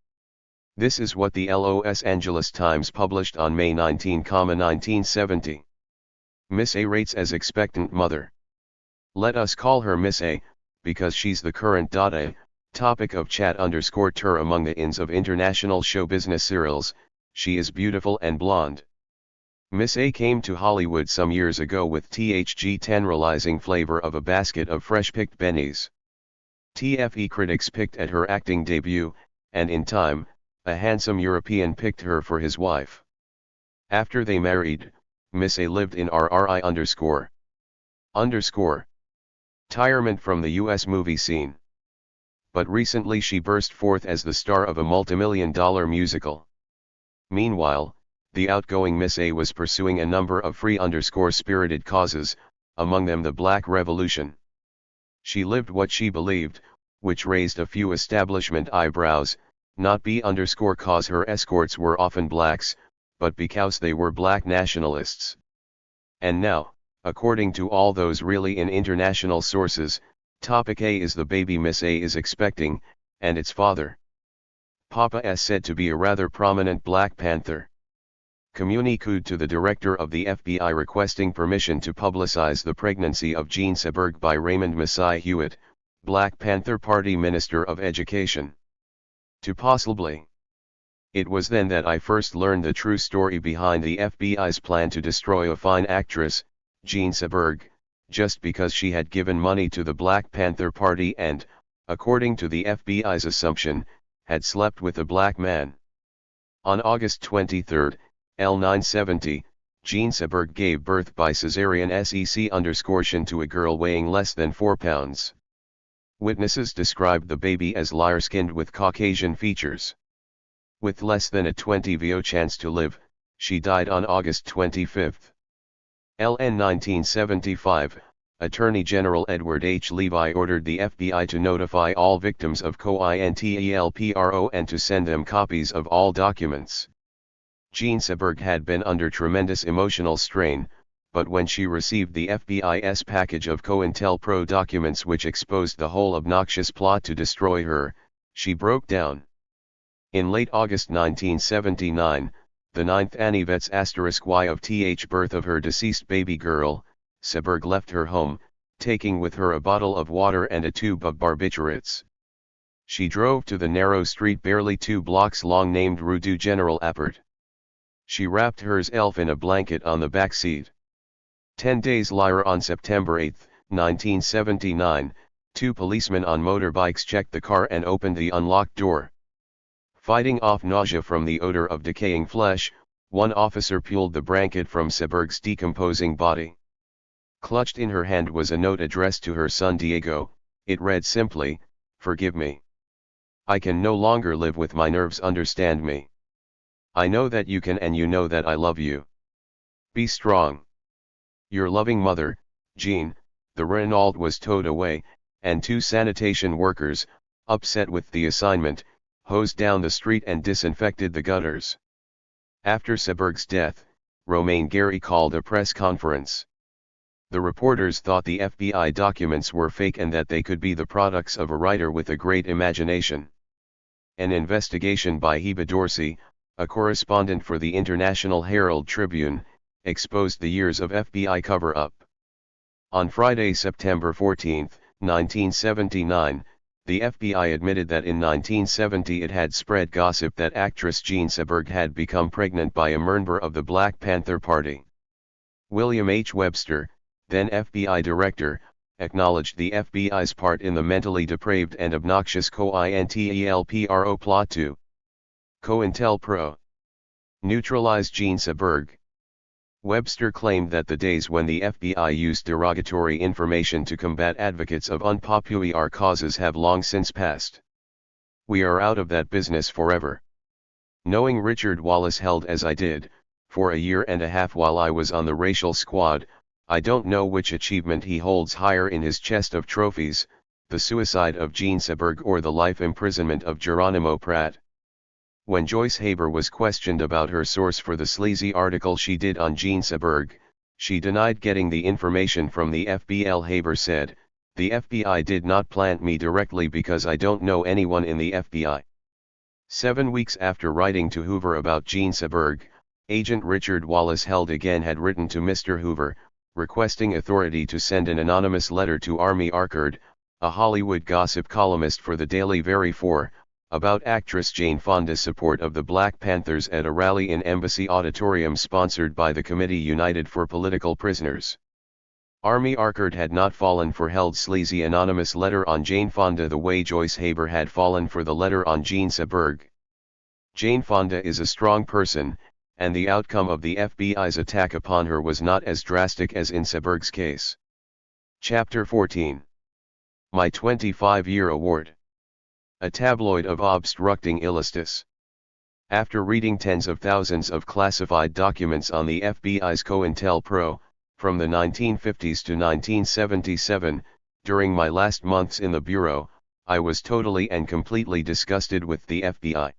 This is what the Los Angeles Times published on May 19, 1970. Miss A rates as expectant mother. Let us call her Miss A, because she's the current A. Topic of chat_ter among the ins of international show business serials. She is beautiful and blonde. Miss A came to Hollywood some years ago with THG tantalizing flavor of a basket of fresh-picked bennies. TFE critics picked at her acting debut, and in time, a handsome European picked her for his wife. After they married, Miss A lived in RRI_. Retirement from the US movie scene. But recently she burst forth as the star of a multimillion-dollar musical. Meanwhile, the outgoing Miss A was pursuing a number of free_spirited causes, among them the Black Revolution. She lived what she believed, which raised a few establishment eyebrows, not B_cause her escorts were often blacks, but because they were black nationalists. And now, according to all those really in international sources, Topic A is the baby Miss A is expecting, and its father. Papa is said to be a rather prominent Black Panther. Communique to the director of the FBI requesting permission to publicize the pregnancy of Gene Seberg by Raymond Messiah Hewitt, Black Panther Party Minister of Education. To possibly. It was then that I first learned the true story behind the FBI's plan to destroy a fine actress, Gene Seberg, just because she had given money to the Black Panther Party and, according to the FBI's assumption, had slept with a black man. On August 23, L970, Gene Seberg gave birth by cesarean SEC_tion to a girl weighing less than 4 pounds. Witnesses described the baby as lighter-skinned with Caucasian features. With less than a 20% chance to live, she died on August 25. LN 1975, Attorney General Edward H. Levi ordered the FBI to notify all victims of COINTELPRO and to send them copies of all documents. Gene Seberg had been under tremendous emotional strain, but when she received the FBI's package of COINTELPRO documents which exposed the whole obnoxious plot to destroy her, she broke down. In late August 1979, the 9th anniversary of th birth of her deceased baby girl, Seberg left her home, taking with her a bottle of water and a tube of barbiturates. She drove to the narrow street barely 2 blocks long named Rue du General Appert. She wrapped herself in a blanket on the back seat. 10 days later on September 8, 1979, Two policemen on motorbikes checked the car and opened the unlocked door. Fighting off nausea from the odor of decaying flesh, one officer peeled the blanket from Seberg's decomposing body. Clutched in her hand was a note addressed to her son Diego. It read simply, "Forgive me. I can no longer live with my nerves, understand me. I know that you can and you know that I love you. Be strong. Your loving mother, Jean." The Renault was towed away, and two sanitation workers, upset with the assignment, hosed down the street and disinfected the gutters. After Seberg's death, Romain Gary called a press conference. The reporters thought the FBI documents were fake and that they could be the products of a writer with a great imagination. An investigation by Heba Dorsey, a correspondent for the International Herald Tribune, exposed the years of FBI cover-up. On Friday, September 14, 1979, the FBI admitted that in 1970 it had spread gossip that actress Jean Seberg had become pregnant by a member of the Black Panther Party. William H. Webster, then FBI director, acknowledged the FBI's part in the mentally depraved and obnoxious COINTELPRO plot to COINTELPRO neutralize Jean Seberg. Webster claimed that the days when the FBI used derogatory information to combat advocates of unpopular causes have long since passed. We are out of that business forever. Knowing Richard Wallace held as I did, for a year and a half while I was on the racial squad, I don't know which achievement he holds higher in his chest of trophies, the suicide of Jean Seberg or the life imprisonment of Geronimo Pratt. When Joyce Haber was questioned about her source for the sleazy article she did on Jean Seberg, she denied getting the information from the FBI. Haber said, "The FBI did not plant me directly because I don't know anyone in the FBI." 7 weeks after writing to Hoover about Jean Seberg, Agent Richard Wallace held again had written to Mr. Hoover, requesting authority to send an anonymous letter to Army Arkard, a Hollywood gossip columnist for the Daily Very 4, about actress Jane Fonda's support of the Black Panthers at a rally in Embassy Auditorium sponsored by the Committee United for Political Prisoners. Army Arkard had not fallen for Held's sleazy anonymous letter on Jane Fonda the way Joyce Haber had fallen for the letter on Jean Seberg. Jane Fonda is a strong person, and the outcome of the FBI's attack upon her was not as drastic as in Seberg's case. Chapter 14. My 25-year award. A tabloid of obstructing illustus. After reading tens of thousands of classified documents on the FBI's COINTELPRO, from the 1950s to 1977, during my last months in the Bureau, I was totally and completely disgusted with the FBI.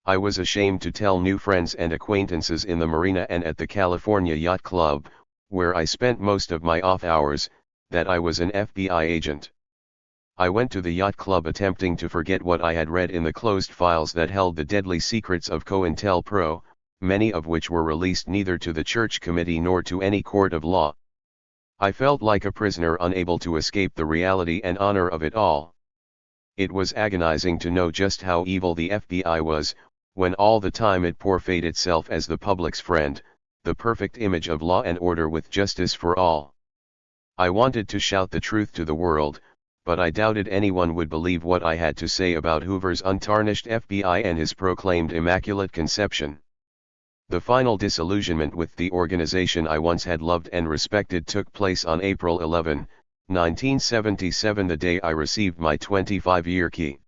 I was ashamed to tell new friends and acquaintances in the marina and at the California Yacht Club, where I spent most of my off hours, that I was an FBI agent. I went to the Yacht Club attempting to forget what I had read in the closed files that held the deadly secrets of COINTELPRO, many of which were released neither to the Church Committee nor to any court of law. I felt like a prisoner unable to escape the reality and honor of it all. It was agonizing to know just how evil the FBI was, when all the time it portrayed itself as the public's friend, the perfect image of law and order with justice for all. I wanted to shout the truth to the world, but I doubted anyone would believe what I had to say about Hoover's untarnished FBI and his proclaimed Immaculate Conception. The final disillusionment with the organization I once had loved and respected took place on April 11, 1977, the day I received my 25-year key.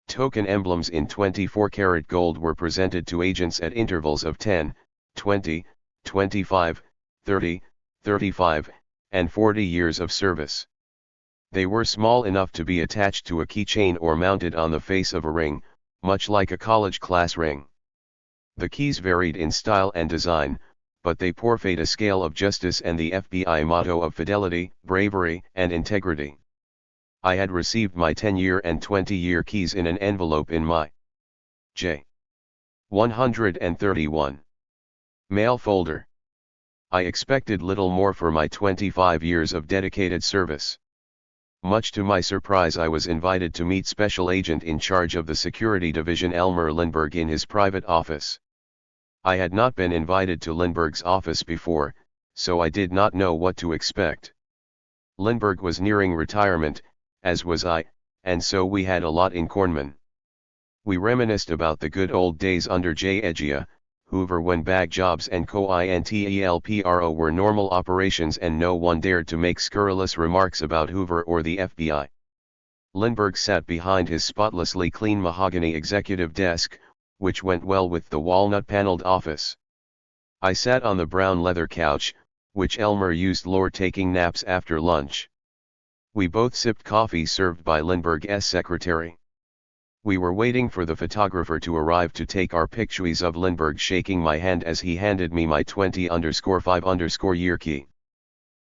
Token emblems in 24-karat gold were presented to agents at intervals of 10, 20, 25, 30, 35, and 40 years of service. They were small enough to be attached to a keychain or mounted on the face of a ring, much like a college class ring. The keys varied in style and design, but they portrayed a scale of justice and the FBI motto of fidelity, bravery, and integrity. I had received my 10-year and 20-year keys in an envelope in my J. 131 mail folder. I expected little more for my 25 years of dedicated service. Much to my surprise, I was invited to meet Special Agent in charge of the Security Division Elmer Lindbergh in his private office. I had not been invited to Lindbergh's office before, so I did not know what to expect. Lindbergh was nearing retirement, as was I, and so we had a lot in Cornman. We reminisced about the good old days under J. Edgia, Hoover, when bag jobs and co-INTELPRO were normal operations and no one dared to make scurrilous remarks about Hoover or the FBI. Lindbergh sat behind his spotlessly clean mahogany executive desk, which went well with the walnut-paneled office. I sat on the brown leather couch, which Elmer used for taking naps after lunch. We both sipped coffee served by Lindbergh's secretary. We were waiting for the photographer to arrive to take our pictures of Lindbergh shaking my hand as he handed me my 20_5_ key.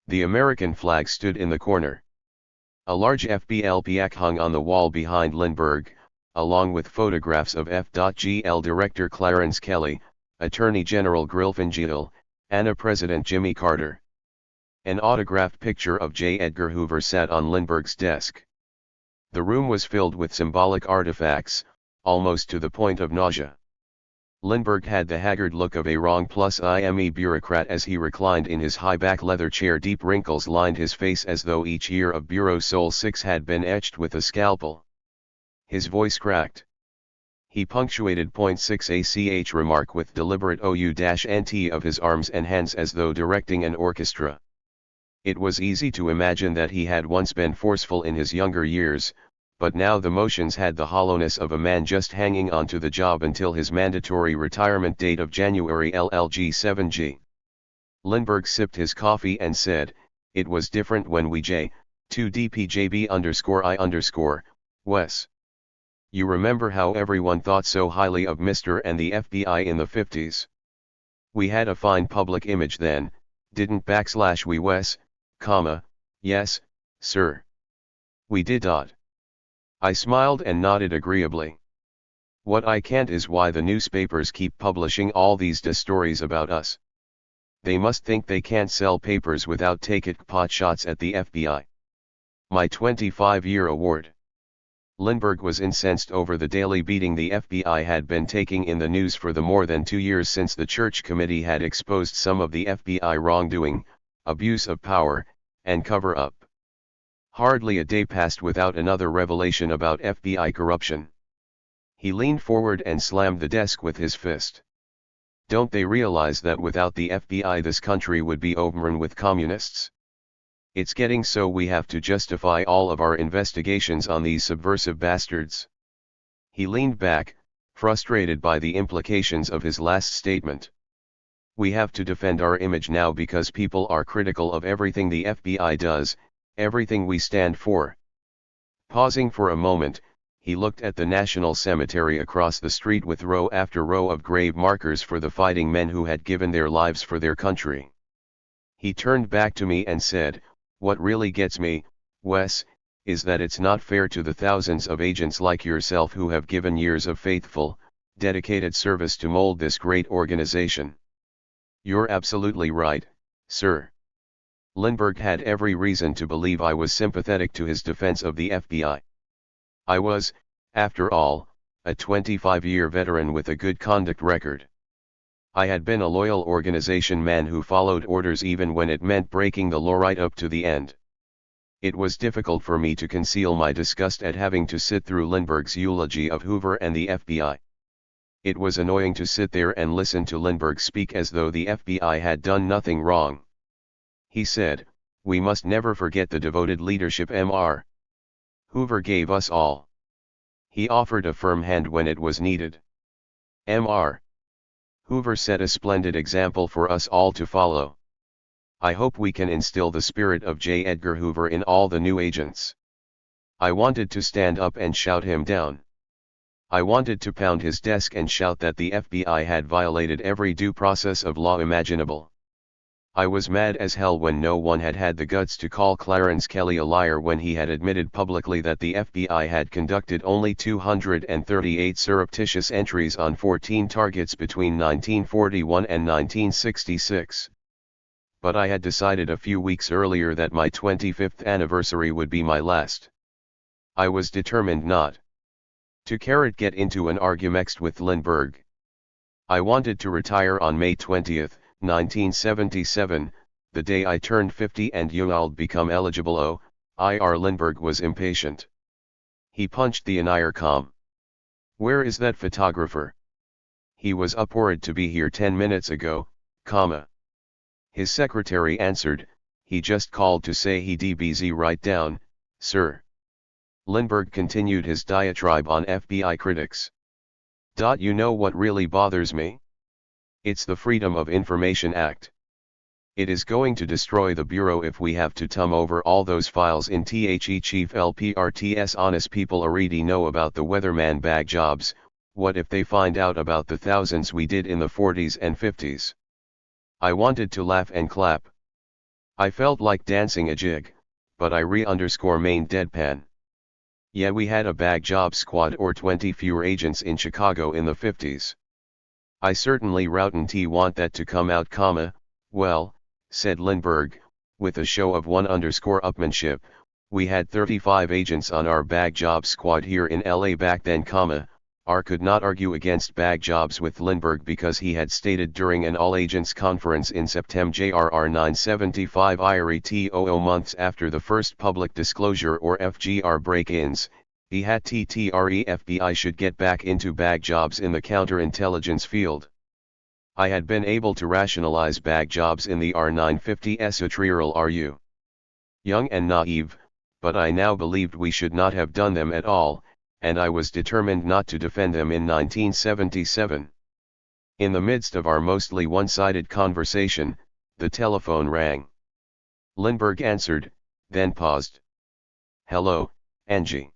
The American flag stood in the corner. A large FBL plaque hung on the wall behind Lindbergh, along with photographs of F.G.L. Director Clarence Kelly, Attorney General Grilfingiel, and President Jimmy Carter. An autographed picture of J. Edgar Hoover sat on Lindbergh's desk. The room was filled with symbolic artifacts, almost to the point of nausea. Lindbergh had the haggard look of a wrong+IME bureaucrat as he reclined in his high-back leather chair. Deep wrinkles lined his face as though each year of Bureau Sol 6 had been etched with a scalpel. His voice cracked. He punctuated .6 ACH remark with deliberate OU-NT of his arms and hands as though directing an orchestra. It was easy to imagine that he had once been forceful in his younger years, but now the motions had the hollowness of a man just hanging on to the job until his mandatory retirement date of January LLG7G. Lindbergh sipped his coffee and said, "It was different when we J2DPJB_I_, Wes. You remember how everyone thought so highly of Mr. and the FBI in the 50s? We had a fine public image then, didn't we Wes, yes, sir. We did. I smiled and nodded agreeably. What I can't is why the newspapers keep publishing all these stories about us. They must think they can't sell papers without taking pot shots at the FBI. My 25-year award." Lindbergh was incensed over the daily beating the FBI had been taking in the news for the more than 2 years since the Church Committee had exposed some of the FBI wrongdoing, abuse of power, and cover-up. Hardly a day passed without another revelation about FBI corruption. He leaned forward and slammed the desk with his fist. Don't they realize that without the FBI this country would be overrun with communists? It's getting so we have to justify all of our investigations on these subversive bastards. He leaned back, frustrated by the implications of his last statement. We have to defend our image now because people are critical of everything the FBI does, everything we stand for. Pausing for a moment, he looked at the National Cemetery across the street with row after row of grave markers for the fighting men who had given their lives for their country. He turned back to me and said, "What really gets me, Wes, is that it's not fair to the thousands of agents like yourself who have given years of faithful, dedicated service to mold this great organization." "You're absolutely right, sir." Lindbergh had every reason to believe I was sympathetic to his defense of the FBI. I was, after all, a 25-year veteran with a good conduct record. I had been a loyal organization man who followed orders even when it meant breaking the law right up to the end. It was difficult for me to conceal my disgust at having to sit through Lindbergh's eulogy of Hoover and the FBI. It was annoying to sit there and listen to Lindbergh speak as though the FBI had done nothing wrong. He said, "We must never forget the devoted leadership Mr. Hoover gave us all. He offered a firm hand when it was needed. Mr. Hoover set a splendid example for us all to follow. I hope we can instill the spirit of J. Edgar Hoover in all the new agents." I wanted to stand up and shout him down. I wanted to pound his desk and shout that the FBI had violated every due process of law imaginable. I was mad as hell when no one had had the guts to call Clarence Kelly a liar when he had admitted publicly that the FBI had conducted only 238 surreptitious entries on 14 targets between 1941 and 1966. But I had decided a few weeks earlier that my 25th anniversary would be my last. I was determined not to get into an argument with Lindbergh. I wanted to retire on May 20th, 1977, the day I turned 50 and you'll become eligible Ir Lindbergh was impatient. He punched the intercom. Where is that photographer? He was upward to be here 10 minutes ago, comma. His secretary answered, he just called to say he DBZ right down, sir. Lindbergh continued his diatribe on FBI critics. You know what really bothers me? It's the Freedom of Information Act. It is going to destroy the Bureau if we have to thumb over all those files in The Chief LPRTS. Honest people already know about the weatherman bag jobs, what if they find out about the thousands we did in the 40s and 50s? I wanted to laugh and clap. I felt like dancing a jig, but I main deadpan. Yeah, we had a bag job squad or 20 fewer agents in Chicago in the 50s. I certainly want that to come out, comma. Well, said Lindbergh, with a show of upmanship, we had 35 agents on our bag job squad here in LA back then, comma. R could not argue against bag jobs with Lindbergh because he had stated during an all-agents conference in September JRR 975 IRE months after the first public disclosure or FGR break-ins, he had TTRE FBI should get back into bag jobs in the counterintelligence field. I had been able to rationalize bag jobs in the R950 esoterial RU. Young and naive, but I now believed we should not have done them at all, and I was determined not to defend them in 1977. In the midst of our mostly one-sided conversation, the telephone rang. Lindbergh answered, then paused. Hello, Angie.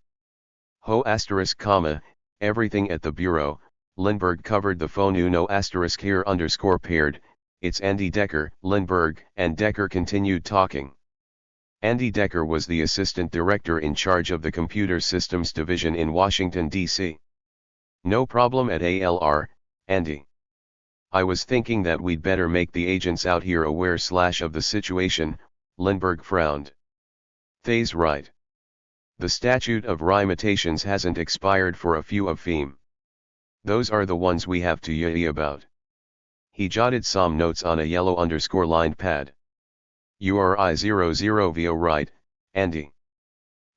Ho *, comma, everything at the Bureau. Lindbergh covered the phone. Uno * here _paired, it's Andy Decker. Lindbergh and Decker continued talking. Andy Decker was the assistant director in charge of the Computer Systems Division in Washington, D.C. No problem at ALR, Andy. I was thinking that we'd better make the agents out here aware of the situation. Lindbergh frowned. They's right. The statute of limitations hasn't expired for a few of them. Those are the ones we have to yee about. He jotted some notes on a yellow lined pad. URI00VO right, Andy.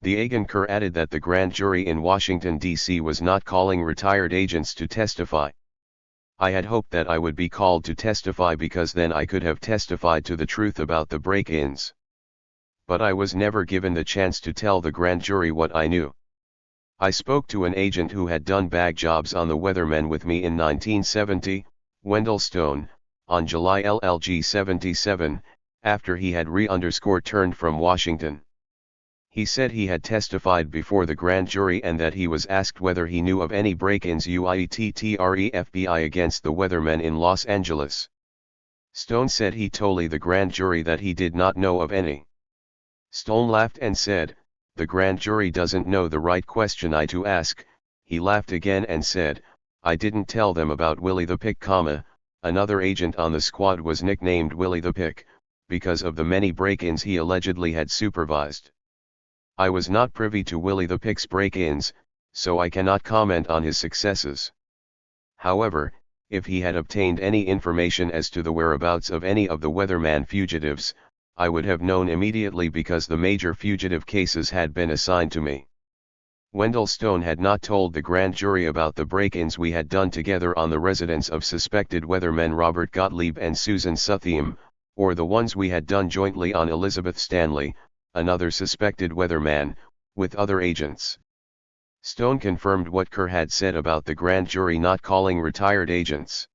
The Agenker added that the grand jury in Washington, D.C. was not calling retired agents to testify. I had hoped that I would be called to testify because then I could have testified to the truth about the break-ins. But I was never given the chance to tell the grand jury what I knew. I spoke to an agent who had done bag jobs on the Weathermen with me in 1970, Wendell Stone, on July LLG 77, after he had turned from Washington. He said he had testified before the grand jury and that he was asked whether he knew of any break-ins UITTRE FBI against the Weathermen in Los Angeles. Stone said he told the grand jury that he did not know of any. Stone laughed and said, the grand jury doesn't know the right question to ask. He laughed again and said, I didn't tell them about Willie the Pick, comma, another agent on the squad was nicknamed Willie the Pick, because of the many break-ins he allegedly had supervised. I was not privy to Willie the Pick's break-ins, so I cannot comment on his successes. However, if he had obtained any information as to the whereabouts of any of the Weatherman fugitives, I would have known immediately because the major fugitive cases had been assigned to me. Wendell Stone had not told the grand jury about the break-ins we had done together on the residence of suspected Weathermen Robert Gottlieb and Susan Suthiam, or the ones we had done jointly on Elizabeth Stanley, another suspected weatherman, with other agents. Stone confirmed what Kerr had said about the grand jury not calling retired agents.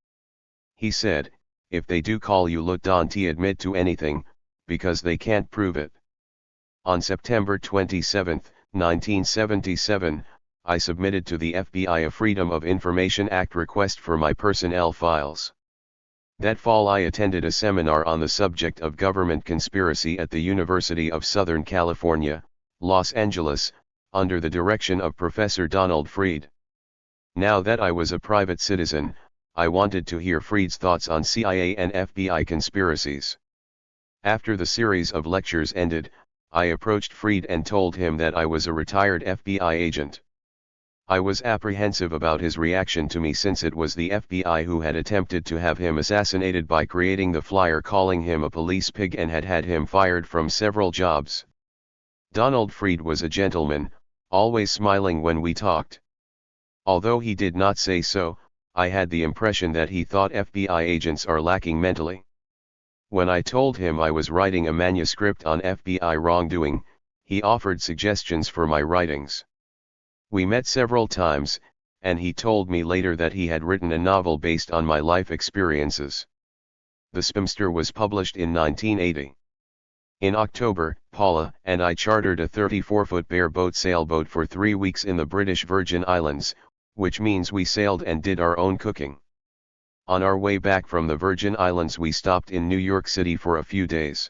He said, if they do call you, don't admit to anything, because they can't prove it. On September 27, 1977, I submitted to the FBI a Freedom of Information Act request for my personnel files. That fall I attended a seminar on the subject of government conspiracy at the University of Southern California, Los Angeles, under the direction of Professor Donald Freed. Now that I was a private citizen, I wanted to hear Freed's thoughts on CIA and FBI conspiracies. After the series of lectures ended, I approached Freed and told him that I was a retired FBI agent. I was apprehensive about his reaction to me since it was the FBI who had attempted to have him assassinated by creating the flyer calling him a police pig and had had him fired from several jobs. Donald Fried was a gentleman, always smiling when we talked. Although he did not say so, I had the impression that he thought FBI agents are lacking mentally. When I told him I was writing a manuscript on FBI wrongdoing, he offered suggestions for my writings. We met several times, and he told me later that he had written a novel based on my life experiences. The Spinster was published in 1980. In October, Paula and I chartered a 34-foot bareboat sailboat for 3 weeks in the British Virgin Islands, which means we sailed and did our own cooking. On our way back from the Virgin Islands we stopped in New York City for a few days.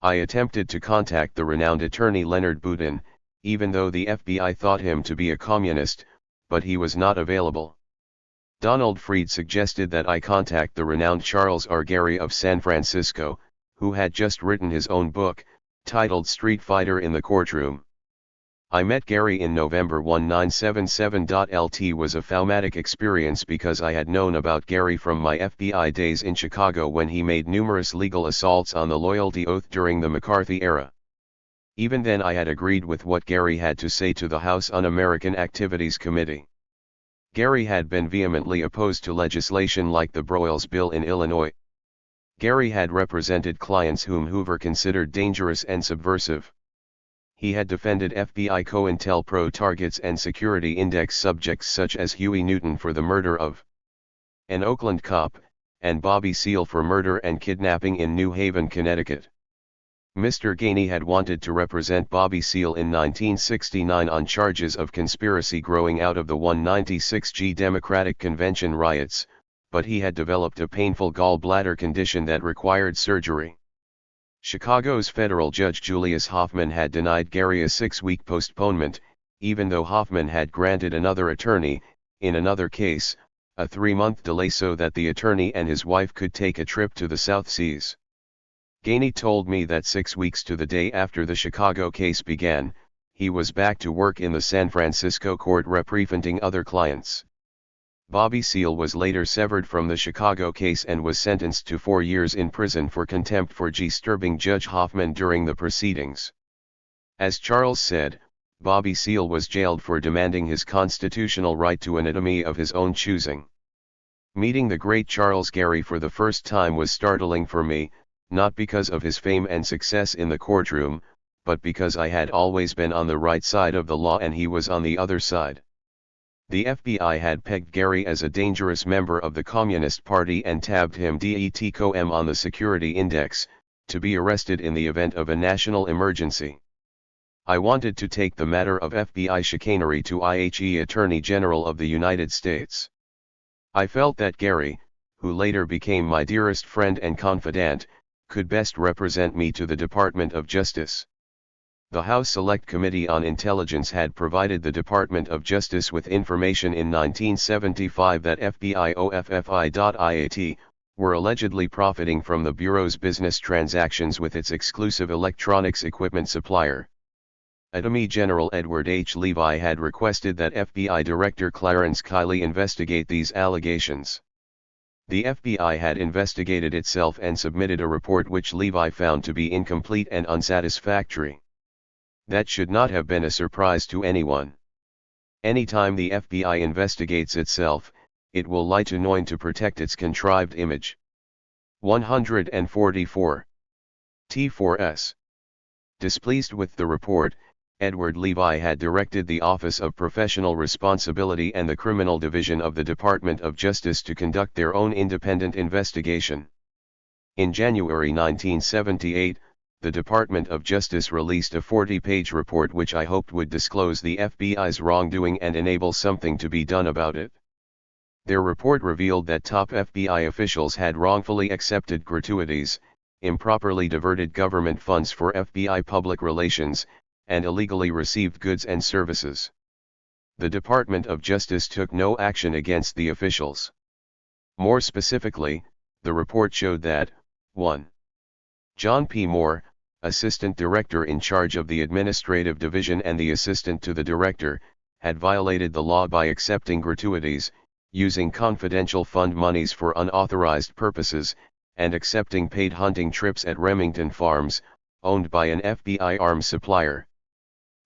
I attempted to contact the renowned attorney Leonard Boudin, even though the FBI thought him to be a communist, but he was not available. Donald Fried suggested that I contact the renowned Charles R. Gary of San Francisco, who had just written his own book, titled Street Fighter in the Courtroom. I met Gary in November 1977. Lt was a traumatic experience because I had known about Gary from my FBI days in Chicago when he made numerous legal assaults on the loyalty oath during the McCarthy era. Even then I had agreed with what Gary had to say to the House Un-American Activities Committee. Gary had been vehemently opposed to legislation like the Broyles Bill in Illinois. Gary had represented clients whom Hoover considered dangerous and subversive. He had defended FBI COINTELPRO targets and security index subjects such as Huey Newton for the murder of an Oakland cop, and Bobby Seale for murder and kidnapping in New Haven, Connecticut. Mr. Gainey had wanted to represent Bobby Seale in 1969 on charges of conspiracy growing out of the 196G Democratic Convention riots, but he had developed a painful gallbladder condition that required surgery. Chicago's federal judge Julius Hoffman had denied Gary a 6-week postponement, even though Hoffman had granted another attorney, in another case, a 3-month delay so that the attorney and his wife could take a trip to the South Seas. Gainey told me that 6 weeks to the day after the Chicago case began, he was back to work in the San Francisco court representing other clients. Bobby Seale was later severed from the Chicago case and was sentenced to 4 years in prison for contempt for disturbing Judge Hoffman during the proceedings. As Charles said, Bobby Seale was jailed for demanding his constitutional right to an anatomy of his own choosing. Meeting the great Charles Gary for the first time was startling for me, not because of his fame and success in the courtroom, but because I had always been on the right side of the law and he was on the other side. The FBI had pegged Gary as a dangerous member of the Communist Party and tabbed him DETCOM on the security index, to be arrested in the event of a national emergency. I wanted to take the matter of FBI chicanery to IHE Attorney General of the United States. I felt that Gary, who later became my dearest friend and confidant, could best represent me to the Department of Justice. The House Select Committee on Intelligence had provided the Department of Justice with information in 1975 that FBI-OFFI.IAT were allegedly profiting from the Bureau's business transactions with its exclusive electronics equipment supplier. Attorney General Edward H. Levi had requested that FBI Director Clarence Kiley investigate these allegations. The FBI had investigated itself and submitted a report which Levi found to be incomplete and unsatisfactory. That should not have been a surprise to anyone. Anytime the FBI investigates itself, it will lie to knowing to protect its contrived image. 144. T4S. Displeased with the report, Edward Levi had directed the Office of Professional Responsibility and the Criminal Division of the Department of Justice to conduct their own independent investigation. In January 1978, the Department of Justice released a 40-page report which I hoped would disclose the FBI's wrongdoing and enable something to be done about it. Their report revealed that top FBI officials had wrongfully accepted gratuities, improperly diverted government funds for FBI public relations, and illegally received goods and services. The Department of Justice took no action against the officials. More specifically, the report showed that, 1. John P. Moore, Assistant Director in charge of the Administrative Division and the Assistant to the Director, had violated the law by accepting gratuities, using confidential fund monies for unauthorized purposes, and accepting paid hunting trips at Remington Farms, owned by an FBI arms supplier.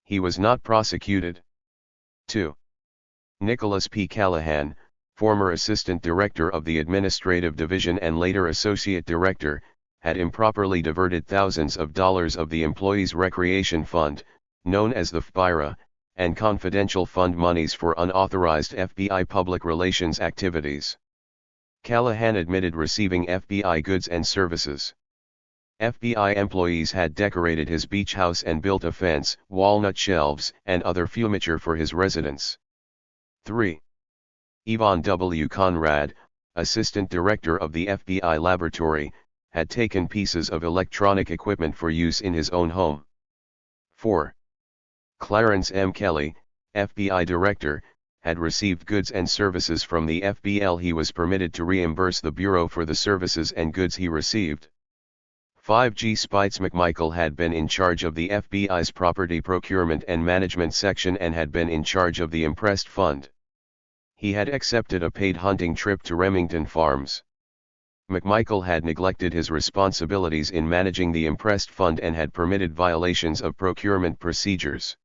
He was not prosecuted. 2. Nicholas P. Callahan, former Assistant Director of the Administrative Division and later Associate Director, had improperly diverted thousands of dollars of the Employees' Recreation Fund, known as the FBIRA, and confidential fund monies for unauthorized FBI public relations activities. Callahan admitted receiving FBI goods and services. FBI employees had decorated his beach house and built a fence, walnut shelves, and other furniture for his residence. 3. Yvonne W. Conrad, Assistant Director of the FBI Laboratory, had taken pieces of electronic equipment for use in his own home. 4. Clarence M. Kelly, FBI Director, had received goods and services from the FBL. He was permitted to reimburse the Bureau for the services and goods he received. 5. G. Spites McMichael had been in charge of the FBI's Property Procurement and Management Section and had been in charge of the Impressed Fund. He had accepted a paid hunting trip to Remington Farms. McMichael had neglected his responsibilities in managing the Impressed Fund and had permitted violations of procurement procedures.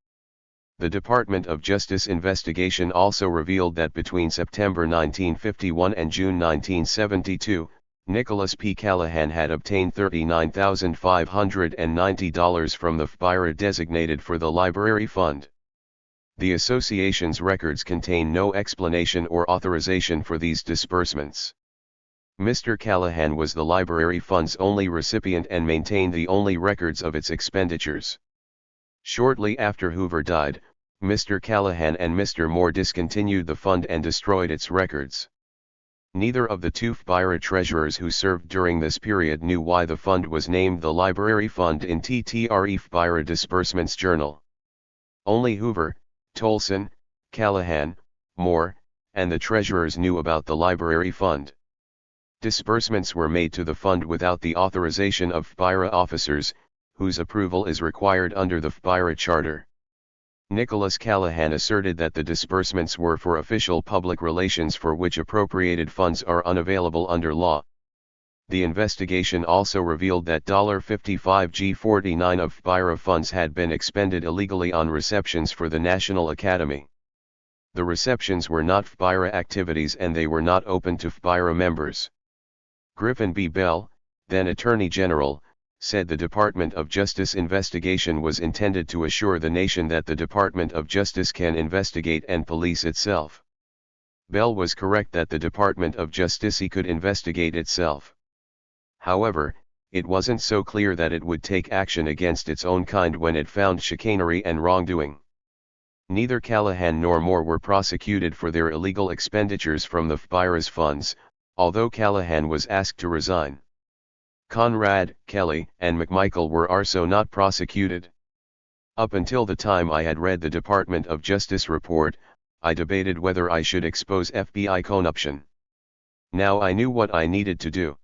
The Department of Justice investigation also revealed that between September 1951 and June 1972, Nicholas P. Callahan had obtained $39,590 from the FBIRA designated for the Library Fund. The association's records contain no explanation or authorization for these disbursements. Mr. Callahan was the Library Fund's only recipient and maintained the only records of its expenditures. Shortly after Hoover died, Mr. Callahan and Mr. Moore discontinued the fund and destroyed its records. Neither of the two FBIRA treasurers who served during this period knew why the fund was named the Library Fund in THRE FBIRA Disbursements Journal. Only Hoover, Tolson, Callahan, Moore, and the treasurers knew about the Library Fund. Disbursements were made to the fund without the authorization of FBIRA officers, whose approval is required under the FBIRA Charter. Nicholas Callahan asserted that the disbursements were for official public relations for which appropriated funds are unavailable under law. The investigation also revealed that $55G49 of FBIRA funds had been expended illegally on receptions for the National Academy. The receptions were not FBIRA activities and they were not open to FBIRA members. Griffin B. Bell, then Attorney General, said the Department of Justice investigation was intended to assure the nation that the Department of Justice can investigate and police itself. Bell was correct that the Department of Justice could investigate itself. However, it wasn't so clear that it would take action against its own kind when it found chicanery and wrongdoing. Neither Callahan nor Moore were prosecuted for their illegal expenditures from the FBIRA's funds, although Callahan was asked to resign. Conrad, Kelly, and McMichael were also not prosecuted. Up until the time I had read the Department of Justice report, I debated whether I should expose FBI corruption. Now I knew what I needed to do.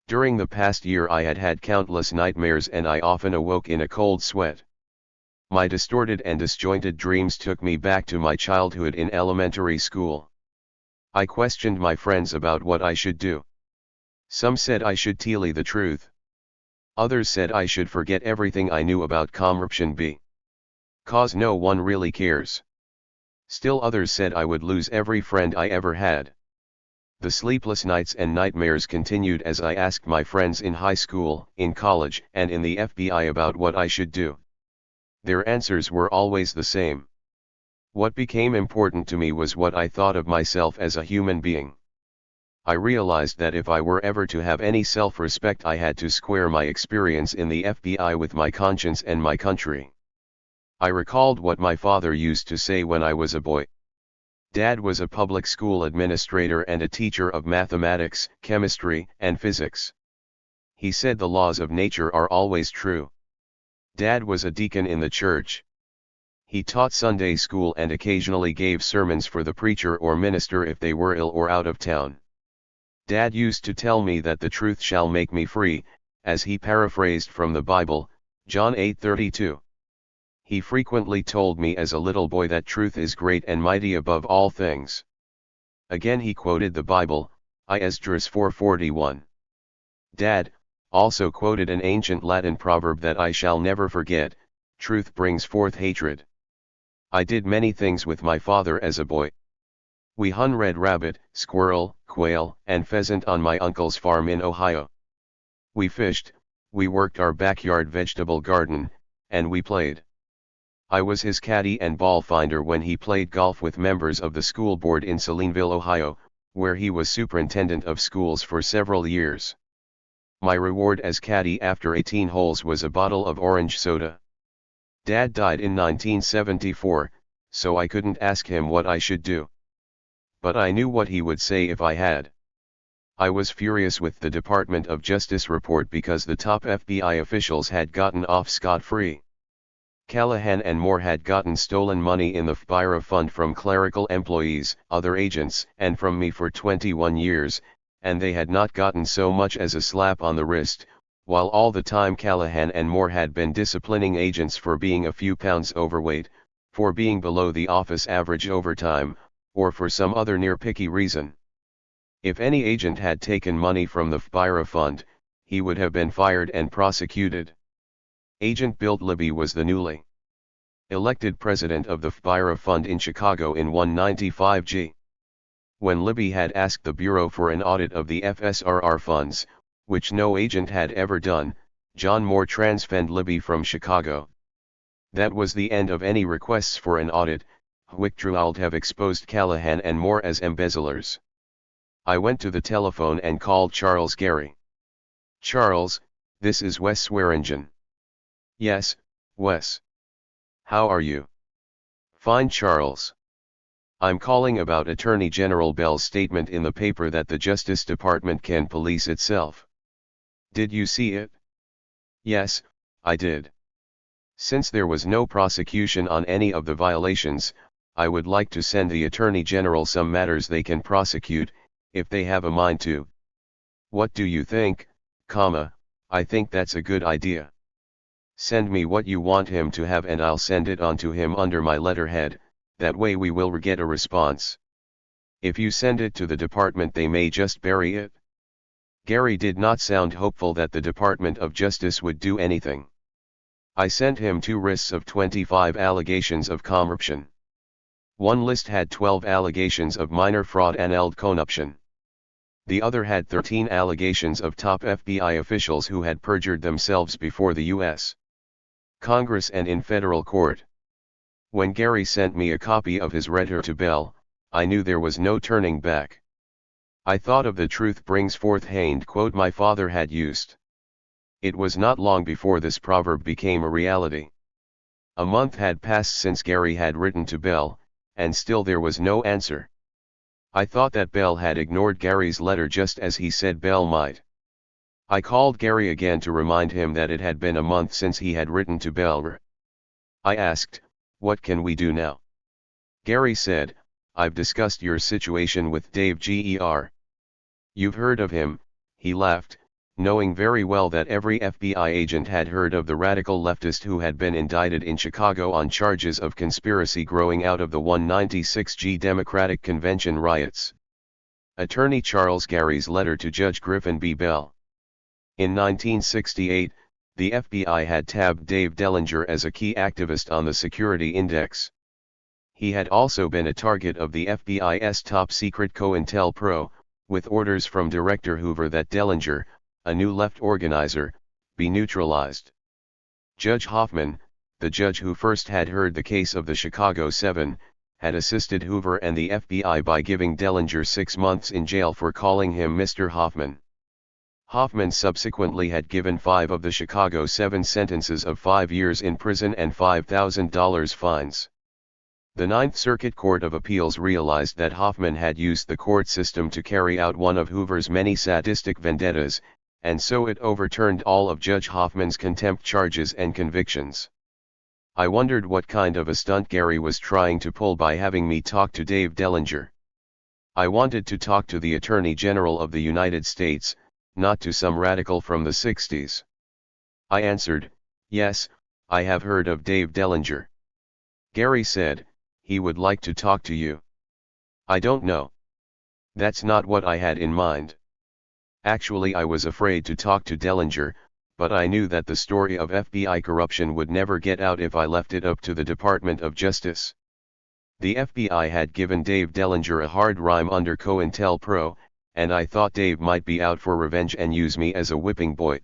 During the past year I had had countless nightmares and I often awoke in a cold sweat. My distorted and disjointed dreams took me back to my childhood in elementary school. I questioned my friends about what I should do. Some said I should tell the truth. Others said I should forget everything I knew about corruption because no one really cares. Still others said I would lose every friend I ever had. The sleepless nights and nightmares continued as I asked my friends in high school, in college, and in the FBI about what I should do. Their answers were always the same. What became important to me was what I thought of myself as a human being. I realized that if I were ever to have any self-respect I had to square my experience in the FBI with my conscience and my country. I recalled what my father used to say when I was a boy. Dad was a public school administrator and a teacher of mathematics, chemistry, and physics. He said the laws of nature are always true. Dad was a deacon in the church. He taught Sunday school and occasionally gave sermons for the preacher or minister if they were ill or out of town. Dad used to tell me that the truth shall make me free, as he paraphrased from the Bible, John 8:32. He frequently told me as a little boy that truth is great and mighty above all things. Again he quoted the Bible, Esdras 4:41. Dad, Also quoted an ancient Latin proverb that I shall never forget: truth brings forth hatred. I did many things with my father as a boy. We hunt red rabbit, squirrel, quail, and pheasant on my uncle's farm in Ohio. We fished, we worked our backyard vegetable garden, and we played. I was his caddy and ball finder when he played golf with members of the school board in Salineville, Ohio, where he was superintendent of schools for several years. My reward as caddy after 18 holes was a bottle of orange soda. Dad died in 1974, so I couldn't ask him what I should do. But I knew what he would say if I had. I was furious with the Department of Justice report because the top FBI officials had gotten off scot-free. Callahan and Moore had gotten stolen money in the FBIRA fund from clerical employees, other agents, and from me for 21 years, and they had not gotten so much as a slap on the wrist, while all the time Callahan and Moore had been disciplining agents for being a few pounds overweight, for being below the office average overtime, or for some other nitpicky reason. If any agent had taken money from the FBIRA fund, he would have been fired and prosecuted. Agent Bill Libby was the newly elected president of the FBIRA fund in Chicago in 195G. When Libby had asked the Bureau for an audit of the FSRR funds, which no agent had ever done, John Moore transferred Libby from Chicago. That was the end of any requests for an audit, which would have exposed Callahan and Moore as embezzlers. I went to the telephone and called Charles Gary. Charles, this is Wes Swearingen. Yes, Wes. How are you? Fine, Charles. I'm calling about Attorney General Bell's statement in the paper that the Justice Department can police itself. Did you see it? Yes, I did. Since there was no prosecution on any of the violations, I would like to send the Attorney General some matters they can prosecute, if they have a mind to. What do you think, I think that's a good idea. Send me what you want him to have and I'll send it on to him under my letterhead, that way we will get a response. If you send it to the department they may just bury it. Gary did not sound hopeful that the Department of Justice would do anything. I sent him 2 lists of 25 allegations of corruption. One list had 12 allegations of minor fraud and corruption. The other had 13 allegations of top FBI officials who had perjured themselves before the U.S. Congress and in federal court. When Gary sent me a copy of his letter to Bell, I knew there was no turning back. I thought of the truth brings forth hate quote my father had used. It was not long before this proverb became a reality. A month had passed since Gary had written to Bell, and still there was no answer. I thought that Bell had ignored Gary's letter just as he said Bell might. I called Gary again to remind him that it had been a month since he had written to Bell. I asked, "What can we do now?" Gary said, "I've discussed your situation with Dave Ger. You've heard of him." He laughed, knowing very well that every FBI agent had heard of the radical leftist who had been indicted in Chicago on charges of conspiracy growing out of the 196G Democratic Convention riots. Attorney Charles Gary's letter to Judge Griffin B. Bell. In 1968, the FBI had tabbed Dave Dellinger as a key activist on the Security Index. He had also been a target of the FBI's top-secret COINTELPRO, with orders from Director Hoover that Dellinger, a new left organizer, be neutralized. Judge Hoffman, the judge who first had heard the case of the Chicago 7, had assisted Hoover and the FBI by giving Dellinger 6 months in jail for calling him Mr. Hoffman. Hoffman subsequently had given 5 of the Chicago 7 sentences of 5 years in prison and $5,000 fines. The Ninth Circuit Court of Appeals realized that Hoffman had used the court system to carry out one of Hoover's many sadistic vendettas, and so it overturned all of Judge Hoffman's contempt charges and convictions. I wondered what kind of a stunt Gary was trying to pull by having me talk to Dave Dellinger. I wanted to talk to the Attorney General of the United States, not to some radical from the 60s. I answered, "Yes, I have heard of Dave Dellinger." Gary said, "He would like to talk to you." I don't know. That's not what I had in mind. Actually, I was afraid to talk to Dellinger, but I knew that the story of FBI corruption would never get out if I left it up to the Department of Justice. The FBI had given Dave Dellinger a hard rhyme under COINTELPRO, and I thought Dave might be out for revenge and use me as a whipping boy.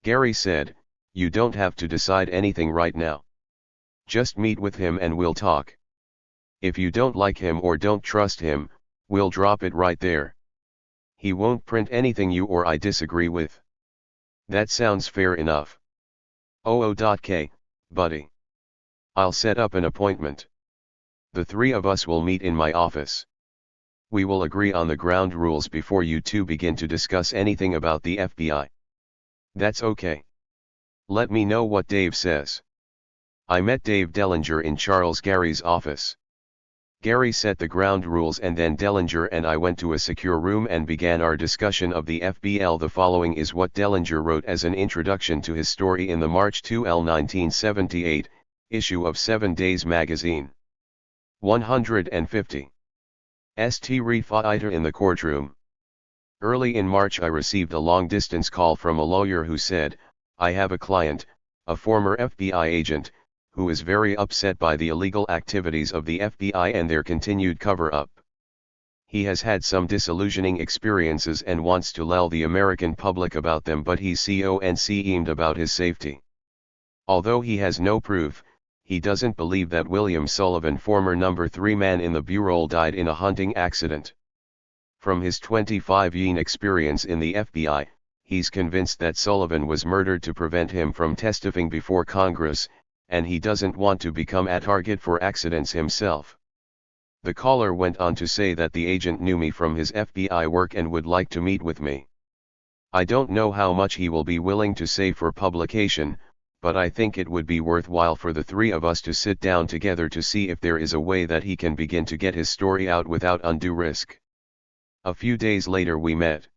Gary said, "You don't have to decide anything right now. Just meet with him and we'll talk. If you don't like him or don't trust him, we'll drop it right there. He won't print anything you or I disagree with." That sounds fair enough. OK, buddy. I'll set up an appointment. The three of us will meet in my office. We will agree on the ground rules before you two begin to discuss anything about the FBI. That's okay. Let me know what Dave says. I met Dave Dellinger in Charles Gary's office. Gary set the ground rules and then Dellinger and I went to a secure room and began our discussion of the FBL. The following is what Dellinger wrote as an introduction to his story in the March 2, 1978, issue of 7 Days magazine. 150. St. Refighter in the courtroom. Early in March I received a long-distance call from a lawyer who said, "I have a client, a former FBI agent, who is very upset by the illegal activities of the FBI and their continued cover-up. He has had some disillusioning experiences and wants to lull the American public about them, but he's concerned about his safety. Although he has no proof, he doesn't believe that William Sullivan, former number 3 man in the Bureau, died in a hunting accident. From his 25-year experience in the FBI, he's convinced that Sullivan was murdered to prevent him from testifying before Congress, and he doesn't want to become a target for accidents himself." The caller went on to say that the agent knew me from his FBI work and would like to meet with me. "I don't know how much he will be willing to say for publication, but I think it would be worthwhile for the three of us to sit down together to see if there is a way that he can begin to get his story out without undue risk." A few days later we met.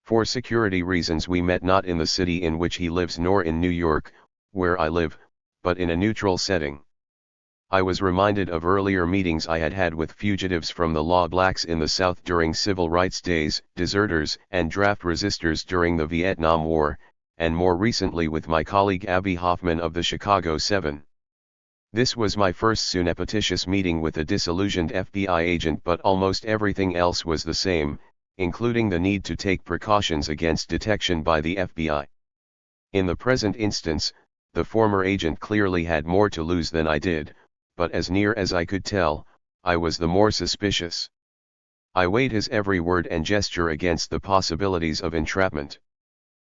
For security reasons we met not in the city in which he lives nor in New York, where I live, but in a neutral setting. I was reminded of earlier meetings I had had with fugitives from the law, blacks in the South during civil rights days, deserters and draft resistors during the Vietnam War, and more recently with my colleague Abby Hoffman of the Chicago 7. This was my first surreptitious meeting with a disillusioned FBI agent, but almost everything else was the same, including the need to take precautions against detection by the FBI. In the present instance, the former agent clearly had more to lose than I did, but as near as I could tell, I was the more suspicious. I weighed his every word and gesture against the possibilities of entrapment.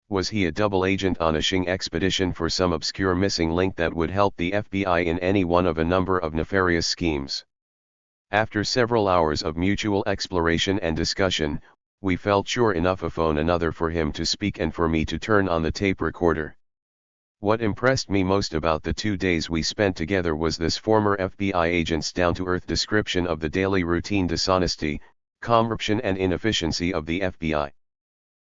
Was he a double agent on a sting expedition for some obscure missing link that would help the FBI in any one of a number of nefarious schemes? After several hours of mutual exploration and discussion, we felt sure enough of phone another for him to speak and for me to turn on the tape recorder. What impressed me most about the 2 days we spent together was this former FBI agent's down-to-earth description of the daily routine dishonesty, corruption and inefficiency of the FBI.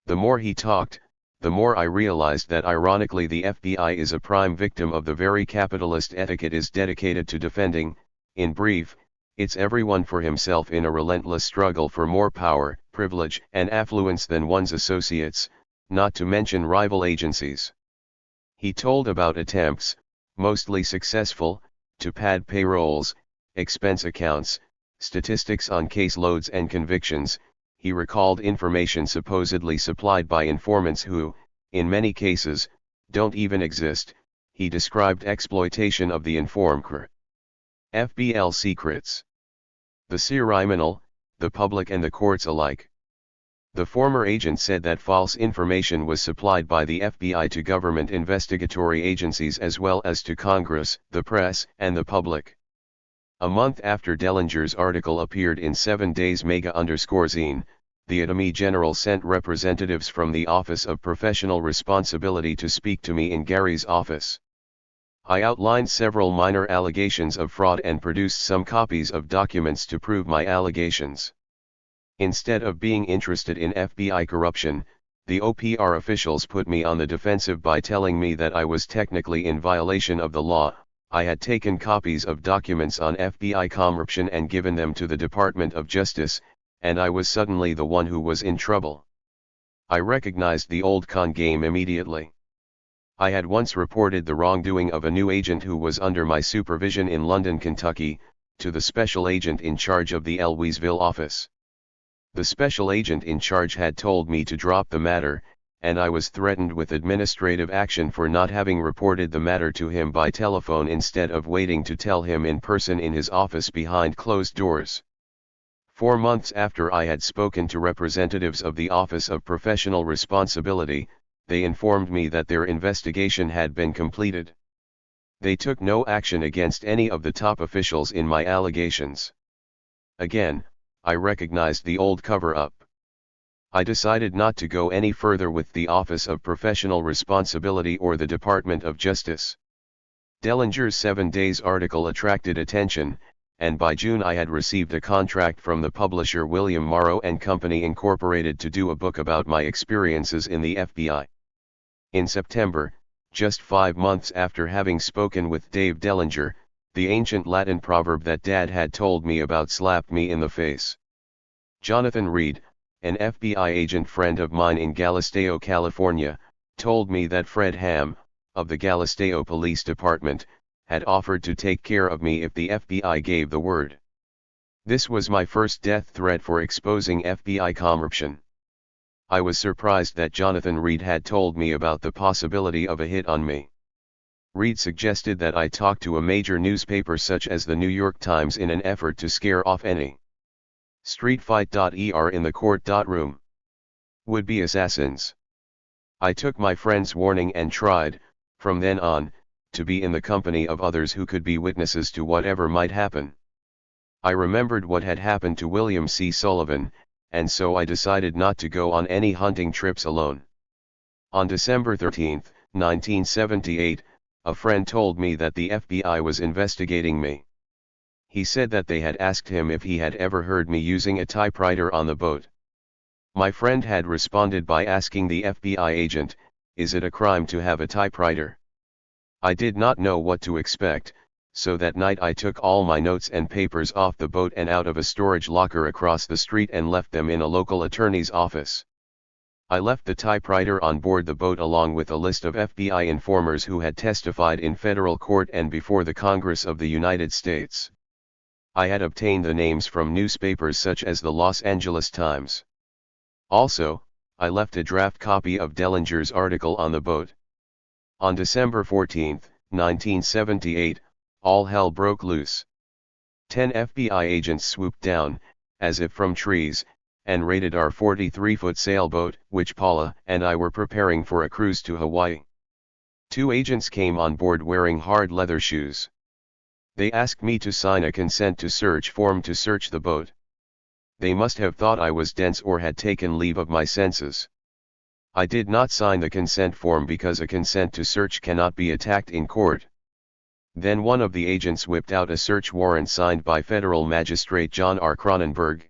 The more he talked, the more I realized that ironically the FBI is a prime victim of the very capitalist ethic it is dedicated to defending. In brief, it's everyone for himself in a relentless struggle for more power, privilege and affluence than one's associates, not to mention rival agencies. He told about attempts, mostly successful, to pad payrolls, expense accounts, statistics on caseloads and convictions. He recalled information supposedly supplied by informants who, in many cases, don't even exist. He described exploitation of the informer. FBL secrets. The criminal, the public and the courts alike. The former agent said that false information was supplied by the FBI to government investigatory agencies as well as to Congress, the press, and the public. A month after Dellinger's article appeared in 7 Days Mega_Zine, the Attorney General sent representatives from the Office of Professional Responsibility to speak to me in Gary's office. I outlined several minor allegations of fraud and produced some copies of documents to prove my allegations. Instead of being interested in FBI corruption, the OPR officials put me on the defensive by telling me that I was technically in violation of the law. I had taken copies of documents on FBI corruption and given them to the Department of Justice, and I was suddenly the one who was in trouble. I recognized the old con game immediately. I had once reported the wrongdoing of a new agent who was under my supervision in London, Kentucky, to the special agent in charge of the Louisville office. The special agent in charge had told me to drop the matter, and I was threatened with administrative action for not having reported the matter to him by telephone instead of waiting to tell him in person in his office behind closed doors. 4 months after I had spoken to representatives of the Office of Professional Responsibility, they informed me that their investigation had been completed. They took no action against any of the top officials in my allegations. Again, I recognized the old cover-up. I decided not to go any further with the Office of Professional Responsibility or the Department of Justice. Dellinger's 7 Days article attracted attention, and by June I had received a contract from the publisher William Morrow & Company Incorporated to do a book about my experiences in the FBI. In September, just 5 months after having spoken with Dave Dellinger, the ancient Latin proverb that Dad had told me about slapped me in the face. Jonathan Reed, an FBI agent friend of mine in Galisteo, California, told me that Fred Ham, of the Galisteo Police Department, had offered to take care of me if the FBI gave the word. This was my first death threat for exposing FBI corruption. I was surprised that Jonathan Reed had told me about the possibility of a hit on me. Reed suggested that I talk to a major newspaper such as the New York Times in an effort to scare off any street fight. In the courtroom would-be assassins. I took my friend's warning and tried, from then on, to be in the company of others who could be witnesses to whatever might happen. I remembered what had happened to William C. Sullivan, and so I decided not to go on any hunting trips alone. On December 13, 1978, a friend told me that the FBI was investigating me. He said that they had asked him if he had ever heard me using a typewriter on the boat. My friend had responded by asking the FBI agent, "Is it a crime to have a typewriter?" I did not know what to expect, so that night I took all my notes and papers off the boat and out of a storage locker across the street and left them in a local attorney's office. I left the typewriter on board the boat along with a list of FBI informers who had testified in federal court and before the Congress of the United States. I had obtained the names from newspapers such as the Los Angeles Times. Also, I left a draft copy of Dellinger's article on the boat. On December 14, 1978, all hell broke loose. 10 FBI agents swooped down, as if from trees, and raided our 43-foot sailboat, which Paula and I were preparing for a cruise to Hawaii. 2 agents came on board wearing hard leather shoes. They asked me to sign a consent to search form to search the boat. They must have thought I was dense or had taken leave of my senses. I did not sign the consent form because a consent to search cannot be attacked in court. Then one of the agents whipped out a search warrant signed by federal magistrate John R. Cronenberg.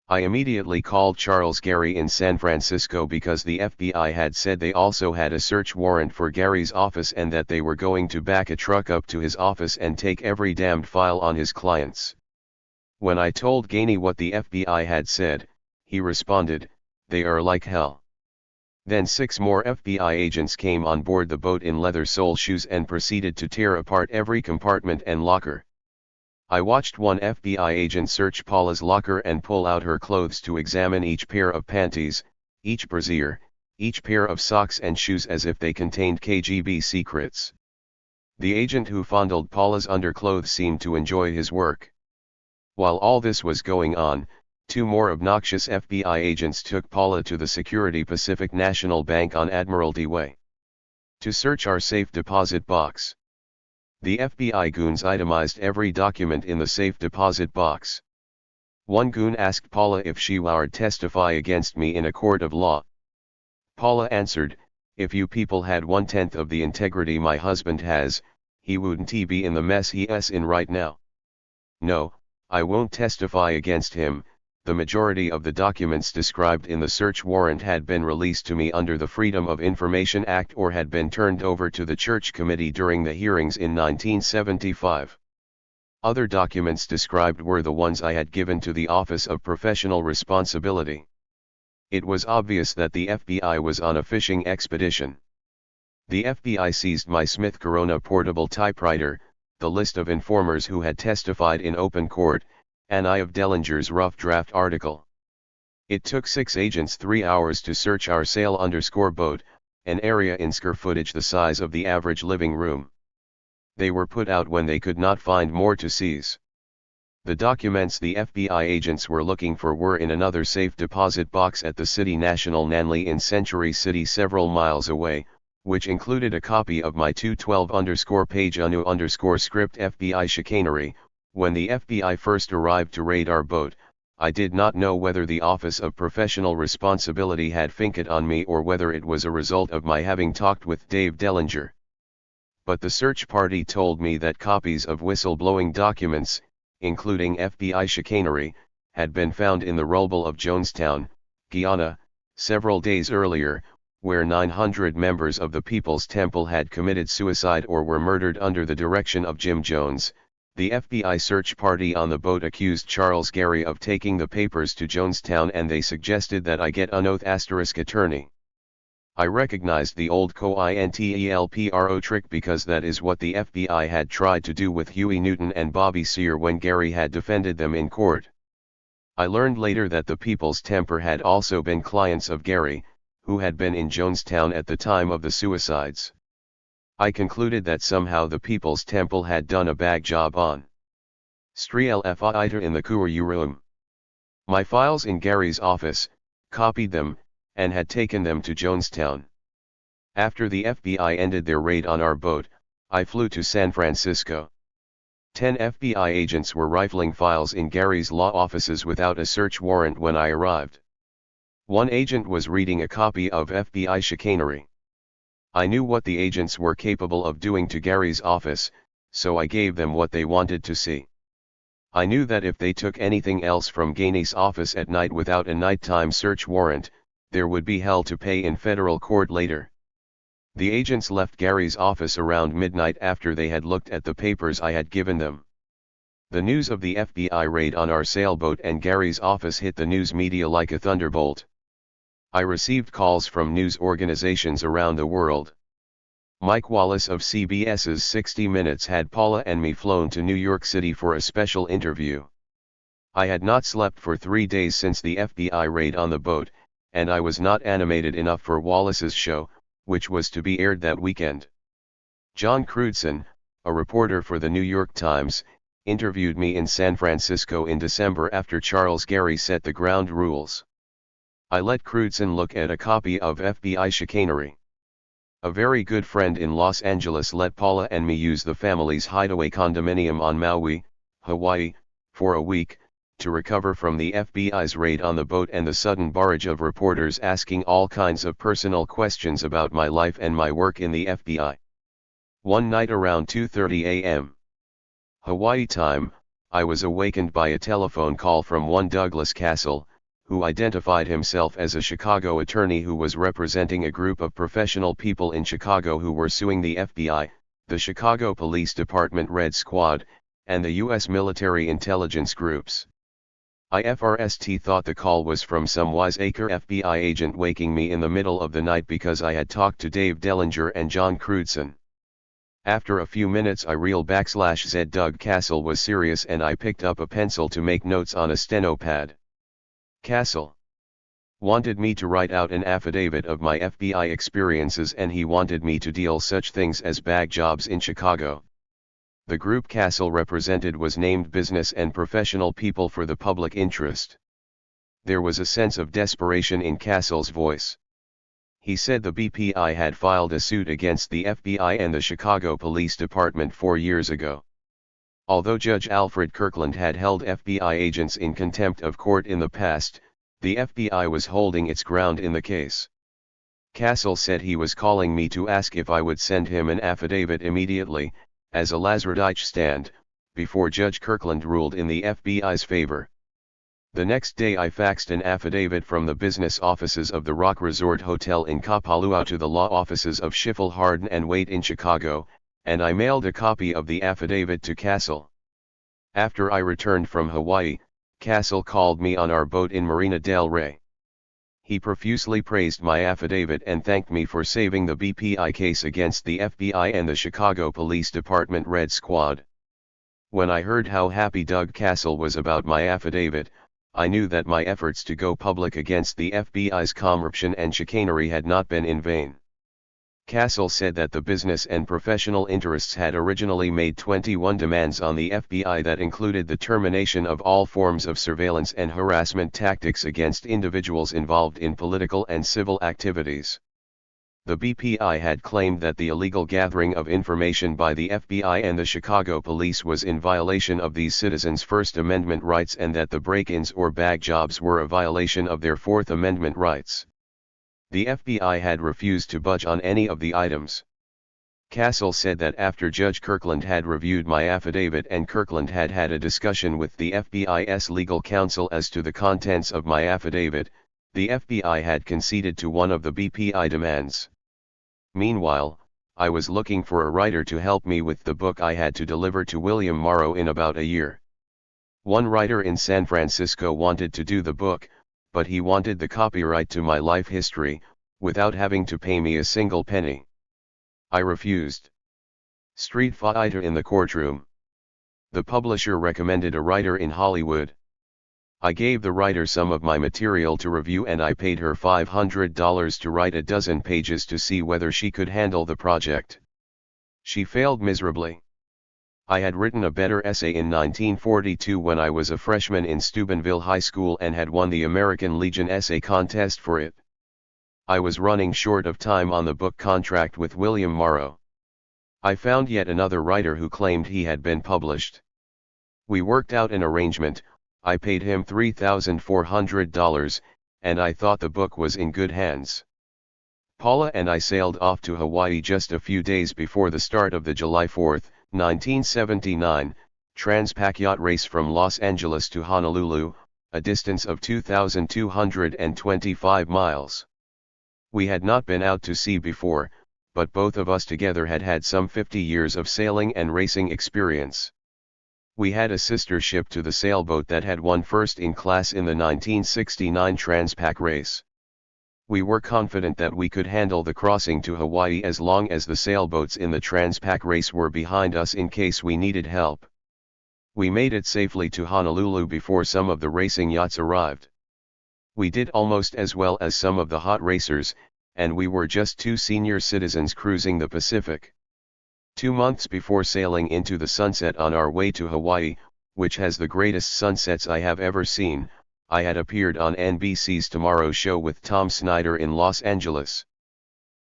I immediately called Charles Gary in San Francisco because the FBI had said they also had a search warrant for Gary's office and that they were going to back a truck up to his office and take every damned file on his clients. When I told Gainey what the FBI had said, he responded, "They are like hell." Then 6 more FBI agents came on board the boat in leather sole shoes and proceeded to tear apart every compartment and locker. I watched one FBI agent search Paula's locker and pull out her clothes to examine each pair of panties, each brassiere, each pair of socks and shoes as if they contained KGB secrets. The agent who fondled Paula's underclothes seemed to enjoy his work. While all this was going on, 2 more obnoxious FBI agents took Paula to the Security Pacific National Bank on Admiralty Way to search our safe deposit box. The FBI goons itemized every document in the safe deposit box. One goon asked Paula if she would testify against me in a court of law. Paula answered, "If you people had 1/10 of the integrity my husband has, he wouldn't be in the mess he's in right now." "No, I won't testify against him. The majority of the documents described in the search warrant had been released to me under the Freedom of Information Act or had been turned over to the Church Committee during the hearings in 1975. Other documents described were the ones I had given to the Office of Professional Responsibility. It was obvious that the FBI was on a fishing expedition. The FBI seized my Smith Corona portable typewriter, the list of informers who had testified in open court, and I of Dellinger's rough draft article. It took 6 agents 3 hours to search our sail_boat, an area in square footage the size of the average living room. They were put out when they could not find more to seize. The documents the FBI agents were looking for were in another safe deposit box at the City National Nanley in Century City several miles away, which included a copy of my 212-page UNU_script FBI chicanery. When the FBI first arrived to raid our boat, I did not know whether the Office of Professional Responsibility had finked on me or whether it was a result of my having talked with Dave Dellinger. But the search party told me that copies of whistleblowing documents, including FBI chicanery, had been found in the rubble of Jonestown, Guyana, several days earlier, where 900 members of the People's Temple had committed suicide or were murdered under the direction of Jim Jones. The FBI search party on the boat accused Charles Gary of taking the papers to Jonestown, and they suggested that I get an oath*attorney. I recognized the old COINTELPRO trick because that is what the FBI had tried to do with Huey Newton and Bobby Sear when Gary had defended them in court. I learned later that the People's Temple had also been clients of Gary, who had been in Jonestown at the time of the suicides. I concluded that somehow the People's Temple had done a bag job on Strelfiter in the courier room. My files in Gary's office, copied them, and had taken them to Jonestown. After the FBI ended their raid on our boat, I flew to San Francisco. 10 FBI agents were rifling files in Gary's law offices without a search warrant when I arrived. One agent was reading a copy of FBI chicanery. I knew what the agents were capable of doing to Gary's office, so I gave them what they wanted to see. I knew that if they took anything else from Gainey's office at night without a nighttime search warrant, there would be hell to pay in federal court later. The agents left Gary's office around midnight after they had looked at the papers I had given them. The news of the FBI raid on our sailboat and Gary's office hit the news media like a thunderbolt. I received calls from news organizations around the world. Mike Wallace of CBS's 60 Minutes had Paula and me flown to New York City for a special interview. I had not slept for 3 days since the FBI raid on the boat, and I was not animated enough for Wallace's show, which was to be aired that weekend. John Crudson, a reporter for the New York Times, interviewed me in San Francisco in December after Charles Gary set the ground rules. I let Crudson look at a copy of FBI chicanery. A very good friend in Los Angeles let Paula and me use the family's hideaway condominium on Maui, Hawaii, for a week, to recover from the FBI's raid on the boat and the sudden barrage of reporters asking all kinds of personal questions about my life and my work in the FBI. One night around 2:30 a.m. Hawaii time, I was awakened by a telephone call from one Douglas Castle, who identified himself as a Chicago attorney who was representing a group of professional people in Chicago who were suing the FBI, the Chicago Police Department Red Squad, and the U.S. military intelligence groups. I first thought the call was from some wiseacre FBI agent waking me in the middle of the night because I had talked to Dave Dellinger and John Crudson. After a few minutes I realized /Z Doug Castle was serious and I picked up a pencil to make notes on a steno pad. Castle wanted me to write out an affidavit of my FBI experiences, and he wanted me to deal such things as bag jobs in Chicago. The group Castle represented was named Business and Professional People for the Public Interest. There was a sense of desperation in Castle's voice. He said the BPI had filed a suit against the FBI and the Chicago Police Department 4 years ago. Although Judge Alfred Kirkland had held FBI agents in contempt of court in the past, the FBI was holding its ground in the case. Castle said he was calling me to ask if I would send him an affidavit immediately, as a last-ditch stand, before Judge Kirkland ruled in the FBI's favor. The next day I faxed an affidavit from the business offices of the Rock Resort Hotel in Kapalua to the law offices of Schiffel Harden and Waite in Chicago, and I mailed a copy of the affidavit to Castle. After I returned from Hawaii, Castle called me on our boat in Marina del Rey. He profusely praised my affidavit and thanked me for saving the BPI case against the FBI and the Chicago Police Department Red Squad. When I heard how happy Doug Castle was about my affidavit, I knew that my efforts to go public against the FBI's corruption and chicanery had not been in vain. Castle said that the business and professional interests had originally made 21 demands on the FBI that included the termination of all forms of surveillance and harassment tactics against individuals involved in political and civil activities. The BPI had claimed that the illegal gathering of information by the FBI and the Chicago police was in violation of these citizens' First Amendment rights and that the break-ins or bag jobs were a violation of their Fourth Amendment rights. The FBI had refused to budge on any of the items. Castle said that after Judge Kirkland had reviewed my affidavit and Kirkland had had a discussion with the FBI's legal counsel as to the contents of my affidavit, the FBI had conceded to one of the BPI demands. Meanwhile, I was looking for a writer to help me with the book I had to deliver to William Morrow in about a year. One writer in San Francisco wanted to do the book, but he wanted the copyright to my life history, without having to pay me a single penny. I refused. Street fighter in the courtroom. The publisher recommended a writer in Hollywood. I gave the writer some of my material to review and I paid her $500 to write a dozen pages to see whether she could handle the project. She failed miserably. I had written a better essay in 1942 when I was a freshman in Steubenville High School and had won the American Legion essay contest for it. I was running short of time on the book contract with William Morrow. I found yet another writer who claimed he had been published. We worked out an arrangement. I paid him $3,400, and I thought the book was in good hands. Paula and I sailed off to Hawaii just a few days before the start of the July 4, 1979, Transpac yacht race from Los Angeles to Honolulu, a distance of 2,225 miles. We had not been out to sea before, but both of us together had had some 50 years of sailing and racing experience. We had a sister ship to the sailboat that had won first in class in the 1969 Transpac race. We were confident that we could handle the crossing to Hawaii as long as the sailboats in the Transpac race were behind us in case we needed help. We made it safely to Honolulu before some of the racing yachts arrived. We did almost as well as some of the hot racers, and we were just two senior citizens cruising the Pacific. 2 months before sailing into the sunset on our way to Hawaii, which has the greatest sunsets I have ever seen, I had appeared on NBC's Tomorrow Show with Tom Snyder in Los Angeles.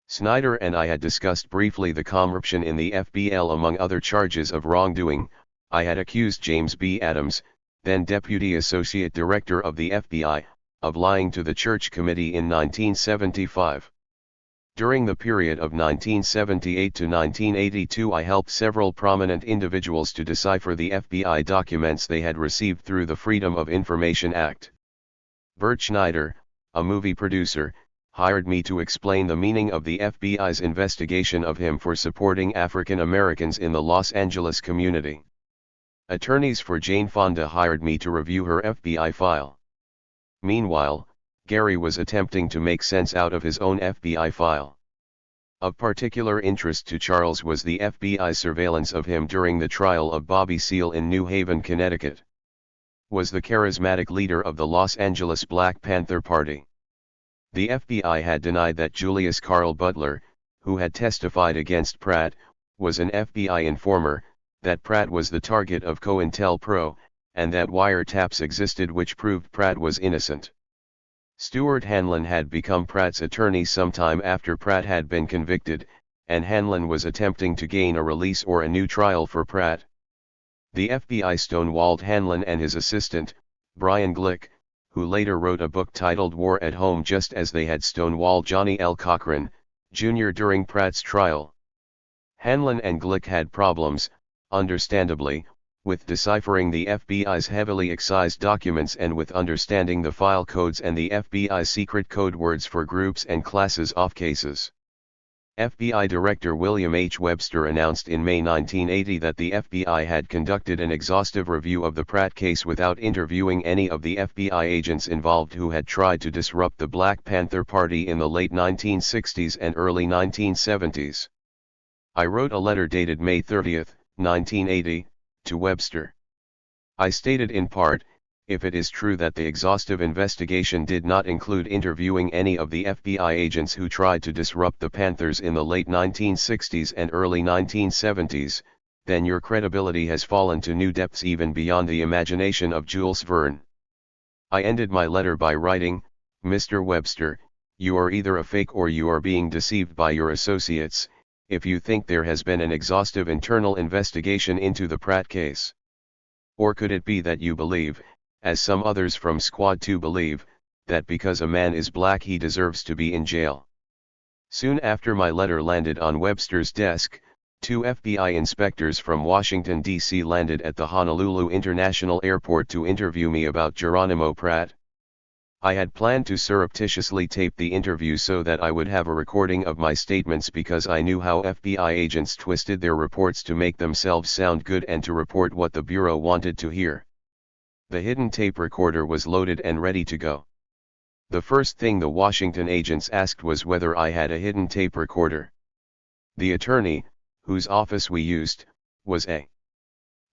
Snyder and I had discussed briefly the corruption in the FBL. Among other charges of wrongdoing, I had accused James B. Adams, then Deputy Associate Director of the FBI, of lying to the Church Committee in 1975. During the period of 1978 to 1982 I helped several prominent individuals to decipher the FBI documents they had received through the Freedom of Information Act. Bert Schneider, a movie producer, hired me to explain the meaning of the FBI's investigation of him for supporting African Americans in the Los Angeles community. Attorneys for Jane Fonda hired me to review her FBI file. Meanwhile, Gary was attempting to make sense out of his own FBI file. Of particular interest to Charles was the FBI's surveillance of him during the trial of Bobby Seale in New Haven, Connecticut. Was the charismatic leader of the Los Angeles Black Panther Party. The FBI had denied that Julius Carl Butler, who had testified against Pratt, was an FBI informer, that Pratt was the target of COINTELPRO, and that wiretaps existed which proved Pratt was innocent. Stuart Hanlon had become Pratt's attorney sometime after Pratt had been convicted, and Hanlon was attempting to gain a release or a new trial for Pratt. The FBI stonewalled Hanlon and his assistant, Brian Glick, who later wrote a book titled War at Home, just as they had stonewalled Johnny L. Cochran, Jr. during Pratt's trial. Hanlon and Glick had problems, understandably, with deciphering the FBI's heavily excised documents and with understanding the file codes and the FBI's secret code words for groups and classes of cases. FBI Director William H. Webster announced in May 1980 that the FBI had conducted an exhaustive review of the Pratt case without interviewing any of the FBI agents involved who had tried to disrupt the Black Panther Party in the late 1960s and early 1970s. I wrote a letter dated May 30, 1980, to Webster. I stated in part, if it is true that the exhaustive investigation did not include interviewing any of the FBI agents who tried to disrupt the Panthers in the late 1960s and early 1970s, then your credibility has fallen to new depths even beyond the imagination of Jules Verne. I ended my letter by writing, Mr. Webster, you are either a fake or you are being deceived by your associates, if you think there has been an exhaustive internal investigation into the Pratt case. Or could it be that you believe, as some others from Squad 2 believe, that because a man is black he deserves to be in jail? Soon after my letter landed on Webster's desk, 2 FBI inspectors from Washington, D.C. landed at the Honolulu International Airport to interview me about Geronimo Pratt. I had planned to surreptitiously tape the interview so that I would have a recording of my statements because I knew how FBI agents twisted their reports to make themselves sound good and to report what the Bureau wanted to hear. The hidden tape recorder was loaded and ready to go. The first thing the Washington agents asked was whether I had a hidden tape recorder. The attorney, whose office we used, was A.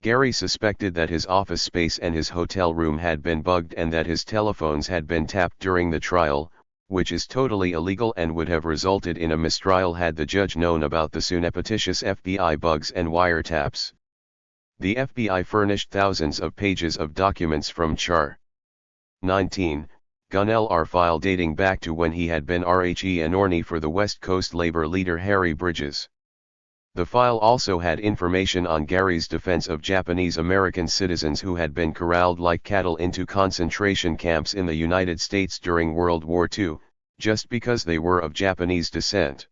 Gary suspected that his office space and his hotel room had been bugged and that his telephones had been tapped during the trial, which is totally illegal and would have resulted in a mistrial had the judge known about the surreptitious FBI bugs and wiretaps. The FBI furnished thousands of pages of documents from Char. 19, Gun LR file dating back to when he had been RHE attorney for the West Coast labor leader Harry Bridges. The file also had information on Gary's defense of Japanese American citizens who had been corralled like cattle into concentration camps in the United States during World War II, just because they were of Japanese descent.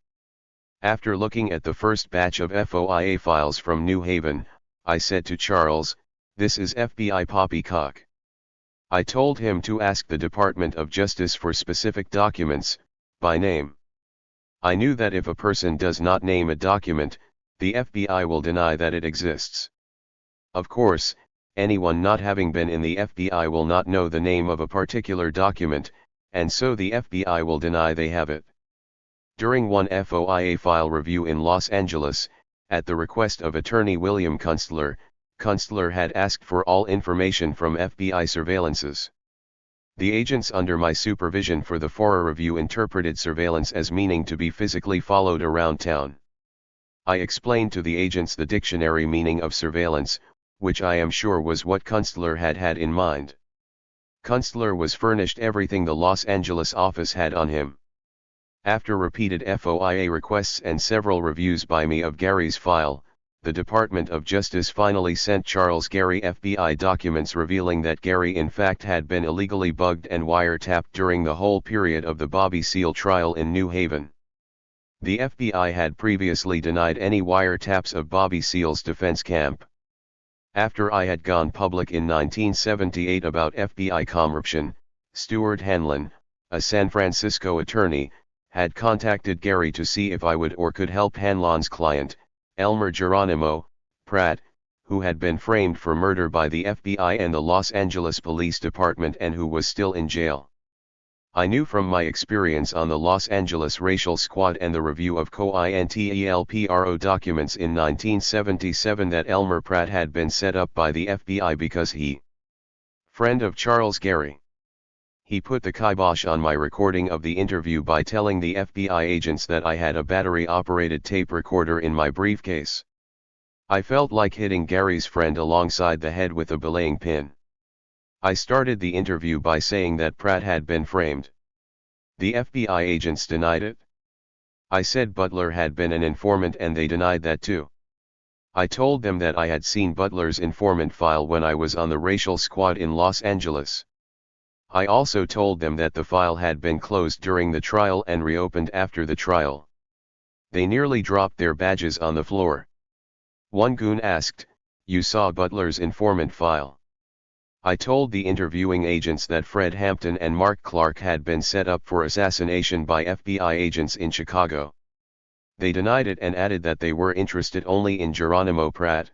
After looking at the first batch of FOIA files from New Haven, I said to Charles, "This is FBI poppycock." I told him to ask the Department of Justice for specific documents, by name. I knew that if a person does not name a document, the FBI will deny that it exists. Of course, anyone not having been in the FBI will not know the name of a particular document, and so the FBI will deny they have it. During one FOIA file review in Los Angeles, at the request of attorney William Kunstler, Kunstler had asked for all information from FBI surveillances. The agents under my supervision for the FOIA review interpreted surveillance as meaning to be physically followed around town. I explained to the agents the dictionary meaning of surveillance, which I am sure was what Kunstler had had in mind. Kunstler was furnished everything the Los Angeles office had on him. After repeated FOIA requests and several reviews by me of Gary's file, the Department of Justice finally sent Charles Gary FBI documents revealing that Gary in fact had been illegally bugged and wiretapped during the whole period of the Bobby Seale trial in New Haven. The FBI had previously denied any wiretaps of Bobby Seale's defense camp. After I had gone public in 1978 about FBI corruption, Stuart Hanlon, a San Francisco attorney, had contacted Gary to see if I would or could help Hanlon's client, Elmer Geronimo Pratt, who had been framed for murder by the FBI and the Los Angeles Police Department and who was still in jail. I knew from my experience on the Los Angeles Racial Squad and the review of COINTELPRO documents in 1977 that Elmer Pratt had been set up by the FBI because he, friend of Charles Gary. He put the kibosh on my recording of the interview by telling the FBI agents that I had a battery-operated tape recorder in my briefcase. I felt like hitting Gary's friend alongside the head with a belaying pin. I started the interview by saying that Pratt had been framed. The FBI agents denied it. I said Butler had been an informant and they denied that too. I told them that I had seen Butler's informant file when I was on the Racial Squad in Los Angeles. I also told them that the file had been closed during the trial and reopened after the trial. They nearly dropped their badges on the floor. One goon asked, "You saw Butler's informant file?" I told the interviewing agents that Fred Hampton and Mark Clark had been set up for assassination by FBI agents in Chicago. They denied it and added that they were interested only in Geronimo Pratt.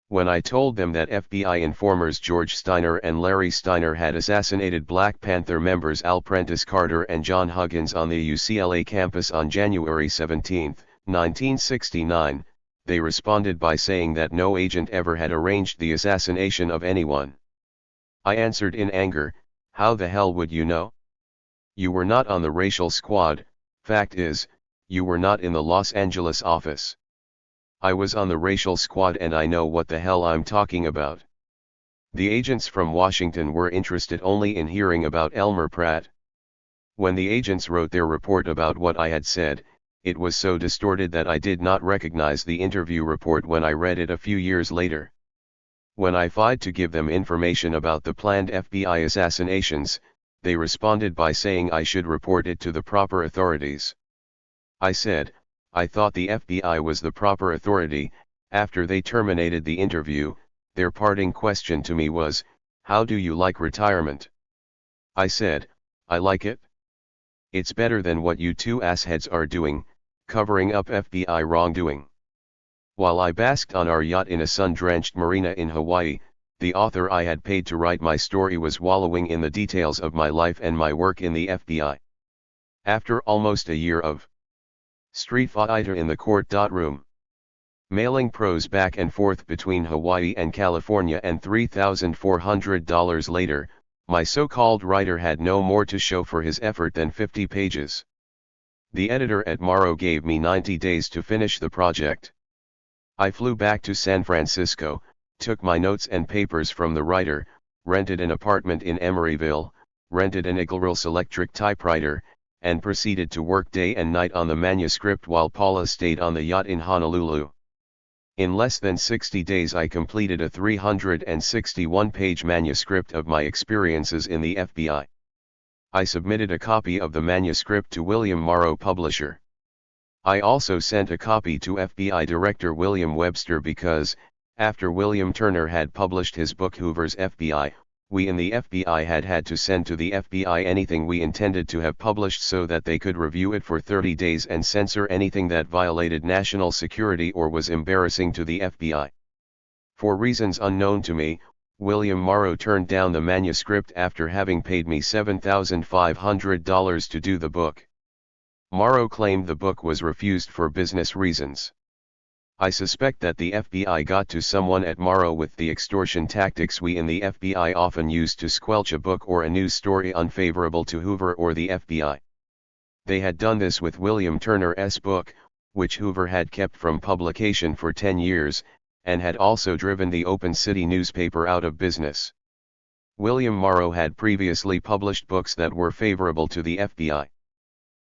When I told them that FBI informers George Steiner and Larry Steiner had assassinated Black Panther members Al Prentice Carter and John Huggins on the UCLA campus on January 17, 1969, they responded by saying that no agent ever had arranged the assassination of anyone. I answered in anger, "How the hell would you know? You were not on the racial squad. Fact is, you were not in the Los Angeles office. I was on the racial squad and I know what the hell I'm talking about." The agents from Washington were interested only in hearing about Elmer Pratt. When the agents wrote their report about what I had said, it was so distorted that I did not recognize the interview report when I read it a few years later. When I tried to give them information about the planned FBI assassinations, they responded by saying I should report it to the proper authorities. I said, I thought the FBI was the proper authority. After they terminated the interview, their parting question to me was, "How do you like retirement?" I said, "I like it. It's better than what you two assheads are doing, covering up FBI wrongdoing." While I basked on our yacht in a sun-drenched marina in Hawaii, the author I had paid to write my story was wallowing in the details of my life and my work in the FBI. After almost a year of street fighter in the court-room, mailing prose back and forth between Hawaii and California, and $3,400 later, my so-called writer had no more to show for his effort than 50 pages. The editor at Morrow gave me 90 days to finish the project. I flew back to San Francisco, took my notes and papers from the writer, rented an apartment in Emeryville, rented an Eagleroll electric typewriter, and proceeded to work day and night on the manuscript while Paula stayed on the yacht in Honolulu. In less than 60 days I completed a 361-page manuscript of my experiences in the FBI. I submitted a copy of the manuscript to William Morrow, publisher. I also sent a copy to FBI Director William Webster because, after William Turner had published his book Hoover's FBI, we in the FBI had to send to the FBI anything we intended to have published so that they could review it for 30 days and censor anything that violated national security or was embarrassing to the FBI. For reasons unknown to me, William Morrow turned down the manuscript after having paid me $7,500 to do the book. Morrow claimed the book was refused for business reasons. I suspect that the FBI got to someone at Morrow with the extortion tactics we in the FBI often use to squelch a book or a news story unfavorable to Hoover or the FBI. They had done this with William Turner's book, which Hoover had kept from publication for 10 years, and had also driven the Open City newspaper out of business. William Morrow had previously published books that were favorable to the FBI.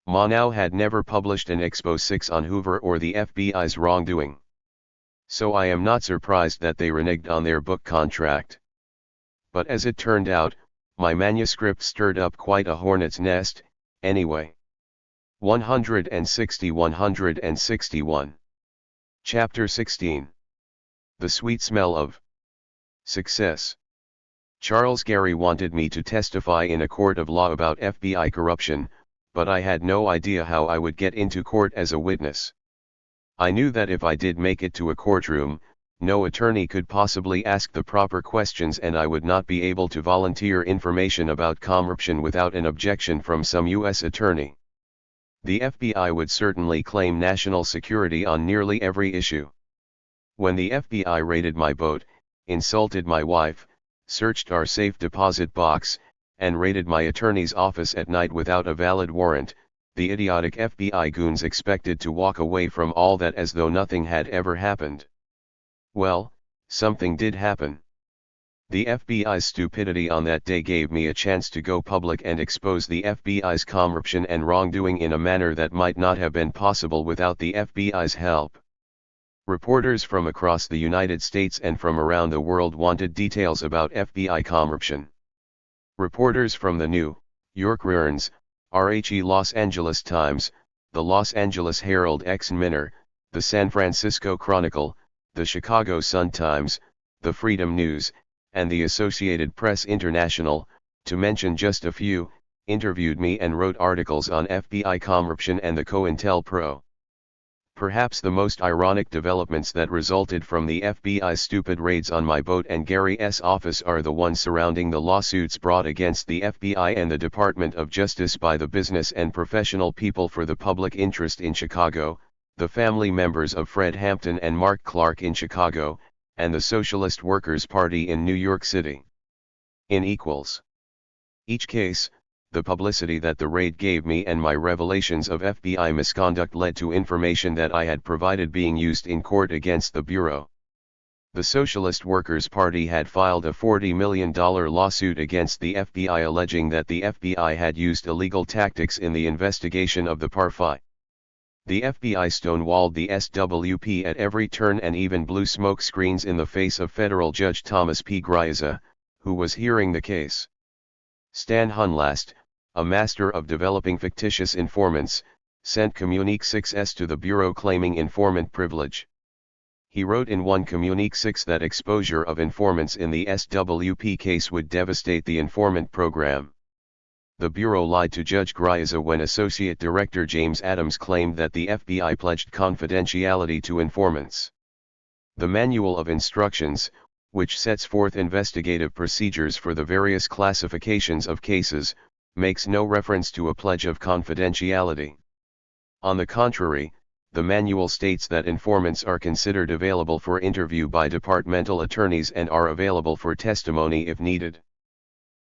Morrow had never published an Expo 6 on Hoover or the FBI's wrongdoing. So I am not surprised that they reneged on their book contract. But as it turned out, my manuscript stirred up quite a hornet's nest, anyway. 161. Chapter 16. The Sweet Smell of Success. Charles Gary wanted me to testify in a court of law about FBI corruption, but I had no idea how I would get into court as a witness. I knew that if I did make it to a courtroom, no attorney could possibly ask the proper questions and I would not be able to volunteer information about corruption without an objection from some U.S. attorney. The FBI would certainly claim national security on nearly every issue. When the FBI raided my boat, insulted my wife, searched our safe deposit box, and raided my attorney's office at night without a valid warrant, the idiotic FBI goons expected to walk away from all that as though nothing had ever happened. Well, something did happen. The FBI's stupidity on that day gave me a chance to go public and expose the FBI's corruption and wrongdoing in a manner that might not have been possible without the FBI's help. Reporters from across the United States and from around the world wanted details about FBI corruption. Reporters from the New York Rearns, RHE Los Angeles Times, the Los Angeles Herald Examiner, the San Francisco Chronicle, the Chicago Sun-Times, the Freedom News, and the Associated Press International, to mention just a few, interviewed me and wrote articles on FBI corruption and the COINTELPRO. Perhaps the most ironic developments that resulted from the FBI's stupid raids on my boat and Gary's office are the ones surrounding the lawsuits brought against the FBI and the Department of Justice by the business and professional people for the public interest in Chicago, the family members of Fred Hampton and Mark Clark in Chicago, and the Socialist Workers' Party in New York City. In each case, the publicity that the raid gave me and my revelations of FBI misconduct led to information that I had provided being used in court against the Bureau. The Socialist Workers' Party had filed a $40 million lawsuit against the FBI alleging that the FBI had used illegal tactics in the investigation of the Parfait. The FBI stonewalled the SWP at every turn and even blew smoke screens in the face of federal Judge Thomas P. Griesa, who was hearing the case. Stan Hunlast, a master of developing fictitious informants, sent Communique 6S to the Bureau claiming informant privilege. He wrote in one Communique 6 that exposure of informants in the SWP case would devastate the informant program. The Bureau lied to Judge Griesa when Associate Director James Adams claimed that the FBI pledged confidentiality to informants. The Manual of Instructions, which sets forth investigative procedures for the various classifications of cases, makes no reference to a pledge of confidentiality. On the contrary, the manual states that informants are considered available for interview by departmental attorneys and are available for testimony if needed.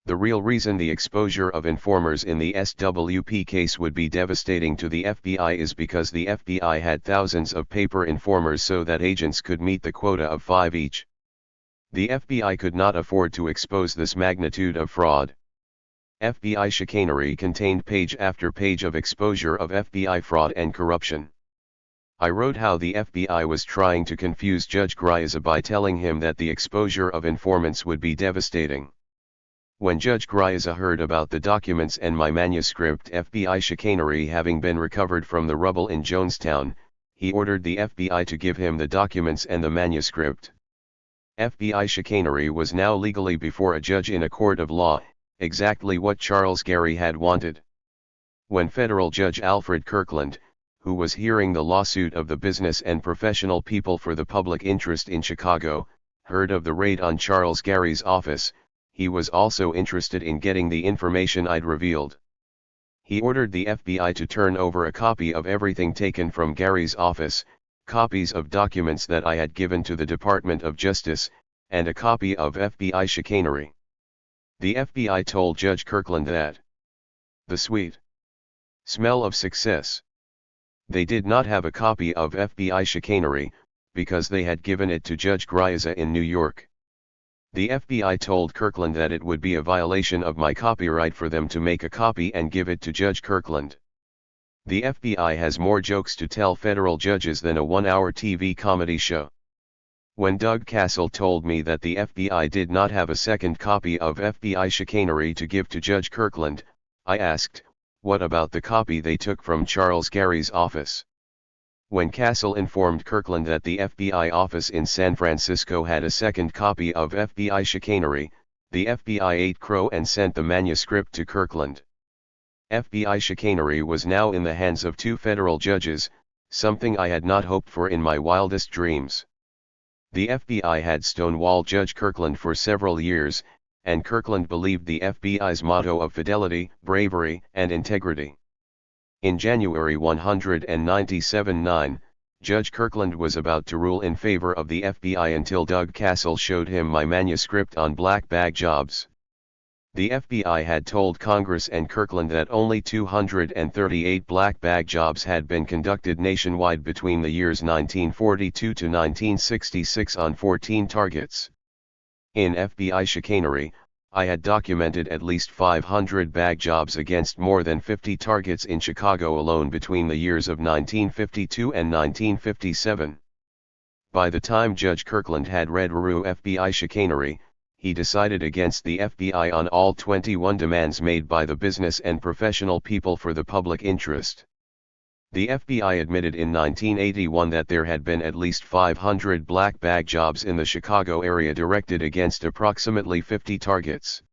The real reason the exposure of informers in the SWP case would be devastating to the FBI is because the FBI had thousands of paper informers so that agents could meet the quota of 5 each. The FBI could not afford to expose this magnitude of fraud. FBI chicanery contained page after page of exposure of FBI fraud and corruption. I wrote how the FBI was trying to confuse Judge Griesa by telling him that the exposure of informants would be devastating. When Judge Griesa heard about the documents and my manuscript FBI chicanery having been recovered from the rubble in Jonestown, he ordered the FBI to give him the documents and the manuscript. FBI chicanery was now legally before a judge in a court of law, exactly what Charles Gary had wanted. When federal Judge Alfred Kirkland, who was hearing the lawsuit of the business and professional people for the public interest in Chicago, heard of the raid on Charles Gary's office, he was also interested in getting the information I'd revealed. He ordered the FBI to turn over a copy of everything taken from Gary's office, copies of documents that I had given to the Department of Justice, and a copy of FBI chicanery. The FBI told Judge Kirkland that the sweet smell of success. They did not have a copy of FBI chicanery, because they had given it to Judge Griesa in New York. The FBI told Kirkland that it would be a violation of my copyright for them to make a copy and give it to Judge Kirkland. The FBI has more jokes to tell federal judges than a one-hour TV comedy show. When Doug Castle told me that the FBI did not have a second copy of FBI chicanery to give to Judge Kirkland, I asked, what about the copy they took from Charles Gary's office? When Castle informed Kirkland that the FBI office in San Francisco had a second copy of FBI chicanery, the FBI ate crow and sent the manuscript to Kirkland. FBI chicanery was now in the hands of 2 federal judges, something I had not hoped for in my wildest dreams. The FBI had stonewalled Judge Kirkland for several years, and Kirkland believed the FBI's motto of fidelity, bravery, and integrity. In January 197-9, Judge Kirkland was about to rule in favor of the FBI until Doug Castle showed him my manuscript on black bag jobs. The FBI had told Congress and Kirkland that only 238 black bag jobs had been conducted nationwide between the years 1942 to 1966 on 14 targets. In FBI chicanery, I had documented at least 500 bag jobs against more than 50 targets in Chicago alone between the years of 1952 and 1957. By the time Judge Kirkland had read FBI chicanery, he decided against the FBI on all 21 demands made by the business and professional people for the public interest. The FBI admitted in 1981 that there had been at least 500 black bag jobs in the Chicago area directed against approximately 50 targets.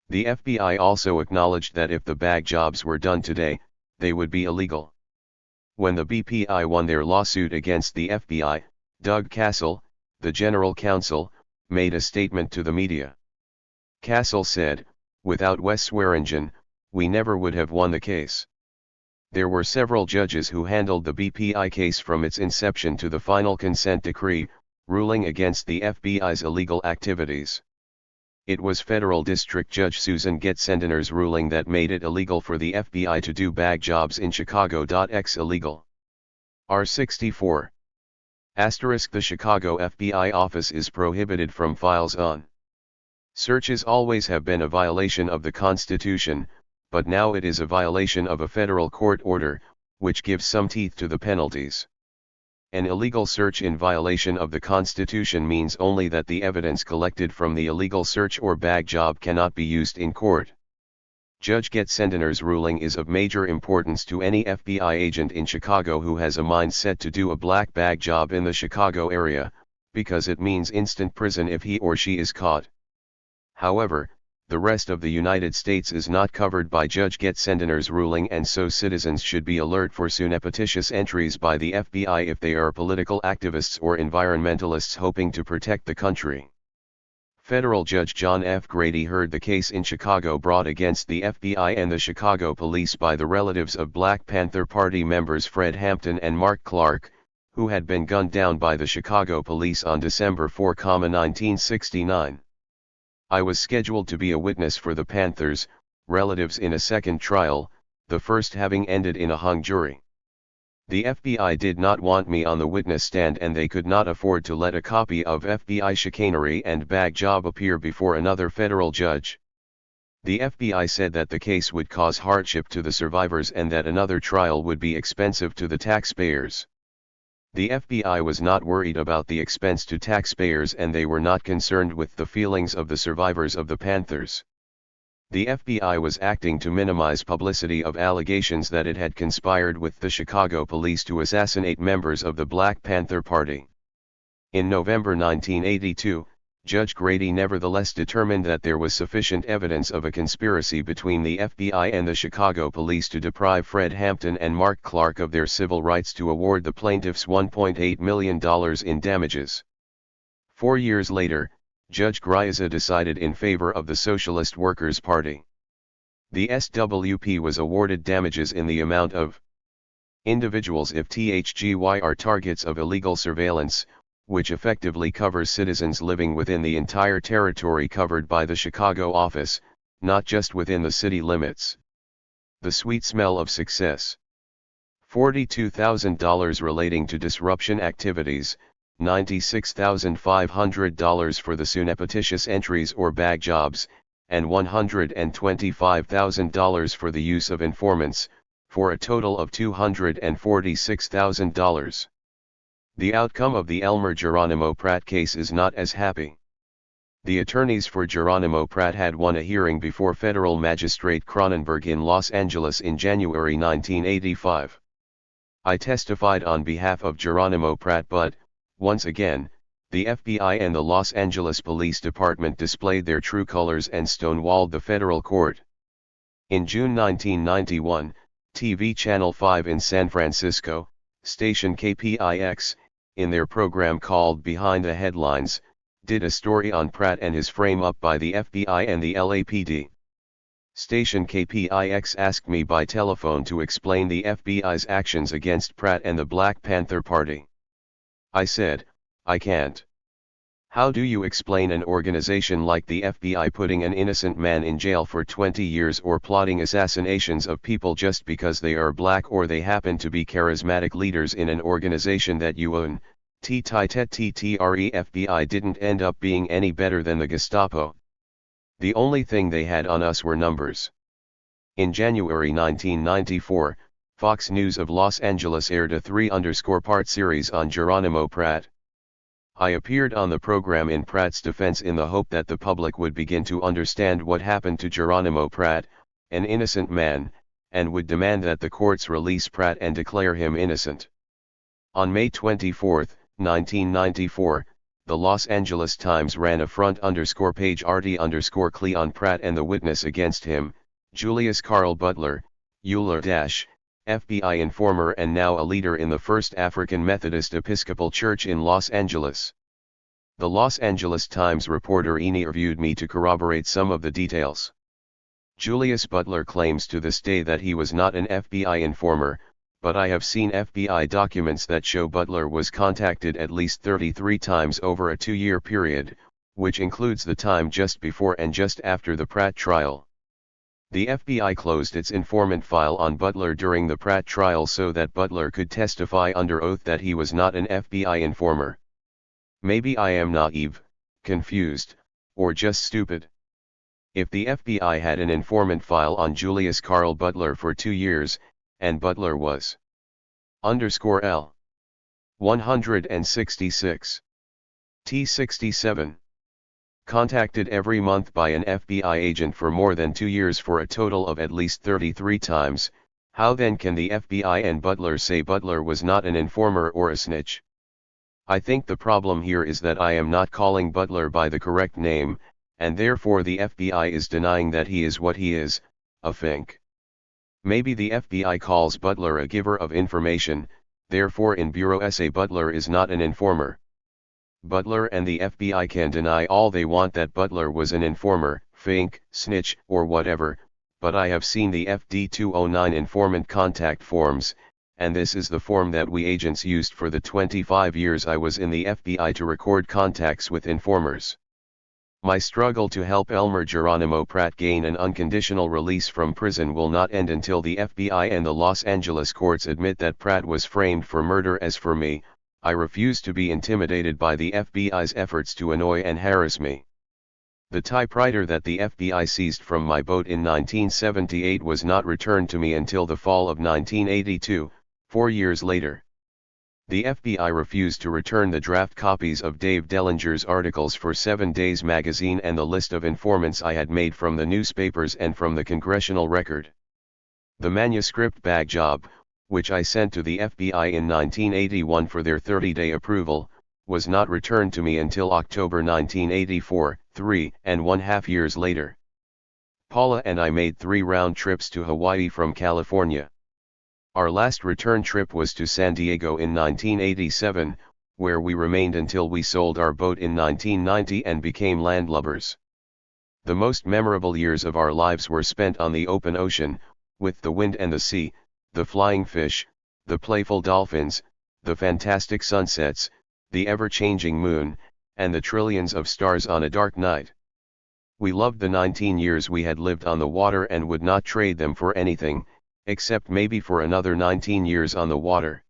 The FBI also acknowledged that if the bag jobs were done today, they would be illegal. When the BPI won their lawsuit against the FBI, Doug Castle, the general counsel, made a statement to the media. Castle said, "Without Wes Swearingen, we never would have won the case." There were several judges who handled the BPI case from its inception to the final consent decree, ruling against the FBI's illegal activities. It was Federal District Judge Susan Getzendener's ruling that made it illegal for the FBI to do bag jobs in Chicago. X illegal. R64. *. The Chicago FBI office is prohibited from files on. Searches always have been a violation of the Constitution, but now it is a violation of a federal court order, which gives some teeth to the penalties. An illegal search in violation of the Constitution means only that the evidence collected from the illegal search or bag job cannot be used in court. Judge Getzendener's ruling is of major importance to any FBI agent in Chicago who has a mind set to do a black bag job in the Chicago area, because it means instant prison if he or she is caught. However, the rest of the United States is not covered by Judge Getzendener's ruling, and so citizens should be alert for surreptitious entries by the FBI if they are political activists or environmentalists hoping to protect the country. Federal Judge John F. Grady heard the case in Chicago brought against the FBI and the Chicago police by the relatives of Black Panther Party members Fred Hampton and Mark Clark, who had been gunned down by the Chicago police on December 4, 1969. "I was scheduled to be a witness for the Panthers' relatives in a second trial, the first having ended in a hung jury. The FBI did not want me on the witness stand, and they could not afford to let a copy of FBI chicanery and bag job appear before another federal judge. The FBI said that the case would cause hardship to the survivors and that another trial would be expensive to the taxpayers. The FBI was not worried about the expense to taxpayers, and they were not concerned with the feelings of the survivors of the Panthers. The FBI was acting to minimize publicity of allegations that it had conspired with the Chicago police to assassinate members of the Black Panther Party." In November 1982, Judge Grady nevertheless determined that there was sufficient evidence of a conspiracy between the FBI and the Chicago police to deprive Fred Hampton and Mark Clark of their civil rights to award the plaintiffs $1.8 million in damages. 4 years later, Judge Grieza decided in favor of the Socialist Workers' Party. The SWP was awarded damages in the amount of individuals if THGY are targets of illegal surveillance, which effectively covers citizens living within the entire territory covered by the Chicago office, not just within the city limits. The sweet smell of success. $42,000 relating to disruption activities, $96,500 for the surreptitious entries or bag jobs, and $125,000 for the use of informants, for a total of $246,000. The outcome of the Elmer Geronimo Pratt case is not as happy. The attorneys for Geronimo Pratt had won a hearing before Federal Magistrate Cronenberg in Los Angeles in January 1985. I testified on behalf of Geronimo Pratt, but, once again, the FBI and the Los Angeles Police Department displayed their true colors and stonewalled the federal court. In June 1991, TV Channel 5 in San Francisco, station KPIX, in their program called Behind the Headlines, did a story on Pratt and his frame-up by the FBI and the LAPD. Station KPIX asked me by telephone to explain the FBI's actions against Pratt and the Black Panther Party. I said, "I can't. How do you explain an organization like the FBI putting an innocent man in jail for 20 years or plotting assassinations of people just because they are black or they happen to be charismatic leaders in an organization that you own?" FBI didn't end up being any better than the Gestapo. The only thing they had on us were numbers. In January 1994, Fox News of Los Angeles aired a 3-part series on Geronimo Pratt. I appeared on the program in Pratt's defense in the hope that the public would begin to understand what happened to Geronimo Pratt, an innocent man, and would demand that the courts release Pratt and declare him innocent. On May 24, 1994, the Los Angeles Times ran a front-page arty_Clee on Pratt and the witness against him, Julius Carl Butler, Euler- FBI informer and now a leader in the First African Methodist Episcopal Church in Los Angeles. The Los Angeles Times reporter interviewed me to corroborate some of the details. Julius Butler claims to this day that he was not an FBI informer, but I have seen FBI documents that show Butler was contacted at least 33 times over a 2-year period, which includes the time just before and just after the Pratt trial. The FBI closed its informant file on Butler during the Pratt trial so that Butler could testify under oath that he was not an FBI informer. Maybe I am naive, confused, or just stupid. If the FBI had an informant file on Julius Carl Butler for 2 years, and Butler was _L. 166. T67. Contacted every month by an FBI agent for more than 2 years for a total of at least 33 times, how then can the FBI and Butler say Butler was not an informer or a snitch? I think the problem here is that I am not calling Butler by the correct name, and therefore the FBI is denying that he is what he is, a fink. Maybe the FBI calls Butler a giver of information, therefore in Bureau SA Butler is not an informer. Butler and the FBI can deny all they want that Butler was an informer, fink, snitch, or whatever, but I have seen the FD 209 informant contact forms, and this is the form that we agents used for the 25 years I was in the FBI to record contacts with informers. My struggle to help Elmer Geronimo Pratt gain an unconditional release from prison will not end until the FBI and the Los Angeles courts admit that Pratt was framed for murder. As for me, I refuse to be intimidated by the FBI's efforts to annoy and harass me. The typewriter that the FBI seized from my boat in 1978 was not returned to me until the fall of 1982, 4 years later. The FBI refused to return the draft copies of Dave Dellinger's articles for 7 Days magazine and the list of informants I had made from the newspapers and from the Congressional Record. The manuscript bag job, which I sent to the FBI in 1981 for their 30-day approval, was not returned to me until October 1984, 3.5 years later. Paula and I made 3 round trips to Hawaii from California. Our last return trip was to San Diego in 1987, where we remained until we sold our boat in 1990 and became landlubbers. The most memorable years of our lives were spent on the open ocean, with the wind and the sea, the flying fish, the playful dolphins, the fantastic sunsets, the ever-changing moon, and the trillions of stars on a dark night. We loved the 19 years we had lived on the water and would not trade them for anything, except maybe for another 19 years on the water.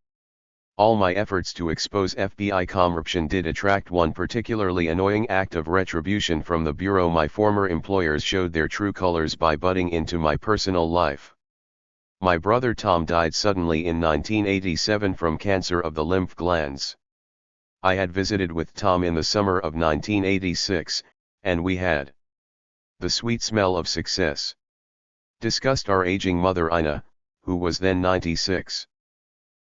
All my efforts to expose FBI corruption did attract one particularly annoying act of retribution from the Bureau. My former employers showed their true colors by butting into my personal life. My brother Tom died suddenly in 1987 from cancer of the lymph glands. I had visited with Tom in the summer of 1986, and we had the sweet smell of success. Discussed our aging mother Ina, who was then 96.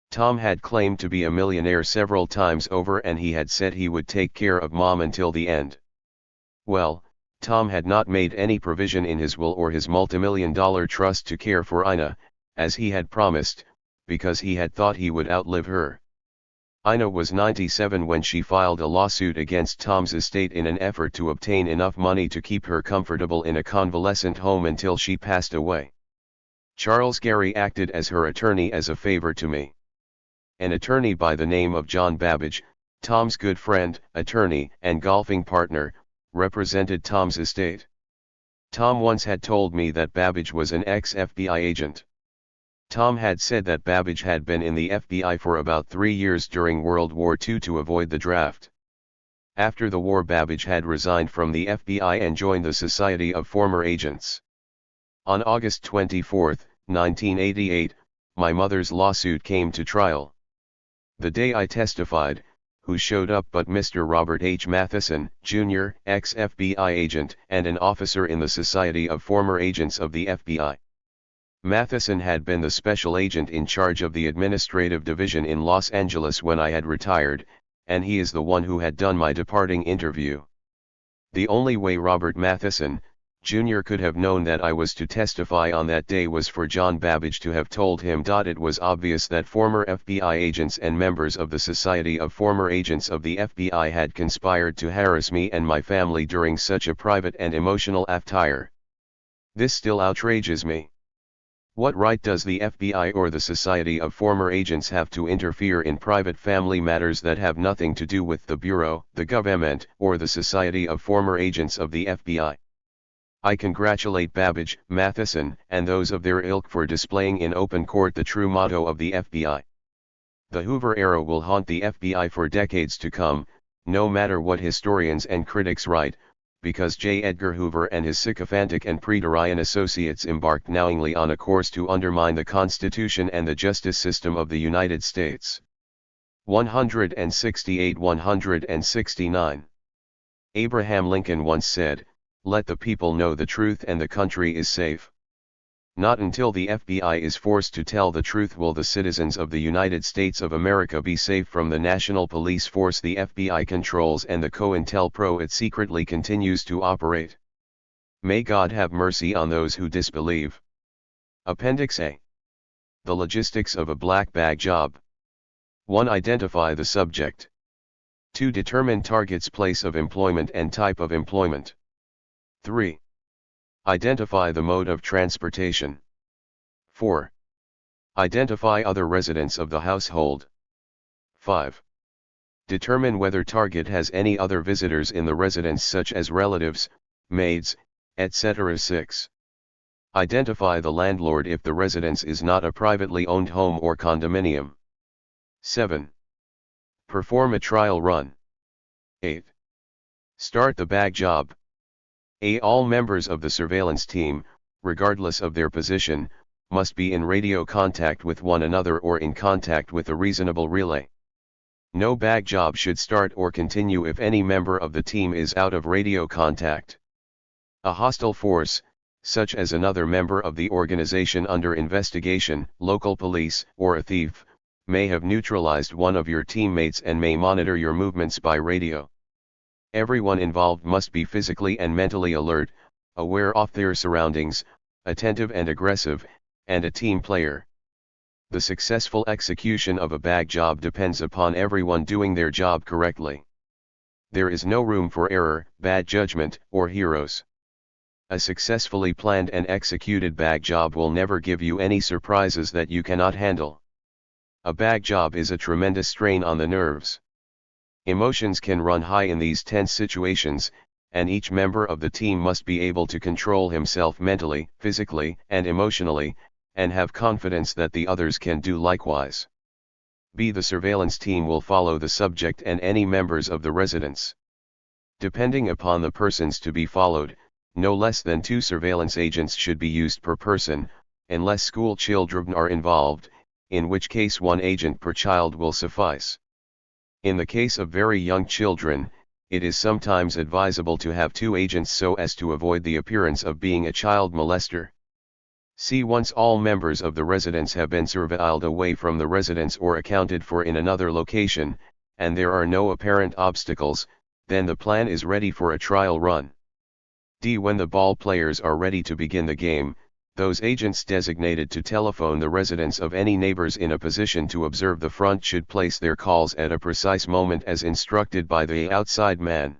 Tom had claimed to be a millionaire several times over and he had said he would take care of Mom until the end. Well, Tom had not made any provision in his will or his multimillion-dollar trust to care for Ina, as he had promised, because he had thought he would outlive her. Ina was 97 when she filed a lawsuit against Tom's estate in an effort to obtain enough money to keep her comfortable in a convalescent home until she passed away. Charles Gary acted as her attorney as a favor to me. An attorney by the name of John Babbage, Tom's good friend, attorney, and golfing partner, represented Tom's estate. Tom once had told me that Babbage was an ex-FBI agent. Tom had said that Babbage had been in the FBI for about 3 years during World War II to avoid the draft. After the war, Babbage had resigned from the FBI and joined the Society of Former Agents. On August 24, 1988, my mother's lawsuit came to trial. The day I testified, who showed up but Mr. Robert H. Matheson, Jr., ex-FBI agent and an officer in the Society of Former Agents of the FBI. Matheson had been the special agent in charge of the administrative division in Los Angeles when I had retired, and he is the one who had done my departing interview. The only way Robert Matheson, Junior could have known that I was to testify on that day was for John Babbage to have told him. It was obvious that former FBI agents and members of the Society of Former Agents of the FBI had conspired to harass me and my family during such a private and emotional affair. This still outrages me. What right does the FBI or the Society of Former Agents have to interfere in private family matters that have nothing to do with the Bureau, the government, or the Society of Former Agents of the FBI? I congratulate Babbage, Matheson, and those of their ilk for displaying in open court the true motto of the FBI. The Hoover era will haunt the FBI for decades to come, no matter what historians and critics write, because J. Edgar Hoover and his sycophantic and Praetorian associates embarked knowingly on a course to undermine the Constitution and the justice system of the United States. 168-169. Abraham Lincoln once said, "Let the people know the truth and the country is safe." Not until the FBI is forced to tell the truth will the citizens of the United States of America be safe from the national police force the FBI controls and the COINTELPRO it secretly continues to operate. May God have mercy on those who disbelieve. Appendix A. The logistics of a black bag job. 1. Identify the subject. 2. Determine target's place of employment and type of employment. 3. Identify the mode of transportation. 4. Identify other residents of the household. 5. Determine whether target has any other visitors in the residence such as relatives, maids, etc. 6. Identify the landlord if the residence is not a privately owned home or condominium. 7. Perform a trial run. 8. Start the bag job. All members of the surveillance team, regardless of their position, must be in radio contact with one another or in contact with a reasonable relay. No bag job should start or continue if any member of the team is out of radio contact. A hostile force, such as another member of the organization under investigation, local police, or a thief, may have neutralized one of your teammates and may monitor your movements by radio. Everyone involved must be physically and mentally alert, aware of their surroundings, attentive and aggressive, and a team player. The successful execution of a bag job depends upon everyone doing their job correctly. There is no room for error, bad judgment, or heroes. A successfully planned and executed bag job will never give you any surprises that you cannot handle. A bag job is a tremendous strain on the nerves. Emotions can run high in these tense situations, and each member of the team must be able to control himself mentally, physically, and emotionally, and have confidence that the others can do likewise. B. The surveillance team will follow the subject and any members of the residence. Depending upon the persons to be followed, no less than 2 surveillance agents should be used per person, unless school children are involved, in which case 1 agent per child will suffice. In the case of very young children, it is sometimes advisable to have 2 agents so as to avoid the appearance of being a child molester. C. Once all members of the residence have been surveilled away from the residence or accounted for in another location, and there are no apparent obstacles, then the plan is ready for a trial run. D. When the ball players are ready to begin the game, those agents designated to telephone the residence of any neighbors in a position to observe the front should place their calls at a precise moment as instructed by the outside man.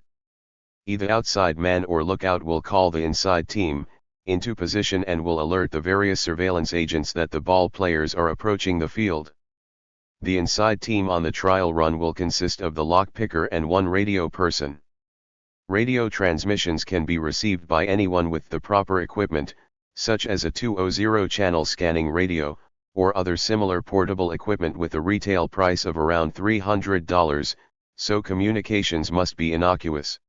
Either outside man or lookout will call the inside team into position and will alert the various surveillance agents that the ball players are approaching the field. The inside team on the trial run will consist of the lock picker and 1 radio person. Radio transmissions can be received by anyone with the proper equipment, such as a 200-channel scanning radio, or other similar portable equipment with a retail price of around $300, so communications must be innocuous.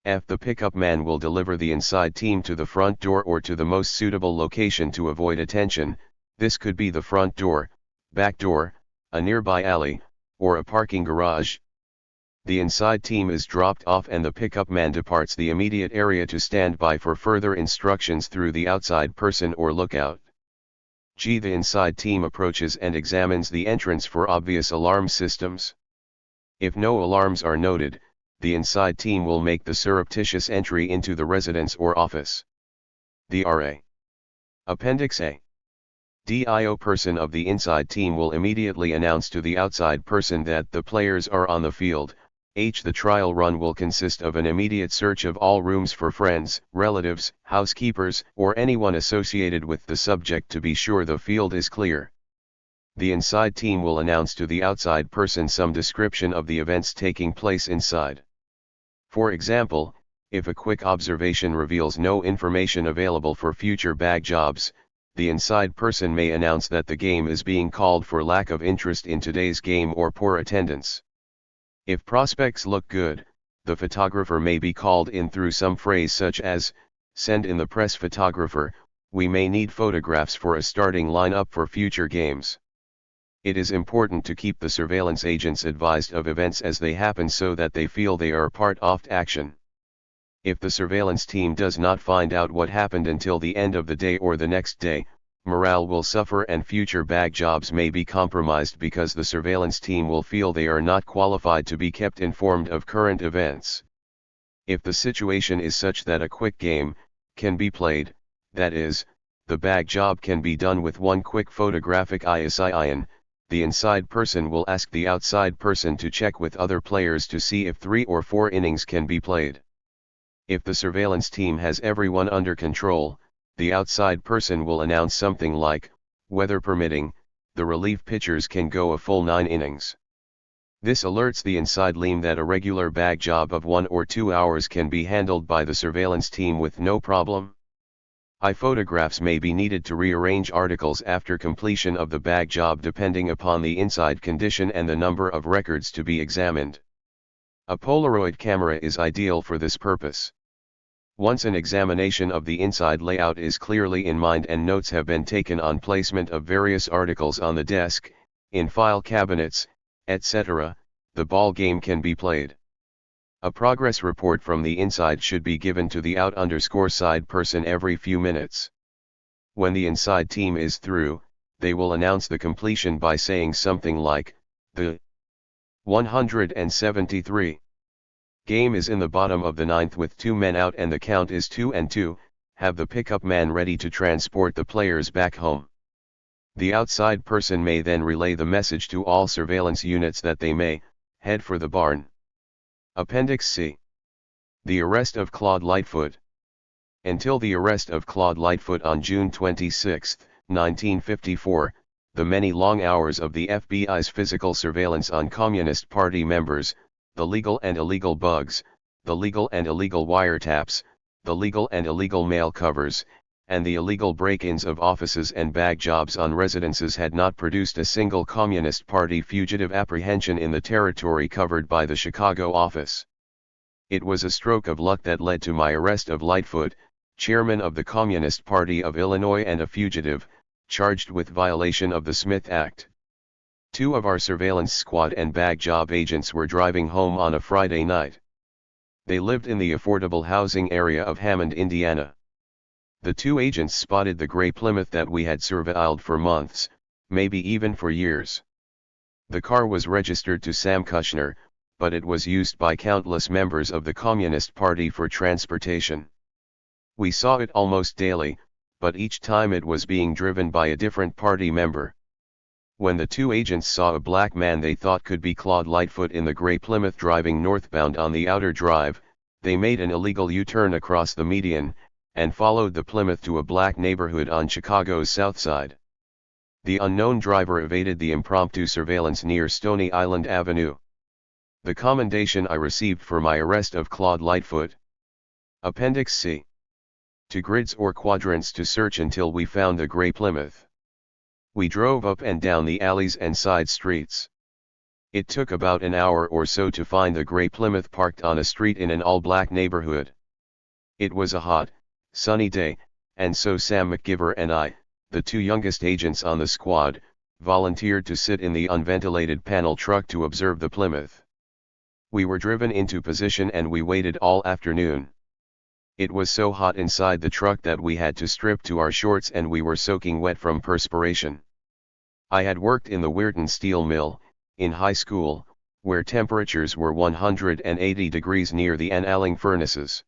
F. The pickup man will deliver the inside team to the front door or to the most suitable location to avoid attention. This could be the front door, back door, a nearby alley, or a parking garage. The inside team is dropped off and the pickup man departs the immediate area to stand by for further instructions through the outside person or lookout. G. The inside team approaches and examines the entrance for obvious alarm systems. If no alarms are noted, the inside team will make the surreptitious entry into the residence or office. THIRD. Appendix A. DIO person of the inside team will immediately announce to the outside person that the players are on the field. The trial run will consist of an immediate search of all rooms for friends, relatives, housekeepers, or anyone associated with the subject to be sure the field is clear. The inside team will announce to the outside person some description of the events taking place inside. For example, if a quick observation reveals no information available for future bag jobs, the inside person may announce that the game is being called for lack of interest in today's game or poor attendance. If prospects look good, the photographer may be called in through some phrase such as, "Send in the press photographer, we may need photographs for a starting lineup for future games." It is important to keep the surveillance agents advised of events as they happen so that they feel they are part of action. If the surveillance team does not find out what happened until the end of the day or the next day, morale will suffer and future bag jobs may be compromised because the surveillance team will feel they are not qualified to be kept informed of current events. If the situation is such that a quick game can be played, that is, the bag job can be done with one quick photographic ISIN, the inside person will ask the outside person to check with other players to see if 3 or 4 innings can be played. If the surveillance team has everyone under control, the outside person will announce something like, "Weather permitting, the relief pitchers can go a full 9 innings." This alerts the inside team that a regular bag job of 1 or 2 hours can be handled by the surveillance team with no problem. Photographs may be needed to rearrange articles after completion of the bag job depending upon the inside condition and the number of records to be examined. A Polaroid camera is ideal for this purpose. Once an examination of the inside layout is clearly in mind and notes have been taken on placement of various articles on the desk, in file cabinets, etc., the ball game can be played. A progress report from the inside should be given to the out_side person every few minutes. When the inside team is through, they will announce the completion by saying something like, "The 173 game is in the bottom of the 9th with 2 men out and the count is 2-2, have the pickup man ready to transport the players back home." The outside person may then relay the message to all surveillance units that they may head for the barn. Appendix C. The arrest of Claude Lightfoot. Until the arrest of Claude Lightfoot on June 26, 1954, the many long hours of the FBI's physical surveillance on Communist Party members, the legal and illegal bugs, the legal and illegal wiretaps, the legal and illegal mail covers, and the illegal break-ins of offices and bag jobs on residences had not produced a single Communist Party fugitive apprehension in the territory covered by the Chicago office. It was a stroke of luck that led to my arrest of Lightfoot, chairman of the Communist Party of Illinois and a fugitive, charged with violation of the Smith Act. 2 of our surveillance squad and bag job agents were driving home on a Friday night. They lived in the affordable housing area of Hammond, Indiana. The 2 agents spotted the gray Plymouth that we had surveilled for months, maybe even for years. The car was registered to Sam Kushner, but it was used by countless members of the Communist Party for transportation. We saw it almost daily, but each time it was being driven by a different party member. When the 2 agents saw a black man they thought could be Claude Lightfoot in the gray Plymouth driving northbound on the outer drive, they made an illegal U-turn across the median, and followed the Plymouth to a black neighborhood on Chicago's south side. The unknown driver evaded the impromptu surveillance near Stony Island Avenue. The commendation I received for my arrest of Claude Lightfoot. Appendix C. To grids or quadrants to search until we found the gray Plymouth. We drove up and down the alleys and side streets. It took about an hour or so to find the gray Plymouth parked on a street in an all-black neighborhood. It was a hot, sunny day, and so Sam McGiver and I, the 2 youngest agents on the squad, volunteered to sit in the unventilated panel truck to observe the Plymouth. We were driven into position and we waited all afternoon. It was so hot inside the truck that we had to strip to our shorts and we were soaking wet from perspiration. I had worked in the Weirton steel mill, in high school, where temperatures were 180 degrees near the annealing furnaces.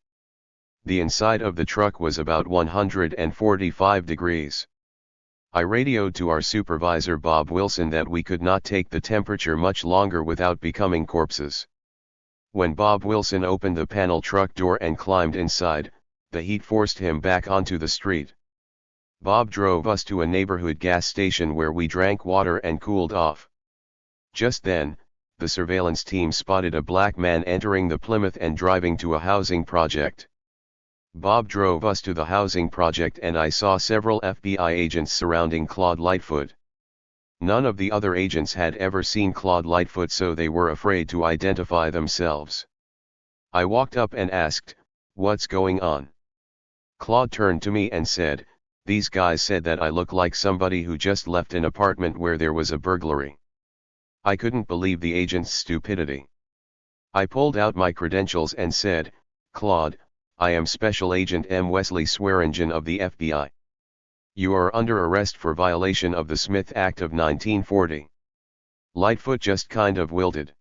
The inside of the truck was about 145 degrees. I radioed to our supervisor Bob Wilson that we could not take the temperature much longer without becoming corpses. When Bob Wilson opened the panel truck door and climbed inside, the heat forced him back onto the street. Bob drove us to a neighborhood gas station where we drank water and cooled off. Just then, the surveillance team spotted a black man entering the Plymouth and driving to a housing project. Bob drove us to the housing project and I saw several FBI agents surrounding Claude Lightfoot. None of the other agents had ever seen Claude Lightfoot, so they were afraid to identify themselves. I walked up and asked, "What's going on?" Claude turned to me and said, "These guys said that I look like somebody who just left an apartment where there was a burglary." I couldn't believe the agent's stupidity. I pulled out my credentials and said, "Claude, I am Special Agent M. Wesley Swearingen of the FBI. You are under arrest for violation of the Smith Act of 1940. Lightfoot just kind of wilted.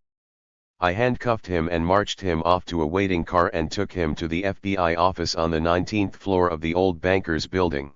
I handcuffed him and marched him off to a waiting car and took him to the FBI office on the 19th floor of the old Bankers Building.